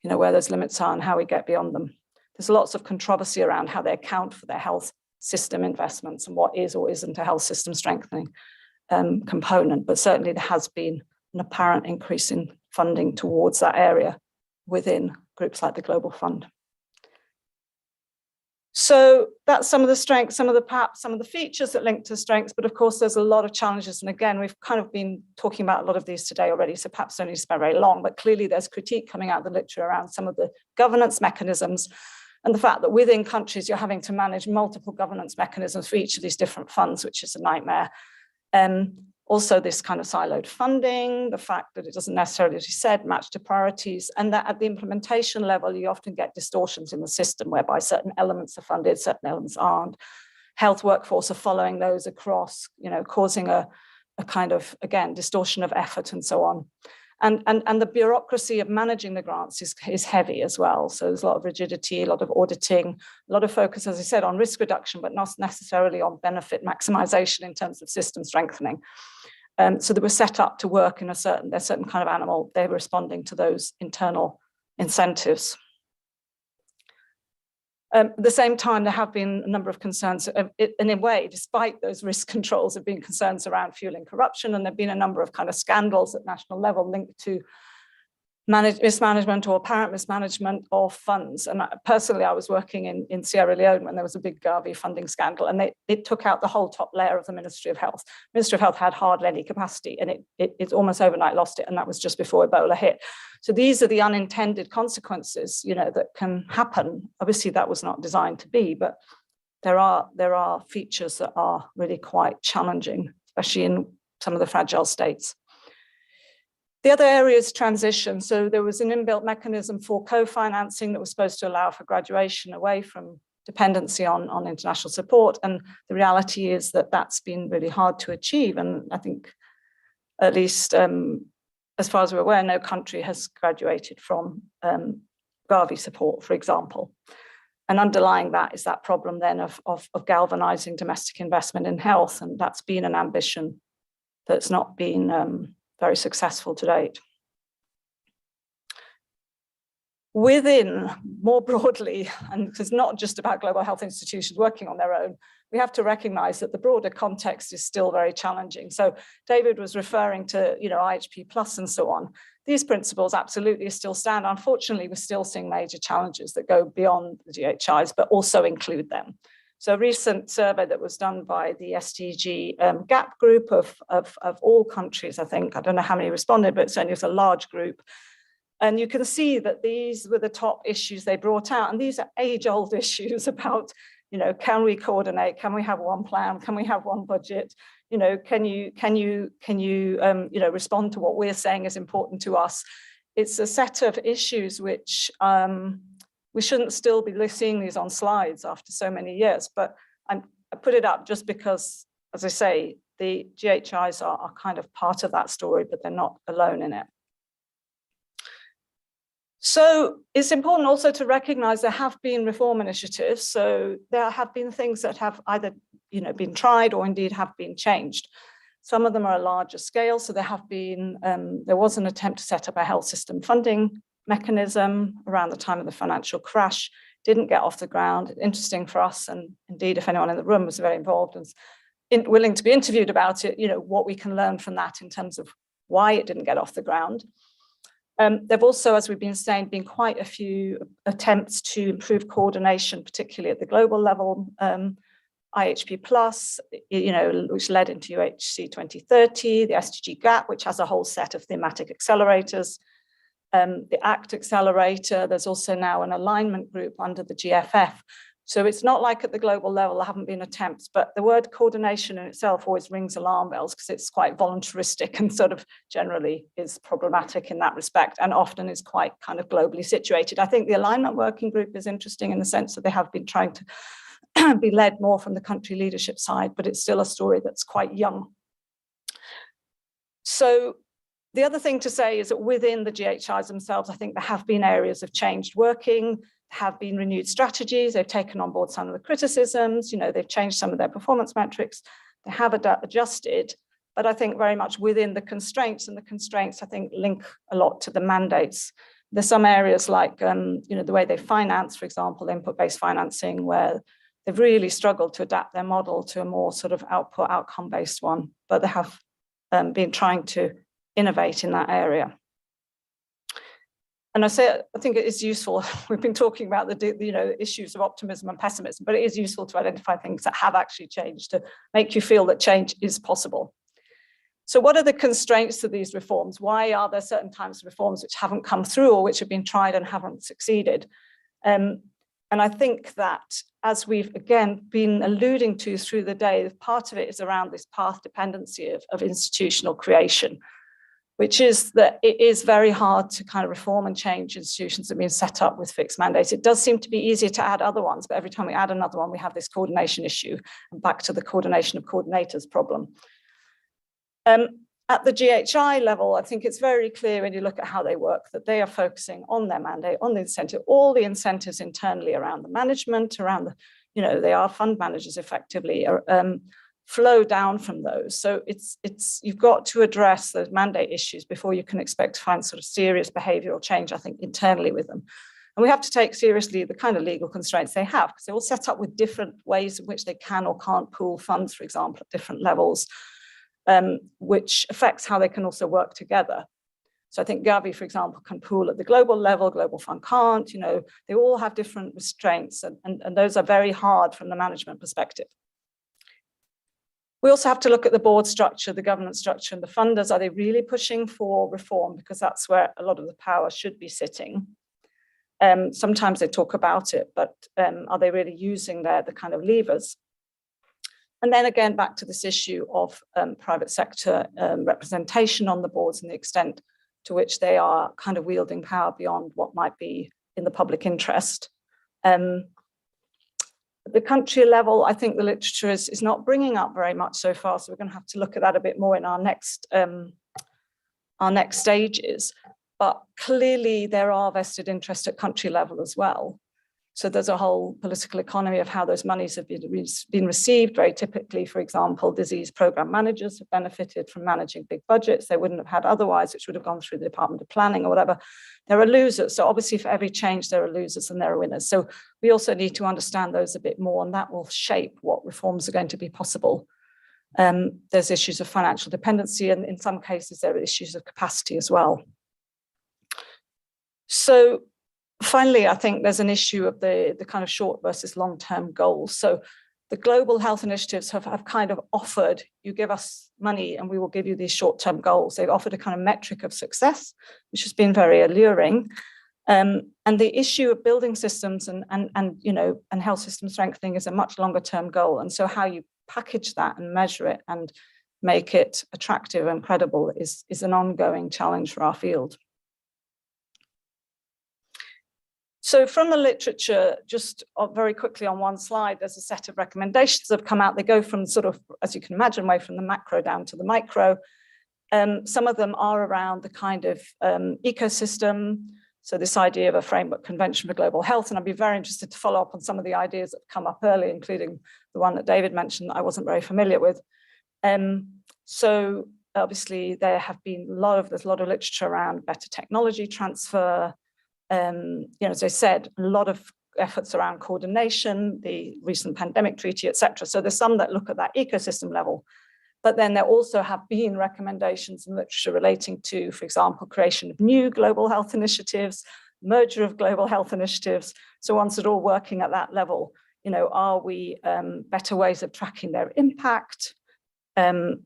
where those limits are and how we get beyond them. There's lots of controversy around how they account for their health system investments and what is or isn't a health system strengthening component, but certainly there has been an apparent increase in funding towards that area within groups like the Global Fund. So that's some of the strengths, perhaps some of the features that link to strengths, but of course there's a lot of challenges. And again, we've kind of been talking about a lot of these today already, so perhaps don't need to spend very long, but clearly there's critique coming out of the literature around some of the governance mechanisms and the fact that within countries, you're having to manage multiple governance mechanisms for each of these different funds, which is a nightmare. Also this kind of siloed funding, the fact that it doesn't necessarily, as you said, match to priorities, and that at the implementation level, you often get distortions in the system whereby certain elements are funded, certain elements aren't. Health workforce are following those across, causing a kind of, again, distortion of effort and so on. And the bureaucracy of managing the grants is heavy as well. So there's a lot of rigidity, a lot of auditing, a lot of focus, as I said, on risk reduction, but not necessarily on benefit maximization in terms of system strengthening. So they were set up to work in a certain kind of animal. They're responding to those internal incentives. At the same time, there have been a number of concerns, in a way, despite those risk controls, there have been concerns around fueling corruption, and there have been a number of kind of scandals at national level linked to mismanagement or apparent mismanagement of funds. And personally, I was working in Sierra Leone when there was a big Gavi funding scandal, and it took out the whole top layer of the Ministry of Health. Ministry of Health had hardly any capacity, and it almost overnight lost it, and that was just before Ebola hit. So these are the unintended consequences, that can happen. Obviously, that was not designed to be, but there are features that are really quite challenging, especially in some of the fragile states. The other area is transition. So there was an inbuilt mechanism for co-financing that was supposed to allow for graduation away from dependency on international support. And the reality is that that's been really hard to achieve. And I think, at least as far as we're aware, no country has graduated from Gavi support, for example. And underlying that is that problem then of galvanizing domestic investment in health. And that's been an ambition that's not been very successful to date. Within, more broadly, and it's not just about global health institutions working on their own, we have to recognize that the broader context is still very challenging. So David was referring to, IHP Plus and so on. These principles absolutely still stand. Unfortunately, we're still seeing major challenges that go beyond the GHIs, but also include them. So a recent survey that was done by the SDG GAP group of all countries, I think, I don't know how many responded, but certainly it was a large group. And you can see that these were the top issues they brought out. And these are age-old issues about, can we coordinate? Can we have one plan? Can we have one budget? Can you respond to what we're saying is important to us? It's a set of issues which we shouldn't still be seeing these on slides after so many years, but I put it up just because, as I say, the GHIs are kind of part of that story, but they're not alone in it. So it's important also to recognize there have been reform initiatives. So there have been things that have either been tried or indeed have been changed. Some of them are a larger scale. So there was an attempt to set up a health system funding mechanism around the time of the financial crash, didn't get off the ground. Interesting for us, and indeed if anyone in the room was very involved and willing to be interviewed about it, what we can learn from that in terms of why it didn't get off the ground. There've also, as we've been saying, been quite a few attempts to improve coordination, particularly at the global level. IHP Plus, which led into UHC 2030, the SDG GAP, which has a whole set of thematic accelerators. The ACT-Accelerator, there's also now an alignment group under the GFF, So it's not like at the global level there haven't been attempts, but the word coordination in itself always rings alarm bells because it's quite voluntaristic and sort of generally is problematic in that respect, and often is quite kind of globally situated. I think the alignment working group is interesting in the sense that they have been trying to be led more from the country leadership side, but it's still a story that's quite young. So the other thing to say is that within the GHIs themselves, I think there have been areas of changed working, have been renewed strategies, they've taken on board some of the criticisms, they've changed some of their performance metrics, they have adjusted, but I think very much within the constraints, and the constraints I think link a lot to the mandates. There's some areas like, the way they finance, for example, input-based financing, where they've really struggled to adapt their model to a more sort of output outcome-based one, but they have been trying to innovate in that area. And I think it is useful. We've been talking about the issues of optimism and pessimism, but it is useful to identify things that have actually changed to make you feel that change is possible. So what are the constraints to these reforms? Why are there certain types of reforms which haven't come through or which have been tried and haven't succeeded? And I think that, as we've again been alluding to through the day, part of it is around this path dependency of institutional creation, which is that it is very hard to kind of reform and change institutions that have been set up with fixed mandates. It does seem to be easier to add other ones, but every time we add another one, we have this coordination issue, and back to the coordination of coordinators problem. At the GHI level, I think it's very clear when you look at how they work that they are focusing on their mandate, on the incentive, all the incentives internally around the management, around the, they are fund managers effectively, flow down from those. So you've got to address those mandate issues before you can expect to find sort of serious behavioral change, I think, internally with them. And we have to take seriously the kind of legal constraints they have, because they're all set up with different ways in which they can or can't pool funds, for example, at different levels, which affects how they can also work together. So I think Gavi, for example, can pool at the global level, Global Fund can't, they all have different restraints, and those are very hard from the management perspective. We also have to look at the board structure, the governance structure, and the funders. Are they really pushing for reform? Because that's where a lot of the power should be sitting. Sometimes they talk about it, but are they really using the kind of levers? And then again, back to this issue of private sector representation on the boards and the extent to which they are kind of wielding power beyond what might be in the public interest. At the country level, I think the literature is not bringing up very much so far, so we're going to have to look at that a bit more in our next stages. But clearly there are vested interests at country level as well. So there's a whole political economy of how those monies have been received. Very typically, for example, disease program managers have benefited from managing big budgets they wouldn't have had otherwise, which would have gone through the Department of Planning or whatever. There are losers. So obviously for every change, there are losers and there are winners. So we also need to understand those a bit more, and that will shape what reforms are going to be possible. There's issues of financial dependency, and in some cases, there are issues of capacity as well. So finally, I think there's an issue of the kind of short versus long-term goals. So the global health initiatives have kind of offered, you give us money and we will give you these short-term goals. They've offered a kind of metric of success, which has been very alluring. And the issue of building systems and health system strengthening is a much longer-term goal. And so how you package that and measure it and make it attractive and credible is an ongoing challenge for our field. So from the literature, just very quickly on one slide, there's a set of recommendations that have come out. They go from sort of, as you can imagine, way from the macro down to the micro. Some of them are around the kind of ecosystem. So this idea of a framework convention for global health, and I'd be very interested to follow up on some of the ideas that have come up early, including the one that David mentioned that I wasn't very familiar with. So obviously there have been there's a lot of literature around better technology transfer. As I said, a lot of efforts around coordination, the recent pandemic treaty, etc. So there's some that look at that ecosystem level, but then there also have been recommendations in literature relating to, for example, creation of new global health initiatives, merger of global health initiatives. So ones that are all working at that level, are we better ways of tracking their impact? And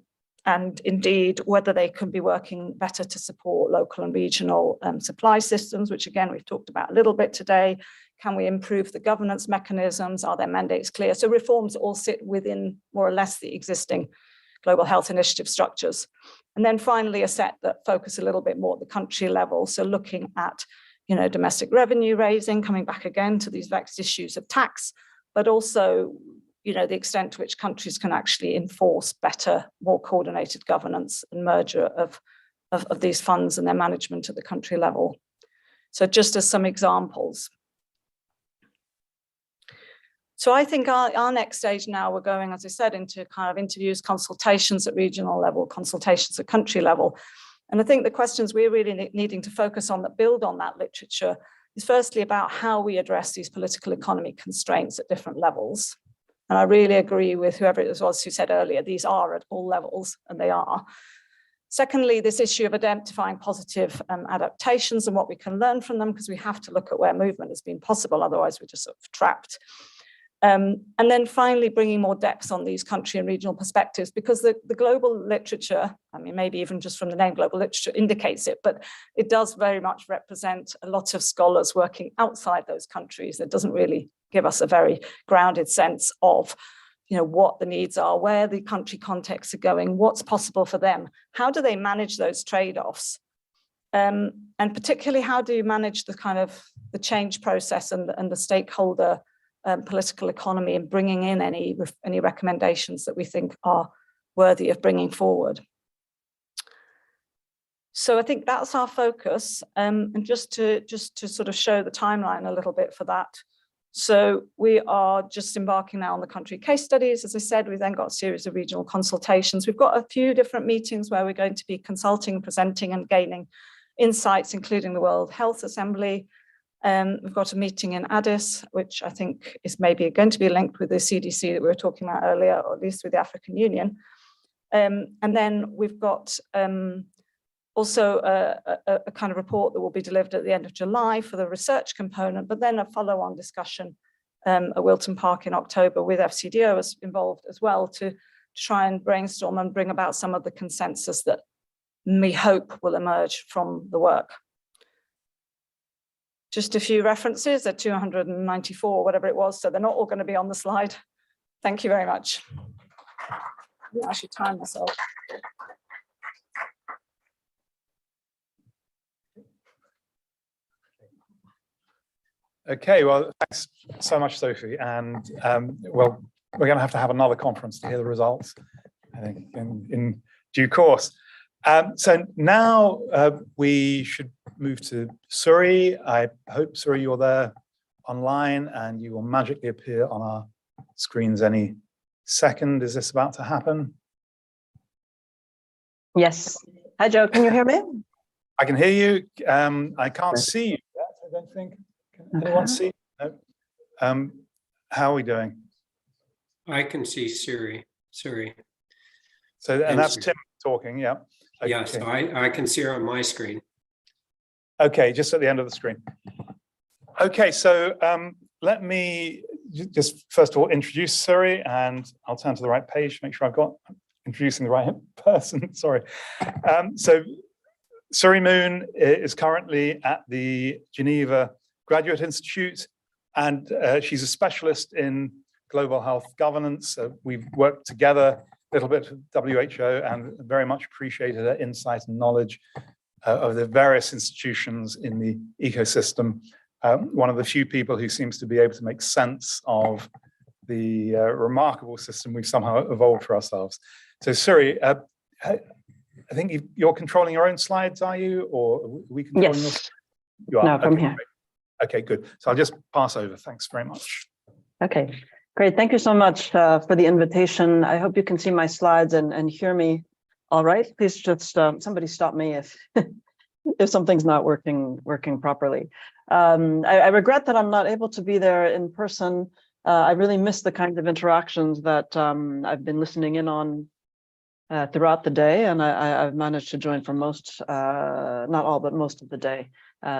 and indeed whether they can be working better to support local and regional supply systems, which again, we've talked about a little bit today. Can we improve the governance mechanisms? Are their mandates clear? So reforms all sit within more or less the existing global health initiative structures. And then finally, a set that focus a little bit more at the country level. So looking at, domestic revenue raising, coming back again to these vexed issues of tax, but also the extent to which countries can actually enforce better, more coordinated governance and merger of these funds and their management at the country level. So just as some examples. So I think our next stage now, we're going, as I said, into kind of interviews, consultations at regional level, consultations at country level. And I think the questions we're really needing to focus on that build on that literature is firstly about how we address these political economy constraints at different levels. And I really agree with whoever it was who said earlier, these are at all levels, and they are. Secondly, this issue of identifying positive adaptations and what we can learn from them, because we have to look at where movement has been possible, otherwise we're just sort of trapped. And then finally, bringing more depth on these country and regional perspectives, because the global literature, I mean, maybe even just from the name global literature indicates it, but it does very much represent a lot of scholars working outside those countries. It doesn't really give us a very grounded sense of, what the needs are, where the country contexts are going, what's possible for them, how do they manage those trade-offs, and particularly how do you manage the kind of the change process and the stakeholder political economy and bringing in any recommendations that we think are worthy of bringing forward. So I think that's our focus, and just to sort of show the timeline a little bit for that. So we are just embarking now on the country case studies. As I said, we've then got a series of regional consultations. We've got a few different meetings where we're going to be consulting, presenting and gaining insights, including the World Health Assembly. We've got a meeting in Addis, which I think is maybe going to be linked with the CDC that we were talking about earlier, or at least with the African Union. And then we've got also a kind of report that will be delivered at the end of July for the research component, but then a follow-on discussion at Wilton Park in October with FCDO involved as well to try and brainstorm and bring about some of the consensus that we hope will emerge from the work. Just a few references at 294, whatever it was, so they're not all going to be on the slide. Thank you very much. I should time myself. Okay, well, thanks so much, Sophie. And well, we're going to have another conference to hear the results, I think, in due course. So now we should move to Suri. I hope, Suri, you're there online and you will magically appear on our screens any second. Is this about to happen? Yes. Hi, Joe. Can you hear me? I can hear you. I can't see you yet, I don't think. Can anyone see? No. How are we doing? I can see Suri. So, and that's Tim talking, yeah. Okay. Yeah, so I can see her on my screen. Okay, just at the end of the screen. Okay, so let me just first of all introduce Suri, and I'll turn to the right page to make sure I've got introducing the right person. Sorry. So Suri Moon is currently at the Geneva Graduate Institute, and she's a specialist in global health governance. We've worked together a little bit with WHO and very much appreciated her insight and knowledge of the various institutions in the ecosystem. One of the few people who seems to be able to make sense of the remarkable system we've somehow evolved for ourselves. So Suri, I think you're controlling your own slides, are you? Or are we controlling your slides? You are. No, from okay, here. Great. Okay, good. So I'll just pass over. Thanks very much. Okay, great. Thank you so much for the invitation. I hope you can see my slides and hear me all right. Please just somebody stop me if if something's not working properly. I regret that I'm not able to be there in person. I really miss the kinds of interactions that I've been listening in on throughout the day, and I've managed to join for most, not all, but most of the day.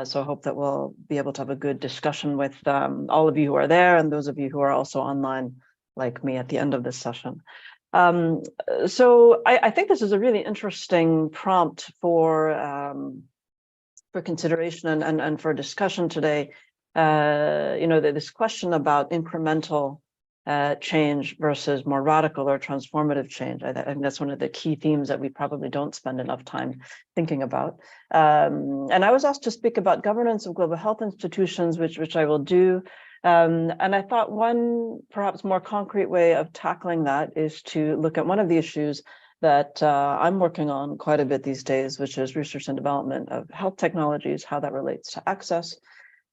So I hope that we'll be able to have a good discussion with all of you who are there and those of you who are also online like me at the end of this session. So I think this is a really interesting prompt for consideration and for discussion today. This question about incremental change versus more radical or transformative change. I think that's one of the key themes that we probably don't spend enough time thinking about. And I was asked to speak about governance of global health institutions, which I will do. And I thought one perhaps more concrete way of tackling that is to look at one of the issues that I'm working on quite a bit these days, which is research and development of health technologies, how that relates to access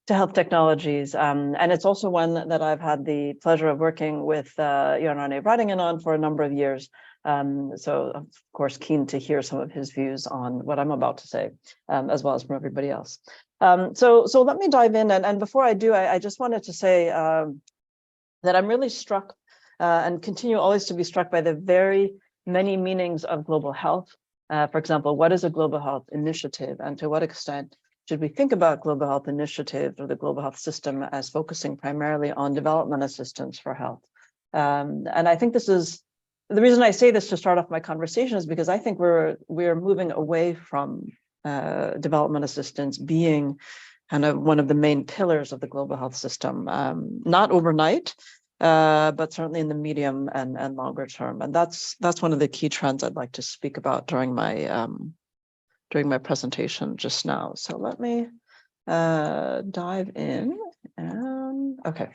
to health technologies. And it's also one that I've had the pleasure of working with Jon Arne Radingen on for a number of years. So of course, keen to hear some of his views on what I'm about to say, as well as from everybody else. So let me dive in. And before I do, I just wanted to say that I'm really struck and continue always to be struck by the very many meanings of global health. For example, what is a global health initiative, and to what extent should we think about global health initiatives or the global health system as focusing primarily on development assistance for health? And I think this is the reason I say this to start off my conversation is because I think we're moving away from development assistance being kind of one of the main pillars of the global health system, not overnight, but certainly in the medium and longer term. And that's one of the key trends I'd like to speak about during my presentation just now. So let me dive in. Okay.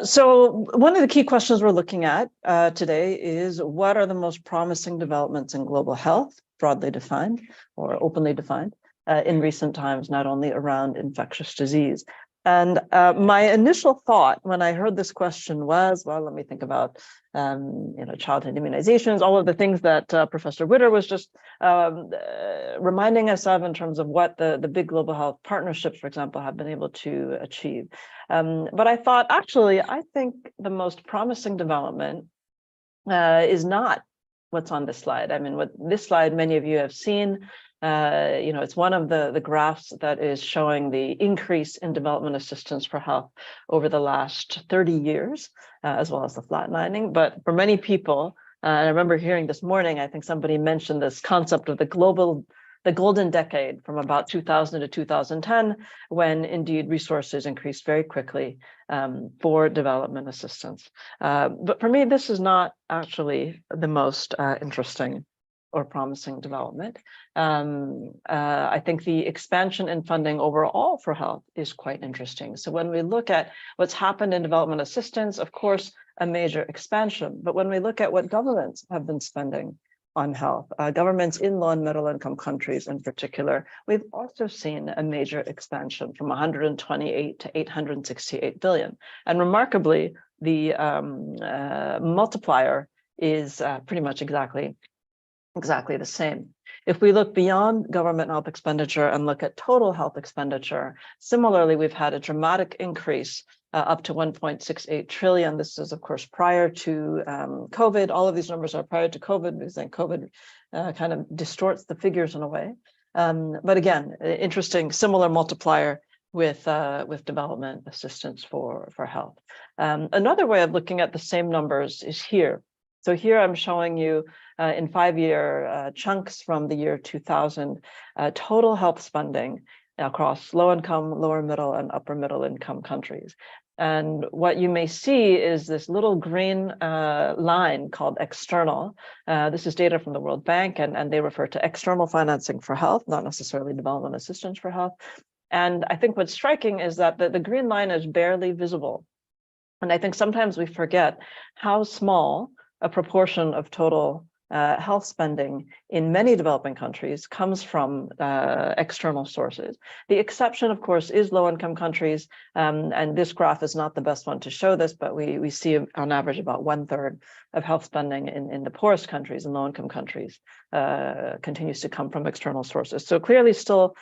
So one of the key questions we're looking at today is what are the most promising developments in global health, broadly defined or openly defined, in recent times, not only around infectious disease. And my initial thought when I heard this question was, well, let me think about childhood immunizations, all of the things that Professor Witter was just reminding us of in terms of what the big global health partnerships, for example, have been able to achieve. But I thought, actually, I think the most promising development is not what's on this slide. I mean, what this slide, many of you have seen. It's one of the graphs that is showing the increase in development assistance for health over the last 30 years, as well as the flatlining. But for many people, I remember hearing this morning, I think somebody mentioned this concept of the golden decade from about 2000 to 2010, when indeed resources increased very quickly for development assistance. But for me, this is not actually the most interesting or promising development. I think the expansion in funding overall for health is quite interesting. So when we look at what's happened in development assistance, of course, a major expansion. But when we look at what governments have been spending on health, governments in low and middle income countries in particular, we've also seen a major expansion from 128 to 868 billion. And remarkably, the multiplier is pretty much exactly the same. If we look beyond government health expenditure and look at total health expenditure, similarly, we've had a dramatic increase up to 1.68 trillion. This is, of course, prior to COVID. All of these numbers are prior to COVID because then COVID kind of distorts the figures in a way. But again, interesting, similar multiplier with development assistance for health. Another way of looking at the same numbers is here. So here I'm showing you in 5-year chunks from the year 2000, total health spending across low income, lower middle, and upper middle income countries. And what you may see is this little green line called external. This is data from the World Bank, and they refer to external financing for health, not necessarily development assistance for health. And I think what's striking is that the green line is barely visible. And I think sometimes we forget how small a proportion of total health spending in many developing countries comes from external sources. The exception, of course, is low-income countries, and this graph is not the best one to show this, but we see on average about 1/3 of health spending in the poorest countries and low-income countries continues to come from external sources. So clearly still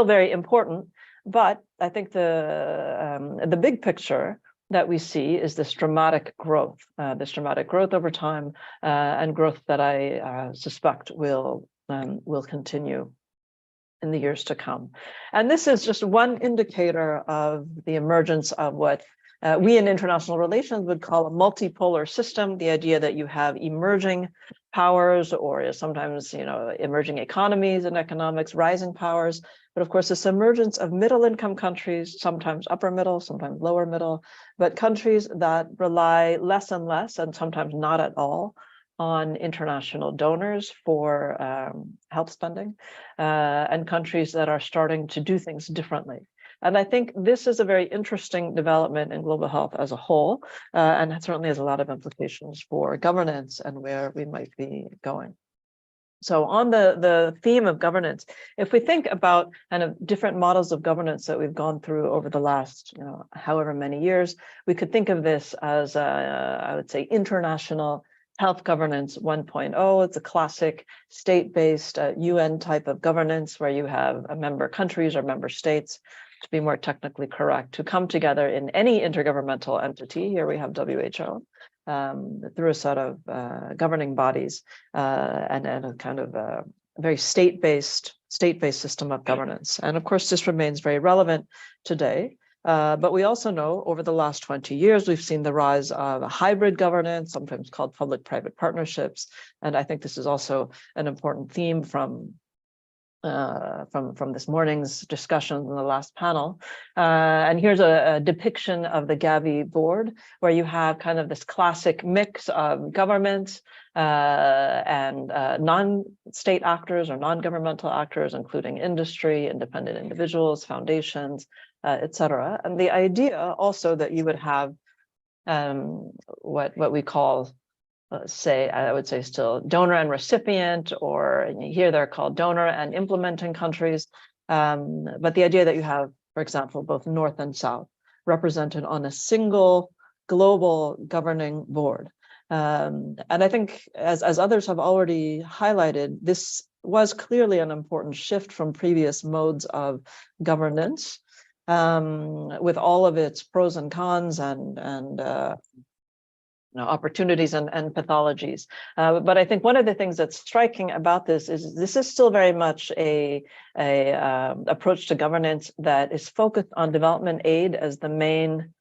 very important, but I think the big picture that we see is this dramatic growth over time, and growth that I suspect will continue in the years to come. And this is just one indicator of the emergence of what we in international relations would call a multipolar system, the idea that you have emerging powers, or sometimes, emerging economies and economics, rising powers. But of course, this emergence of middle income countries, sometimes upper middle, sometimes lower middle, but countries that rely less and less, and sometimes not at all, on international donors for health spending, and countries that are starting to do things differently. And I think this is a very interesting development in global health as a whole, and it certainly has a lot of implications for governance and where we might be going. So on the theme of governance, if we think about kind of different models of governance that we've gone through over the last, however many years, we could think of this as, I would say, international health governance 1.0. It's a classic state-based UN type of governance where you have member countries or member states, to be more technically correct, to come together in any intergovernmental entity. Here we have WHO, through a set of governing bodies and a kind of a very state-based system of governance. And of course, this remains very relevant today. But we also know over the last 20 years, we've seen the rise of a hybrid governance, sometimes called public-private partnerships. And I think this is also an important theme from this morning's discussion in the last panel. And here's a depiction of the Gavi board, where you have kind of this classic mix of government and non-state actors or non-governmental actors, including industry, independent individuals, foundations, et cetera. And the idea also that you would have what we call, I would say still donor and recipient, or here they're called donor and implementing countries. But the idea that you have, for example, both North and South represented on a single global governing board. And I think as others have already highlighted, this was clearly an important shift from previous modes of governance, with all of its pros and cons and opportunities and pathologies. But I think one of the things that's striking about this is still very much a approach to governance that is focused on development aid as the main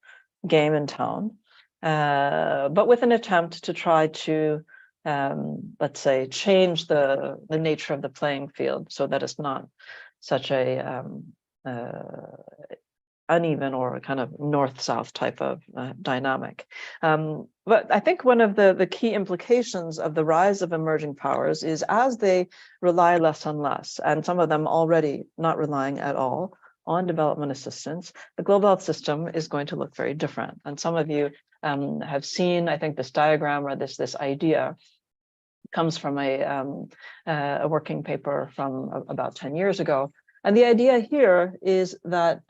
game in town, but with an attempt to try to, let's say, change the nature of the playing field so that it's not such a uneven or kind of north-south type of dynamic. But I think one of the key implications of the rise of emerging powers is as they rely less and less, and some of them already not relying at all on development assistance, the global health system is going to look very different. And some of you have seen, I think, this diagram or this idea comes from a working paper from about 10 years ago. And the idea here is that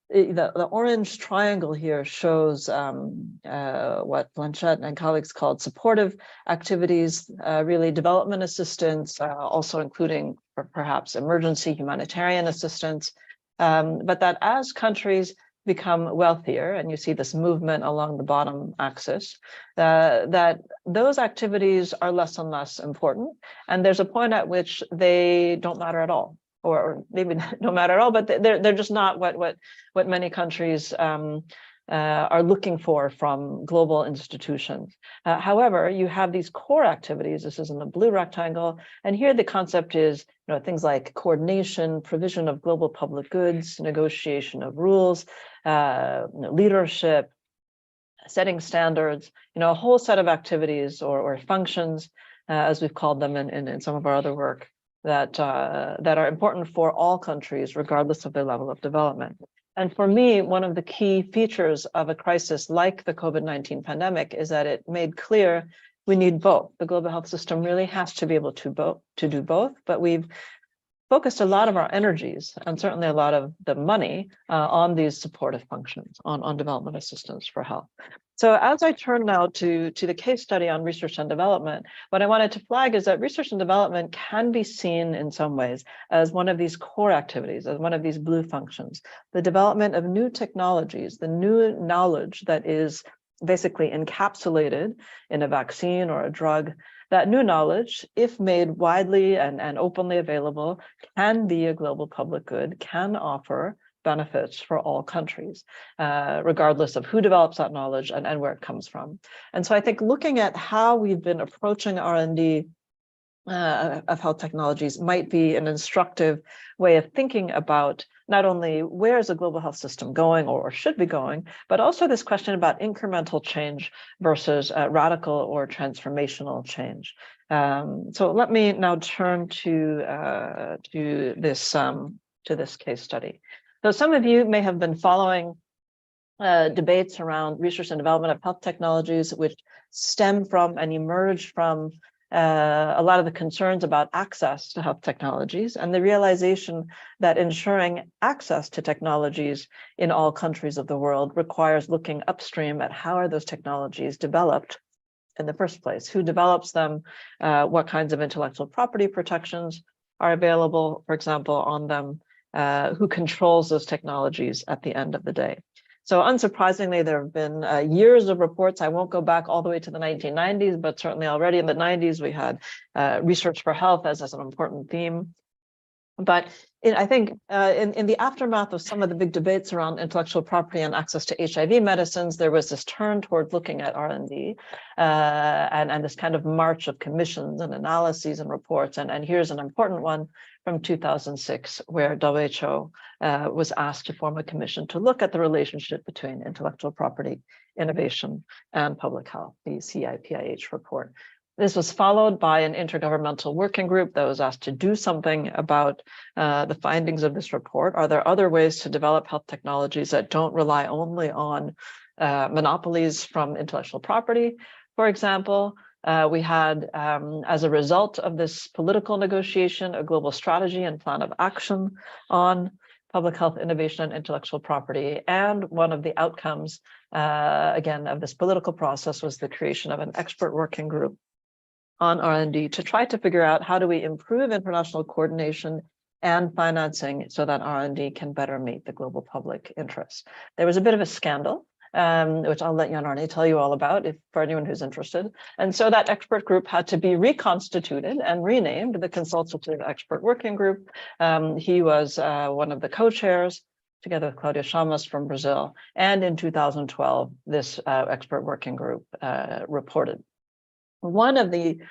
the orange triangle here shows what Blanchette and colleagues called supportive activities, really development assistance, also including perhaps emergency humanitarian assistance, but that as countries become wealthier, and you see this movement along the bottom axis, that those activities are less and less important, and there's a point at which they don't matter at all. Or maybe no matter at all, but they're just not what many countries are looking for from global institutions. However, you have these core activities. This is in the blue rectangle, and here the concept is things like coordination, provision of global public goods, negotiation of rules, leadership, setting standards. A whole set of activities or functions, as we've called them in some of our other work, that are important for all countries, regardless of their level of development. And for me, one of the key features of a crisis like the COVID-19 pandemic is that it made clear we need both. The global health system really has to be able to do both, but we've focused a lot of our energies and certainly a lot of the money on these supportive functions, on development assistance for health. So as I turn now to the case study on research and development, what I wanted to flag is that research and development can be seen in some ways as one of these core activities, as one of these blue functions, the development of new technologies, the new knowledge that is basically encapsulated in a vaccine or a drug. That new knowledge, if made widely and openly available, can be a global public good, can offer benefits for all countries, regardless of who develops that knowledge and where it comes from. And so I think looking at how we've been approaching R&D of health technologies might be an instructive way of thinking about not only where is the global health system going or should be going, but also this question about incremental change versus radical or transformational change. So let me now turn to this case study. So some of you may have been following debates around research and development of health technologies, which stem from and emerge from a lot of the concerns about access to health technologies and the realization that ensuring access to technologies in all countries of the world requires looking upstream at how are those technologies developed in the first place, who develops them, what kinds of intellectual property protections are available, for example, on them, who controls those technologies at the end of the day. So unsurprisingly, there have been years of reports. I won't go back all the way to the 1990s, but certainly already in the 90s, we had research for health as an important theme. But I think in the aftermath of some of the big debates around intellectual property and access to HIV medicines, there was this turn towards looking at R&D and this kind of march of commissions and analyses and reports. And here's an important one from 2006, where WHO was asked to form a commission to look at the relationship between intellectual property, innovation, and public health, the CIPIH report. This was followed by an intergovernmental working group that was asked to do something about the findings of this report. Are there other ways to develop health technologies that don't rely only on monopolies from intellectual property? For example, we had, as a result of this political negotiation, a global strategy and plan of action on public health, innovation, and intellectual property. And one of the outcomes, again, of this political process was the creation of an expert working group on R&D to try to figure out how do we improve international coordination and financing so that R&D can better meet the global public interest. There was a bit of a scandal, which I'll let Jan Arne tell you all about for anyone who's interested. And so that expert group had to be reconstituted and renamed the Consultative Expert Working Group. He was one of the co-chairs, together with Claudia Chamas from Brazil. And in 2012, this expert working group reported. One of the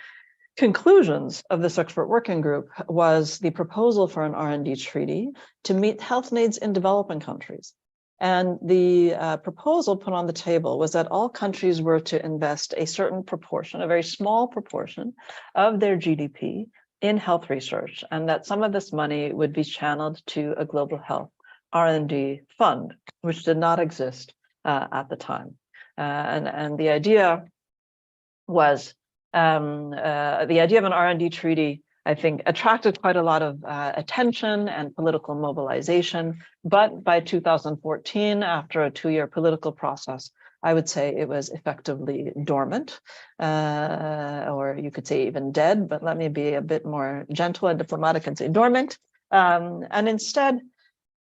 conclusions of this expert working group was the proposal for an R&D treaty to meet health needs in developing countries. And the proposal put on the table was that all countries were to invest a certain proportion, a very small proportion of their GDP in health research, and that some of this money would be channeled to a global health R&D fund, which did not exist at the time. And the idea was, the idea of an R&D treaty, I think, attracted quite a lot of attention and political mobilization. But by 2014, after a 2-year political process, I would say it was effectively dormant, or you could say even dead, but let me be a bit more gentle and diplomatic and say dormant. And instead,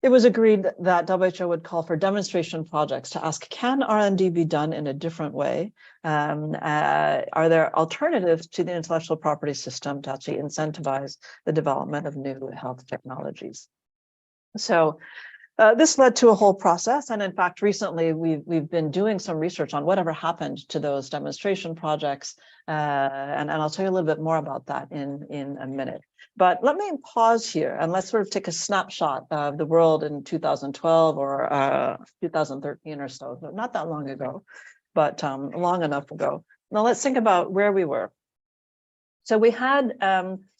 it was agreed that WHO would call for demonstration projects to ask, can R&D be done in a different way? Are there alternatives to the intellectual property system to actually incentivize the development of new health technologies? So this led to a whole process. And in fact, recently, we've been doing some research on whatever happened to those demonstration projects. And I'll tell you a little bit more about that in a minute. But let me pause here and let's sort of take a snapshot of the world in 2012 or 2013 or so, not that long ago, but long enough ago. Now let's think about where we were. So we had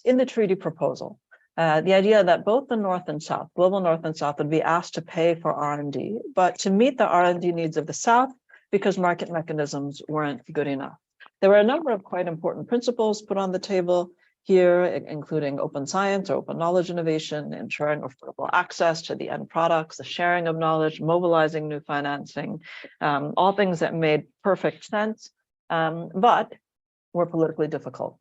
in the treaty proposal, the idea that both the North and South, global North and South, would be asked to pay for R&D, but to meet the R&D needs of the South because market mechanisms weren't good enough. There were a number of quite important principles put on the table here, including open science or open knowledge innovation, ensuring affordable access to the end products, the sharing of knowledge, mobilizing new financing, all things that made perfect sense, but were politically difficult.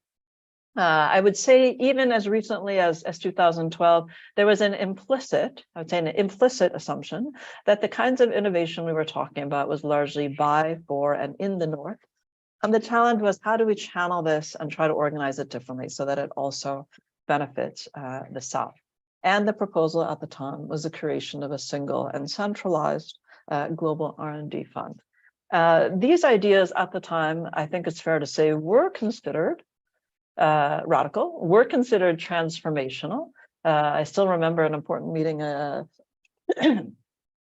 I would say even as recently as 2012, there was an implicit assumption that the kinds of innovation we were talking about was largely by, for, and in the North. And the challenge was, how do we channel this and try to organize it differently so that it also benefits the South? And the proposal at the time was the creation of a single and centralized global R&D fund. These ideas at the time, I think it's fair to say, were considered radical, were considered transformational. I still remember an important meeting,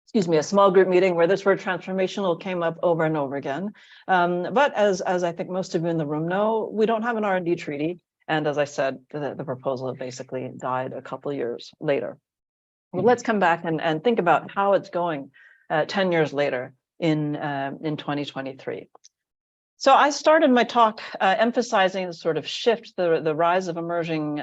excuse me, a small group meeting where this word transformational came up over and over again. But as I think most of you in the room know, we don't have an R&D treaty. And as I said, the proposal basically died a couple of years later. Well, let's come back and think about how it's going 10 years later in 2023. So I started my talk emphasizing the sort of shift, the rise of emerging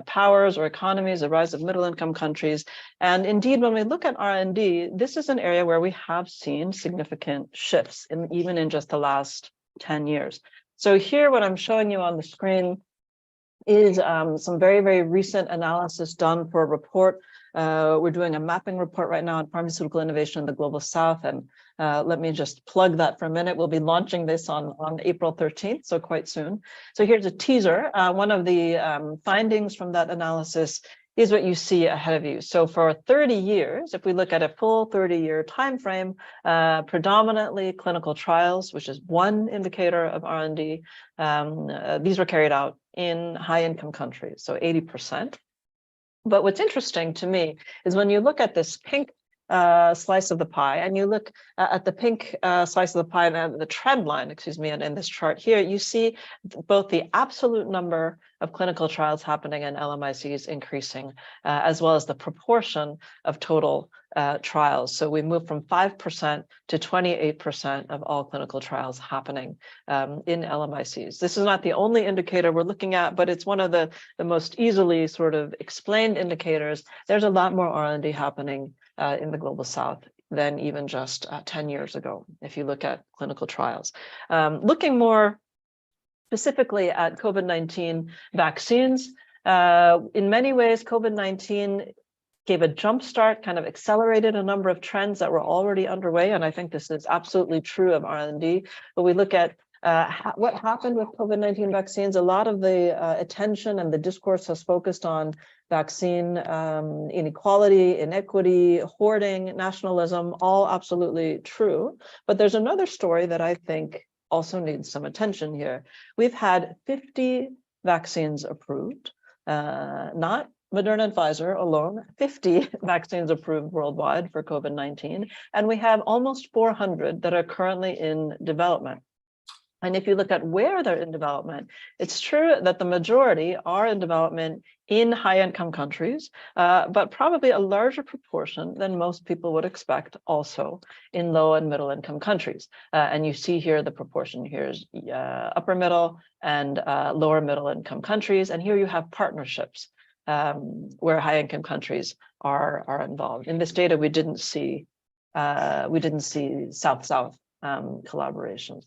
powers or economies, the rise of middle-income countries. And indeed, when we look at R&D, this is an area where we have seen significant shifts, even in just the last 10 years. So here, what I'm showing you on the screen is some very, very recent analysis done for a report. We're doing a mapping report right now on pharmaceutical innovation in the Global South. And let me just plug that for a minute. We'll be launching this on April 13th, so quite soon. So here's a teaser. One of the findings from that analysis is what you see ahead of you. So for 30 years, if we look at a full 30-year time frame, predominantly clinical trials, which is one indicator of R&D, these were carried out in high-income countries, so 80%. But what's interesting to me is when you look at this pink slice of the pie, and you look at the pink slice of the pie and the trend line, excuse me, and in this chart here, you see both the absolute number of clinical trials happening in LMICs increasing, as well as the proportion of total trials. So we moved from 5% to 28% of all clinical trials happening in LMICs. This is not the only indicator we're looking at, but it's one of the most easily sort of explained indicators. There's a lot more R&D happening in the Global South than even just 10 years ago, if you look at clinical trials. Looking more specifically at COVID-19 vaccines, in many ways, COVID-19 gave a jump start, kind of accelerated a number of trends that were already underway. And I think this is absolutely true of R&D. But we look at what happened with COVID-19 vaccines. A lot of the attention and the discourse has focused on vaccine inequality, inequity, hoarding, nationalism, all absolutely true. But there's another story that I think also needs some attention here. We've had 50 vaccines approved, not Moderna and Pfizer alone, 50 vaccines approved worldwide for COVID-19, and we have almost 400 that are currently in development. And if you look at where they're in development, it's true that the majority are in development in high-income countries, but probably a larger proportion than most people would expect also in low and middle-income countries. And you see here the proportion. Here's upper middle and lower middle-income countries, and here you have partnerships where high-income countries are involved. In this data, we didn't see South-South collaborations.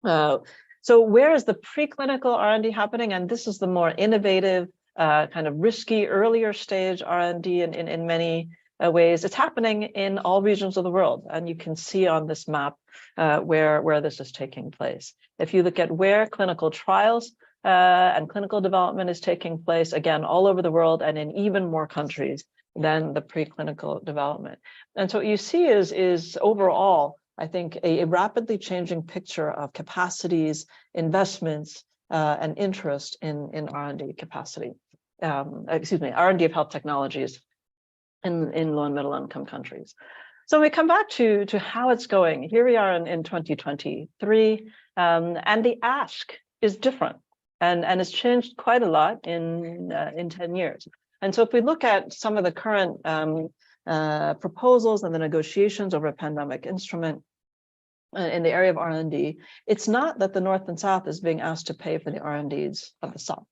So where is the preclinical R&D happening? And this is the more innovative, kind of risky, earlier stage R&D in many ways. It's happening in all regions of the world. And you can see on this map where this is taking place. If you look at where clinical trials and clinical development is taking place, again, all over the world and in even more countries than the preclinical development. And so what you see is overall, I think, a rapidly changing picture of capacities, investments, and interest in R&D capacity. R&D of health technologies in low and middle income countries. So we come back to how it's going. Here we are in 2023, and the ask is different, and it's changed quite a lot in 10 years. And so if we look at some of the current proposals and the negotiations over a pandemic instrument in the area of R&D, it's not that the North and South is being asked to pay for the R&Ds of the South.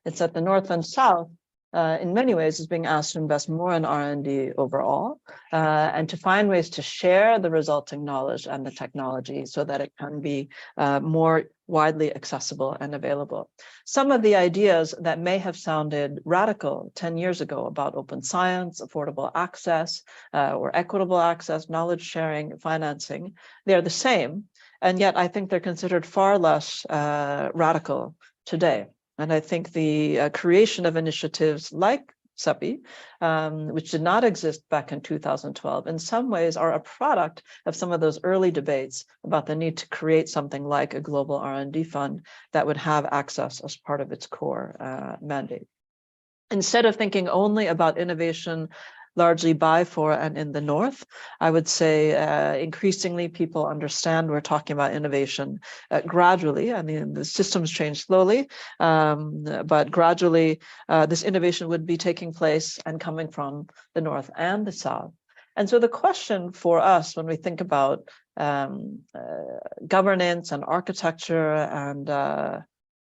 It's that the North and South, in many ways, is being asked to invest more in R&D overall, and to find ways to share the resulting knowledge and the technology so that it can be more widely accessible and available. Some of the ideas that may have sounded radical 10 years ago about open science, affordable access, or equitable access, knowledge sharing, financing, they're the same. And yet I think they're considered far less radical today. And I think the creation of initiatives like CEPI, which did not exist back in 2012, in some ways are a product of some of those early debates about the need to create something like a global R&D fund that would have access as part of its core mandate. Instead of thinking only about innovation largely by, for, and in the North, I would say increasingly people understand we're talking about innovation gradually. I mean, the systems change slowly, but gradually this innovation would be taking place and coming from the North and the South. And so the question for us when we think about governance and architecture and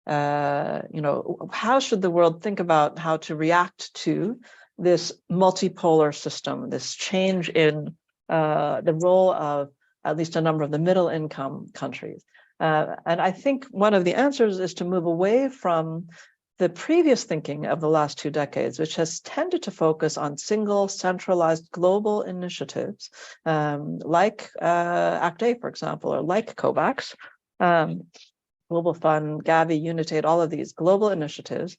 how should the world think about how to react to this multipolar system, this change in the role of at least a number of the middle income countries. And I think one of the answers is to move away from the previous thinking of the last 2 decades, which has tended to focus on single centralized global initiatives like ACT-A, for example, or like COVAX, Global Fund, Gavi, UNITAID, all of these global initiatives,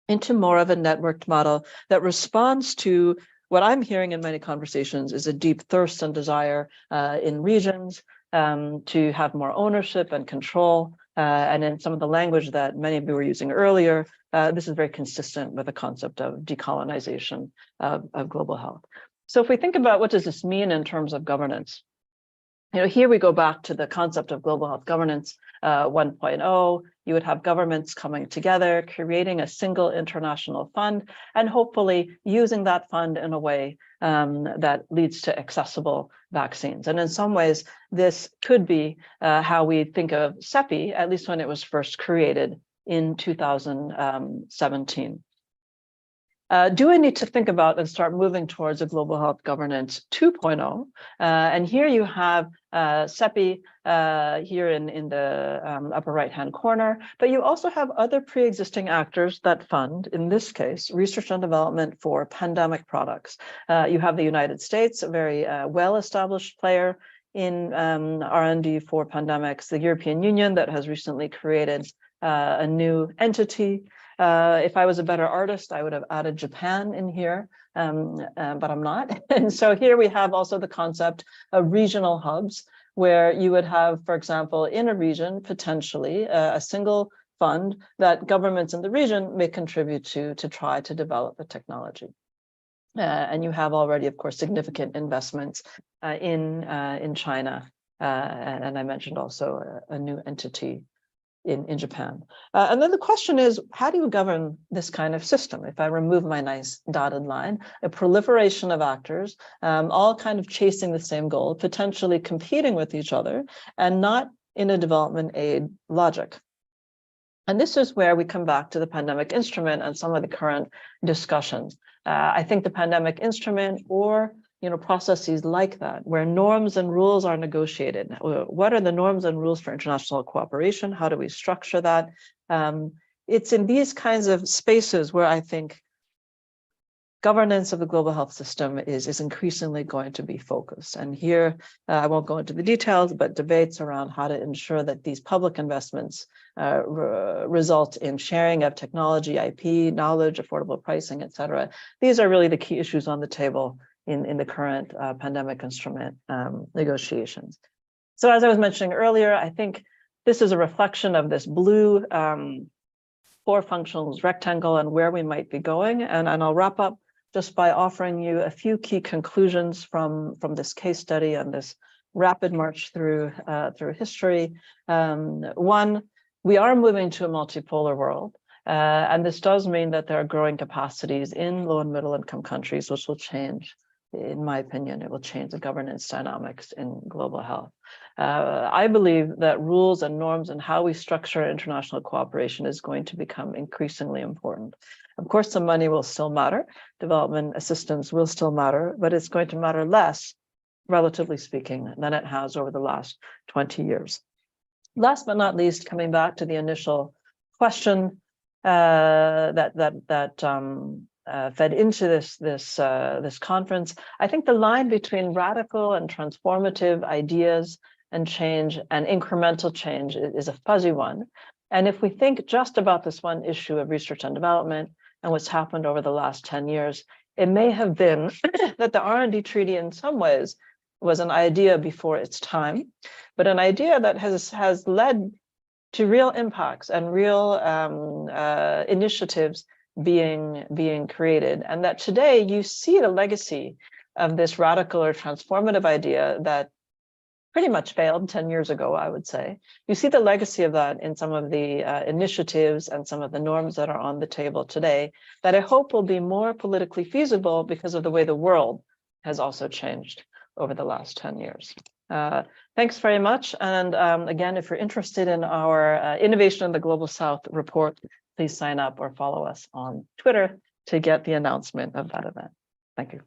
into more of a networked model that responds to what I'm hearing in many conversations is a deep thirst and desire in regions to have more ownership and control. And in some of the language that many of you were using earlier, this is very consistent with the concept of decolonization of global health. So if we think about what does this mean in terms of governance, here we go back to the concept of global health governance 1.0. You would have governments coming together, creating a single international fund, and hopefully using that fund in a way that leads to accessible vaccines. And in some ways, this could be how we think of CEPI, at least when it was first created in 2017. Do we need to think about and start moving towards a global health governance 2.0? And here you have CEPI here in the upper right-hand corner, but you also have other pre-existing actors that fund, in this case, research and development for pandemic products. You have the United States, a very well-established player in R&D for pandemics, the European Union that has recently created a new entity. If I was a better artist, I would have added Japan in here, but I'm not. And so here we have also the concept of regional hubs, where you would have, for example, in a region, potentially a single fund that governments in the region may contribute to try to develop a technology. And you have already, of course, significant investments in China. And I mentioned also a new entity in Japan. And then the question is, how do you govern this kind of system? If I remove my nice dotted line, a proliferation of actors, all kind of chasing the same goal, potentially competing with each other, and not in a development aid logic. And this is where we come back to the pandemic instrument and some of the current discussions. I think the pandemic instrument or processes like that, where norms and rules are negotiated. What are the norms and rules for international cooperation? How do we structure that? It's in these kinds of spaces where I think governance of the global health system is increasingly going to be focused. And here, I won't go into the details, but debates around how to ensure that these public investments result in sharing of technology, IP, knowledge, affordable pricing, et cetera. These are really the key issues on the table in the current pandemic instrument negotiations. So as I was mentioning earlier, I think this is a reflection of this blue 4 functions rectangle and where we might be going. And I'll wrap up just by offering you a few key conclusions from this case study and this rapid march through history. One, we are moving to a multipolar world. And this does mean that there are growing capacities in low and middle income countries, which will change, in my opinion, it will change the governance dynamics in global health. I believe that rules and norms and how we structure international cooperation is going to become increasingly important. Of course, the money will still matter. Development assistance will still matter, but it's going to matter less, relatively speaking, than it has over the last 20 years. Last but not least, coming back to the initial question that fed into this conference, I think the line between radical and transformative ideas and change and incremental change is a fuzzy one. And if we think just about this one issue of research and development, and what's happened over the last 10 years. It may have been that the R&D treaty in some ways was an idea before its time, but an idea that has led to real impacts and real initiatives being created. And that today you see the legacy of this radical or transformative idea that pretty much failed 10 years ago, I would say. You see the legacy of that in some of the initiatives and some of the norms that are on the table today that I hope will be more politically feasible because of the way the world has also changed over the last 10 years. Thanks very much. And again, if you're interested in our Innovation in the Global South report, please sign up or follow us on Twitter to get the announcement of that event. Thank you.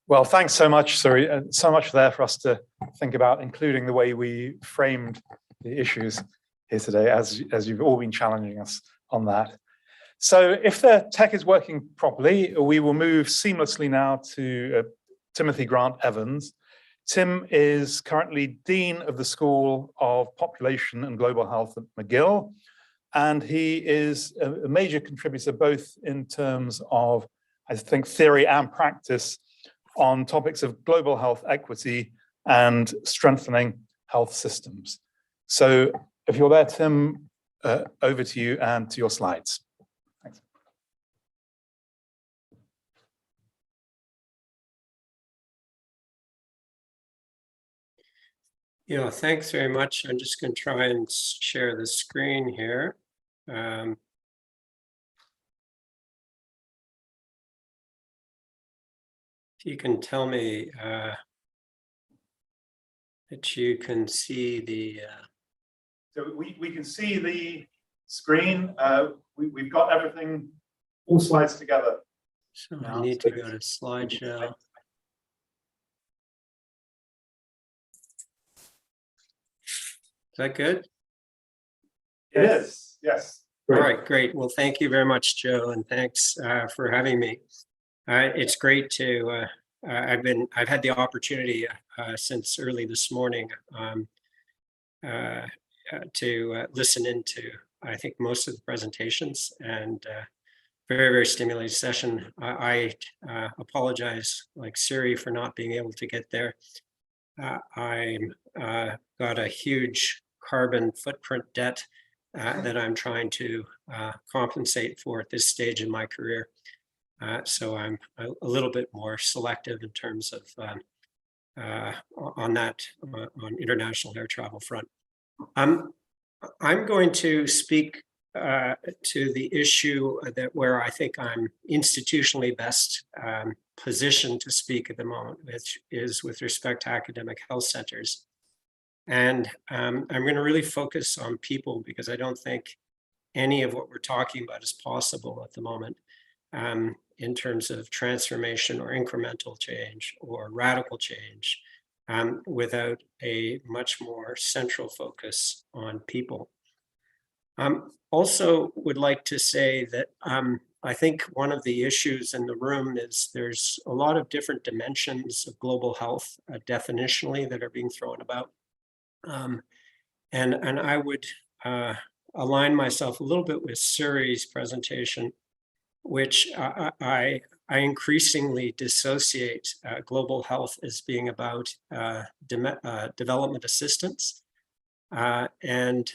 Well, thanks so much, Suri. So much there for us to think about, including the way we framed the issues here today, as you've all been challenging us on that. So if the tech is working properly, we will move seamlessly now to Timothy Grant Evans. Tim is currently Dean of the School of Population and Global Health at McGill, and he is a major contributor both in terms of, I think, theory and practice on topics of global health equity and strengthening health systems. So if you're there, Tim, over to you and to your slides. Thanks. Yeah, thanks very much. I'm just going to try and share the screen here. If you can tell me that you can see the... So we can see the screen. We've got everything, all slides together. So I need to go to slideshow. Is that good? It is, yes. All right, great. Well, thank you very much, Joe, and thanks for having me. It's great to, I've had the opportunity since early this morning to listen into, I think, most of the presentations, and very, very stimulating session. I apologize, like Siri, for not being able to get there. I'm got a huge carbon footprint debt that I'm trying to compensate for at this stage in my career. So I'm a little bit more selective in terms of on international air travel front. I'm going to speak to the issue where I think I'm institutionally best positioned to speak at the moment, which is with respect to academic health centers. And I'm going to really focus on people because I don't think any of what we're talking about is possible at the moment in terms of transformation or incremental change or radical change without a much more central focus on people. Also would like to say that I think one of the issues in the room is there's a lot of different dimensions of global health definitionally that are being thrown about. And I would align myself a little bit with Suri's presentation, which I increasingly dissociate global health as being about development assistance. And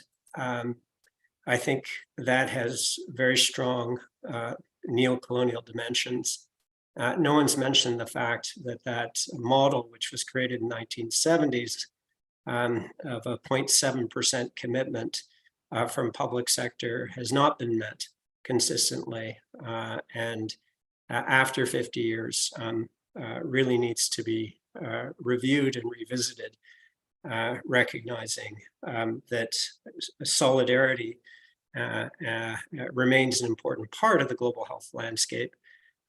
I think that has very strong neo-colonial dimensions. No one's mentioned the fact that that model, which was created in the 1970s, of a 0.7% commitment from public sector has not been met consistently. And after 50 years, really needs to be reviewed and revisited, recognizing that solidarity remains an important part of the global health landscape.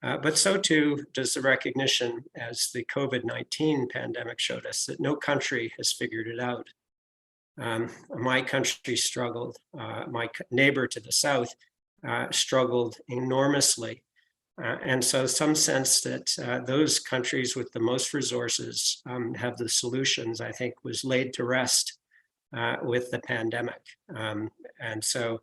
But so too does the recognition, as the COVID-19 pandemic showed us, that no country has figured it out. My country struggled, my neighbor to the south struggled enormously And so some sense that those countries with the most resources have the solutions, I think, was laid to rest with the pandemic. And so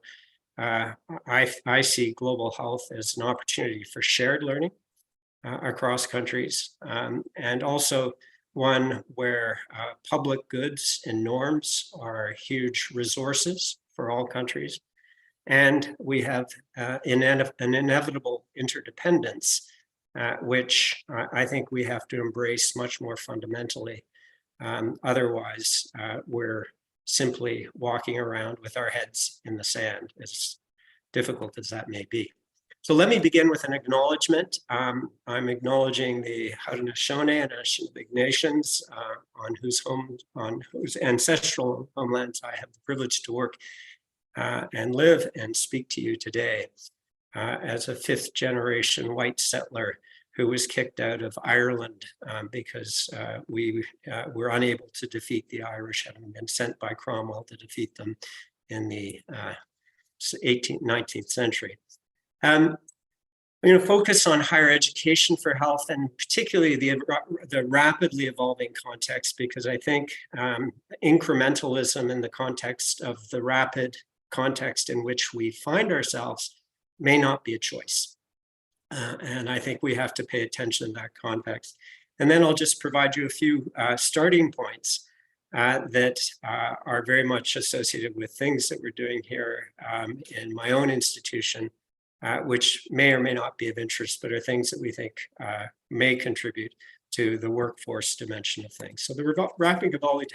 I see global health as an opportunity for shared learning across countries, and also one where public goods and norms are huge resources for all countries. And we have an inevitable interdependence, which I think we have to embrace much more fundamentally. Otherwise, we're simply walking around with our heads in the sand, as difficult as that may be. So let me begin with an acknowledgement. I'm acknowledging the Haudenosaunee and Anishinaabeg nations on whose ancestral homelands I have the privilege to work and live and speak to you today as a fifth generation white settler who was kicked out of Ireland because we were unable to defeat the Irish, having been sent by Cromwell to defeat them in the 19th century. I'm going to focus on higher education for health, and particularly the rapidly evolving context, because I think incrementalism in the context of the rapid context in which we find ourselves may not be a choice. And I think we have to pay attention to that context. And then I'll just provide you a few starting points that are very much associated with things that we're doing here in my own institution, which may or may not be of interest, but are things that we think may contribute to the workforce dimension of things. So the rapid evolving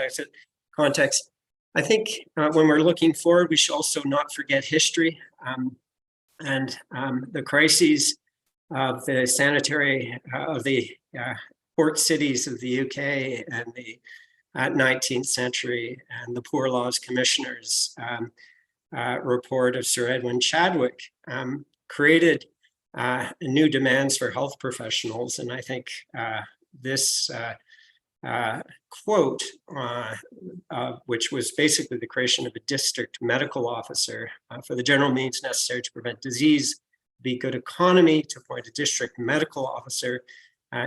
context, I think when we're looking forward, we should also not forget history and the crises of the port cities of the UK and the 19th century, and the Poor Laws Commissioner's report of Sir Edwin Chadwick created new demands for health professionals. And I think this quote, which was basically the creation of a district medical officer for the general means necessary to prevent disease, be good economy, to appoint a district medical officer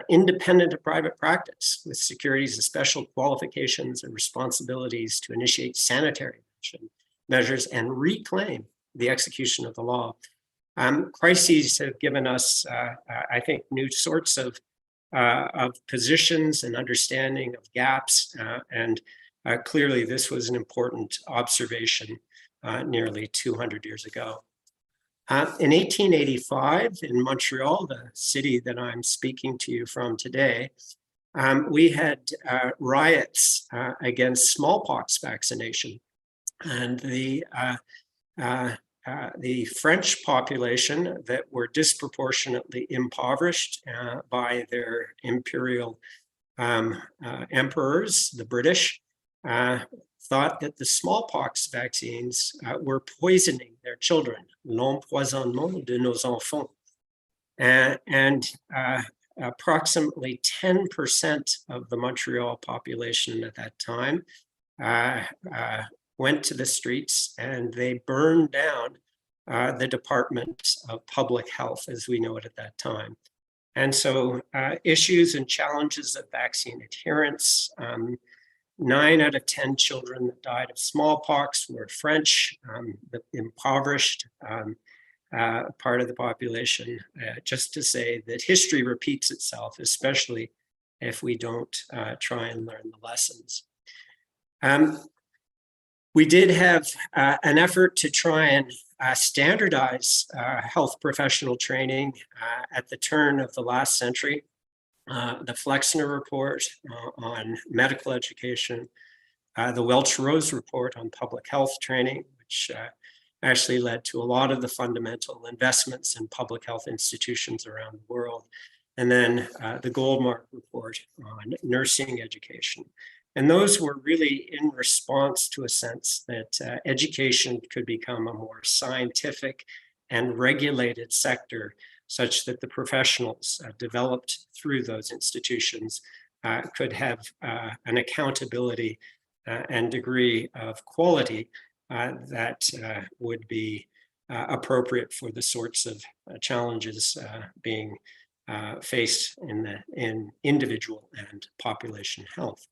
independent of private practice, with securities and special qualifications and responsibilities to initiate sanitary measures and reclaim the execution of the law. Crises have given us, I think, new sorts of positions and understanding of gaps, and clearly this was an important observation nearly 200 years ago. In 1885, in Montreal, the city that I'm speaking to you from today, we had riots against smallpox vaccination. And the French population that were disproportionately impoverished by their imperial emperors, the British, thought that the smallpox vaccines were poisoning their children, l'empoisonnement de nos enfants. And approximately 10% of the Montreal population at that time went to the streets, and they burned down the Department of Public Health as we know it at that time. And so issues and challenges of vaccine adherence, 9 out of 10 children that died of smallpox were French, the impoverished part of the population, just to say that history repeats itself, especially if we don't try and learn the lessons. We did have an effort to try and standardize health professional training at the turn of the last century. The Flexner report on medical education, the Welch-Rose report on public health training, which actually led to a lot of the fundamental investments in public health institutions around the world. And then the Goldmark report on nursing education. And those were really in response to a sense that education could become a more scientific and regulated sector, such that the professionals developed through those institutions could have an accountability and degree of quality that would be appropriate for the sorts of challenges being faced in individual and population health.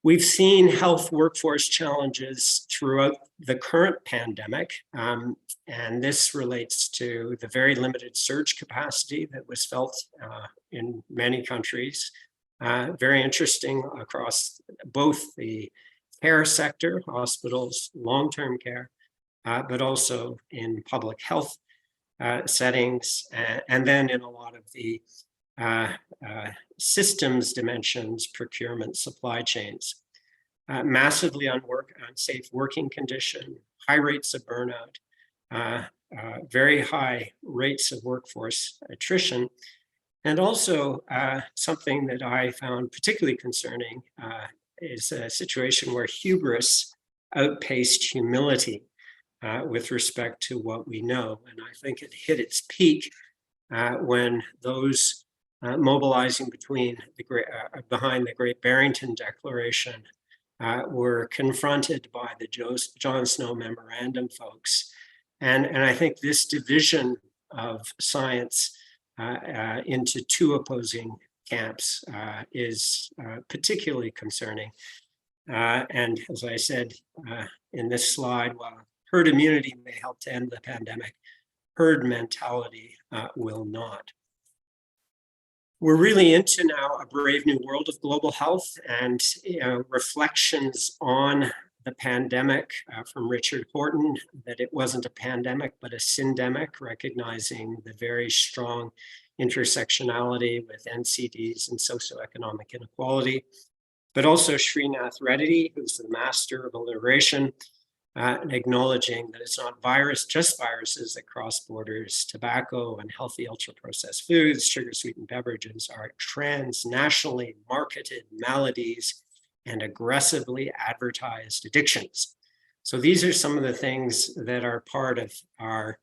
We've seen health workforce challenges throughout the current pandemic, and this relates to the very limited surge capacity that was felt in many countries. Very interesting across both the care sector, hospitals, long-term care, but also in public health settings, and then in a lot of the systems dimensions, procurement, supply chains. Massively unsafe working condition, high rates of burnout, very high rates of workforce attrition, and also something that I found particularly concerning is a situation where hubris outpaced humility with respect to what we know. And I think it hit its peak when those mobilizing behind the Great Barrington Declaration were confronted by the John Snow Memorandum folks. And I think this division of science into two opposing camps is particularly concerning. And as I said in this slide, while herd immunity may help to end the pandemic, herd mentality will not. We're really into now a brave new world of global health, and reflections on the pandemic from Richard Horton, that it wasn't a pandemic, but a syndemic, recognizing the very strong intersectionality with NCDs and socioeconomic inequality. But also Srinath Reddy, who's the master of alliteration, acknowledging that it's not just viruses that cross borders. Tobacco and healthy ultra-processed foods, sugar-sweetened beverages are transnationally marketed maladies and aggressively advertised addictions. So these are some of the things that are part of our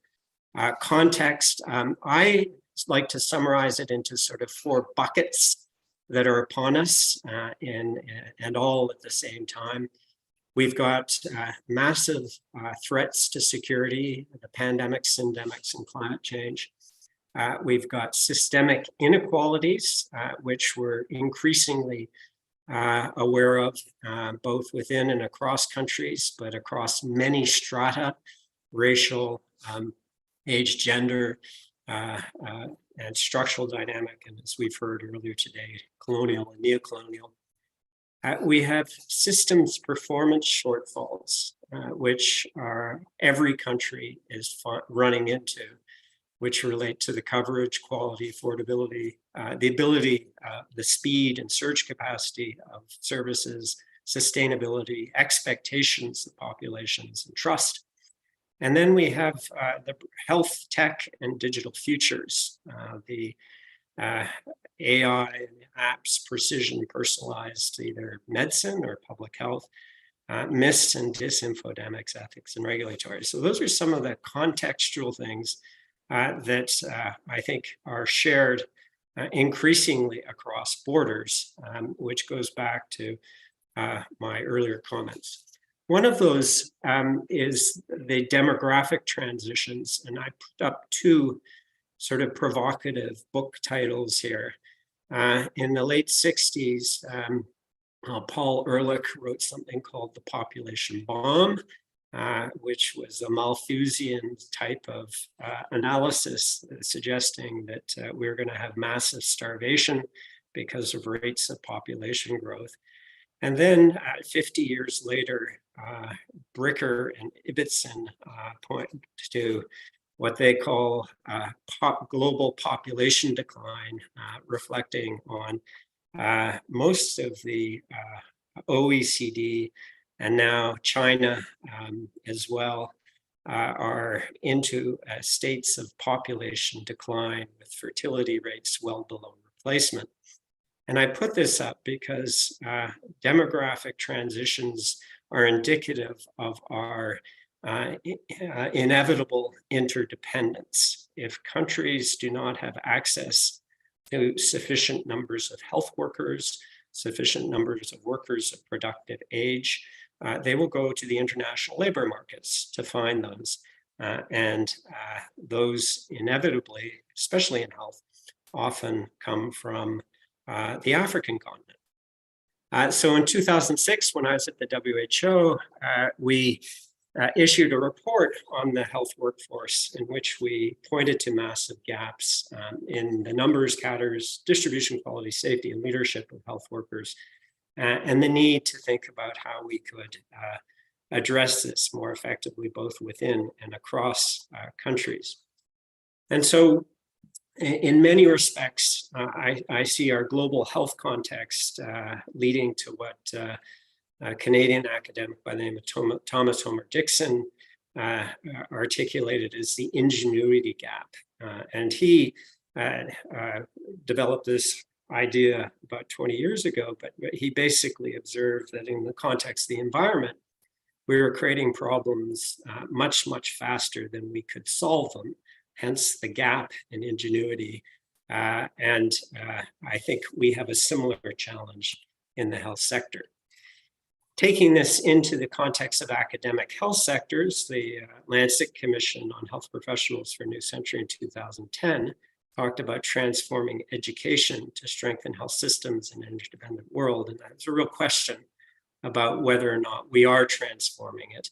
context. I like to summarize it into sort of 4 buckets that are upon us and all at the same time. We've got massive threats to security, the pandemic, syndemics, and climate change. We've got systemic inequalities, which we're increasingly aware of, both within and across countries, but across many strata, racial, age, gender, and structural dynamic, and as we've heard earlier today, colonial and neocolonial. We have systems performance shortfalls, which every country is running into, which relate to the coverage, quality, affordability, the ability, the speed and surge capacity of services, sustainability, expectations of populations, and trust. And then we have the health, tech, and digital futures, the AI and apps, precision, personalized, either medicine or public health, myths and disinfodemics, ethics, and regulatory. So those are some of the contextual things that I think are shared increasingly across borders, which goes back to my earlier comments. One of those is the demographic transitions, and I put up 2 sort of provocative book titles here. In the late 60s, Paul Ehrlich wrote something called The Population Bomb, which was a Malthusian type of analysis suggesting that we're going to have massive starvation because of rates of population growth. And then 50 years later, Bricker and Ibbotson point to what they call global population decline, reflecting on most of the OECD and now China as well are into states of population decline with fertility rates well below replacement. And I put this up because demographic transitions are indicative of our inevitable interdependence. If countries do not have access to sufficient numbers of health workers, sufficient numbers of workers of productive age, they will go to the international labor markets to find those. And those inevitably, especially in health, often come from the African continent. So in 2006, when I was at the WHO, we issued a report on the health workforce in which we pointed to massive gaps in the numbers, cadres, distribution, quality, safety, and leadership of health workers, and the need to think about how we could address this more effectively, both within and across countries. And so in many respects, I see our global health context leading to what a Canadian academic by the name of Thomas Homer Dixon articulated as the ingenuity gap. And he developed this idea about 20 years ago, but he basically observed that in the context of the environment, we were creating problems much, much faster than we could solve them, hence the gap in ingenuity. And I think we have a similar challenge in the health sector. Taking this into the context of academic health sectors, the Lancet Commission on Health Professionals for a New Century in 2010 talked about transforming education to strengthen health systems in an interdependent world. And that's a real question about whether or not we are transforming it.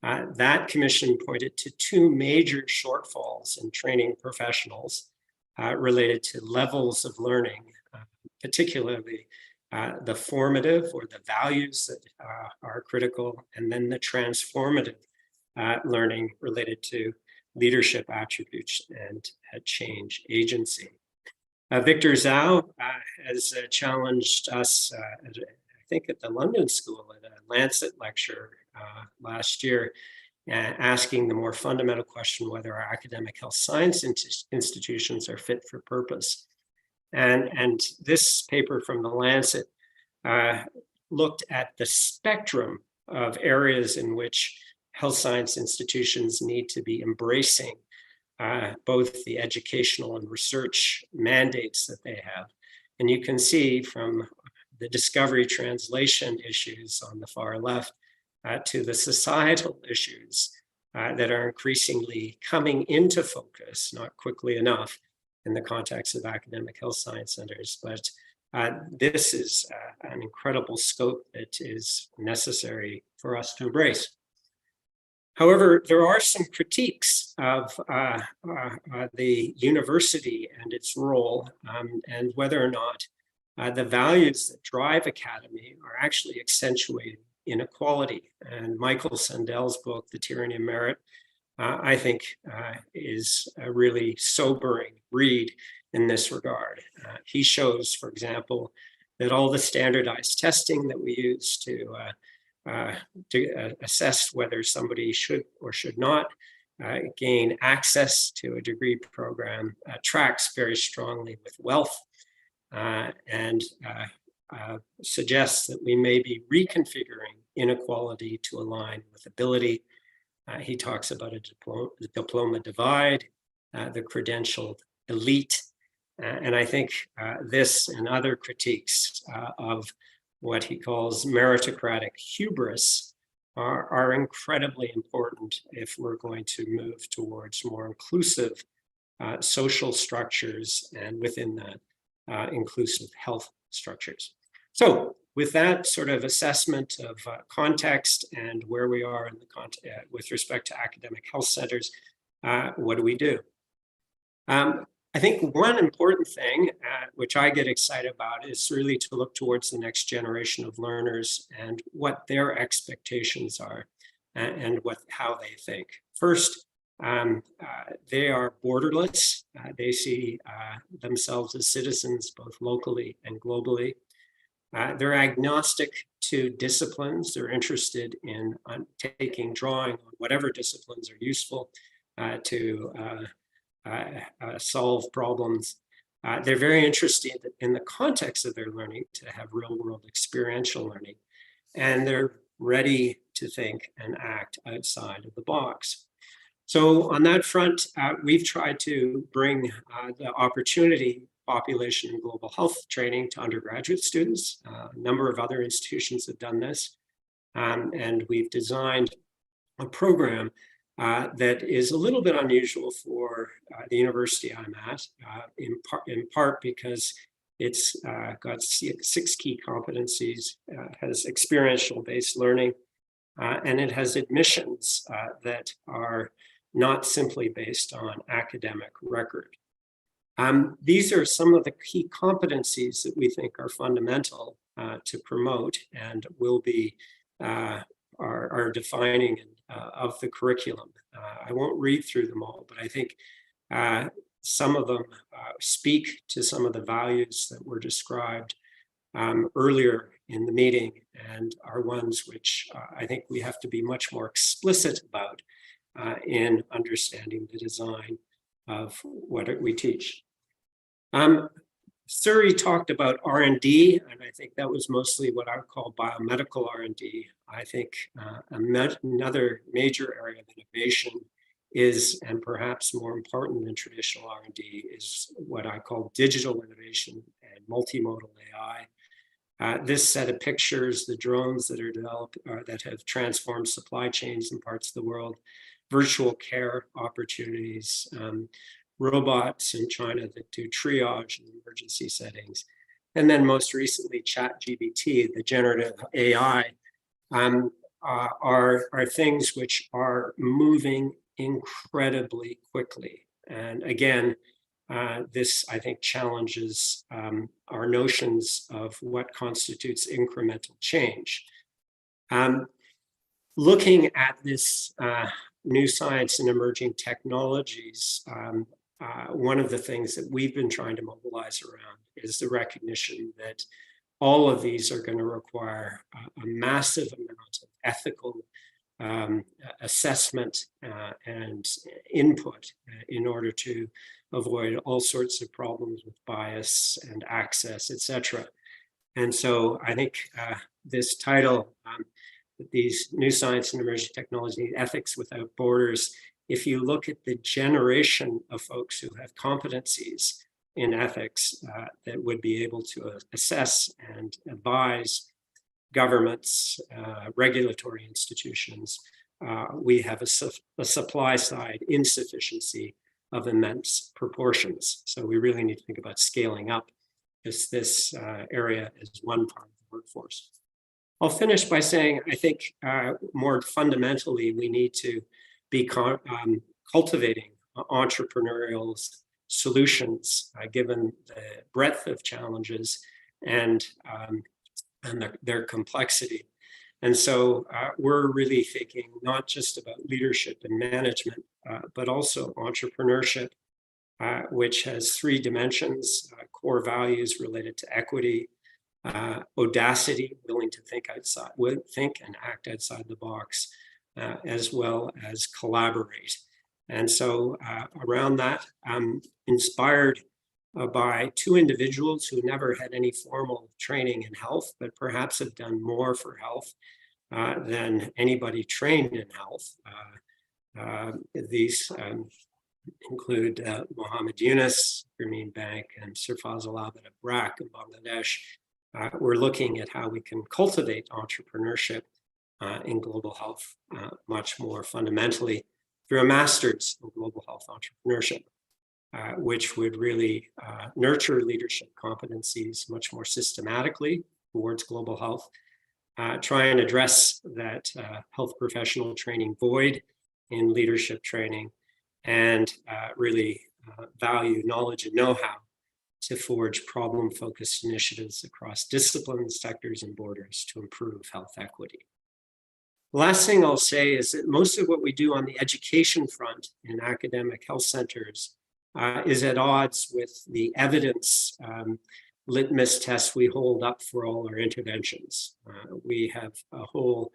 That commission pointed to two major shortfalls in training professionals related to levels of learning, particularly the formative or the values that are critical, and then the transformative learning related to leadership attributes and change agency. Victor Zhao has challenged us, I think at the London School at a Lancet lecture last year, asking the more fundamental question whether our academic health science institutions are fit for purpose. And this paper from the Lancet looked at the spectrum of areas in which health science institutions need to be embracing both the educational and research mandates that they have. And you can see from the discovery translation issues on the far left to the societal issues that are increasingly coming into focus, not quickly enough, in the context of academic health science centers. But this is an incredible scope that is necessary for us to embrace. However, there are some critiques of the university and its role, and whether or not the values that drive academy are actually accentuating inequality. And Michael Sandel's book, The Tyranny of Merit, I think is a really sobering read in this regard. He shows, for example, that all the standardized testing that we use to assess whether somebody should or should not gain access to a degree program tracks very strongly with wealth and suggests that we may be reconfiguring inequality to align with ability. He talks about a diploma divide, the credentialed elite. And I think this and other critiques of what he calls meritocratic hubris are incredibly important if we're going to move towards more inclusive social structures, and within that, inclusive health structures. So with that sort of assessment of context and where we are in the with respect to academic health centers, what do we do? I think one important thing, which I get excited about, is really to look towards the next generation of learners and what their expectations are and how they think. First, they are borderless. They see themselves as citizens both locally and globally. They're agnostic to disciplines. They're interested in drawing on whatever disciplines are useful to solve problems. They're very interested in the context of their learning to have real-world experiential learning, and they're ready to think and act outside of the box. So on that front, we've tried to bring the opportunity population and global health training to undergraduate students. A number of other institutions have done this. And we've designed a program that is a little bit unusual for the university I'm at, in part because it's got six key competencies, has experiential-based learning, and it has admissions that are not simply based on academic record. These are some of the key competencies that we think are fundamental to promote and will be are defining of the curriculum. I won't read through them all, but I think some of them speak to some of the values that were described earlier in the meeting and are ones which I think we have to be much more explicit about in understanding the design of what we teach. Suri talked about R&D, and I think that was mostly what I would call biomedical R&D. I think another major area of innovation is, and perhaps more important than traditional R&D, is what I call digital innovation and multimodal AI. This set of pictures, the drones that are developed, that have transformed supply chains in parts of the world, virtual care opportunities, robots in China that do triage in emergency settings, and then most recently ChatGPT, the generative AI, are things which are moving incredibly quickly. And again, this, I think, challenges our notions of what constitutes incremental change. Looking at this new science and emerging technologies, one of the things that we've been trying to mobilize around is the recognition that all of these are going to require a massive amount of ethical assessment and input in order to avoid all sorts of problems with bias and access, etc. And so I think this title, these new science and emerging technology, ethics without borders, if you look at the generation of folks who have competencies in ethics that would be able to assess and advise governments, regulatory institutions, we have a supply side insufficiency of immense proportions. So we really need to think about scaling up this area as one part of the workforce. I'll finish by saying, I think more fundamentally, we need to be cultivating entrepreneurial solutions given the breadth of challenges and their complexity. And so we're really thinking not just about leadership and management, but also entrepreneurship, which has three dimensions: core values related to equity, audacity, willing to think and act outside the box, as well as collaborate. And so around that, I'm inspired by two individuals who never had any formal training in health, but perhaps have done more for health than anybody trained in health. These include Mohammed Yunus, Grameen Bank, and Sirfaz Al-Abid of BRAC in Bangladesh. We're looking at how we can cultivate entrepreneurship in global health much more fundamentally through a master's in global health entrepreneurship, which would really nurture leadership competencies much more systematically towards global health, try and address that health professional training void in leadership training, and really value knowledge and know-how to forge problem-focused initiatives across disciplines, sectors, and borders to improve health equity. The last thing I'll say is that most of what we do on the education front in academic health centers is at odds with the evidence litmus tests we hold up for all our interventions. We have a whole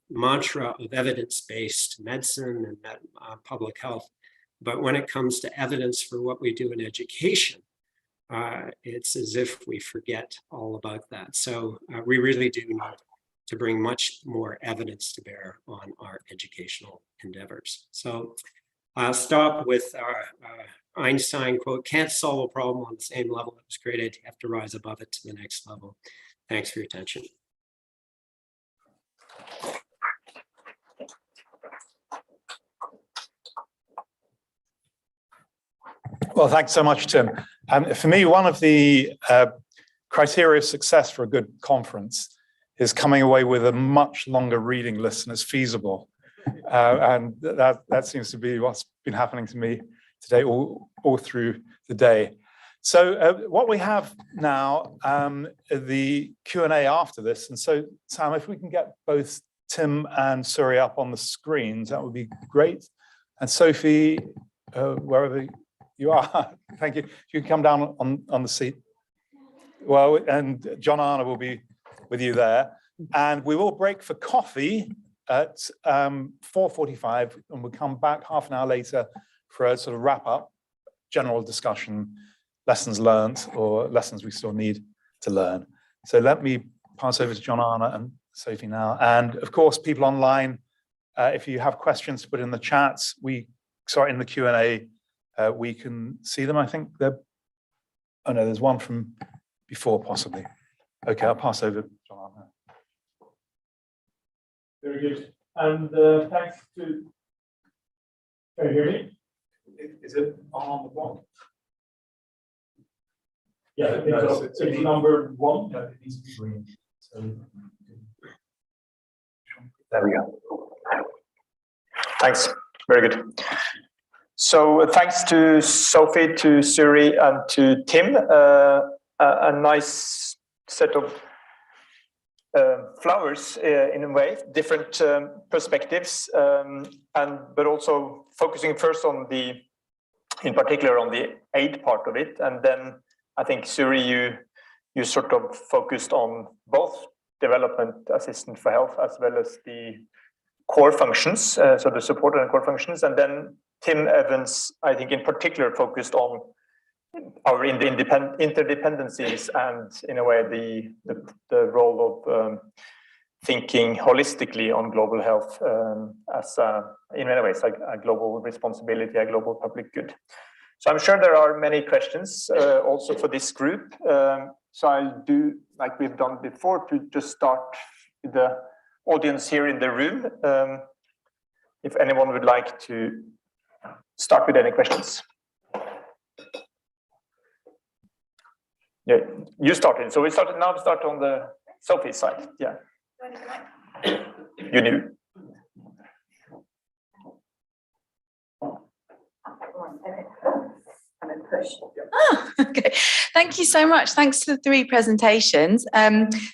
mantra of evidence-based medicine and public health. But when it comes to evidence for what we do in education, it's as if we forget all about that. So we really do need to bring much more evidence to bear on our educational endeavors. So I'll stop with our Einstein quote: "Can't solve a problem on the same level it was created. You have to rise above it to the next level." Thanks for your attention. Well, thanks so much, Tim. For me, one of the criteria of success for a good conference is coming away with a much longer reading list than is feasible. And that seems to be what's been happening to me today, all through the day. So what we have now, the Q&A after this. And so, Sam, if we can get both Tim and Suri up on the screens, that would be great. And Sophie, wherever you are, thank you. If you can come down on the seat. Well, and John Arne will be with you there. And we will break for coffee at 4:45, and we'll come back half an hour later for a sort of wrap up, general discussion, lessons learned or lessons we still need to learn. So let me pass over to John Arne and Sophie now. And of course, people online, if you have questions to put in the chats, in the Q&A, we can see them. I think oh no, there's one from before possibly. Okay, I'll pass over to John Arne. Very good. And thanks to, can you hear me? Is it on the block? Yeah, it's number 1. Yeah, it needs to be green. So, there we go. Thanks. Very good. So thanks to Sophie, to Suri, and to Tim. A nice set of flowers in a way, different perspectives, but also focusing first on in particular on the aid part of it, and then I think Suri, you sort of focused on both development assistance for health as well as the core functions, so the support and core functions, and then Tim Evans, I think in particular focused on our interdependencies and in a way the role of thinking holistically on global health as in many ways like a global responsibility, a global public good. So I'm sure there are many questions also for this group. So I'll do like we've done before to just start with the audience here in the room. If anyone would like to start with any questions. Yeah, you started. So we start on the Sophie side. Yeah. You knew. Okay. Thank you so much. Thanks for the 3 presentations.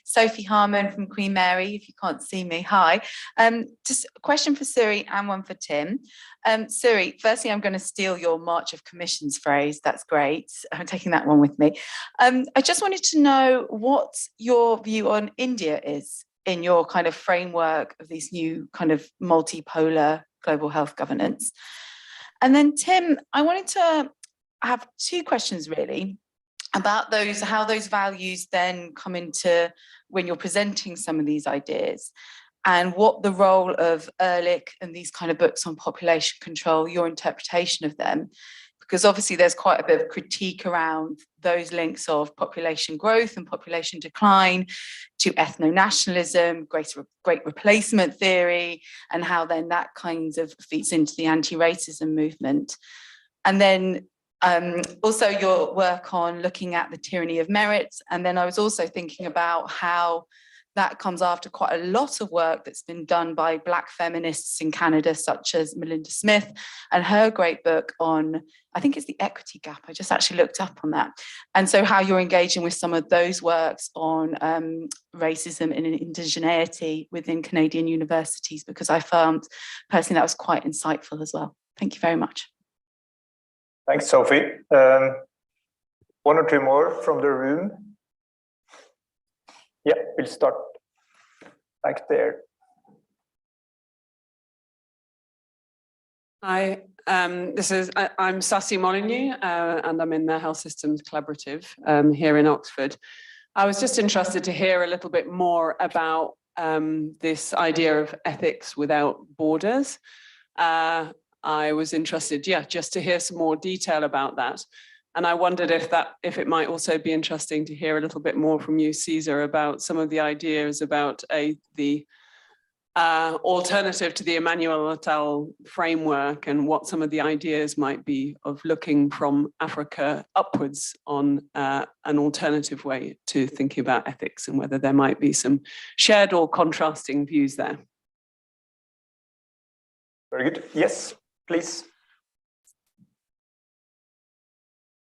Sophie Harmon from Queen Mary, if you can't see me, hi. Just a question for Suri and one for Tim. Suri, firstly, I'm going to steal your March of Commissions phrase. That's great. I'm taking that one with me. I just wanted to know what your view on India is in your kind of framework of these new kind of multipolar global health governance. And then Tim, I wanted to have 2 questions really about how those values then come into when you're presenting some of these ideas, and what the role of Ehrlich and these kind of books on population control, your interpretation of them, because obviously there's quite a bit of critique around those links of population growth and population decline to ethno-nationalism, great replacement theory, and how then that kind of feeds into the anti-racism movement. And then also your work on looking at the tyranny of merit. And then I was also thinking about how that comes after quite a lot of work that's been done by Black feminists in Canada, such as Melinda Smith, and her great book on, I think it's the equity gap. I just actually looked up on that. And so how you're engaging with some of those works on racism and indigeneity within Canadian universities, because I found personally that was quite insightful as well. Thank you very much. Thanks, Sophie. 1 or 2 more from the room. Yeah, we'll start back there. Hi, I'm Sassy Molyneux, and I'm in the Health Systems Collaborative here in Oxford. I was just interested to hear a little bit more about this idea of ethics without borders. I was interested, just to hear some more detail about that. And I wondered if it might also be interesting to hear a little bit more from you, Caesar, about some of the ideas about the alternative to the Emmanuel et al. Framework and what some of the ideas might be of looking from Africa upwards on an alternative way to thinking about ethics and whether there might be some shared or contrasting views there. Very good. Yes, please.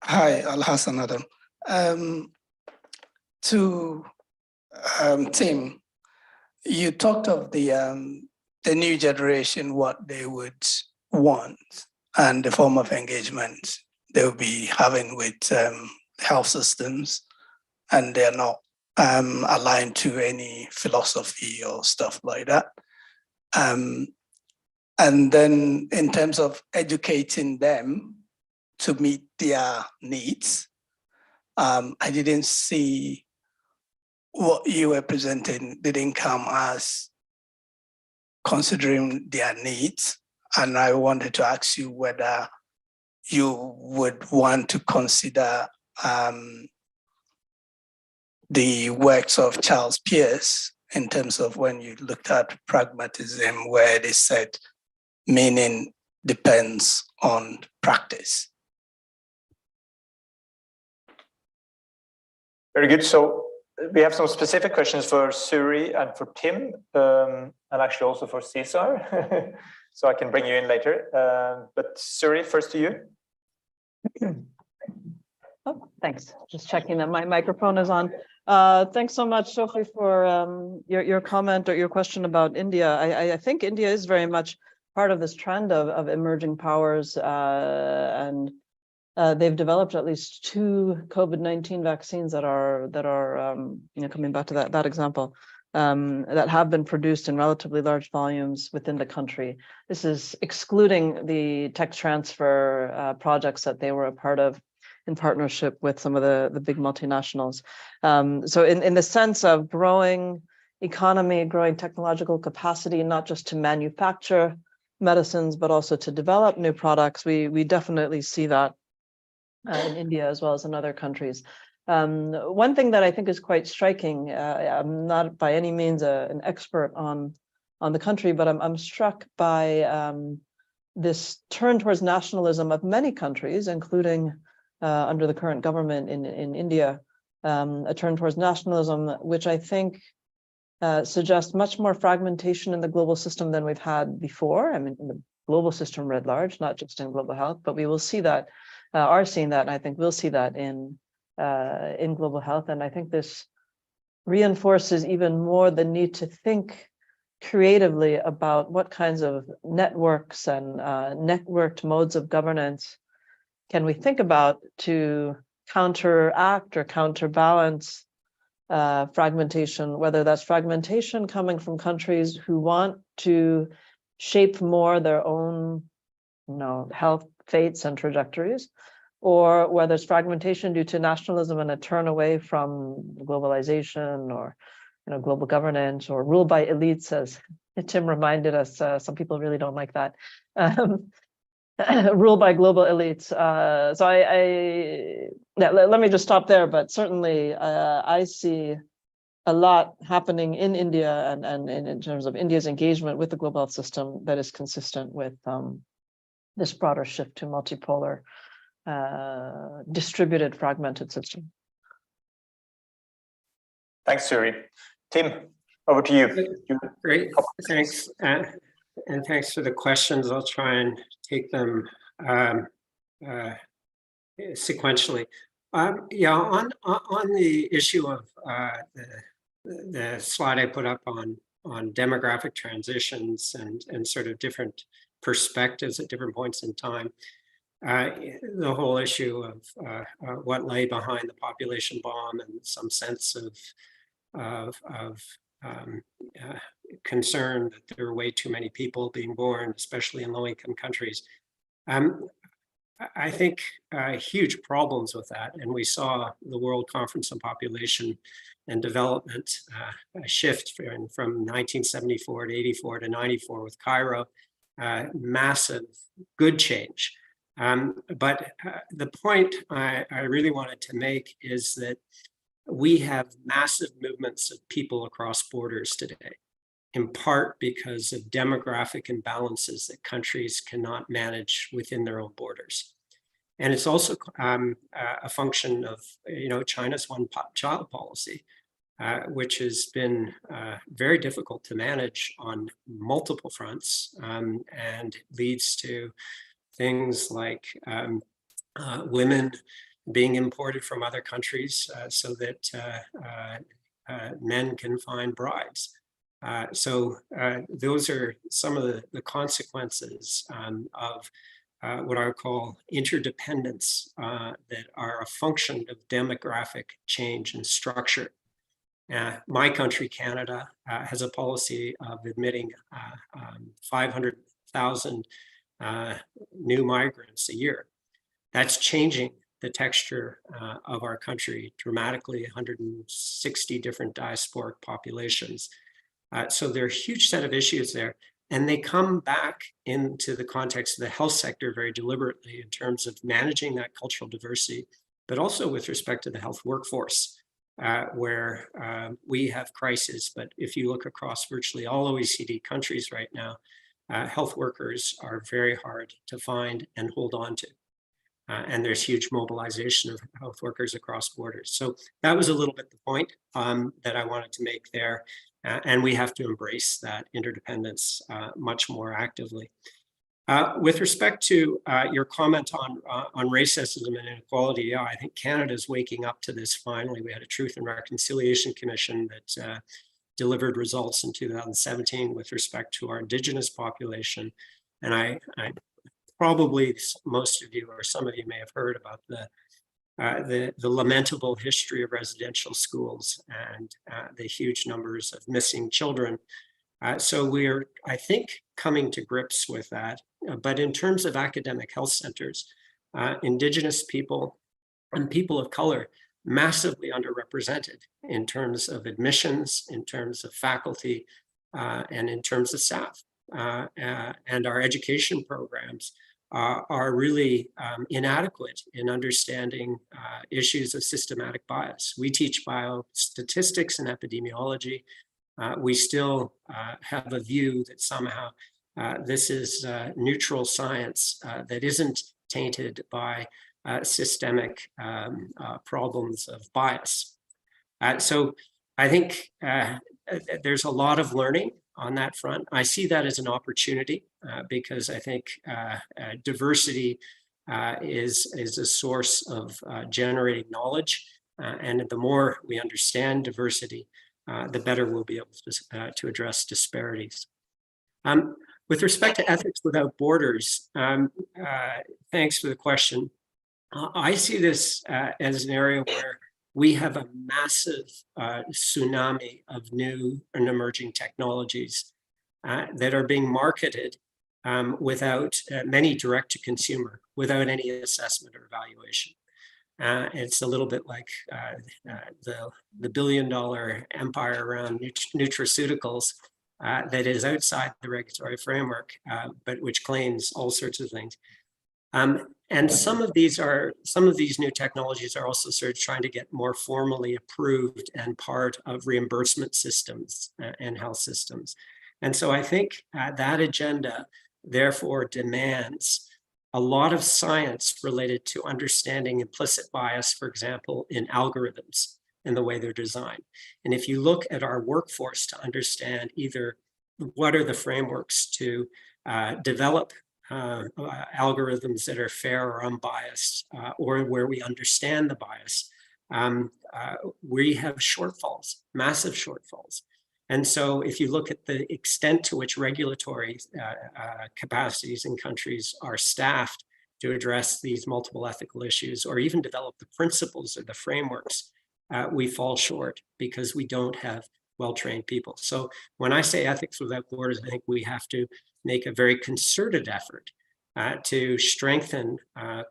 Hi, Al-Hassan Adam. To Tim, you talked of the new generation, what they would want and the form of engagement they'll be having with health systems, and they're not aligned to any philosophy or stuff like that. And then in terms of educating them to meet their needs, I didn't see what you were presenting didn't come as considering their needs. And I wanted to ask you whether you would want to consider the works of Charles Peirce in terms of when you looked at pragmatism, where they said meaning depends on practice. Very good. So we have some specific questions for Suri and for Tim, and actually also for Cesar. So I can bring you in later. But Suri, first to you. Oh, thanks. Just checking that my microphone is on. Thanks so much, Sophie, for your comment or your question about India. I think India is very much part of this trend of emerging powers, and they've developed at least 2 COVID-19 vaccines that are coming back to that example, that have been produced in relatively large volumes within the country. This is excluding the tech transfer projects that they were a part of in partnership with some of the big multinationals. So in the sense of growing economy, growing technological capacity, not just to manufacture medicines, but also to develop new products, we definitely see that in India as well as in other countries. One thing that I think is quite striking, I'm not by any means an expert on the country, but I'm struck by this turn towards nationalism of many countries, including under the current government in India, a turn towards nationalism, which I think suggests much more fragmentation in the global system than we've had before. I mean, in the global system writ large, not just in global health, but we will see that, are seeing that, and I think we'll see that in global health. And I think this reinforces even more the need to think creatively about what kinds of networks and networked modes of governance can we think about to counteract or counterbalance fragmentation, whether that's fragmentation coming from countries who want to shape more their own health fates and trajectories, or whether it's fragmentation due to nationalism and a turn away from globalization or global governance or rule by elites, as Tim reminded us. Some people really don't like that. Rule by global elites. So let me just stop there. But certainly, I see a lot happening in India and in terms of India's engagement with the global health system that is consistent with this broader shift to multipolar, distributed, fragmented system. Thanks, Suri. Tim, over to you. Great, thanks. And thanks for the questions. I'll try and take them sequentially. Yeah, on the issue of the slide I put up on demographic transitions and sort of different perspectives at different points in time, the whole issue of what lay behind the population bomb and some sense of concern that there are way too many people being born, especially in low-income countries. I think huge problems with that, and we saw the World Conference on Population and Development shift from 1974 to 84 to 94 with Cairo, massive good change. But the point I really wanted to make is that we have massive movements of people across borders today. in part because of demographic imbalances that countries cannot manage within their own borders. And it's also a function of, China's one-child policy, which has been very difficult to manage on multiple fronts, and leads to things like women being imported from other countries so that men can find brides. So those are some of the consequences of what I would call interdependence that are a function of demographic change and structure. My country, Canada, has a policy of admitting 500,000 new migrants a year. That's changing the texture of our country dramatically, 160 different diasporic populations. So there are a huge set of issues there, and they come back into the context of the health sector very deliberately in terms of managing that cultural diversity, but also with respect to the health workforce, where we have crises. But if you look across virtually all OECD countries right now, health workers are very hard to find and hold on to. And there's huge mobilization of health workers across borders. So that was a little bit the point that I wanted to make there. And we have to embrace that interdependence much more actively. With respect to your comment on racism and inequality, yeah, I think Canada is waking up to this finally. We had a Truth and Reconciliation Commission that delivered results in 2017 with respect to our Indigenous population. And I probably most of you or some of you may have heard about the lamentable history of residential schools and the huge numbers of missing children. So we're, I think, coming to grips with that. But in terms of academic health centers, Indigenous people and people of color massively underrepresented in terms of admissions, in terms of faculty, and in terms of staff. And our education programs are really inadequate in understanding issues of systematic bias. We teach biostatistics and epidemiology. We still have a view that somehow this is neutral science that isn't tainted by systemic problems of bias. So I think there's a lot of learning on that front. I see that as an opportunity because I think diversity is a source of generating knowledge. And the more we understand diversity, the better we'll be able to address disparities. With respect to ethics without borders, thanks for the question. I see this as an area where we have a massive tsunami of new and emerging technologies that are being marketed without many direct to consumer, without any assessment or evaluation. It's a little bit like the billion-dollar empire around nutraceuticals that is outside the regulatory framework, but which claims all sorts of things. And some of these new technologies are also sort of trying to get more formally approved and part of reimbursement systems and health systems. And so I think that agenda therefore demands a lot of science related to understanding implicit bias, for example, in algorithms and the way they're designed. And if you look at our workforce to understand either what are the frameworks to develop algorithms that are fair or unbiased, or where we understand the bias, we have shortfalls, massive shortfalls. And so if you look at the extent to which regulatory capacities in countries are staffed to address these multiple ethical issues, or even develop the principles or the frameworks, we fall short because we don't have well-trained people. So when I say ethics without borders, I think we have to make a very concerted effort to strengthen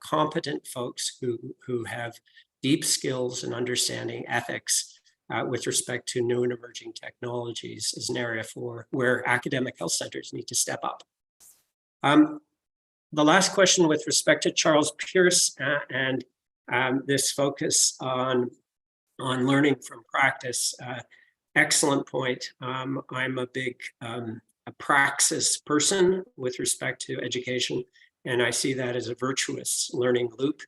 competent folks who have deep skills in understanding ethics with respect to new and emerging technologies as an area where academic health centers need to step up. The last question with respect to Charles Pierce and this focus on learning from practice. excellent point. I'm a big a praxis person with respect to education, and I see that as a virtuous learning loop.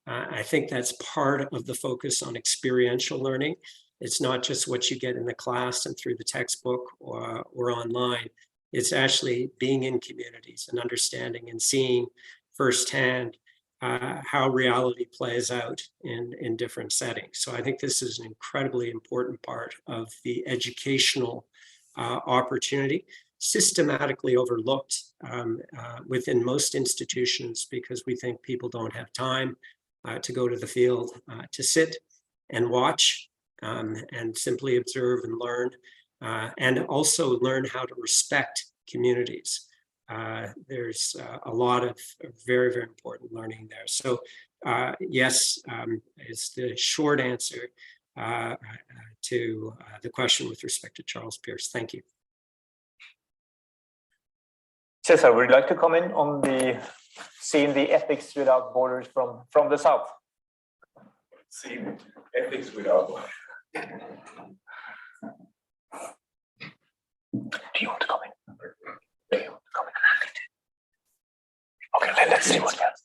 I think that's part of the focus on experiential learning. It's not just what you get in the class and through the textbook or online. It's actually being in communities and understanding and seeing firsthand how reality plays out in different settings. So I think this is an incredibly important part of the educational opportunity, systematically overlooked within most institutions because we think people don't have time to go to the field, to sit and watch and simply observe and learn, and also learn how to respect communities. There's a lot of very, very important learning there. So yes, is the short answer to the question with respect to Charles Pierce. Thank you. Cesar, would you like to comment on seeing the ethics without borders from the South? Seeing ethics without borders. Do you want to comment? Do you want to comment? Okay, let's see what else.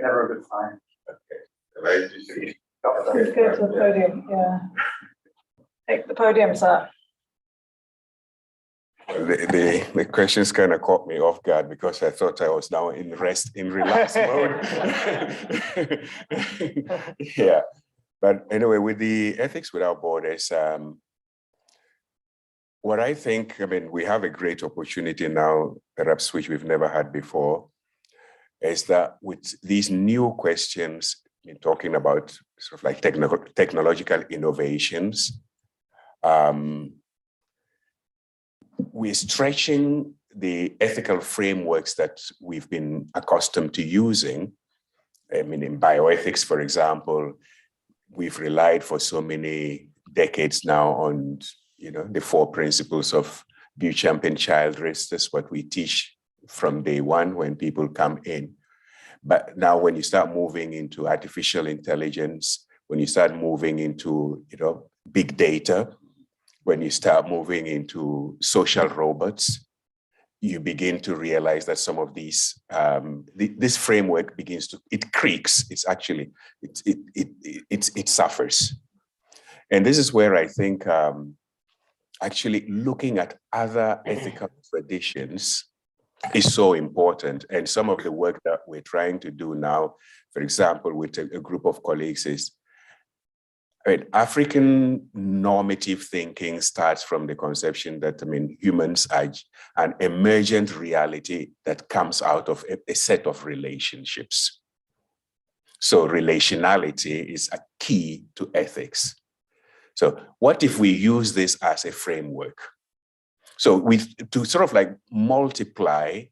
Never a good time. Okay. Please go to the podium. Yeah. Take the podium, sir. The questions kind of caught me off guard because I thought I was now in relax mode. Yeah, but anyway, with the ethics without borders, what I think, we have a great opportunity now, perhaps which we've never had before, is that with these new questions, talking about sort of like technological innovations, we're stretching the ethical frameworks that we've been accustomed to using. In bioethics, for example, we've relied for so many decades now on, the 4 principles of Beauchamp and Childress. That's what we teach from day one when people come in. But now when you start moving into artificial intelligence, when you start moving into, big data, when you start moving into social robots, you begin to realize that some of these, this framework it creaks. It's actually, it suffers. And this is where I think actually looking at other ethical traditions is so important. And some of the work that we're trying to do now, for example, with a group of colleagues is, African normative thinking starts from the conception that, humans are an emergent reality that comes out of a set of relationships. So relationality is a key to ethics. So what if we use this as a framework? So to sort of like multiply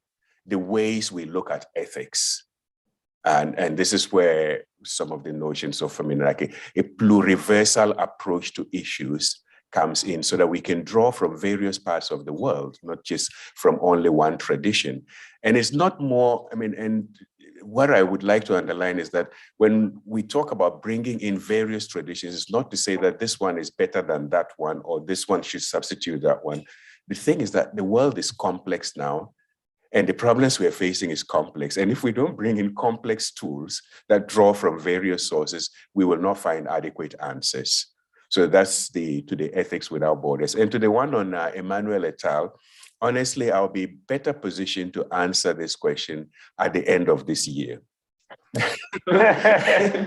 the ways we look at ethics. And this is where some of the notions of like a pluriversal approach to issues comes in, so that we can draw from various parts of the world, not just from only one tradition. And it's not more, and what I would like to underline is that when we talk about bringing in various traditions, it's not to say that this one is better than that one, or this one should substitute that one. The thing is that the world is complex now, and the problems we're facing is complex. And if we don't bring in complex tools that draw from various sources, we will not find adequate answers. So that's to the ethics without borders. And to the one on Emmanuel et al., honestly, I'll be better positioned to answer this question at the end of this year.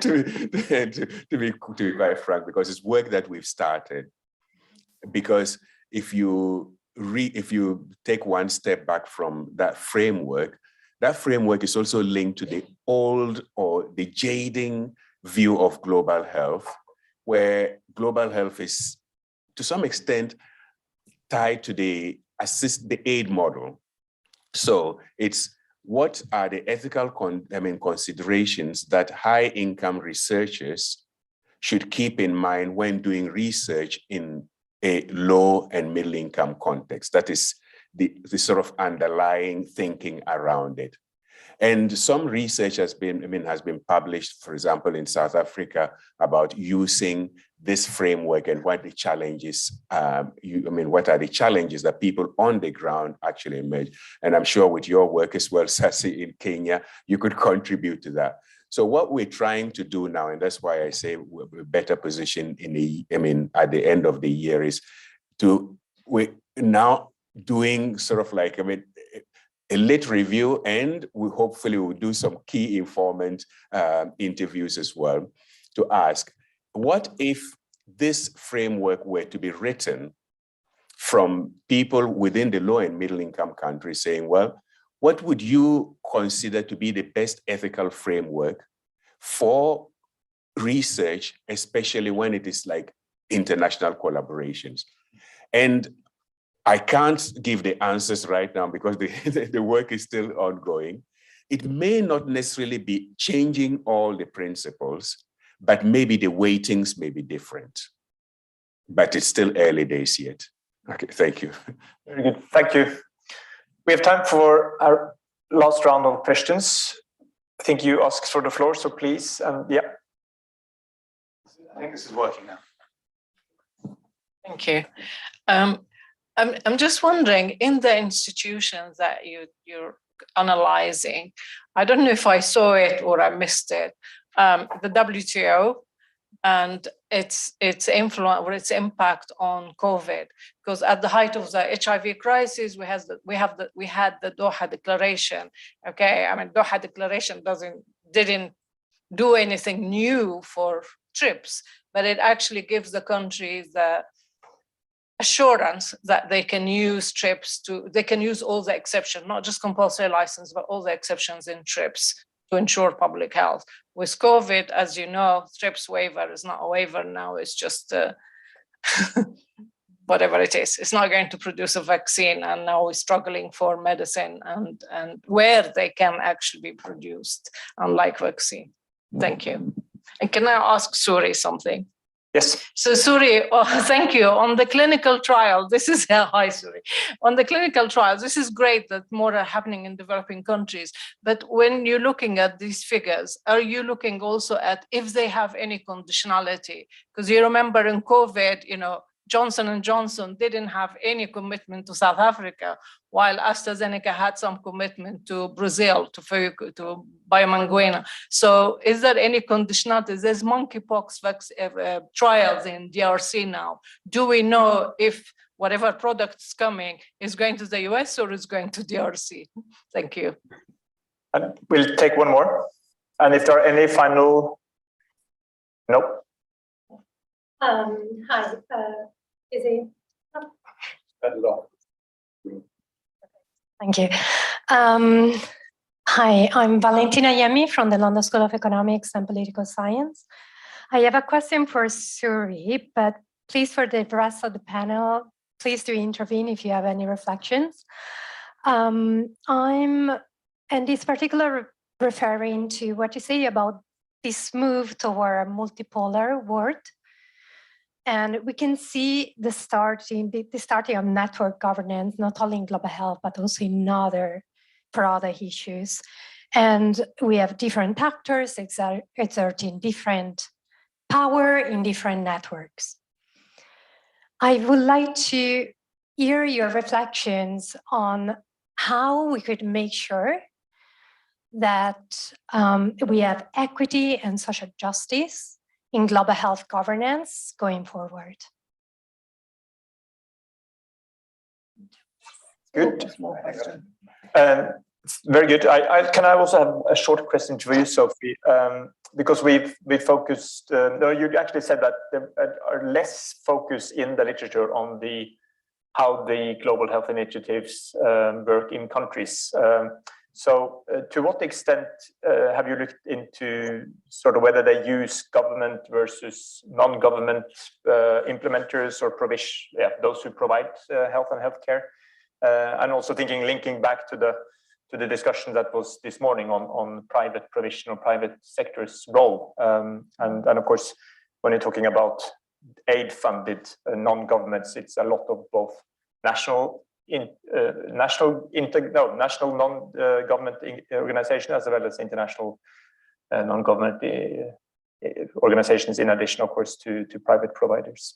to be quite frank, because it's work that we've started. Because if you take one step back from that framework is also linked to the old or the jading view of global health, where global health is to some extent tied to the aid model. So it's what are the ethical considerations that high income researchers should keep in mind when doing research in a low and middle income context. That is the sort of underlying thinking around it. And some research has been published, for example, in South Africa about using this framework and what the challenges, what are the challenges that people on the ground actually emerge. And I'm sure with your work as well, Sasi, in Kenya, you could contribute to that. So what we're trying to do now, and that's why I say we're better positioned at the end of the year, is we're now doing sort of like, a lit review, and we hopefully will do some key informant interviews as well to ask, what if this framework were to be written from people within the low and middle income countries saying, well, what would you consider to be the best ethical framework for research, especially when it is like international collaborations? And I can't give the answers right now because the work is still ongoing. It may not necessarily be changing all the principles, but maybe the weightings may be different. But it's still early days yet. Okay, thank you. Very good, thank you. We have time for our last round of questions. I think you asked for the floor, so please, yeah. I think this is working now. Thank you. I'm just wondering, in the institutions that you're analyzing, I don't know if I saw it or I missed it, the WTO and its influence or its impact on COVID, because at the height of the HIV crisis, we had the Doha Declaration. Okay, I mean, Doha Declaration didn't do anything new for TRIPS, but it actually gives the countries the assurance that they can use TRIPS they can use all the exceptions, not just compulsory license, but all the exceptions in TRIPS to ensure public health. With COVID, as you know, TRIPS waiver is not a waiver now, it's just whatever it is. It's not going to produce a vaccine, and now we're struggling for medicine and where they can actually be produced, unlike vaccine. Thank you. And can I ask Suri something? Yes. So Suri, thank you. On the clinical trial, this is, hi Suri. On the clinical trials, this is great that more are happening in developing countries. But when you're looking at these figures, are you looking also at if they have any conditionality? Because you remember in COVID, Johnson & Johnson didn't have any commitment to South Africa, while AstraZeneca had some commitment to Brazil, to Biomanguina. So is there any conditionality? There's monkeypox trials in DRC now. Do we know if whatever product's coming is going to the US or is going to DRC? Thank you. And we'll take one more. And if there are any final, nope. Hi, is it? Thank you. Hi, I'm Valentina Yemi from the London School of Economics and Political Science. I have a question for Suri, but please, for the rest of the panel, please do intervene if you have any reflections. I'm, and this particular referring to what you say about this move toward a multipolar world. And we can see the starting of network governance, not only in global health, but also in other issues. And we have different actors exerting different power in different networks. I would like to hear your reflections on how we could make sure that we have equity and social justice in global health governance going forward. Good. Very good. Can I also have a short question for you, Sophie? Because we focused, no, you actually said that there are less focus in the literature on how the global health initiatives work in countries. So to what extent have you looked into sort of whether they use government versus non-government implementers or those who provide health and healthcare? And also linking back to the discussion that was this morning on private provision or private sector's role. And of course, when you're talking about aid-funded non-governments, it's a lot of both national national non-government organization as well as international non-government organizations, in addition, of course, to private providers.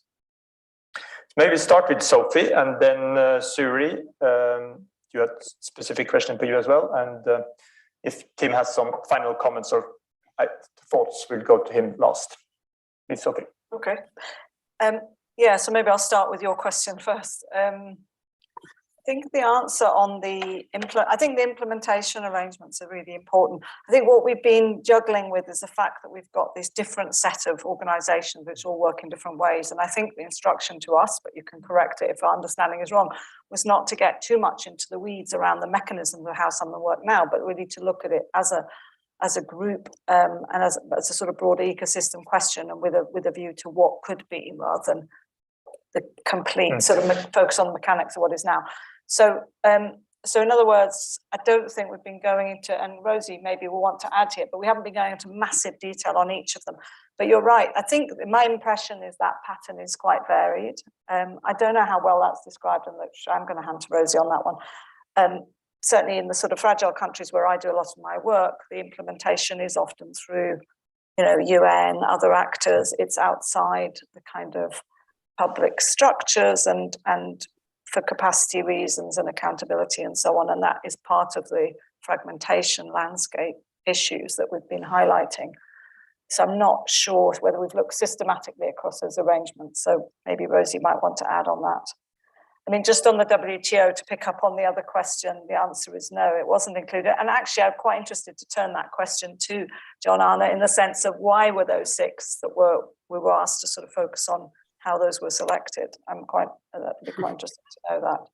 Maybe start with Sophie and then Suri. You had a specific question for you as well. And if Tim has some final comments or thoughts, we'll go to him last. Please, Sophie. Okay. Yeah, so maybe I'll start with your question first. I think the answer on the implementation arrangements are really important. I think what we've been juggling with is the fact that we've got this different set of organisations which all work in different ways. And I think the instruction to us, but you can correct it if our understanding is wrong, was not to get too much into the weeds around the mechanisms of how some of them work now, but really to look at it as a group and as a sort of broader ecosystem question, and with a view to what could be rather than the complete sort of focus on the mechanics of what is now. So in other words, I don't think we've been going into, and Rosie maybe will want to add here, but we haven't been going into massive detail on each of them. But you're right. I think my impression is that pattern is quite varied. I don't know how well that's described, and I'm going to hand to Rosie on that one. Certainly in the sort of fragile countries where I do a lot of my work, the implementation is often through, UN, other actors. It's outside the kind of public structures and for capacity reasons and accountability and so on. And that is part of the fragmentation landscape issues that we've been highlighting. So I'm not sure whether we've looked systematically across those arrangements. So maybe Rosie might want to add on that. I mean, just on the WTO, to pick up on the other question, the answer is no, it wasn't included. And actually, I'm quite interested to turn that question to John Arne in the sense of why were those 6 that we were asked to sort of focus on how those were selected. I'm quite interested to know that,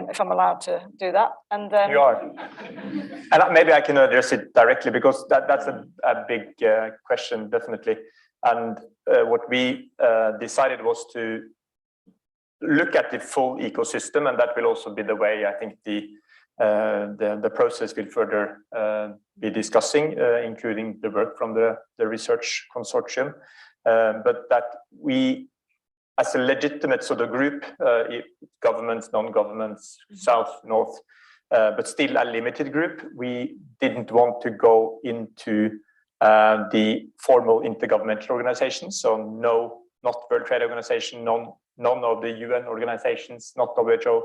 if I'm allowed to do that. And then you are, and maybe I can address it directly because that's a big question, definitely. And what we decided was to look at the full ecosystem, and that will also be the way I think the process will further be discussing, including the work from the research consortium. But that we, as a legitimate sort of group, governments, non-governments, south, north, but still a limited group, we didn't want to go into the formal intergovernmental organizations. So no, not World Trade Organization, none of the UN organizations, not WHO,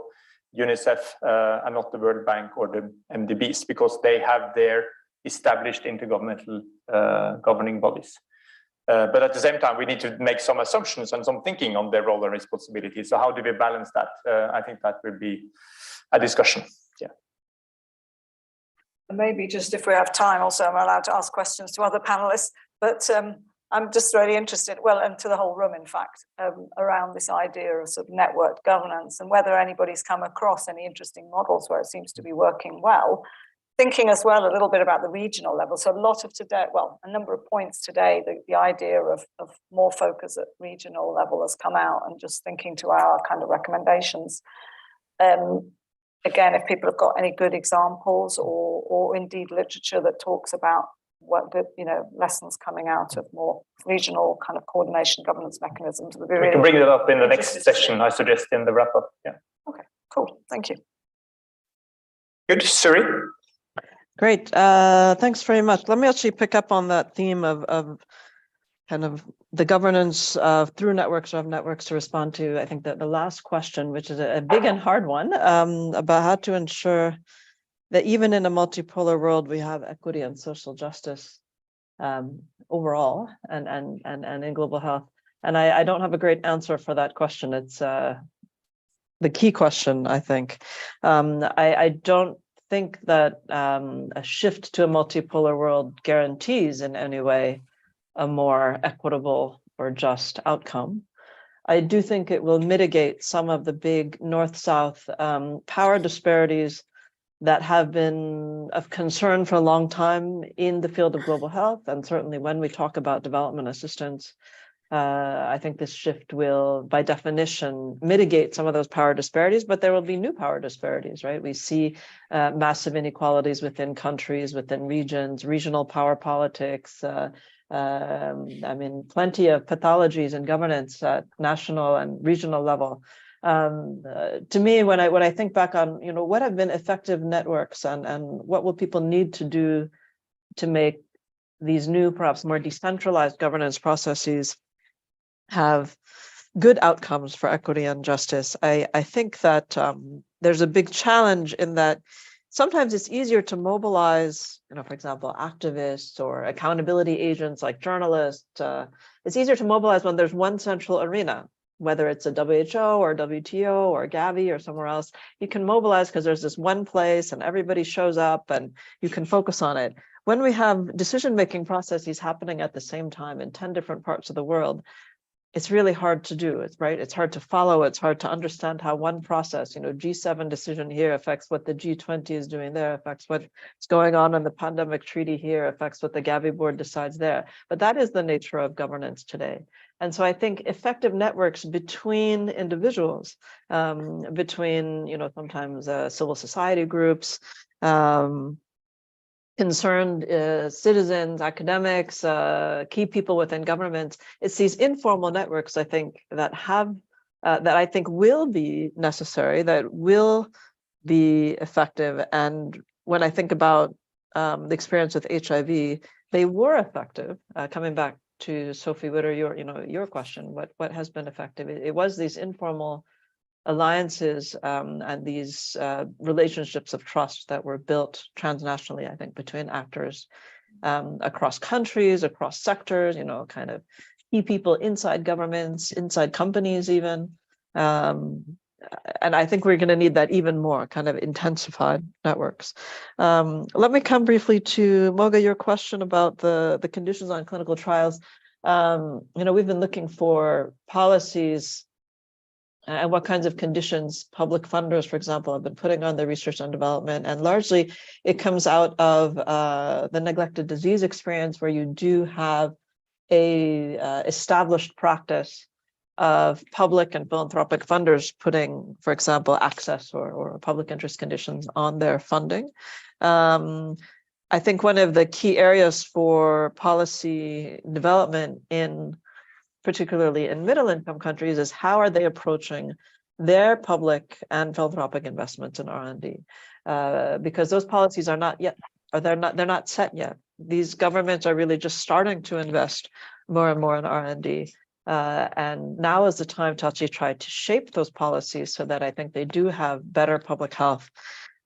UNICEF, and not the World Bank or the MDBs, because they have their established intergovernmental governing bodies. But at the same time, we need to make some assumptions and some thinking on their role and responsibility. So how do we balance that? I think that will be a discussion. Yeah. Maybe just if we have time, also I'm allowed to ask questions to other panelists, but I'm just really interested, well, and to the whole room, in fact, around this idea of sort of networked governance and whether anybody's come across any interesting models where it seems to be working well. Thinking as well a little bit about the regional level. So a lot of today, well, a number of points today, the idea of more focus at regional level has come out, and just thinking to our kind of recommendations. Again, if people have got any good examples or indeed literature that talks about what the lessons coming out of more regional kind of coordination governance mechanisms. We can bring it up in the next session, I suggest, in the wrap up. Yeah. Okay, cool. Thank you. Good. Suri? Great. Thanks very much. Let me actually pick up on that theme of kind of the governance through networks or of networks to respond to, I think, the last question, which is a big and hard one, about how to ensure that even in a multipolar world, we have equity and social justice overall and in global health. And I don't have a great answer for that question. It's the key question, I think. I don't think that a shift to a multipolar world guarantees in any way a more equitable or just outcome. I do think it will mitigate some of the big north-south power disparities that have been of concern for a long time in the field of global health. And certainly when we talk about development assistance, I think this shift will, by definition, mitigate some of those power disparities, but there will be new power disparities, right? We see massive inequalities within countries, within regions, regional power politics, I mean, plenty of pathologies and governance at national and regional level. To me, when I think back on, what have been effective networks and what will people need to do to make these new, perhaps more decentralized governance processes have good outcomes for equity and justice, I think that there's a big challenge in that sometimes it's easier to mobilize, for example, activists or accountability agents like journalists. It's easier to mobilize when there's one central arena, whether it's a WHO or WTO or Gavi or somewhere else. You can mobilize because there's this one place and everybody shows up and you can focus on it. When we have decision-making processes happening at the same time in 10 different parts of the world, it's really hard to do it, right? It's hard to follow. It's hard to understand how one process, G7 decision here affects what the G20 is doing there, affects what's going on in the pandemic treaty here, affects what the Gavi board decides there. But that is the nature of governance today. And so I think effective networks between individuals, between, sometimes civil society groups, concerned citizens, academics, key people within government. It's these informal networks, I think, that I think will be necessary, that will be effective. And when I think about the experience with HIV, they were effective. Coming back to Sophie Witter, your question, what has been effective? It was these informal alliances and these relationships of trust that were built transnationally, I think, between actors across countries, across sectors, kind of key people inside governments, inside companies even. And I think we're going to need that even more, kind of intensified networks. Let me come briefly to Moga, your question about the conditions on clinical trials. We've been looking for policies and what kinds of conditions public funders, for example, have been putting on their research and development. And largely it comes out of the neglected disease experience, where you do have a established practice of public and philanthropic funders putting, for example, access or public interest conditions on their funding. I think one of the key areas for policy development particularly in middle-income countries, is how are they approaching their public and philanthropic investments in R&D? Because those policies are not yet, or they're not set yet. These governments are really just starting to invest more and more in R&D. And now is the time to actually try to shape those policies so that I think they do have better public health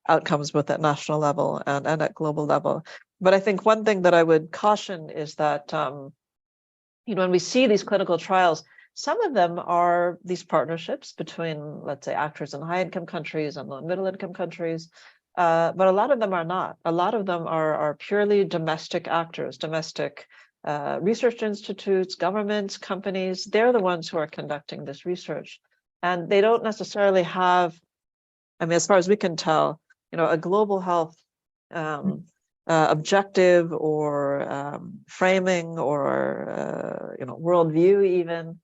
outcomes both at national level and at global level. But I think one thing that I would caution is that when we see these clinical trials, some of them are these partnerships between, let's say, actors in high-income countries and middle-income countries, but a lot of them are not. A lot of them are purely domestic actors, domestic research institutes, governments, companies. They're the ones who are conducting this research. And they don't necessarily have, as far as we can tell, a global health objective or framing or worldview even.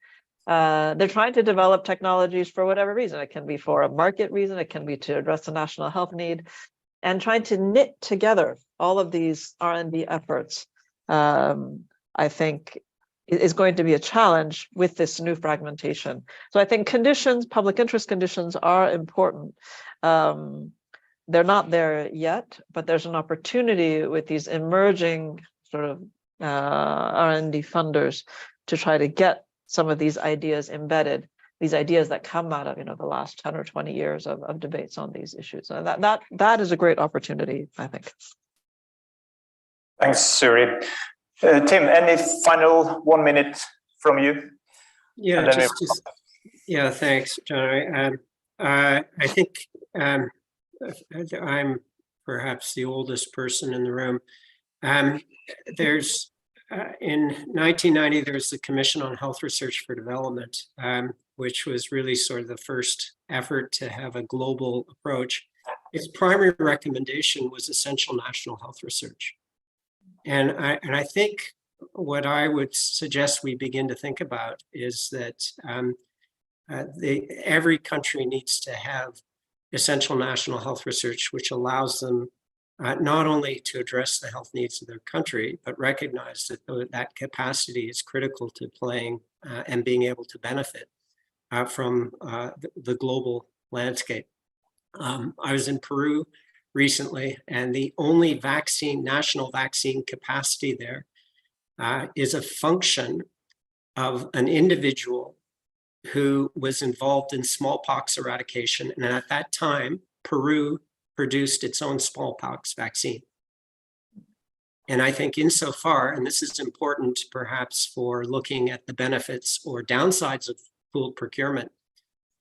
They're trying to develop technologies for whatever reason. It can be for a market reason, it can be to address a national health need, and trying to knit together all of these R&D efforts, I think is going to be a challenge with this new fragmentation. So I think conditions, public interest conditions are important. They're not there yet, but there's an opportunity with these emerging sort of R&D funders to try to get some of these ideas embedded, these ideas that come out of the last 10 or 20 years of debates on these issues. And that is a great opportunity, I think. Thanks, Suri. Tim, any final 1 minute from you? Yeah, yeah, thanks, John. I think I'm perhaps the oldest person in the room. There's in 1990, there was the Commission on Health Research for Development, which was really sort of the first effort to have a global approach. Its primary recommendation was essential national health research. And I think what I would suggest we begin to think about is that every country needs to have essential national health research, which allows them not only to address the health needs of their country, but recognize that that capacity is critical to playing and being able to benefit from the global landscape. I was in Peru recently, and the only national vaccine capacity there is a function of an individual who was involved in smallpox eradication. And at that time, Peru produced its own smallpox vaccine. And I think insofar, and this is important perhaps for looking at the benefits or downsides of pooled procurement,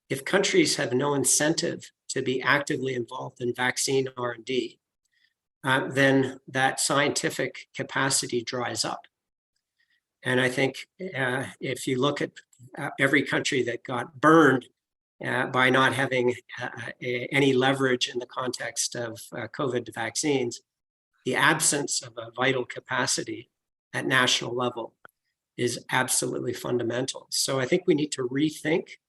if countries have no incentive to be actively involved in vaccine R&D, then that scientific capacity dries up. And I think if you look at every country that got burned by not having any leverage in the context of COVID vaccines, the absence of a vital capacity at national level is absolutely fundamental. So I think we need to rethink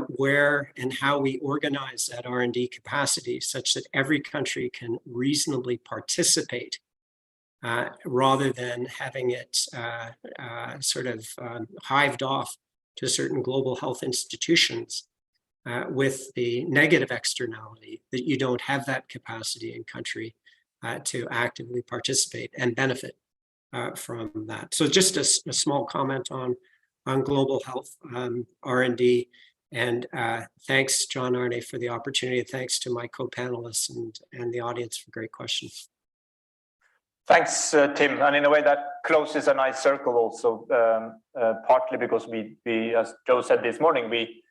where and how we organize that R&D capacity such that every country can reasonably participate rather than having it sort of hived off to certain global health institutions with the negative externality that you don't have that capacity in country to actively participate and benefit from that. So just a small comment on global health R&D. And thanks, John Arne, for the opportunity. Thanks to my co-panelists and the audience for great questions. Thanks, Tim. And in a way that closes a nice circle also, partly because we, as Joe said this morning, we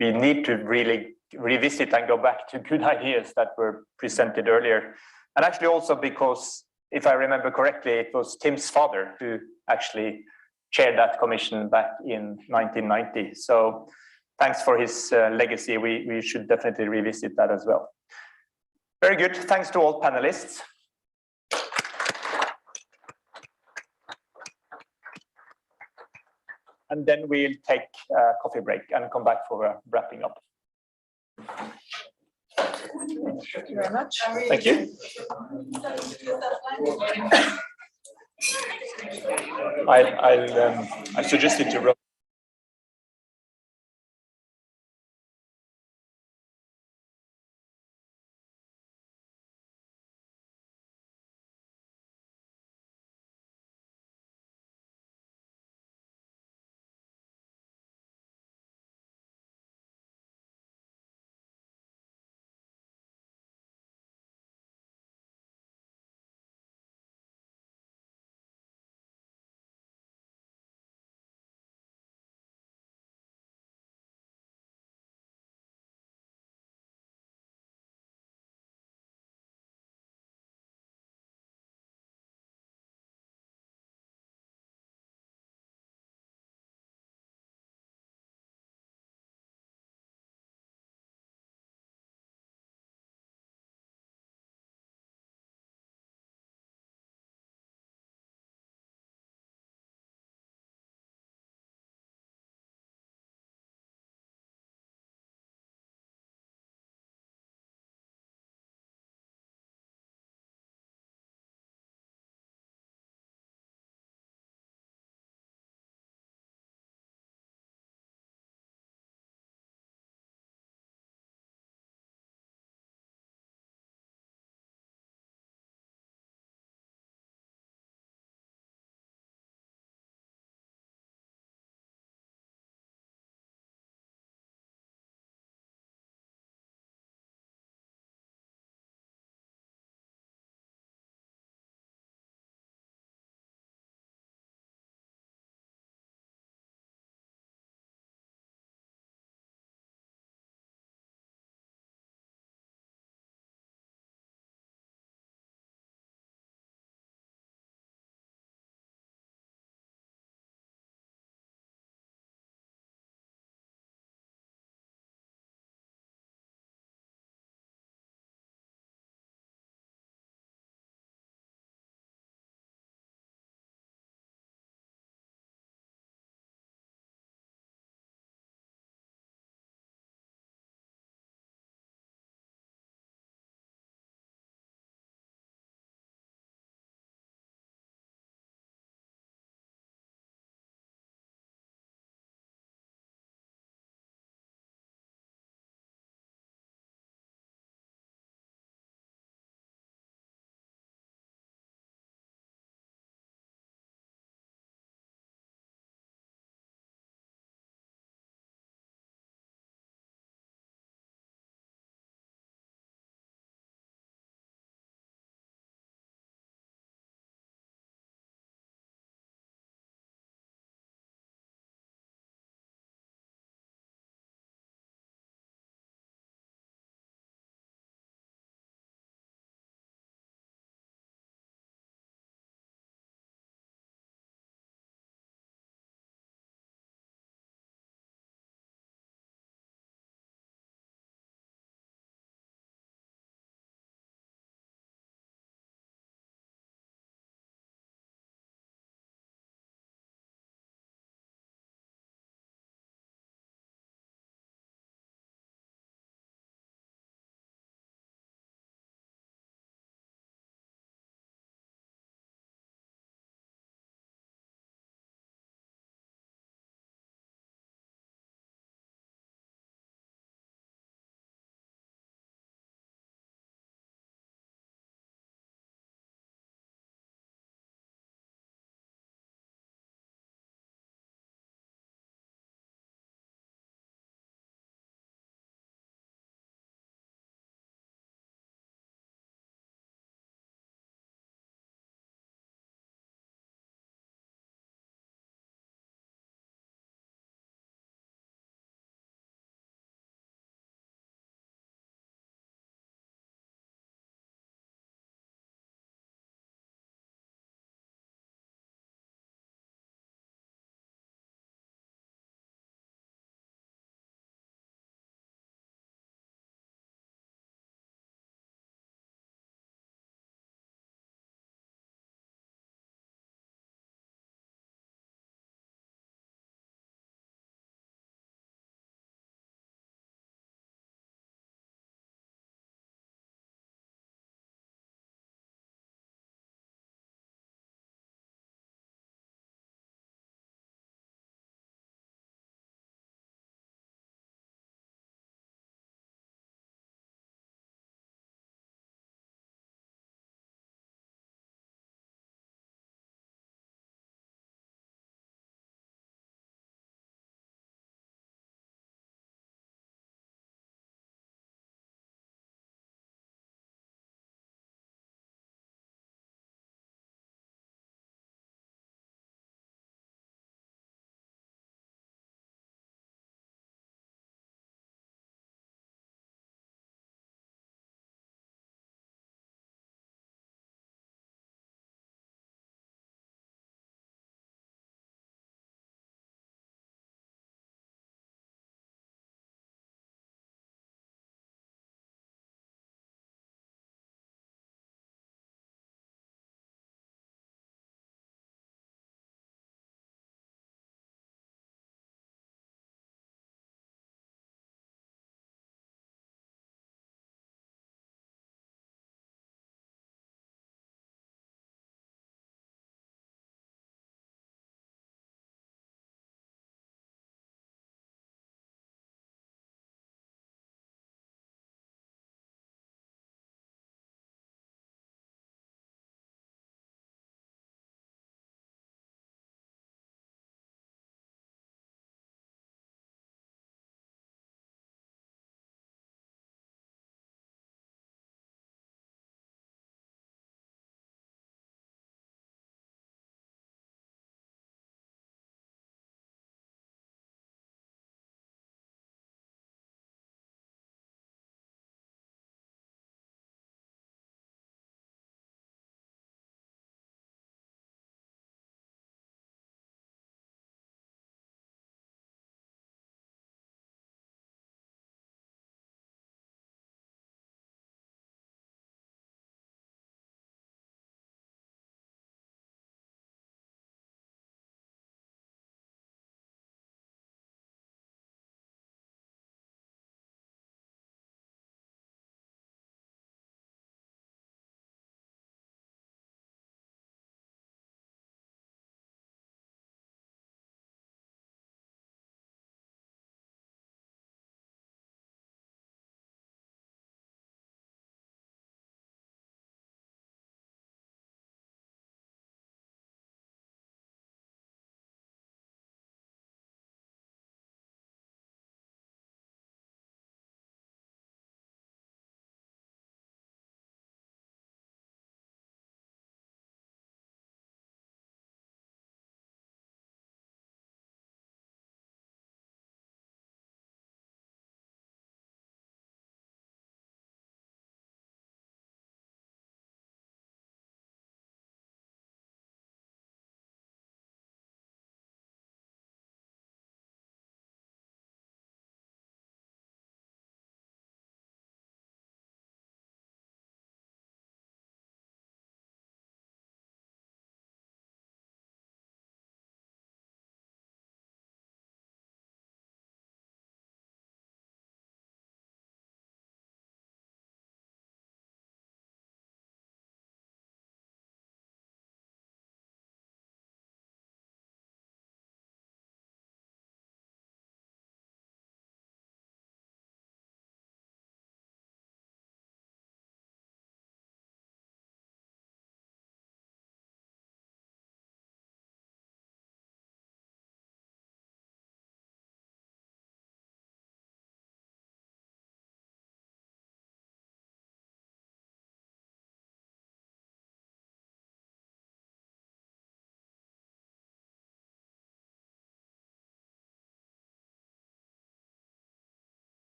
need to really revisit and go back to good ideas that were presented earlier. And actually also because, if I remember correctly, it was Tim's father who actually chaired that commission back in 1990. So thanks for his legacy. We should definitely revisit that as well. Very good. Thanks to all panelists. And then we'll take a coffee break and come back for a wrapping up. Thank you very much. Thank you. I suggested to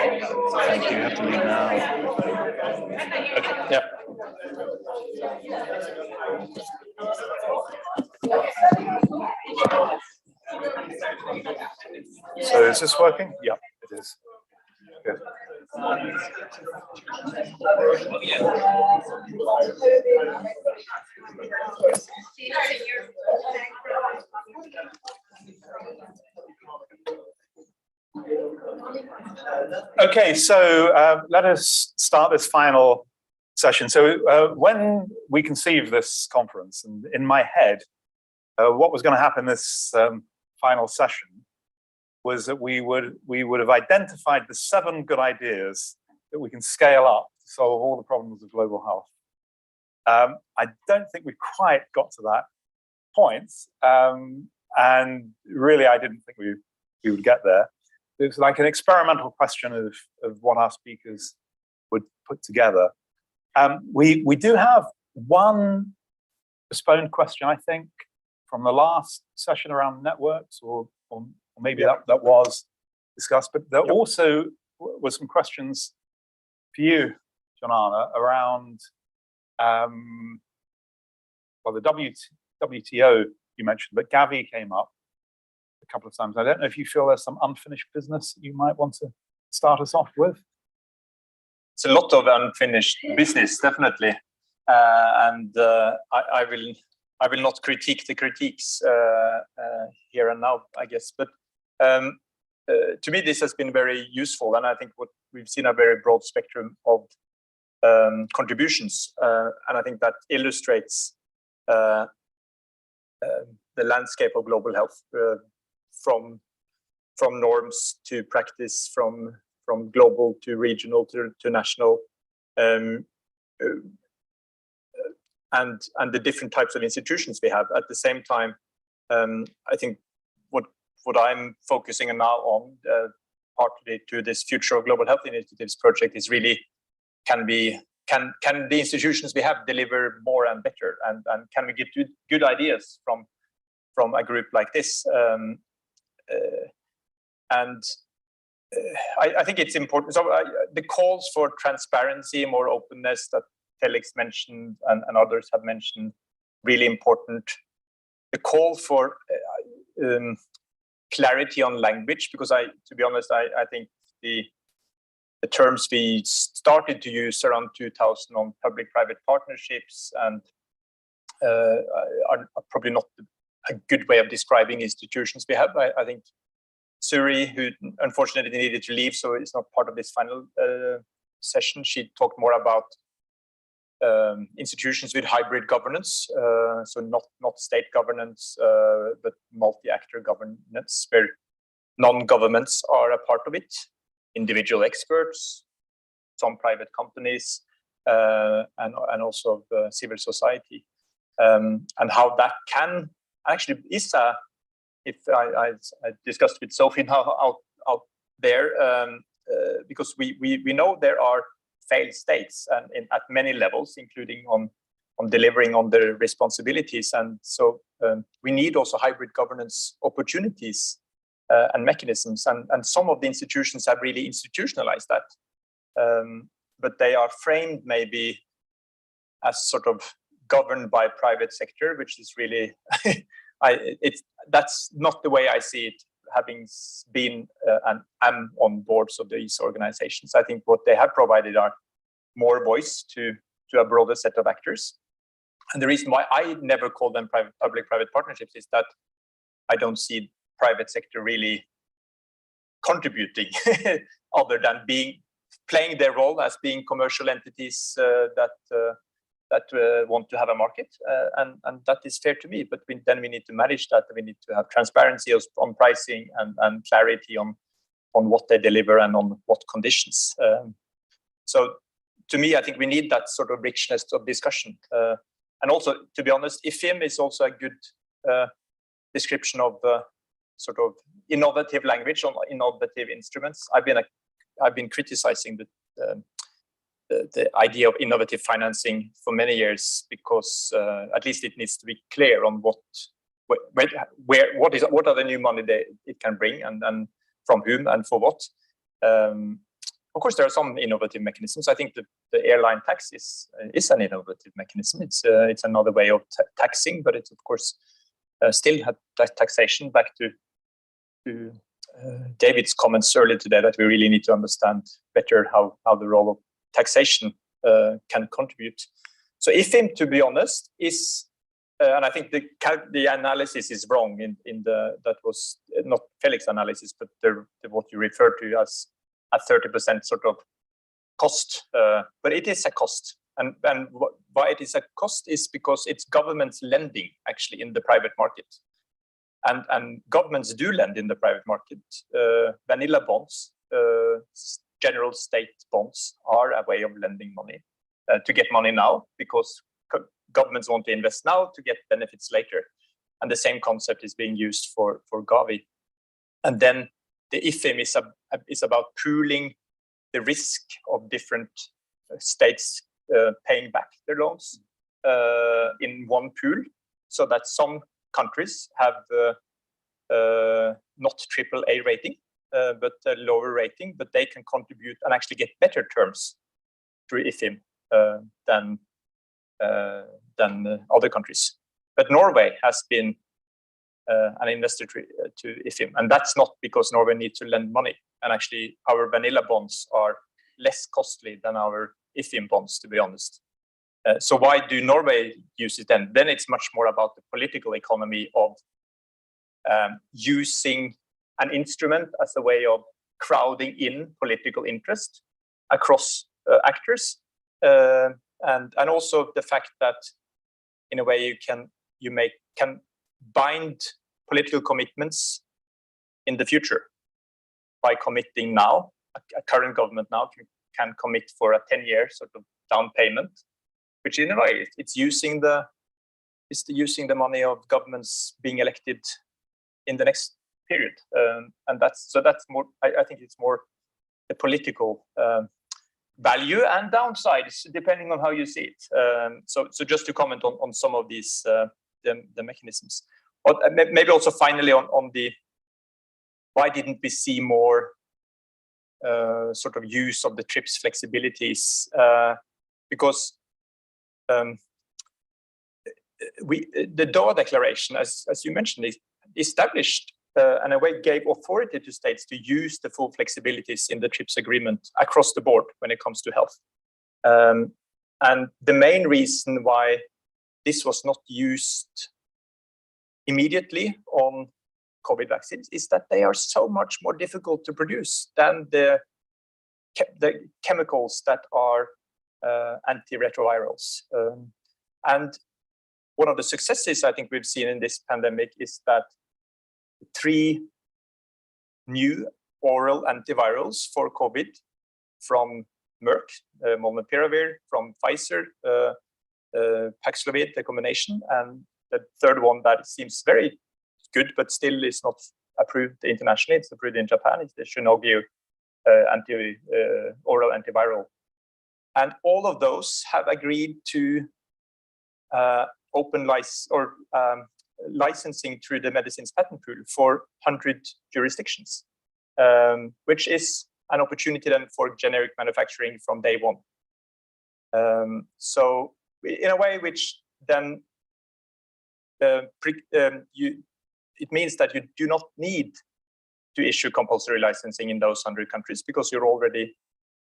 Thank you. You have to leave now. Okay. Yeah. So is this working? Yeah, it is. Good. Okay, so let us start this final session. So when we conceived this conference, and in my head, what was going to happen this final session was that we would have identified the 7 good ideas that we can scale up to solve all the problems of global health. I don't think we quite got to that point, and really I didn't think we would get there. It was like an experimental question of what our speakers would put together. We do have one postponed question, I think, from the last session around networks, or maybe that was discussed, but there also were some questions for you, John-Arne, around well, the WTO you mentioned, but Gavi came up a couple of times. I don't know if you feel there's some unfinished business that you might want to start us off with. It's a lot of unfinished business, definitely, and I will not critique the critiques here and now, I guess. But to me, this has been very useful, and I think what we've seen a very broad spectrum of contributions, and I think that illustrates the landscape of global health, from norms to practice, from global to regional to national, and the different types of institutions we have. At the same time, I think what I'm focusing now on, partly to this Future of Global Health Initiatives project, is really can the institutions we have deliver more and better, and can we get good ideas from a group like this? I think it's important. So the calls for transparency, more openness that Felix mentioned and others have mentioned, really important. The call for clarity on language, because to be honest, I think the terms we started to use around 2000 on public-private partnerships and are probably not a good way of describing institutions we have. I think Suri, who unfortunately needed to leave, so it's not part of this final session, she talked more about institutions with hybrid governance, so not state governance, but multi-actor governance, where non-governments are a part of it, individual experts, some private companies, and also civil society, and how that can actually is a. If I discussed with Sophie now out there, because we know there are failed states and at many levels, including on delivering on their responsibilities, and so we need also hybrid governance opportunities and mechanisms, and some of the institutions have really institutionalized that, but they are framed maybe as sort of governed by private sector, which is really that's not the way I see it, having been and am on boards of these organizations. I think what they have provided are more voice to a broader set of actors. And the reason why I never call them public-private partnerships is that I don't see private sector really contributing other than playing their role as being commercial entities that want to have a market, and that is fair to me. But then we need to manage that. We need to have transparency on pricing and clarity on what they deliver and on what conditions. So to me, I think we need that sort of richness of discussion. And also, to be honest, IFIM is also a good description of sort of innovative language on innovative instruments. I've been criticizing the idea of innovative financing for many years, because at least it needs to be clear on what are the new money it can bring, and from whom and for what. Of course, there are some innovative mechanisms. I think the airline tax is an innovative mechanism. It's another way of taxing, but it's of course still had taxation. Back to David's comments earlier today, that we really need to understand better how the role of taxation can contribute. So IFIM, to be honest, is and I think the analysis is wrong that was not Felix's analysis, but what you refer to as a 30% sort of cost, but it is a cost. And why it is a cost is because it's governments lending actually in the private market. And governments do lend in the private market. Vanilla bonds, general state bonds are a way of lending money to get money now, because governments want to invest now to get benefits later. And the same concept is being used for Gavi. And then the IFIM is about pooling the risk of different states paying back their loans in one pool, so that some countries have not AAA rating, but a lower rating, but they can contribute and actually get better terms through IFIM than other countries. But Norway has been an investor to IFIM, and that's not because Norway needs to lend money. And actually, our vanilla bonds are less costly than our IFIM bonds, to be honest. So why do Norway use it then? Then it's much more about the political economy of using an instrument as a way of crowding in political interest across actors, and also the fact that in a way you can bind political commitments in the future by committing now. A current government now can commit for a 10-year sort of down payment, which in a way it's using the money of governments being elected in the next period, and that's more. I think it's more the political value and downsides depending on how you see it. So just to comment on some of these the mechanisms, maybe also finally on the why didn't we see more sort of use of the TRIPS flexibilities, because the Doha Declaration, as you mentioned, is established and in a way gave authority to states to use the full flexibilities in the TRIPS agreement across the board when it comes to health. And the main reason why this was not used immediately on COVID vaccines is that they are so much more difficult to produce than the chemicals that are antiretrovirals. And one of the successes I think we've seen in this pandemic is that 3 new oral antivirals for COVID from Merck, molnupiravir, from Pfizer, Paxlovid, the combination, and the third one that seems very good but still is not approved internationally. It's approved in Japan. It's the Shionogi oral antiviral. And all of those have agreed to open licensing through the Medicines Patent Pool for 100 jurisdictions, which is an opportunity then for generic manufacturing from day one. So in a way which then it means that you do not need to issue compulsory licensing in those 100 countries because you're already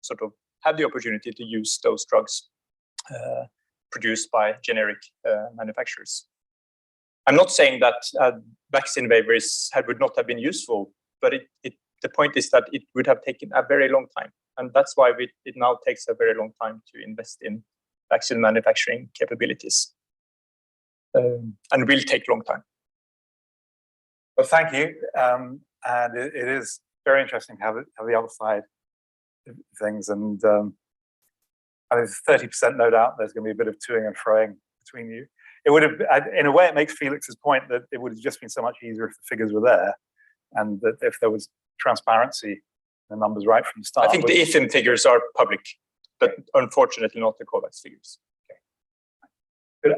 sort of have the opportunity to use those drugs produced by generic manufacturers. I'm not saying that vaccine waivers would not have been useful, but the point is that it would have taken a very long time. And that's why it now takes a very long time to invest in vaccine manufacturing capabilities. And will take a long time. Well, thank you. And it is very interesting to have the other side of things. And there's 30% no doubt there's going to be a bit of toing and froing between you. It would have, in a way, it makes Felix's point that it would have just been so much easier if the figures were there, and that if there was transparency, the numbers right from the start. I think the IFIM figures are public, but unfortunately not the COVAX figures.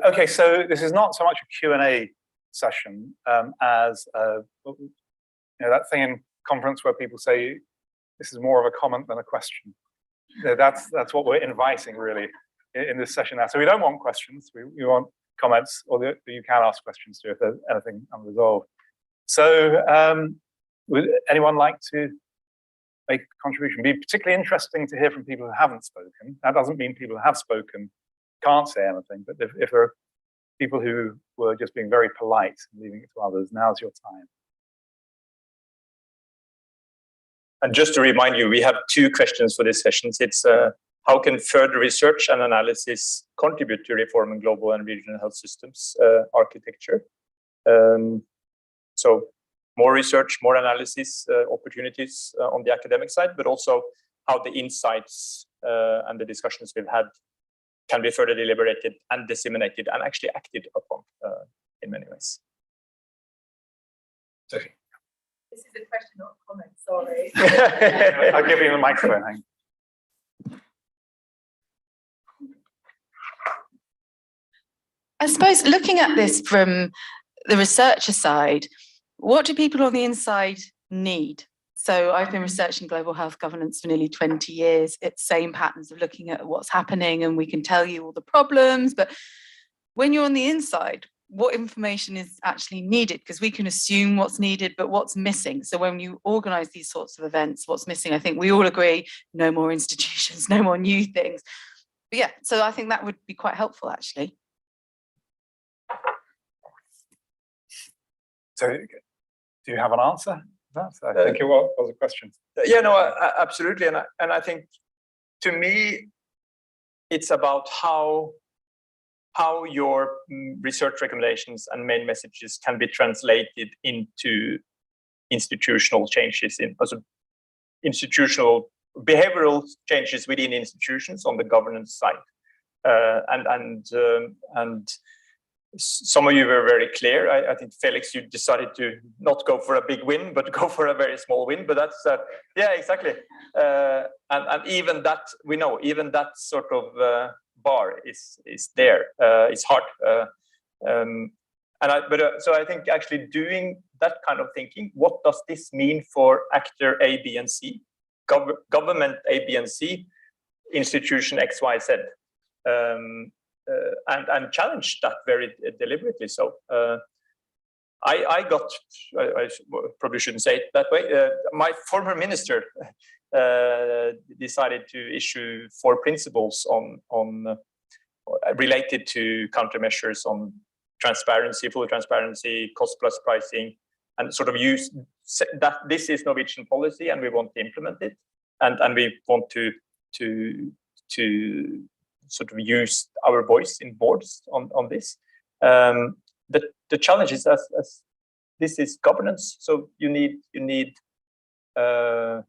Okay, so this is not so much a Q&A session as that thing in conference where people say, this is more of a comment than a question. That's what we're inviting really in this session now. So we don't want questions, we want comments, or you can ask questions too if there's anything unresolved. So would anyone like to make a contribution? It'd be particularly interesting to hear from people who haven't spoken. That doesn't mean people who have spoken can't say anything, but if there are people who were just being very polite and leaving it to others, now's your time. And just to remind you, we have 2 questions for this session. It's how can further research and analysis contribute to reforming global and regional health systems architecture? So more research, more analysis opportunities on the academic side, but also how the insights and the discussions we've had can be further deliberated and disseminated and actually acted upon in many ways. Sophie. This is a question, not a comment, sorry. I'll give you the microphone. Hang on. I suppose looking at this from the researcher side, what do people on the inside need? So I've been researching global health governance for nearly 20 years. It's same patterns of looking at what's happening, and we can tell you all the problems, but when you're on the inside, what information is actually needed? Because we can assume what's needed, but what's missing? So when you organize these sorts of events, what's missing? I think we all agree, no more institutions, no more new things. But yeah, so I think that would be quite helpful actually. So do you have an answer? I think it was a question. Yeah, no, absolutely. And I think to me, it's about how your research recommendations and main messages can be translated into institutional changes, in also institutional behavioral changes within institutions on the governance side. And some of you were very clear. I think, Felix, you decided to not go for a big win, but go for a very small win. But that's, yeah, exactly. And even that, we know, even that sort of bar is there. It's hard. So I think actually doing that kind of thinking, what does this mean for actor A, B, and C, government A, B, and C, institution X, Y, Z, and challenge that very deliberately. So I probably shouldn't say it that way. My former minister decided to issue 4 principles on related to countermeasures on transparency, full transparency, cost plus pricing, and sort of use that this is Norwegian policy and we want to implement it, and we want to sort of use our voice in boards on this. The challenge is as this is governance, so you need a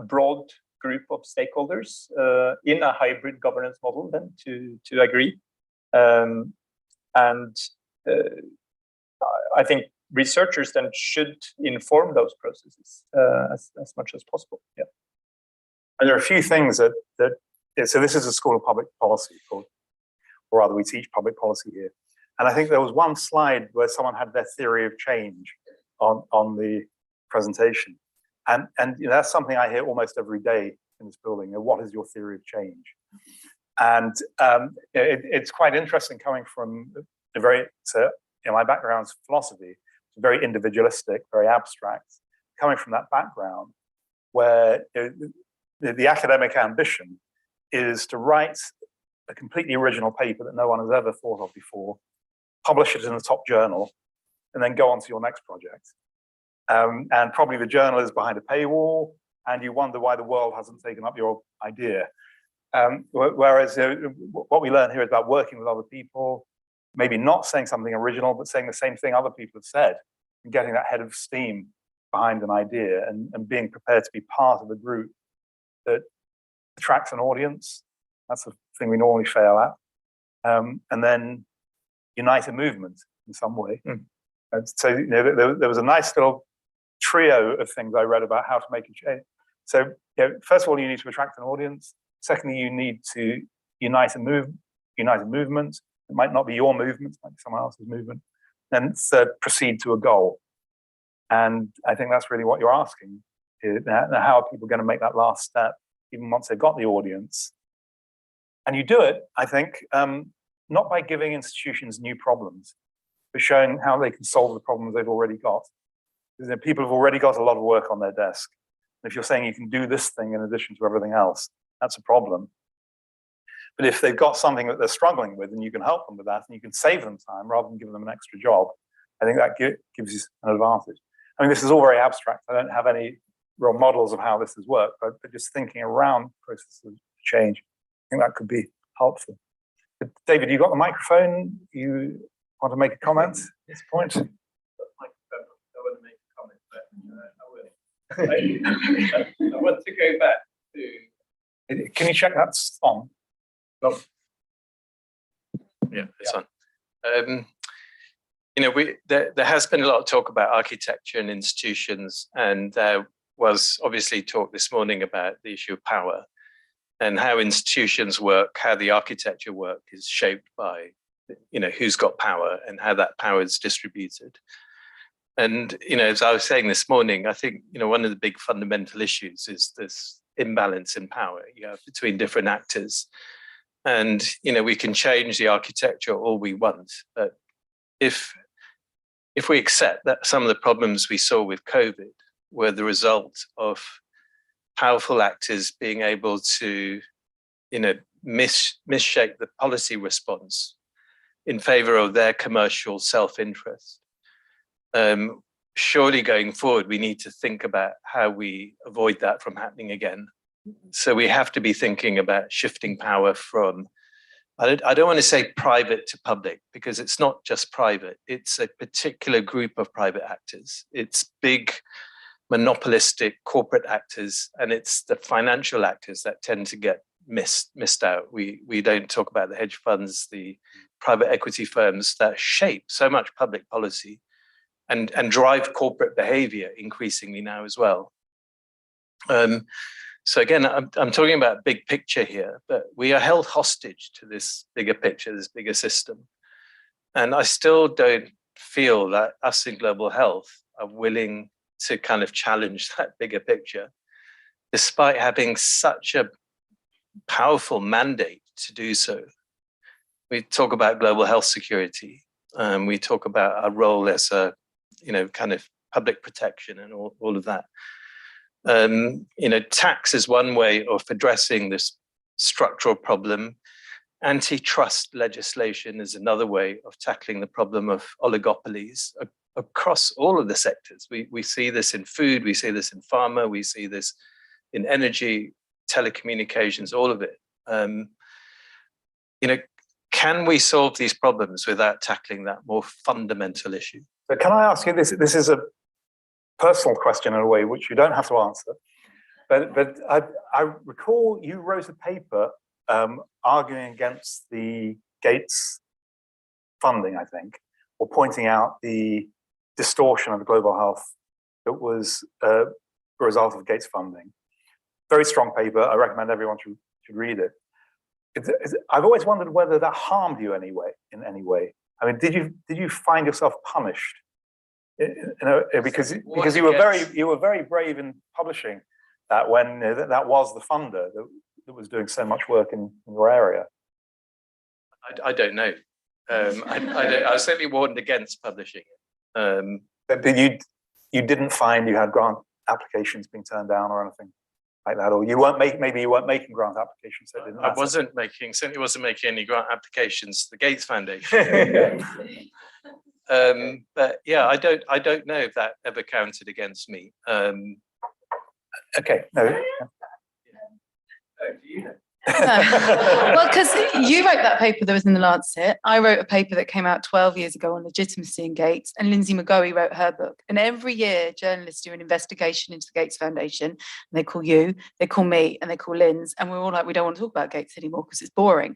broad group of stakeholders in a hybrid governance model then to agree. And I think researchers then should inform those processes as much as possible. Yeah. And there are a few things that so this is a school of public policy, or rather we teach public policy here. And I think there was one slide where someone had their theory of change on the presentation. And you know, that's something I hear almost every day in this building. You know, what is your theory of change? And it's quite interesting coming from a very, so you know, my background's philosophy, very individualistic, very abstract. Coming from that background, where the academic ambition is to write a completely original paper that no one has ever thought of before, publish it in the top journal, and then go on to your next project. And probably the journal is behind a paywall, and you wonder why the world hasn't taken up your idea. Whereas what we learn here is about working with other people, maybe not saying something original, but saying the same thing other people have said, and getting that head of steam behind an idea, and being prepared to be part of a group that attracts an audience. That's the thing we normally fail at. And then unite a movement in some way. And so you know, there was a nice little trio of things I read about how to make a change. So you know, first of all, you need to attract an audience. Secondly, you need to unite a movement. It might not be your movement, it might be someone else's movement. And third, proceed to a goal. And I think that's really what you're asking. Now, how are people going to make that last step, even once they've got the audience? And you do it, I think, not by giving institutions new problems, but showing how they can solve the problems they've already got. Because people have already got a lot of work on their desk. And if you're saying you can do this thing in addition to everything else, that's a problem. But if they've got something that they're struggling with and you can help them with that and you can save them time rather than giving them an extra job, I think that gives you an advantage. I mean, this is all very abstract. I don't have any real models of how this has worked, but just thinking around processes of change, I think that could be helpful. But David, you got the microphone. You want to make a comment at this point? I want to make a comment, but I will. I want to go back to. Can you check that's on? No. Yeah, it's on. You know, there has been a lot of talk about architecture and institutions, and there was obviously talk this morning about the issue of power and how institutions work, how the architecture work is shaped by, you know, who's got power and how that power is distributed. And, you know, as I was saying this morning, I think, you know, one of the big fundamental issues is this imbalance in power, you know, between different actors. And, you know, we can change the architecture all we want, but if we accept that some of the problems we saw with COVID were the result of powerful actors being able to, you know, misshape the policy response in favor of their commercial self-interest, surely going forward, we need to think about how we avoid that from happening again. So we have to be thinking about shifting power from, I don't want to say private to public, because it's not just private. It's a particular group of private actors. It's big monopolistic corporate actors, and it's the financial actors that tend to get missed out. We don't talk about the hedge funds, the private equity firms that shape so much public policy and drive corporate behavior increasingly now as well. So again, I'm talking about big picture here, but we are held hostage to this bigger picture, this bigger system. And I still don't feel that us in global health are willing to kind of challenge that bigger picture, despite having such a powerful mandate to do so. We talk about global health security. We talk about our role as a, you know, kind of public protection and all of that. You know, tax is one way of addressing this structural problem. Antitrust legislation is another way of tackling the problem of oligopolies across all of the sectors. We see this in food, we see this in pharma, we see this in energy, telecommunications, all of it. You know, can we solve these problems without tackling that more fundamental issue? But can I ask you this? This is a personal question in a way, which you don't have to answer. But I recall you wrote a paper arguing against the Gates funding, I think, or pointing out the distortion of global health that was a result of Gates funding. Very strong paper. I recommend everyone should read it. I've always wondered whether that harmed you in any way. I mean, did you find yourself punished? You know, because you were very brave in publishing that when that was the funder that was doing so much work in your area. I don't know. I was certainly warned against publishing it. But you didn't find you had grant applications being turned down or anything like that, or maybe you weren't making grant applications. So it didn't matter. Certainly wasn't making any grant applications to the Gates Foundation. But yeah, I don't know if that ever counted against me. Okay, no. Well, because you wrote that paper that was in the Lancet. I wrote a paper that came out 12 years ago on legitimacy in Gates, and Lindsay McGoey wrote her book. And every year, journalists do an investigation into the Gates Foundation, and they call you, they call me, and they call Linz, and we're all like, we don't want to talk about Gates anymore because it's boring.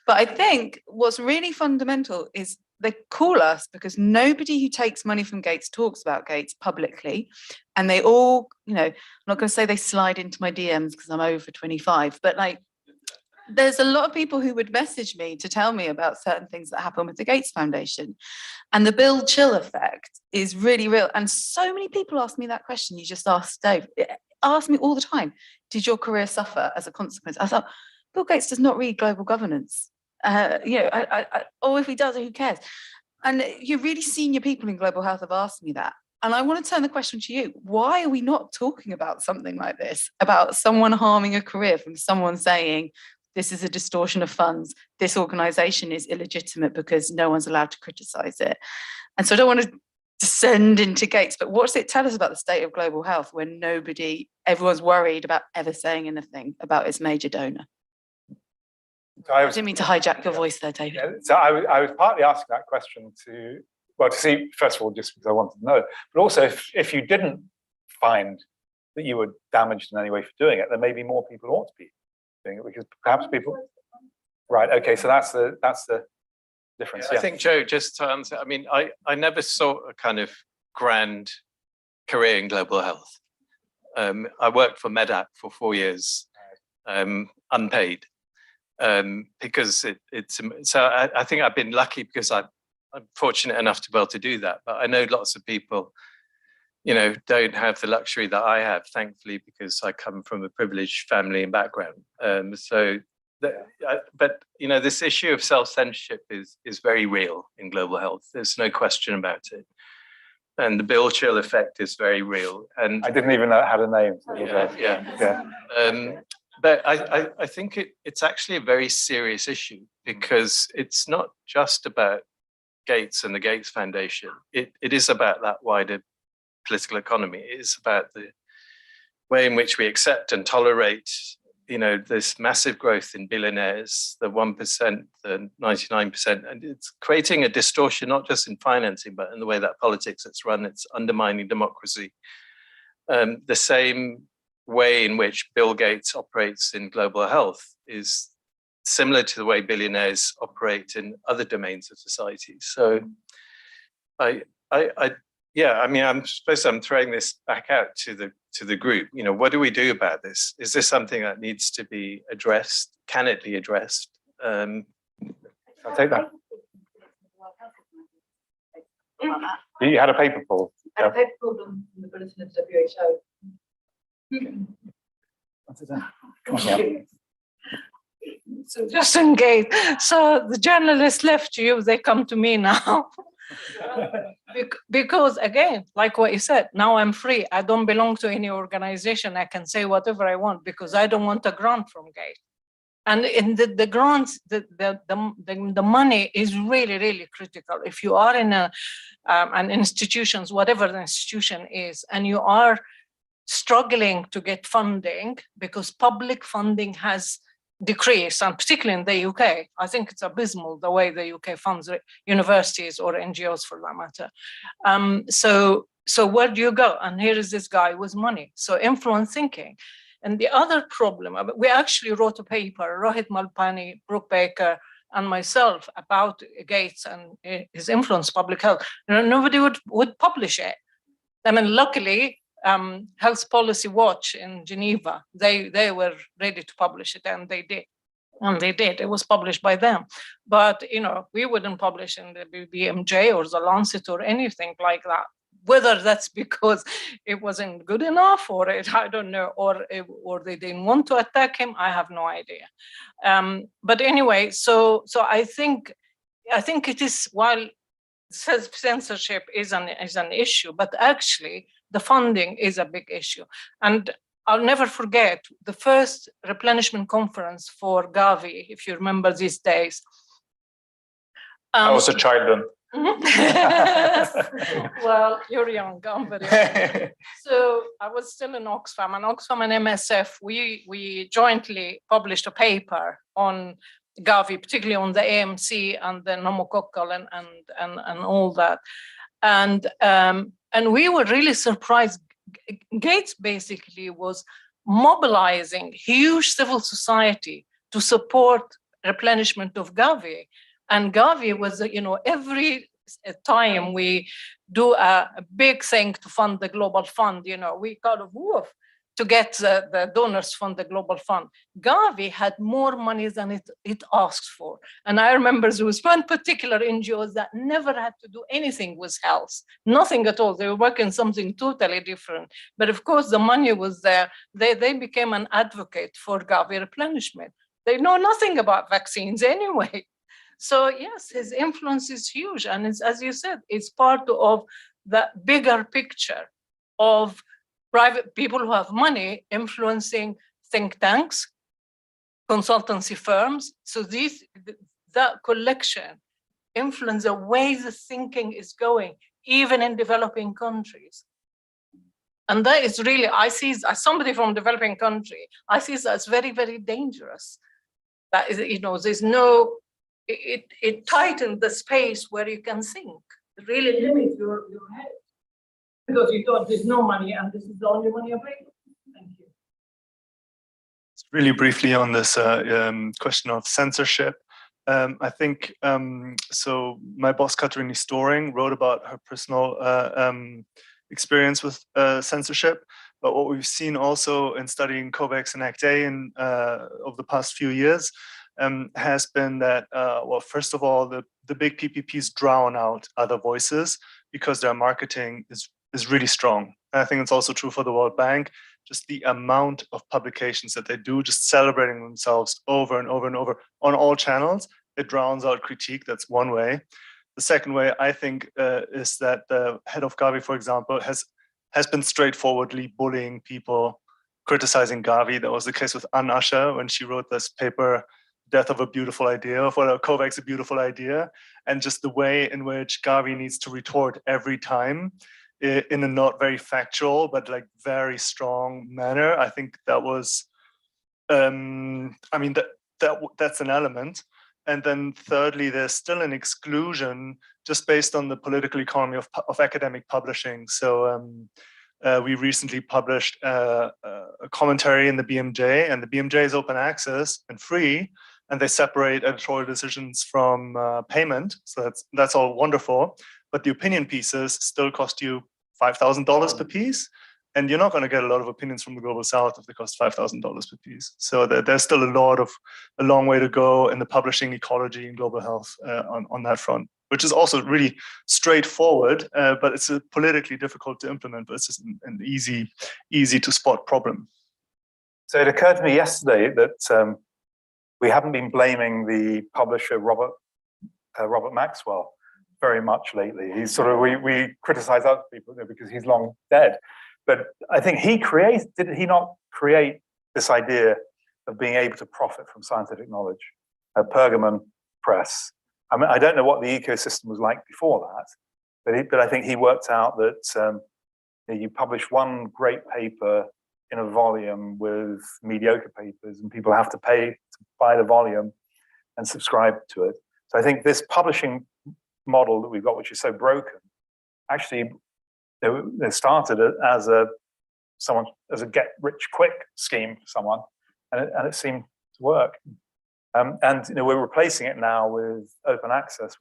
But I think what's really fundamental is they call us because nobody who takes money from Gates talks about Gates publicly. And they all, you know, I'm not going to say they slide into my DMs because I'm over 25, but like, there's a lot of people who would message me to tell me about certain things that happen with the Gates Foundation. And the Bill chill effect is really real. And so many people ask me that question you just asked, Dave. ask me all the time, did your career suffer as a consequence? I thought, Bill Gates does not read global governance. Or if he does, who cares? And really senior people in global health have asked me that. And I want to turn the question to you. Why are we not talking about something like this, about someone harming a career from someone saying, this is a distortion of funds, this organization is illegitimate because no one's allowed to criticize it? And so I don't want to descend into Gates, but what does it tell us about the state of global health when everyone's worried about ever saying anything about its major donor? So I didn't mean to hijack your voice there, David. Yeah, so I was partly asking that question to see, first of all, just because I wanted to know, but also if you didn't find that you were damaged in any way for doing it, then maybe more people ought to be doing it, because perhaps people, right, okay, so that's the difference. I think, Joe, just to answer, I mean, I never saw a kind of grand career in global health. I worked for MedApp for 4 years, unpaid. Because I think I've been lucky because I'm fortunate enough to be able to do that. But I know lots of people, don't have the luxury that I have, thankfully, because I come from a privileged family and background. But this issue of self-censorship is very real in global health. There's no question about it. And the Bill Chill effect is very real. And I didn't even know it had a name. So But I think it's actually a very serious issue, because it's not just about Gates and the Gates Foundation. It is about that wider political economy. It is about the way in which we accept and tolerate, this massive growth in billionaires, the 1%, the 99%, and it's creating a distortion, not just in financing, but in the way that politics is run. It's undermining democracy. The same way in which Bill Gates operates in global health is similar to the way billionaires operate in other domains of society. So I mean, I'm throwing this back out to the group. What do we do about this? Is this something that needs to be addressed? Can it be addressed? I'll take that. You had a paper, Paul. I had a paper pulled from the bulletin of WHO. So just engage. So the journalists left you, they come to me now. Because again, like what you said, now I'm free. I don't belong to any organization. I can say whatever I want because I don't want a grant from Gates. And in the grants, the money is really, really critical. If you are in an institutions, whatever the institution is, and you are struggling to get funding because public funding has decreased, and particularly in the UK, I think it's abysmal the way the UK funds universities or NGOs for that matter. So where do you go? And here is this guy with money. So influence thinking. And the other problem, we actually wrote a paper, Rohit Malpani, Brooke Baker, and myself about Gates and his influence public health. Nobody would publish it. I mean, luckily, Health Policy Watch in Geneva, they were ready to publish it, and they did. And they did. It was published by them. But, we wouldn't publish in the BMJ or the Lancet or anything like that. Whether that's because it wasn't good enough, or I don't know, or they didn't want to attack him, I have no idea. But anyway, so I think it is, while censorship is an issue, but actually the funding is a big issue. And I'll never forget the first replenishment conference for Gavi, if you remember these days. I was a child then. Well, you're young, I'm very young. So I was still in Oxfam, and Oxfam and MSF, we jointly published a paper on Gavi, particularly on the AMC and the pneumococcal and all that. And we were really surprised. Gates basically was mobilizing huge civil society to support replenishment of Gavi. And Gavi was, every time we do a big thing to fund the global fund, we kind of, to get the donors from the Global Fund. Gavi had more money than it asked for. And I remember there was one particular NGO that never had to do anything with health, nothing at all. They were working something totally different. But of course, the money was there. They became an advocate for Gavi replenishment. They know nothing about vaccines anyway. So yes, his influence is huge. And it's, as you said, it's part of the bigger picture of private people who have money influencing think tanks, consultancy firms. So that collection influence the way the thinking is going, even in developing countries. And that is really, I see, as somebody from a developing country, I see that as very, very dangerous. That is, there's no, it tightens the space where you can think. It really limits your head. Because you thought there's no money and this is the only money available. Thank you. Really briefly on this question of censorship. I think, so my boss, Katerini Storing, wrote about her personal experience with censorship. But what we've seen also in studying COVAX and ACT-A over the past few years has been that, well, first of all, the big PPPs drown out other voices because their marketing is really strong. And I think it's also true for the World Bank. Just the amount of publications that they do, just celebrating themselves over and over and over on all channels, it drowns out critique. That's one way. The second way, I think, is that the head of Gavi, for example, has been straightforwardly bullying people, criticizing Gavi. That was the case with Ann Usher when she wrote this paper, Death of a Beautiful Idea, or COVAX a Beautiful Idea, and just the way in which Gavi needs to retort every time in a not very factual, but like very strong manner. I think that was, I mean, that's an element. And then thirdly, there's still an exclusion just based on the political economy of academic publishing. So we recently published a commentary in the BMJ, and the BMJ is open access and free, and they separate editorial decisions from payment. So that's all wonderful. But the opinion pieces still cost you $5,000 per piece. And you're not going to get a lot of opinions from the Global South if they cost $5,000 per piece. So there's still a long way to go in the publishing ecology and global health on that front, which is also really straightforward, but it's politically difficult to implement, but it's just an easy to spot problem. So it occurred to me yesterday that we haven't been blaming the publisher, Robert Maxwell, very much lately. He's sort of, we criticize other people because he's long dead. But I think did he not create this idea of being able to profit from scientific knowledge? Pergamon Press. I mean, I don't know what the ecosystem was like before that, but I think he worked out that you publish one great paper in a volume with mediocre papers, and people have to pay to buy the volume and subscribe to it. So I think this publishing model that we've got, which is so broken, actually they started it as a get rich quick scheme for someone, and it seemed to work. And we're replacing it now with open access,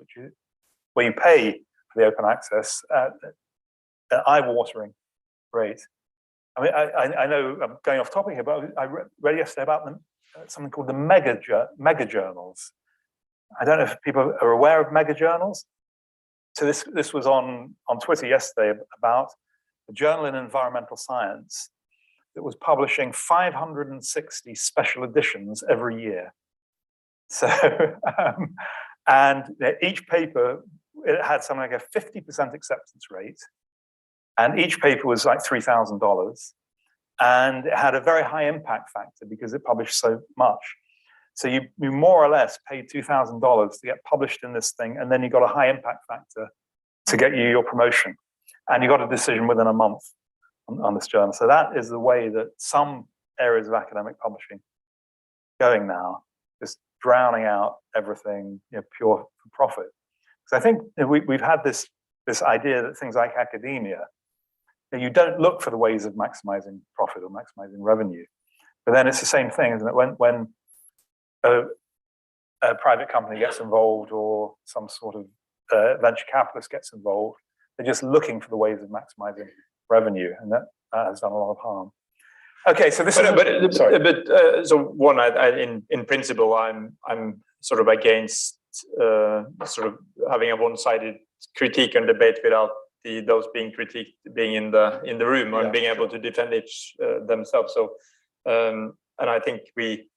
where you pay for the open access at eye-watering rate. I mean, I know I'm going off topic here, but I read yesterday about something called the mega journals. I don't know if people are aware of mega journals. So this was on Twitter yesterday about a journal in environmental science that was publishing 560 special editions every year. So, and each paper, it had something like a 50% acceptance rate, and each paper was like $3,000, and it had a very high impact factor because it published so much. So you more or less paid $2,000 to get published in this thing, and then you got a high impact factor to get you your promotion. And you got a decision within a month on this journal. So that is the way that some areas of academic publishing going now, just drowning out everything pure for profit. So I think we've had this idea that things like academia, you don't look for the ways of maximizing profit or maximizing revenue. But then it's the same thing, isn't it? When a private company gets involved, or some sort of venture capitalist gets involved, they're just looking for the ways of maximizing revenue, and that has done a lot of harm. Okay, so this is sorry. So one, in principle, I'm sort of against sort of having a one-sided critique and debate without those being critiqued being in the room and being able to defend themselves. So, and I think we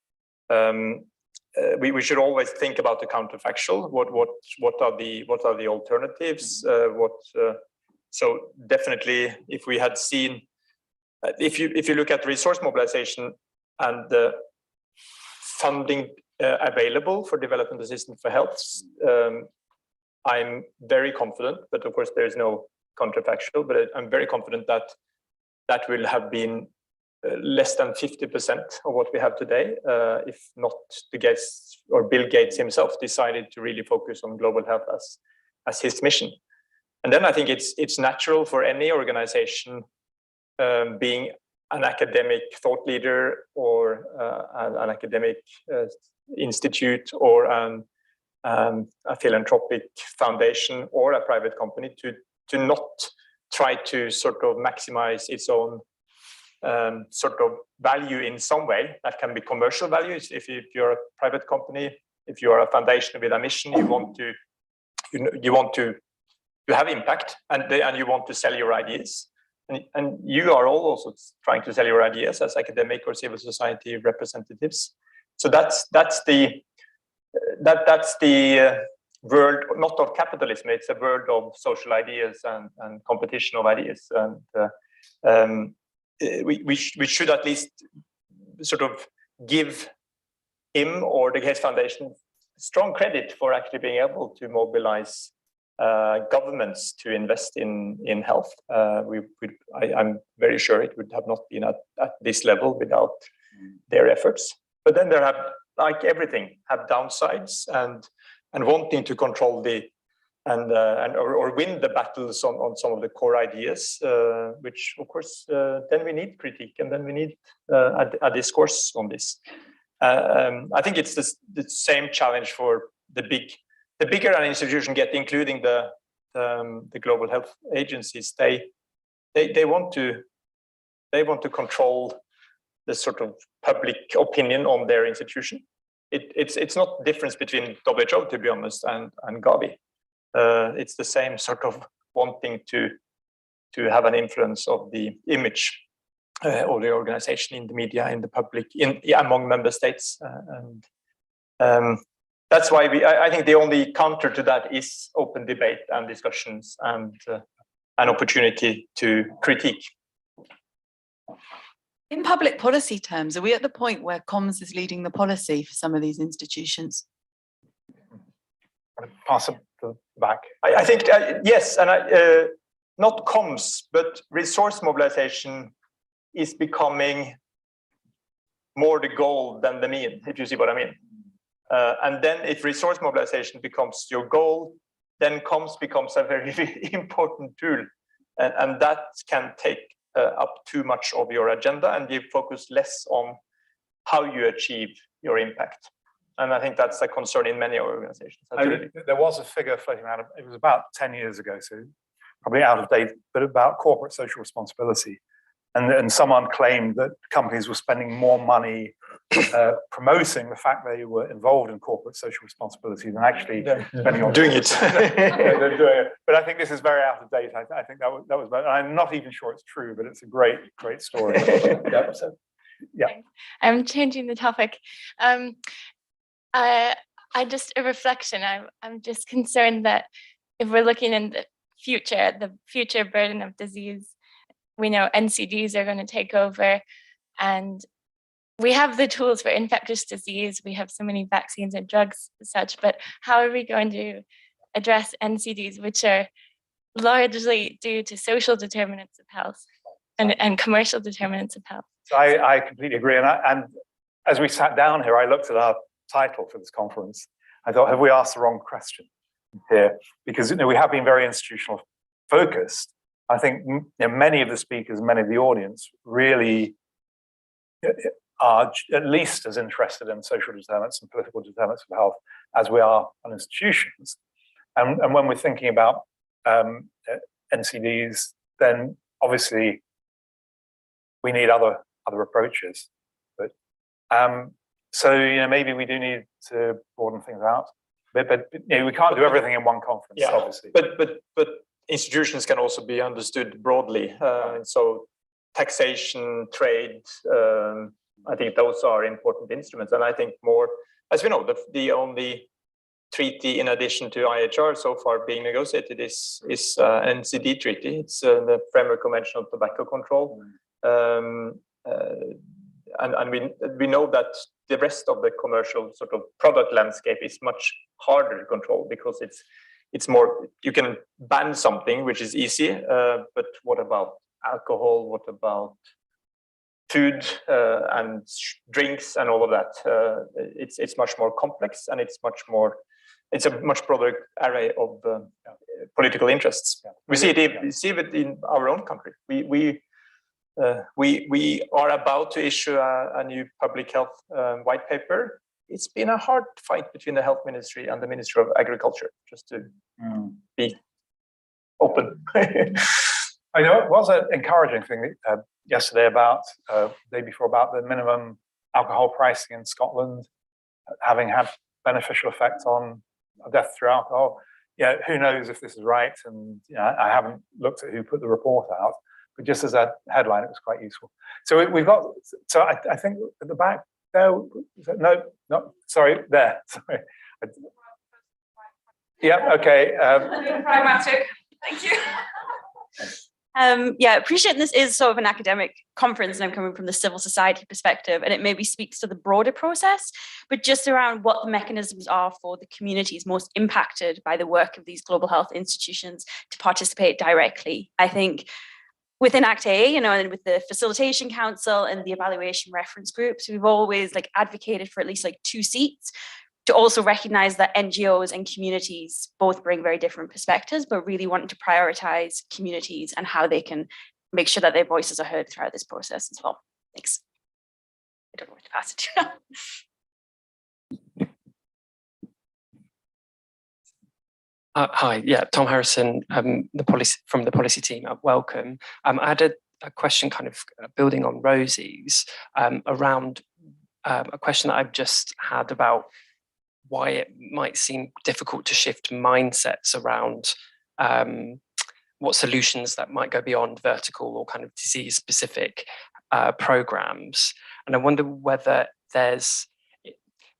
should always think about the counterfactual. What are the alternatives? So definitely, if we had seen, if you look at resource mobilization and the funding available for development assistance for health, I'm very confident, but of course there is no counterfactual, but I'm very confident that that will have been less than 50% of what we have today, if not the Gates or Bill Gates himself decided to really focus on global health as his mission. And then I think it's natural for any organization, being an academic thought leader or an academic institute or a philanthropic foundation or a private company to not try to sort of maximize its own sort of value in some way. That can be commercial values. If you're a private company, if you are a foundation with a mission, you want to have impact and you want to sell your ideas. And you are all also trying to sell your ideas as academic or civil society representatives. So that's the world, not of capitalism. It's a world of social ideas and competition of ideas. And we should at least sort of give him or the Gates Foundation strong credit for actually being able to mobilize governments to invest in health. I'm very sure it would have not been at this level without their efforts. But then there have, like everything, have downsides, and wanting to control or win the battles on some of the core ideas, which of course then we need critique and then we need a discourse on this. I think it's the same challenge for the bigger an institution get, including the global health agencies. They want to control the sort of public opinion on their institution. It's not the difference between WHO, to be honest, and Gavi. It's the same sort of wanting to have an influence of the image of the organization in the media, in the public, among member states, and that's why I think the only counter to that is open debate and discussions and an opportunity to critique. In public policy terms, are we at the point where comms is leading the policy for some of these institutions? Pass it back. I think yes, and not comms, but resource mobilization is becoming more the goal than the mean, if you see what I mean. And then if resource mobilization becomes your goal, then comms becomes a very important tool. And that can take up too much of your agenda, and you focus less on how you achieve your impact. And I think that's a concern in many organizations. There was a figure floating around, it was about 10 years ago, so probably out of date, but about corporate social responsibility. And someone claimed that companies were spending more money promoting the fact they were involved in corporate social responsibility than actually spending on doing it. They're doing it. But I think this is very out of date. I think that was I'm not even sure it's true, but it's a great story. Yeah. So, yeah. I'm changing the topic. I just a reflection. I'm just concerned that if we're looking in the future burden of disease, we know NCDs are going to take over, and we have the tools for infectious disease. We have so many vaccines and drugs and such, but how are we going to address NCDs, which are largely due to social determinants of health and commercial determinants of health? So I completely agree. And as we sat down here, I looked at our title for this conference. I thought, have we asked the wrong question here? Because we have been very institutional focused. I think many of the speakers, many of the audience really are at least as interested in social determinants and political determinants of health as we are on institutions. And when we're thinking about NCDs, then obviously we need other other approaches. But so maybe we do need to broaden things out. But we can't do everything in one conference, obviously. But institutions can also be understood broadly. So taxation, trade, I think those are important instruments. And I think more, as we know, the only treaty in addition to IHR so far being negotiated is NCD treaty. It's the Framework Convention on Tobacco Control. And we know that the rest of the commercial sort of product landscape is much harder to control because it's more, you can ban something, which is easy, but what about alcohol? What about food and drinks and all of that? It's much more complex, and it's a much broader array of political interests. We see it in our own country. We are about to issue a new public health white paper. It's been a hard fight between the health ministry and the Ministry of Agriculture, just to be open. I know it was an encouraging thing yesterday the day before, about the minimum alcohol pricing in Scotland having had beneficial effect on death through alcohol. Yeah, who knows if this is right? And I haven't looked at who put the report out, but just as a headline, it was quite useful. So we've got. So I think at the back there. No, sorry, there. Sorry. Yeah. Okay. Pragmatic. Thank you. Yeah, appreciate this is sort of an academic conference, and I'm coming from the civil society perspective, and it maybe speaks to the broader process, but just around what the mechanisms are for the communities most impacted by the work of these global health institutions to participate directly. I think within ACT-A, and with the Facilitation Council and the Evaluation Reference Groups, we've always advocated for at least 2 seats, to also recognize that NGOs and communities both bring very different perspectives, but really wanting to prioritize communities and how they can make sure that their voices are heard throughout this process as well. Thanks. I don't know where to pass it to now. Hi, Tom Harrison, from the policy team. Welcome. I had a question kind of building on Rosie's around a question that I've just had about why it might seem difficult to shift mindsets around what solutions that might go beyond vertical or kind of disease-specific programs. And I wonder whether there's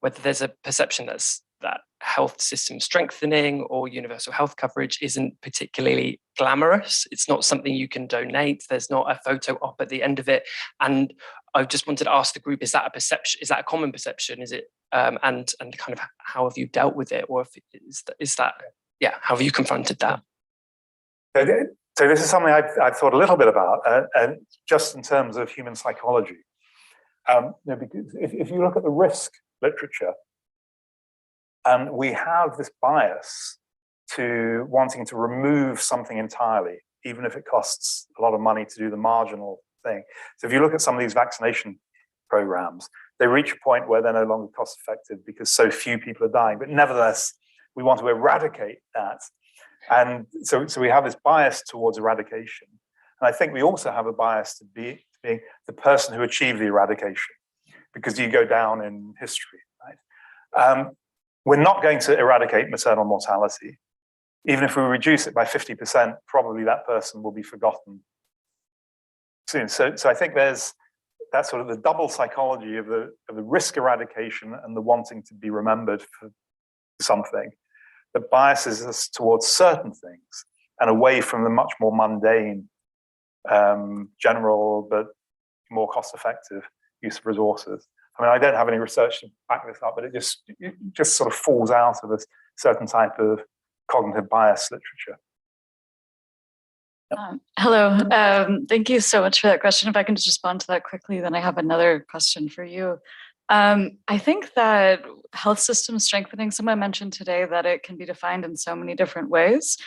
a perception that health system strengthening or universal health coverage isn't particularly glamorous. It's not something you can donate. There's not a photo op at the end of it. And I just wanted to ask the group, is that a perception? Is that a common perception? Is it, and kind of how have you dealt with it? Or is that, how have you confronted that? So this is something I've thought a little bit about, and just in terms of human psychology. Because if you look at the risk literature, we have this bias to wanting to remove something entirely, even if it costs a lot of money to do the marginal thing. So if you look at some of these vaccination programs, they reach a point where they're no longer cost effective because so few people are dying. But nevertheless, we want to eradicate that. And so we have this bias towards eradication. And I think we also have a bias to being the person who achieved the eradication, because you go down in history, right? We're not going to eradicate maternal mortality. Even if we reduce it by 50%, probably that person will be forgotten soon. So I think there's that sort of the double psychology of the risk eradication and the wanting to be remembered for something that biases us towards certain things and away from the much more mundane, general, but more cost-effective use of resources. I mean, I don't have any research to back this up, but it just sort of falls out of a certain type of cognitive bias literature. Hello, thank you so much for that question. If I can just respond to that quickly, then I have another question for you. I think that health system strengthening, someone mentioned today that it can be defined in so many different ways.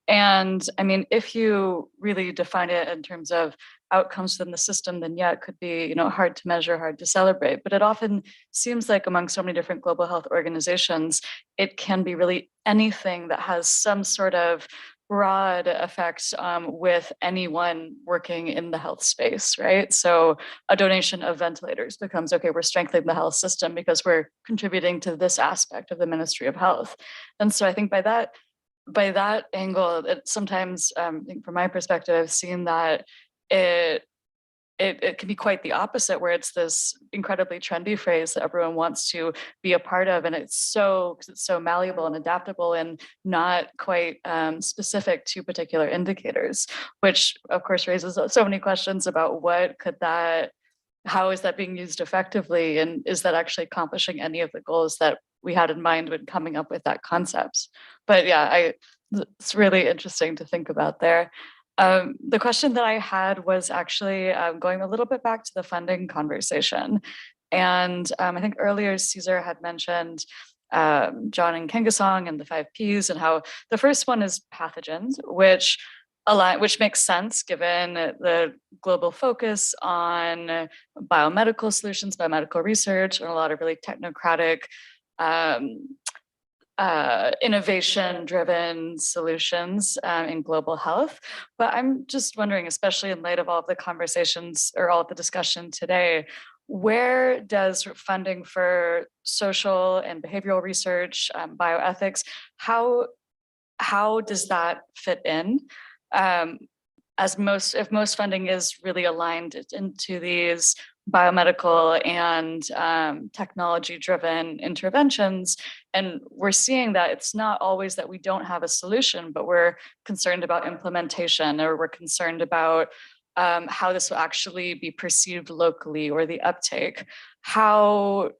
And I mean, if you really define it in terms of outcomes within the system, then yeah, it could be, hard to measure, hard to celebrate. But it often seems like among so many different global health organizations, it can be really anything that has some sort of broad effect with anyone working in the health space, right? So a donation of ventilators becomes, okay, we're strengthening the health system because we're contributing to this aspect of the Ministry of Health. And so I think by that angle, it sometimes, I think from my perspective, I've seen that it can be quite the opposite, where it's this incredibly trendy phrase that everyone wants to be a part of, and it's so malleable and adaptable and not quite specific to particular indicators, which of course raises so many questions about how is that being used effectively, and is that actually accomplishing any of the goals that we had in mind when coming up with that concept? But yeah, it's really interesting to think about there. The question that I had was actually going a little bit back to the funding conversation. And I think earlier Cesar had mentioned John and Kengasong and the 5 Ps, and how the first one is pathogens, which makes sense given the global focus on biomedical solutions, biomedical research, and a lot of really technocratic innovation-driven solutions in global health. But I'm just wondering, especially in light of all of the conversations or all of the discussion today, where does funding for social and behavioral research, bioethics, how does that fit in? If most funding is really aligned into these biomedical and technology-driven interventions, and we're seeing that it's not always that we don't have a solution, but we're concerned about implementation, or we're concerned about how this will actually be perceived locally, or the uptake. How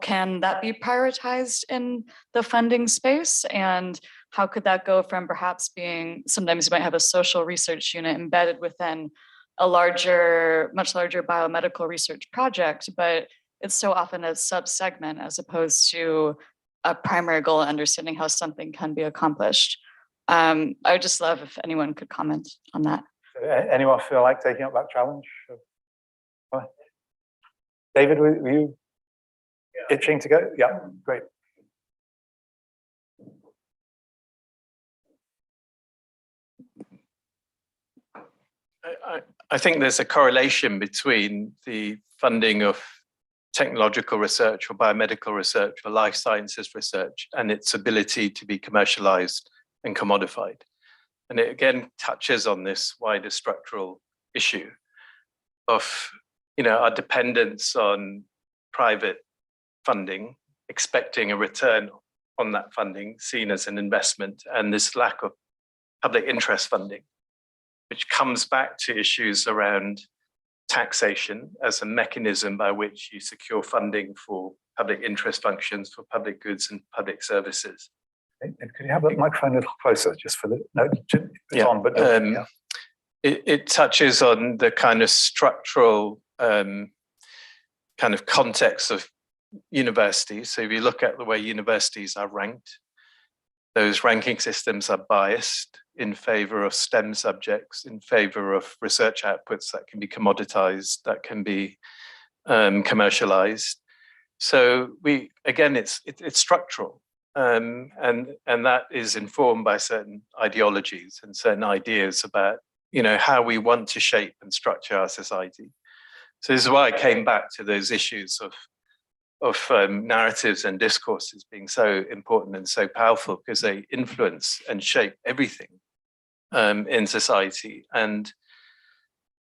can that be prioritized in the funding space? And how could that go from perhaps being, sometimes you might have a social research unit embedded within a much larger biomedical research project, but it's so often a sub-segment as opposed to a primary goal, understanding how something can be accomplished. I would just love if anyone could comment on that. Anyone feel like taking up that challenge? David, were you itching to go? Yeah, great. I think there's a correlation between the funding of technological research or biomedical research or life sciences research and its ability to be commercialized and commodified. And it again touches on this wider structural issue of our dependence on private funding, expecting a return on that funding seen as an investment, and this lack of public interest funding, which comes back to issues around taxation as a mechanism by which you secure funding for public interest functions, for public goods and public services. And could you have the microphone a little closer, just for the it's on, but it touches on the kind of structural kind of context of universities. So if you look at the way universities are ranked, those ranking systems are biased in favor of STEM subjects, in favor of research outputs that can be commoditized, that can be commercialized. So it's structural, and that is informed by certain ideologies and certain ideas about how we want to shape and structure our society. So this is why I came back to those issues of narratives and discourses being so important and so powerful, because they influence and shape everything in society. And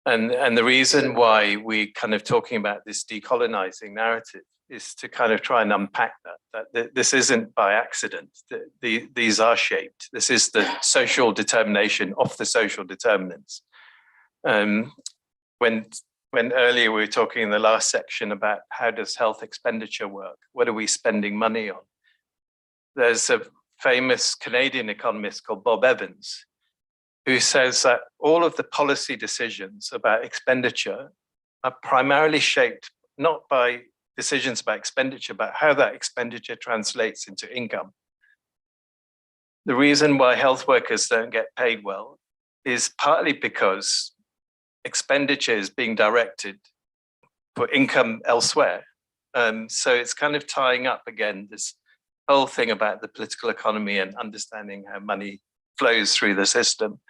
the reason why we kind of talking about this decolonizing narrative is to kind of try and unpack that this isn't by accident. These are shaped. This is the social determination of the social determinants. When earlier we were talking in the last section about how does health expenditure work? What are we spending money on? There's a famous Canadian economist called Bob Evans, who says that all of the policy decisions about expenditure are primarily shaped not by decisions about expenditure, but how that expenditure translates into income. The reason why health workers don't get paid well is partly because expenditure is being directed for income elsewhere. So it's kind of tying up again this whole thing about the political economy and understanding how money flows through the system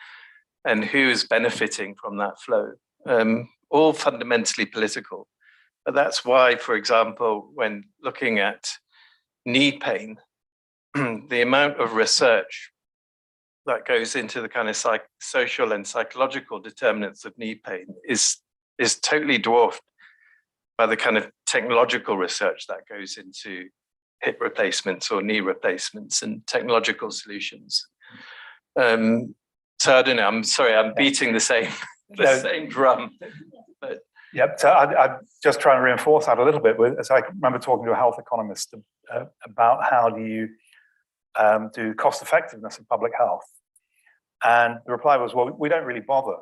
and who is benefiting from that flow, all fundamentally political. But that's why, for example, when looking at knee pain, the amount of research that goes into the kind of social and psychological determinants of knee pain is totally dwarfed by the kind of technological research that goes into hip replacements or knee replacements and technological solutions. So I don't know, I'm sorry, I'm beating the same drum. But Yep, so I'm just trying to reinforce that a little bit. So I remember talking to a health economist about how do you do cost effectiveness of public health. And the reply was, well, we don't really bother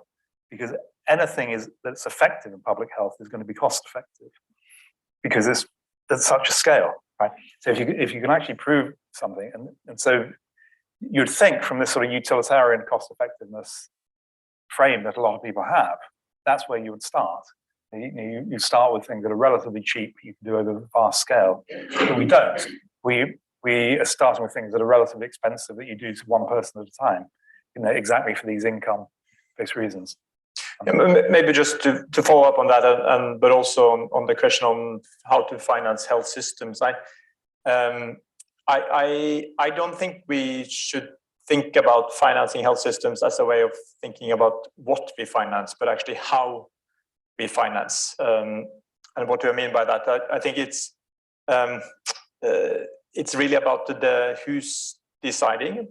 because anything that's effective in public health is going to be cost effective because it's such a scale, right? So if you can actually prove something, and so you'd think from this sort of utilitarian cost effectiveness frame that a lot of people have, that's where you would start. You start with things that are relatively cheap, you can do over a vast scale, but we don't. We are starting with things that are relatively expensive that you do to one person at a time, exactly for these income-based reasons. Maybe just to follow up on that, but also on the question on how to finance health systems. I don't think we should think about financing health systems as a way of thinking about what we finance, but actually how we finance. And what do I mean by that? I think it's really about the who's deciding,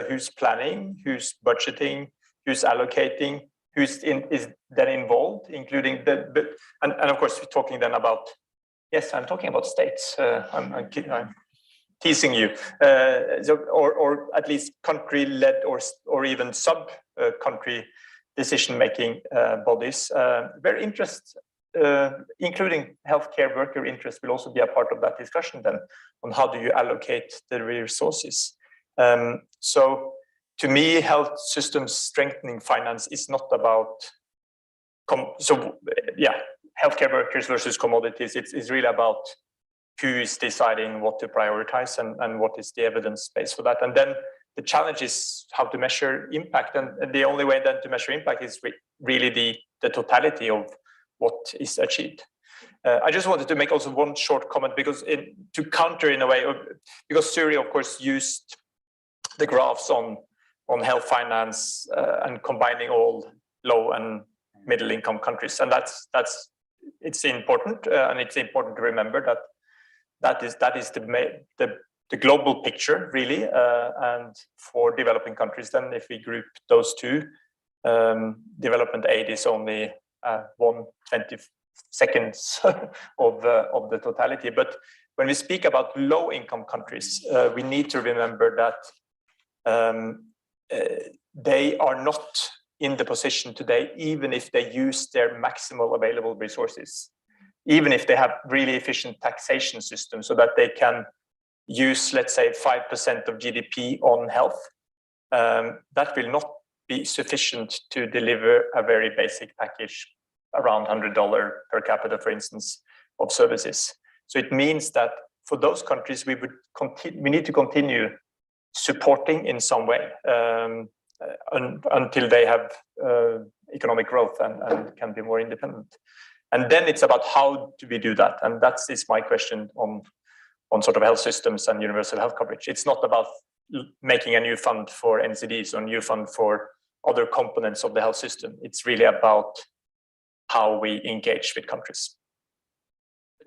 who's planning, who's budgeting, who's allocating, is then involved, including and of course we're talking then about, yes, I'm talking about states. I'm teasing you, or at least country-led or even sub-country decision-making bodies. Very interest, including healthcare worker interest, will also be a part of that discussion then on how do you allocate the resources. So to me, health systems strengthening finance is not about, healthcare workers versus commodities. It's really about who is deciding what to prioritize and what is the evidence base for that. And then the challenge is how to measure impact. And the only way then to measure impact is really the totality of what is achieved. I just wanted to make also one short comment because to counter in a way, because Suri, of course, used the graphs on health finance and combining all low and middle income countries. And it's important. And it's important to remember that is the global picture really. And for developing countries, then if we group those two, development aid is only 1/22 of the totality. But when we speak about low income countries, we need to remember that they are not in the position today, even if they use their maximal available resources, even if they have really efficient taxation systems so that they can use, let's say, 5% of GDP on health, that will not be sufficient to deliver a very basic package around $100 per capita, for instance, of services. So it means that for those countries, we need to continue supporting in some way until they have economic growth and can be more independent. And then it's about how do we do that? And that is my question on sort of health systems and universal health coverage. It's not about making a new fund for NCDs or a new fund for other components of the health system. It's really about how we engage with countries.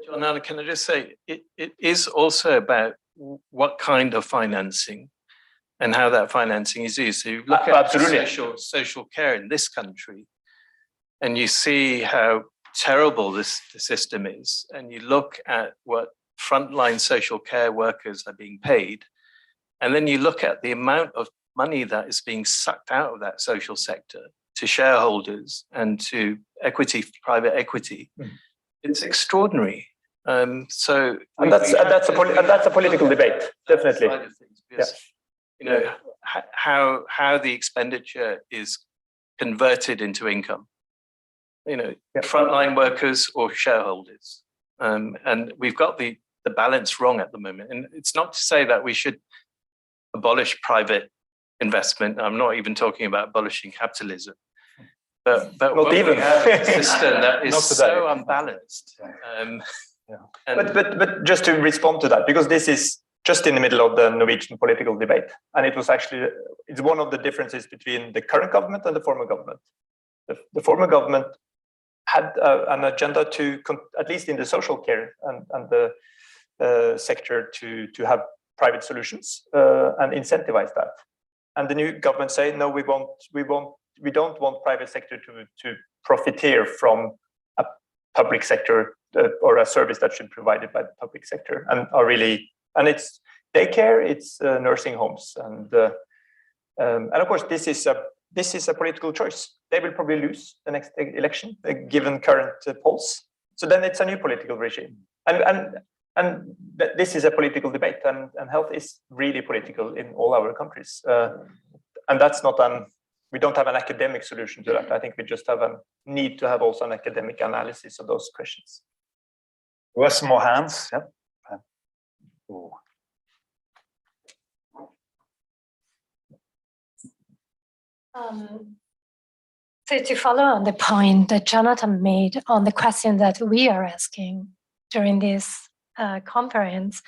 John, Anna, can I just say, it is also about what kind of financing and how that financing is used. So you look at social care in this country, and you see how terrible the system is, and you look at what frontline social care workers are being paid, and then you look at the amount of money that is being sucked out of that social sector to shareholders and to private equity. It's extraordinary. So that's a political debate, definitely. Because, you know, how the expenditure is converted into income. You know, frontline workers or shareholders, and we've got the balance wrong at the moment. And it's not to say that we should abolish private investment. I'm not even talking about abolishing capitalism. But Not what even. we have is a system that is Not today. so unbalanced. But just to respond to that, because this is just in the middle of the Norwegian political debate, and it's one of the differences between the current government and the former government. The former government had an agenda to, at least in the social care and the sector, to have private solutions and incentivize that. And the new government say, no, we don't want private sector to profiteer from a public sector or a service that should be provided by the public sector, and it's daycare, it's nursing homes, and of course this is a political choice. They will probably lose the next election, given current polls. So then it's a new political regime, and this is a political debate, and health is really political in all our countries, and that's not we don't have an academic solution to that. I think we just have a need to have also an academic analysis of those questions. There were some more hands. Yep. So to follow on the point that Jonathan made on the question that we are asking during this conference,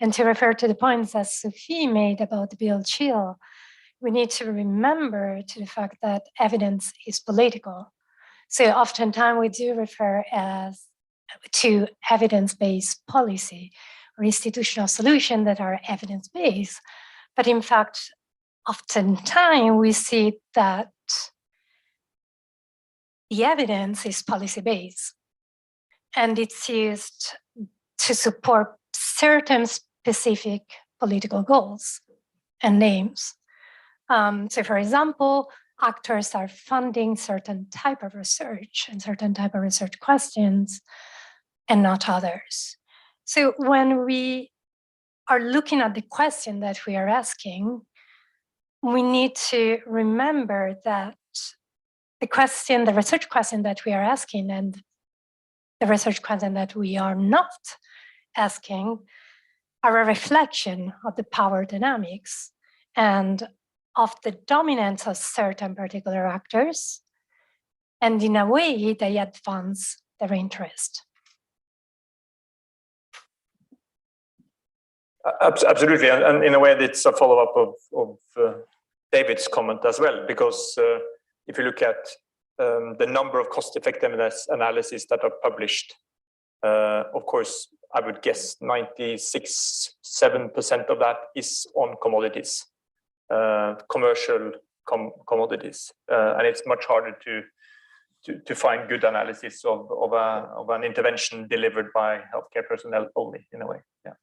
and to refer to the points that Sophie made about the Bill Chill, we need to remember to the fact that evidence is political. So oftentimes we do refer to evidence-based policy or institutional solutions that are evidence-based, but in fact, oftentimes we see that the evidence is policy-based, and it's used to support certain specific political goals and aims. So for example, actors are funding certain type of research and certain type of research questions and not others. So when we are looking at the question that we are asking, we need to remember that the research question that we are asking and the research question that we are not asking are a reflection of the power dynamics and of the dominance of certain particular actors, and in a way they advance their interest. Absolutely, and in a way it's a follow-up of David's comment as well, because if you look at the number of cost-effectiveness analyses that are published, of course, I would guess 96-7% of that is on commodities, commercial commodities, and it's much harder to find good analysis of an intervention delivered by healthcare personnel only, in a way. Yeah.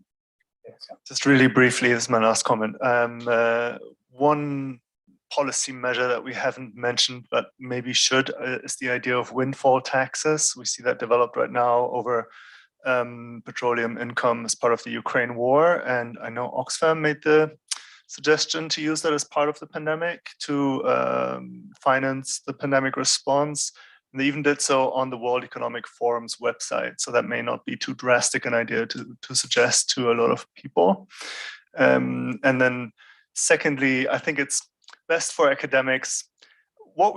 Just really briefly, this is my last comment. One policy measure that we haven't mentioned, but maybe should, is the idea of windfall taxes. We see that developed right now over petroleum income as part of the Ukraine war. And I know Oxfam made the suggestion to use that as part of the pandemic to finance the pandemic response. And they even did so on the World Economic Forum's website. So that may not be too drastic an idea to suggest to a lot of people. And then secondly, I think it's best for academics. What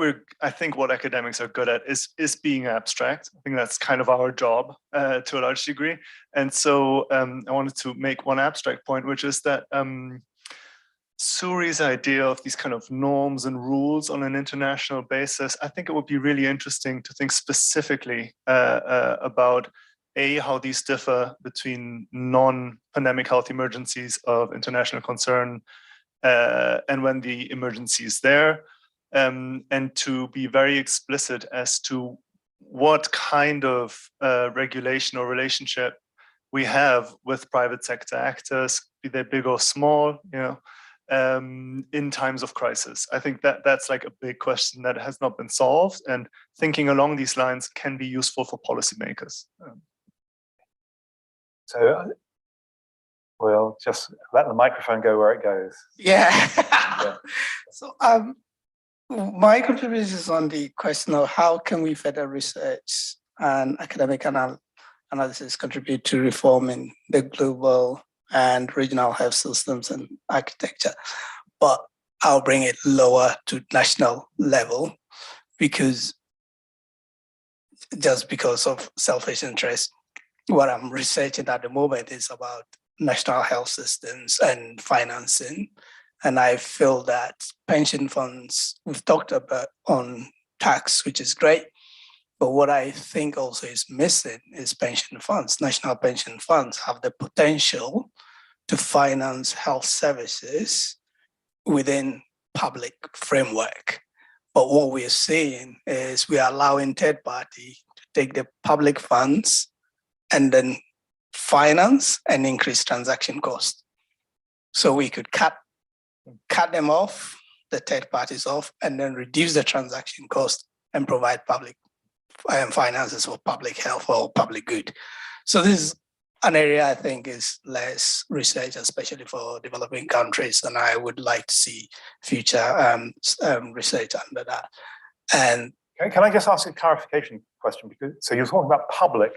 academics are good at is being abstract. I think that's kind of our job to a large degree. And so I wanted to make one abstract point, which is that Suri's idea of these kind of norms and rules on an international basis, I think it would be really interesting to think specifically about how these differ between non-pandemic health emergencies of international concern and when the emergency is there, and to be very explicit as to what kind of regulation or relationship we have with private sector actors, be they big or small, in times of crisis. I think that's like a big question that has not been solved, and thinking along these lines can be useful for policymakers. So we'll just let the microphone go where it goes. Yeah. So my contribution is on the question of how can we further research and academic analysis contribute to reforming the global and regional health systems and architecture. But I'll bring it lower to national level because just because of selfish interest. What I'm researching at the moment is about national health systems and financing. And I feel that pension funds, we've talked about on tax, which is great. But what I think also is missing is pension funds. National pension funds have the potential to finance health services within public framework. But what we're seeing is we are allowing third party to take the public funds and then finance and increase transaction costs. So we could cut them off, the third parties off, and then reduce the transaction cost and provide public finances for public health or public good. So this is an area I think is less research, especially for developing countries, and I would like to see future research under that. And can I just ask a clarification question? Because so you're talking about public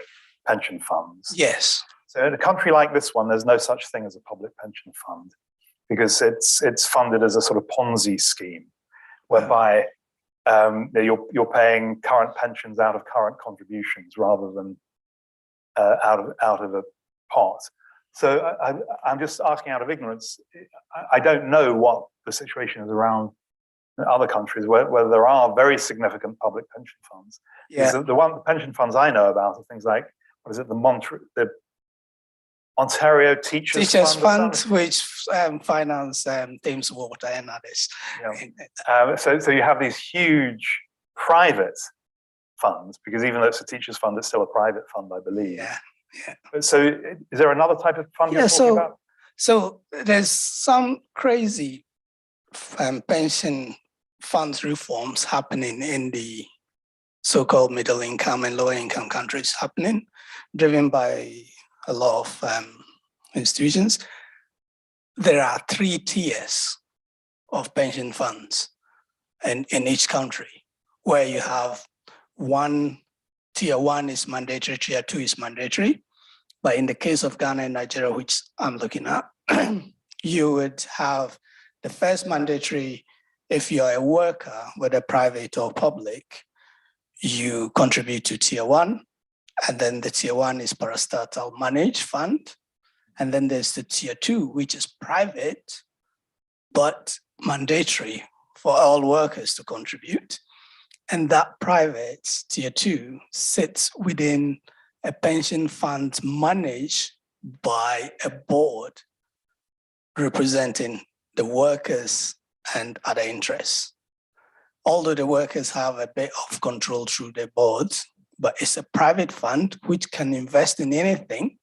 pension funds. Yes. So in a country like this one, there's no such thing as a public pension fund because it's funded as a sort of Ponzi scheme, whereby you're paying current pensions out of current contributions rather than out of a pot. So I'm just asking out of ignorance. I don't know what the situation is around other countries where there are very significant public pension funds. Yeah. The pension funds I know about are things like, what is it, the Ontario Teachers Fund, which finance Thames Water and others. Yeah. So you have these huge private funds, because even though it's a teachers fund, it's still a private fund, I believe. Yeah. So is there another type of fund you're talking about? So there's some crazy pension funds reforms happening in the so-called middle income and lower income countries happening, driven by a lot of institutions. There are 3 tiers of pension funds in each country, where you have tier 1 is mandatory, tier 2 is mandatory. But in the case of Ghana and Nigeria, which I'm looking at, you would have the first mandatory. If you're a worker, whether private or public, you contribute to tier 1. And then the tier 1 is parastatal managed fund. And then there's the tier 2, which is private, but mandatory for all workers to contribute. And that private tier 2 sits within a pension fund managed by a board representing the workers and other interests. Although the workers have a bit of control through the boards, but it's a private fund which can invest in anything,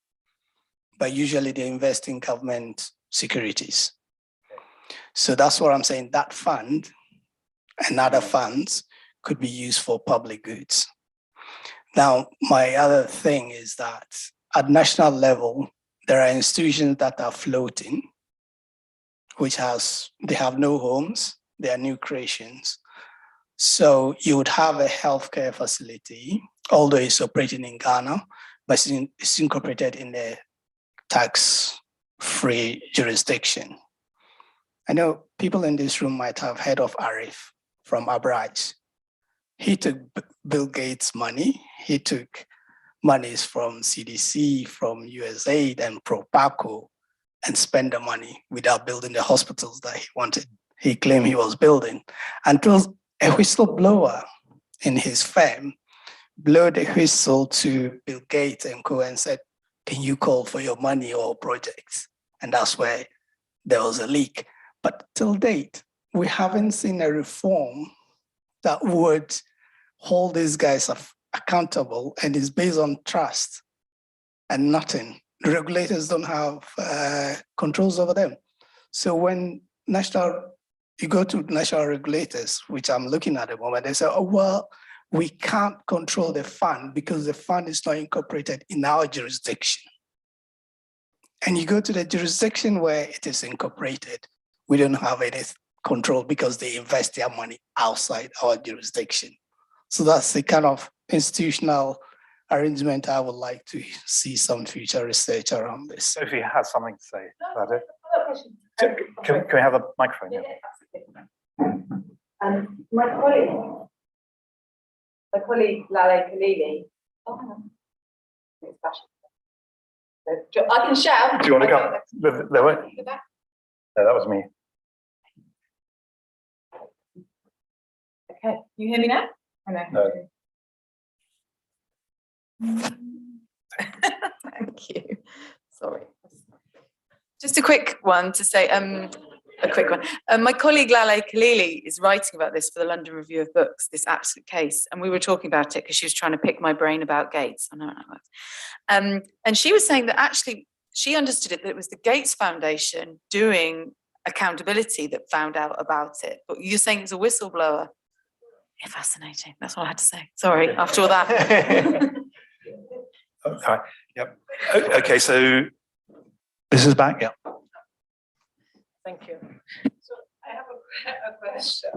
but usually they invest in government securities. So that's what I'm saying. That fund and other funds could be used for public goods. Now, my other thing is that at national level, there are institutions that are floating, they have no homes, they are new creations. So you would have a healthcare facility, although it's operating in Ghana, but it's incorporated in the tax-free jurisdiction. I know people in this room might have heard of Arif from Abraj. He took Bill Gates' money. He took monies from CDC, from USAID and Propaco, and spent the money without building the hospitals that he wanted. He claimed he was building, until a whistleblower in his firm blew the whistle to Bill Gates and co and said, can you call for your money or projects? And that's where there was a leak. But till date, we haven't seen a reform that would hold these guys accountable, and is based on trust and nothing. The regulators don't have controls over them. So when you go to national regulators, which I'm looking at the moment, they say, oh, well, we can't control the fund because the fund is not incorporated in our jurisdiction. And you go to the jurisdiction where it is incorporated, we don't have any control because they invest their money outside our jurisdiction. So that's the kind of institutional arrangement I would like to see some future research around this. Sophie has something to say about it. Can we have a microphone? Yeah. My colleague Lale Khalili. Oh, hang on. It's flashing. I can shout. Do you want to come? There way. No, that was me. Okay, you hear me now? No. Thank you. Sorry. Just a quick one to say, a quick one. My colleague Lale Khalili is writing about this for the London Review of Books, this absolute case. And we were talking about it because she was trying to pick my brain about Gates. I know how that works. And she was saying that actually she understood it, that it was the Gates Foundation doing accountability that found out about it. But you're saying it's a whistleblower. Yeah, fascinating. That's all I had to say. Sorry, after all that. Okay. Yep. Okay, so this is back. Yeah. Thank you. So I have a question.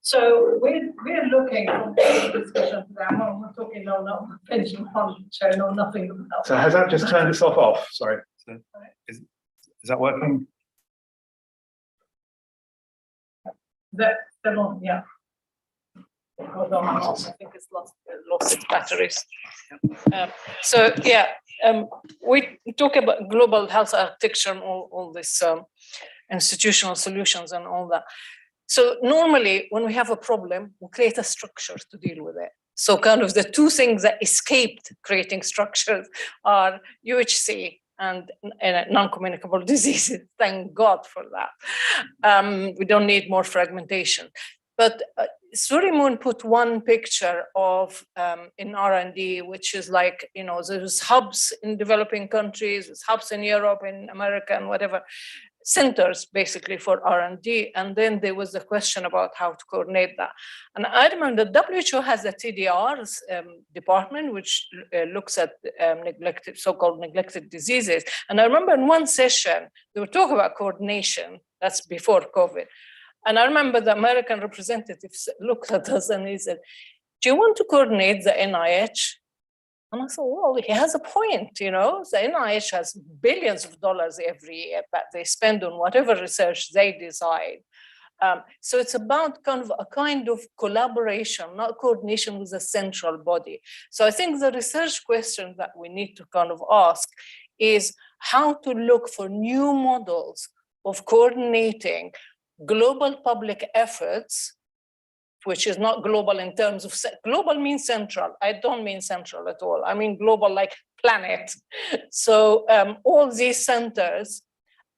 So we're looking for discussion today. We're talking no pension fund, so I know nothing about. So has that just turned itself off? Sorry. So is that working? That on, yeah. Hold on, I think it's lost its batteries. So yeah, we talk about global health architecture and all this institutional solutions and all that. So normally when we have a problem, we create a structure to deal with it. So kind of the two things that escaped creating structures are UHC and non-communicable diseases. Thank God for that. We don't need more fragmentation. But Suri Moon put one picture of in R&D, which is like, you know, there's hubs in developing countries, there's hubs in Europe, in America, and whatever, centers basically for R&D. And then there was a question about how to coordinate that. And I remember the WHO has a TDRs department, which looks at neglected, so-called neglected diseases. And I remember in one session, they were talking about coordination. That's before COVID. And I remember the American representative looked at us and he said, do you want to coordinate the NIH? And I thought, well, he has a point, you know, the NIH has billions of dollars every year that they spend on whatever research they decide. So it's about kind of collaboration, not coordination with a central body. So I think the research question that we need to kind of ask is how to look for new models of coordinating global public efforts, which is not global in terms of, global means central. I don't mean central at all. I mean global like planet. So all these centers,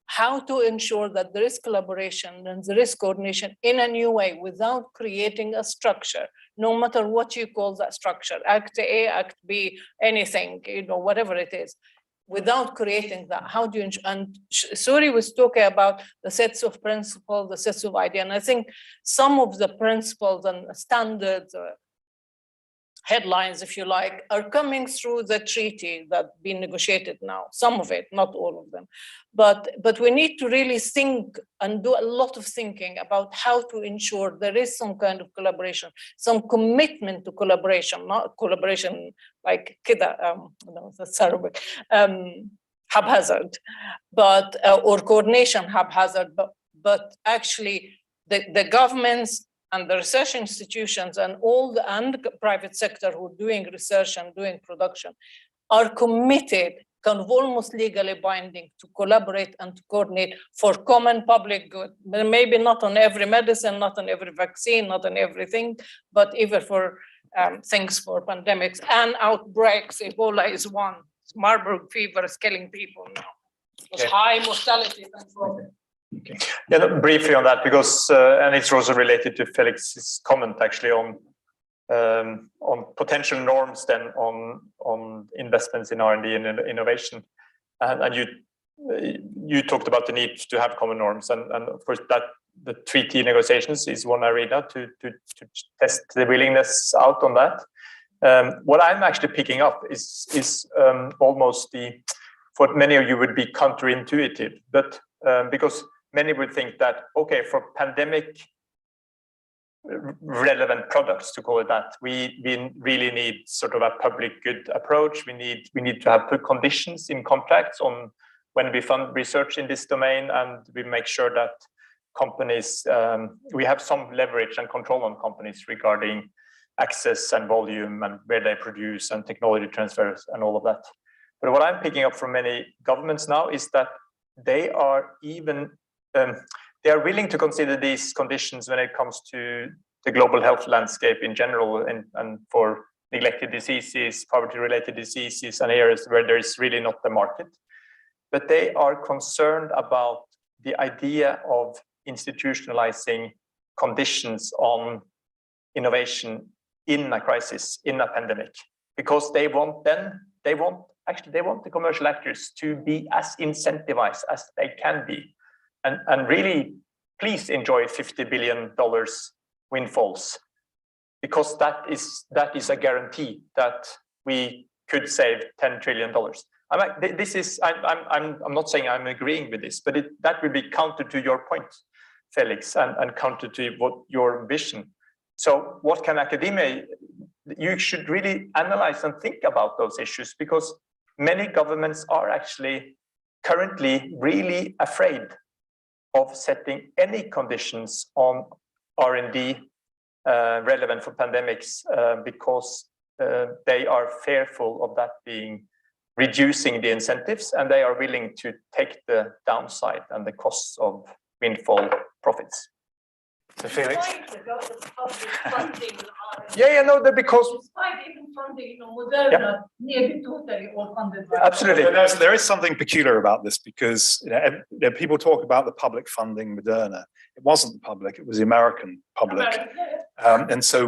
how to ensure that there is collaboration and there is coordination in a new way without creating a structure, no matter what you call that structure, Act A, Act B, anything, you know, whatever it is. Without creating that, how do you, and Suri was talking about the sets of principles, the sets of ideas, and I think some of the principles and standards, headlines, if you like, are coming through the treaty that's been negotiated now, some of it, not all of them. But we need to really think and do a lot of thinking about how to ensure there is some kind of collaboration, some commitment to collaboration, not collaboration like kida, no, that's Arabic, haphazard, but, or coordination haphazard, but actually the governments and the research institutions and all the private sector who are doing research and doing production are committed, kind of almost legally binding, to collaborate and to coordinate for common public good. Maybe not on every medicine, not on every vaccine, not on everything, but even for things for pandemics and outbreaks. Ebola is one. Marburg fever is killing people now. It's high mortality control. Okay. Yeah, no, briefly on that, because and it's also related to Felix's comment actually on potential norms then on investments in R&D and innovation, and you talked about the need to have common norms, and of course that the treaty negotiations is one arena to test the willingness out on that. What I'm actually picking up is almost for many of you would be counterintuitive, but because many would think that, okay, for pandemic relevant products, to call it that, we really need sort of a public good approach. We need to have put conditions in contracts on when we fund research in this domain, and we make sure that companies, we have some leverage and control on companies regarding access and volume and where they produce and technology transfers and all of that. But what I'm picking up from many governments now is that they are even, they are willing to consider these conditions when it comes to the global health landscape in general and for neglected diseases, poverty-related diseases, and areas where there is really not the market. But they are concerned about the idea of institutionalizing conditions on innovation in a crisis, in a pandemic, because they want the commercial actors to be as incentivized as they can be, and really please enjoy $50 billion windfalls, because that is a guarantee that we could save $10 trillion. I'm not saying I'm agreeing with this, but that would be counter to your point, Felix, and counter to what your vision. So what can academia, you should really analyze and think about those issues, because many governments are actually currently really afraid of setting any conditions on R&D relevant for pandemics because they are fearful of that being reducing the incentives, and they are willing to take the downside and the costs of windfall profits. So Felix? Because absolutely, there is something peculiar about this, because people talk about the public funding Moderna. It wasn't the public; it was the American public. And so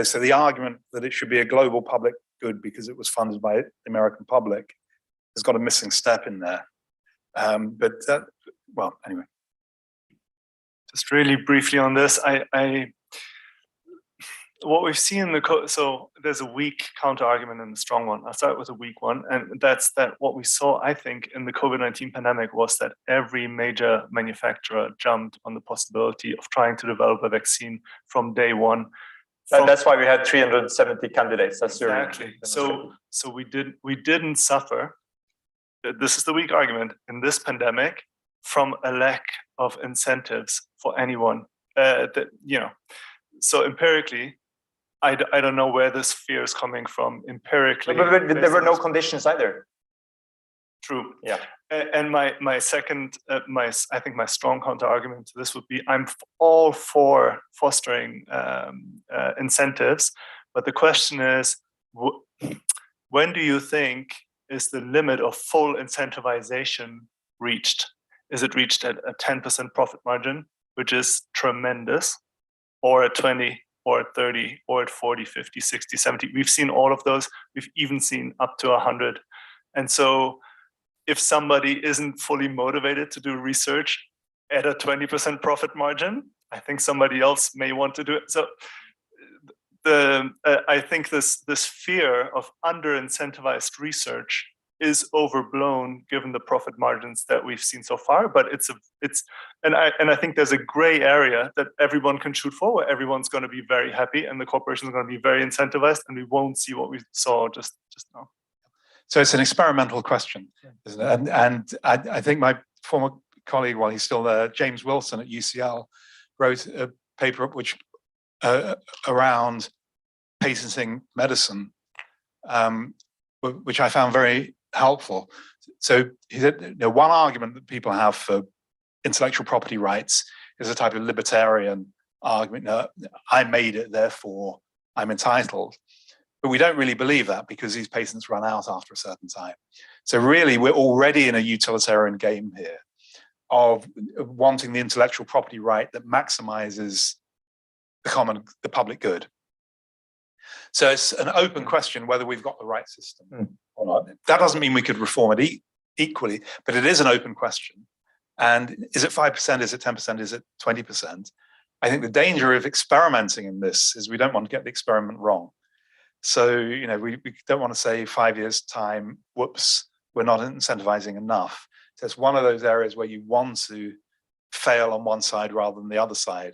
so the argument that it should be a global public good because it was funded by the American public has got a missing step in there. Well, anyway. Just really briefly on this, what we've seen in so there's a weak counter argument and a strong one. I'll start with a weak one, and that's that what we saw, I think, in the COVID-19 pandemic was that every major manufacturer jumped on the possibility of trying to develop a vaccine from day one. That's why we had 370 candidates. That's exactly. So we didn't suffer. This is the weak argument in this pandemic from a lack of incentives for anyone. So empirically, I don't know where this fear is coming from. Empirically, but there were no conditions either. True. Yeah. And my second, I think my strong counter argument to this would be I'm all for fostering incentives, but the question is, when do you think is the limit of full incentivization reached? Is it reached at a 10% profit margin, which is tremendous, or at 20, or at 30, or at 40, 50, 60, 70? We've seen all of those. We've even seen up to 100. And so if somebody isn't fully motivated to do research at a 20% profit margin, I think somebody else may want to do it. So I think this fear of under-incentivized research is overblown given the profit margins that we've seen so far. But I think there's a gray area that everyone can shoot for, where everyone's going to be very happy and the corporations are going to be very incentivized, and we won't see what we saw just now. So it's an experimental question, isn't it? And I think my former colleague, while he's still there, James Wilson at UCL, wrote a paper which around patenting medicine, which I found very helpful. So he said, one argument that people have for intellectual property rights is a type of libertarian argument. No, I made it, therefore I'm entitled. But we don't really believe that, because these patents run out after a certain time. So really, we're already in a utilitarian game here of wanting the intellectual property right that maximizes the public good. So it's an open question whether we've got the right system or not. That doesn't mean we could reform it equally, but it is an open question. And is it 5%? Is it 10%? Is it 20%? I think the danger of experimenting in this is we don't want to get the experiment wrong. So, we don't want to say 5 years' time, whoops, we're not incentivizing enough. So it's one of those areas where you want to fail on one side rather than the other side,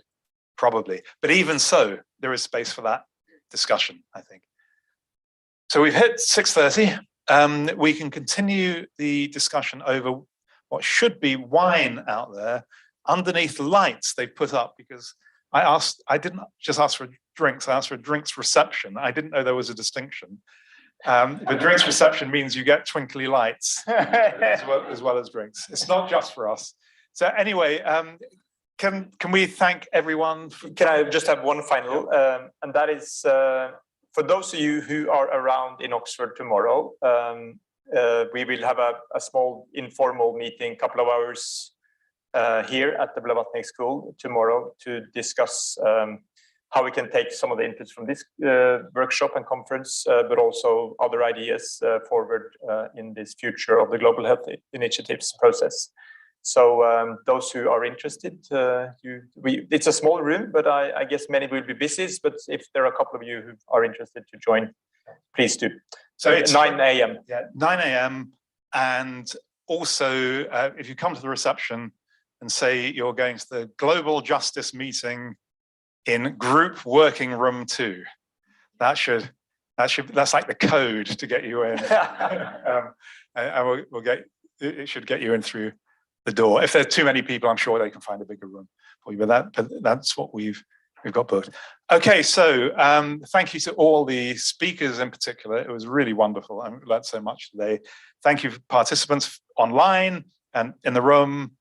probably. But even so, there is space for that discussion, I think. So we've hit 6:30. We can continue the discussion over what should be wine out there. underneath the lights they put up, because I didn't just ask for drinks, I asked for a drinks reception. I didn't know there was a distinction. But drinks reception means you get twinkly lights as well as drinks. It's not just for us. So anyway, can we thank everyone? Can I just have one final, and that is for those of you who are around in Oxford tomorrow, we will have a small informal meeting, couple of hours here at the Blavatsky School tomorrow to discuss how we can take some of the inputs from this workshop and conference, but also other ideas forward in this future of the Global Health Initiatives process. So those who are interested, it's a small room, but I guess many will be busy. But if there are a couple of you who are interested to join, please do. So it's 9 a.m. Yeah, 9 a.m. And also, if you come to the reception and say you're going to the Global Justice meeting in group working room 2, that's like the code to get you in. And it should get you in through the door. If there's too many people, I'm sure they can find a bigger room for you. But that's what we've got booked. Okay, so thank you to all the speakers in particular. It was really wonderful. I learned so much today. Thank you, participants online and in the room.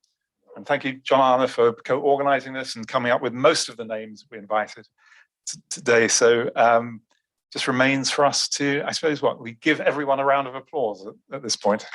And thank you, John Arne, for co-organizing this and coming up with most of the names we invited today. So just remains for us to, I suppose, we give everyone a round of applause at this point.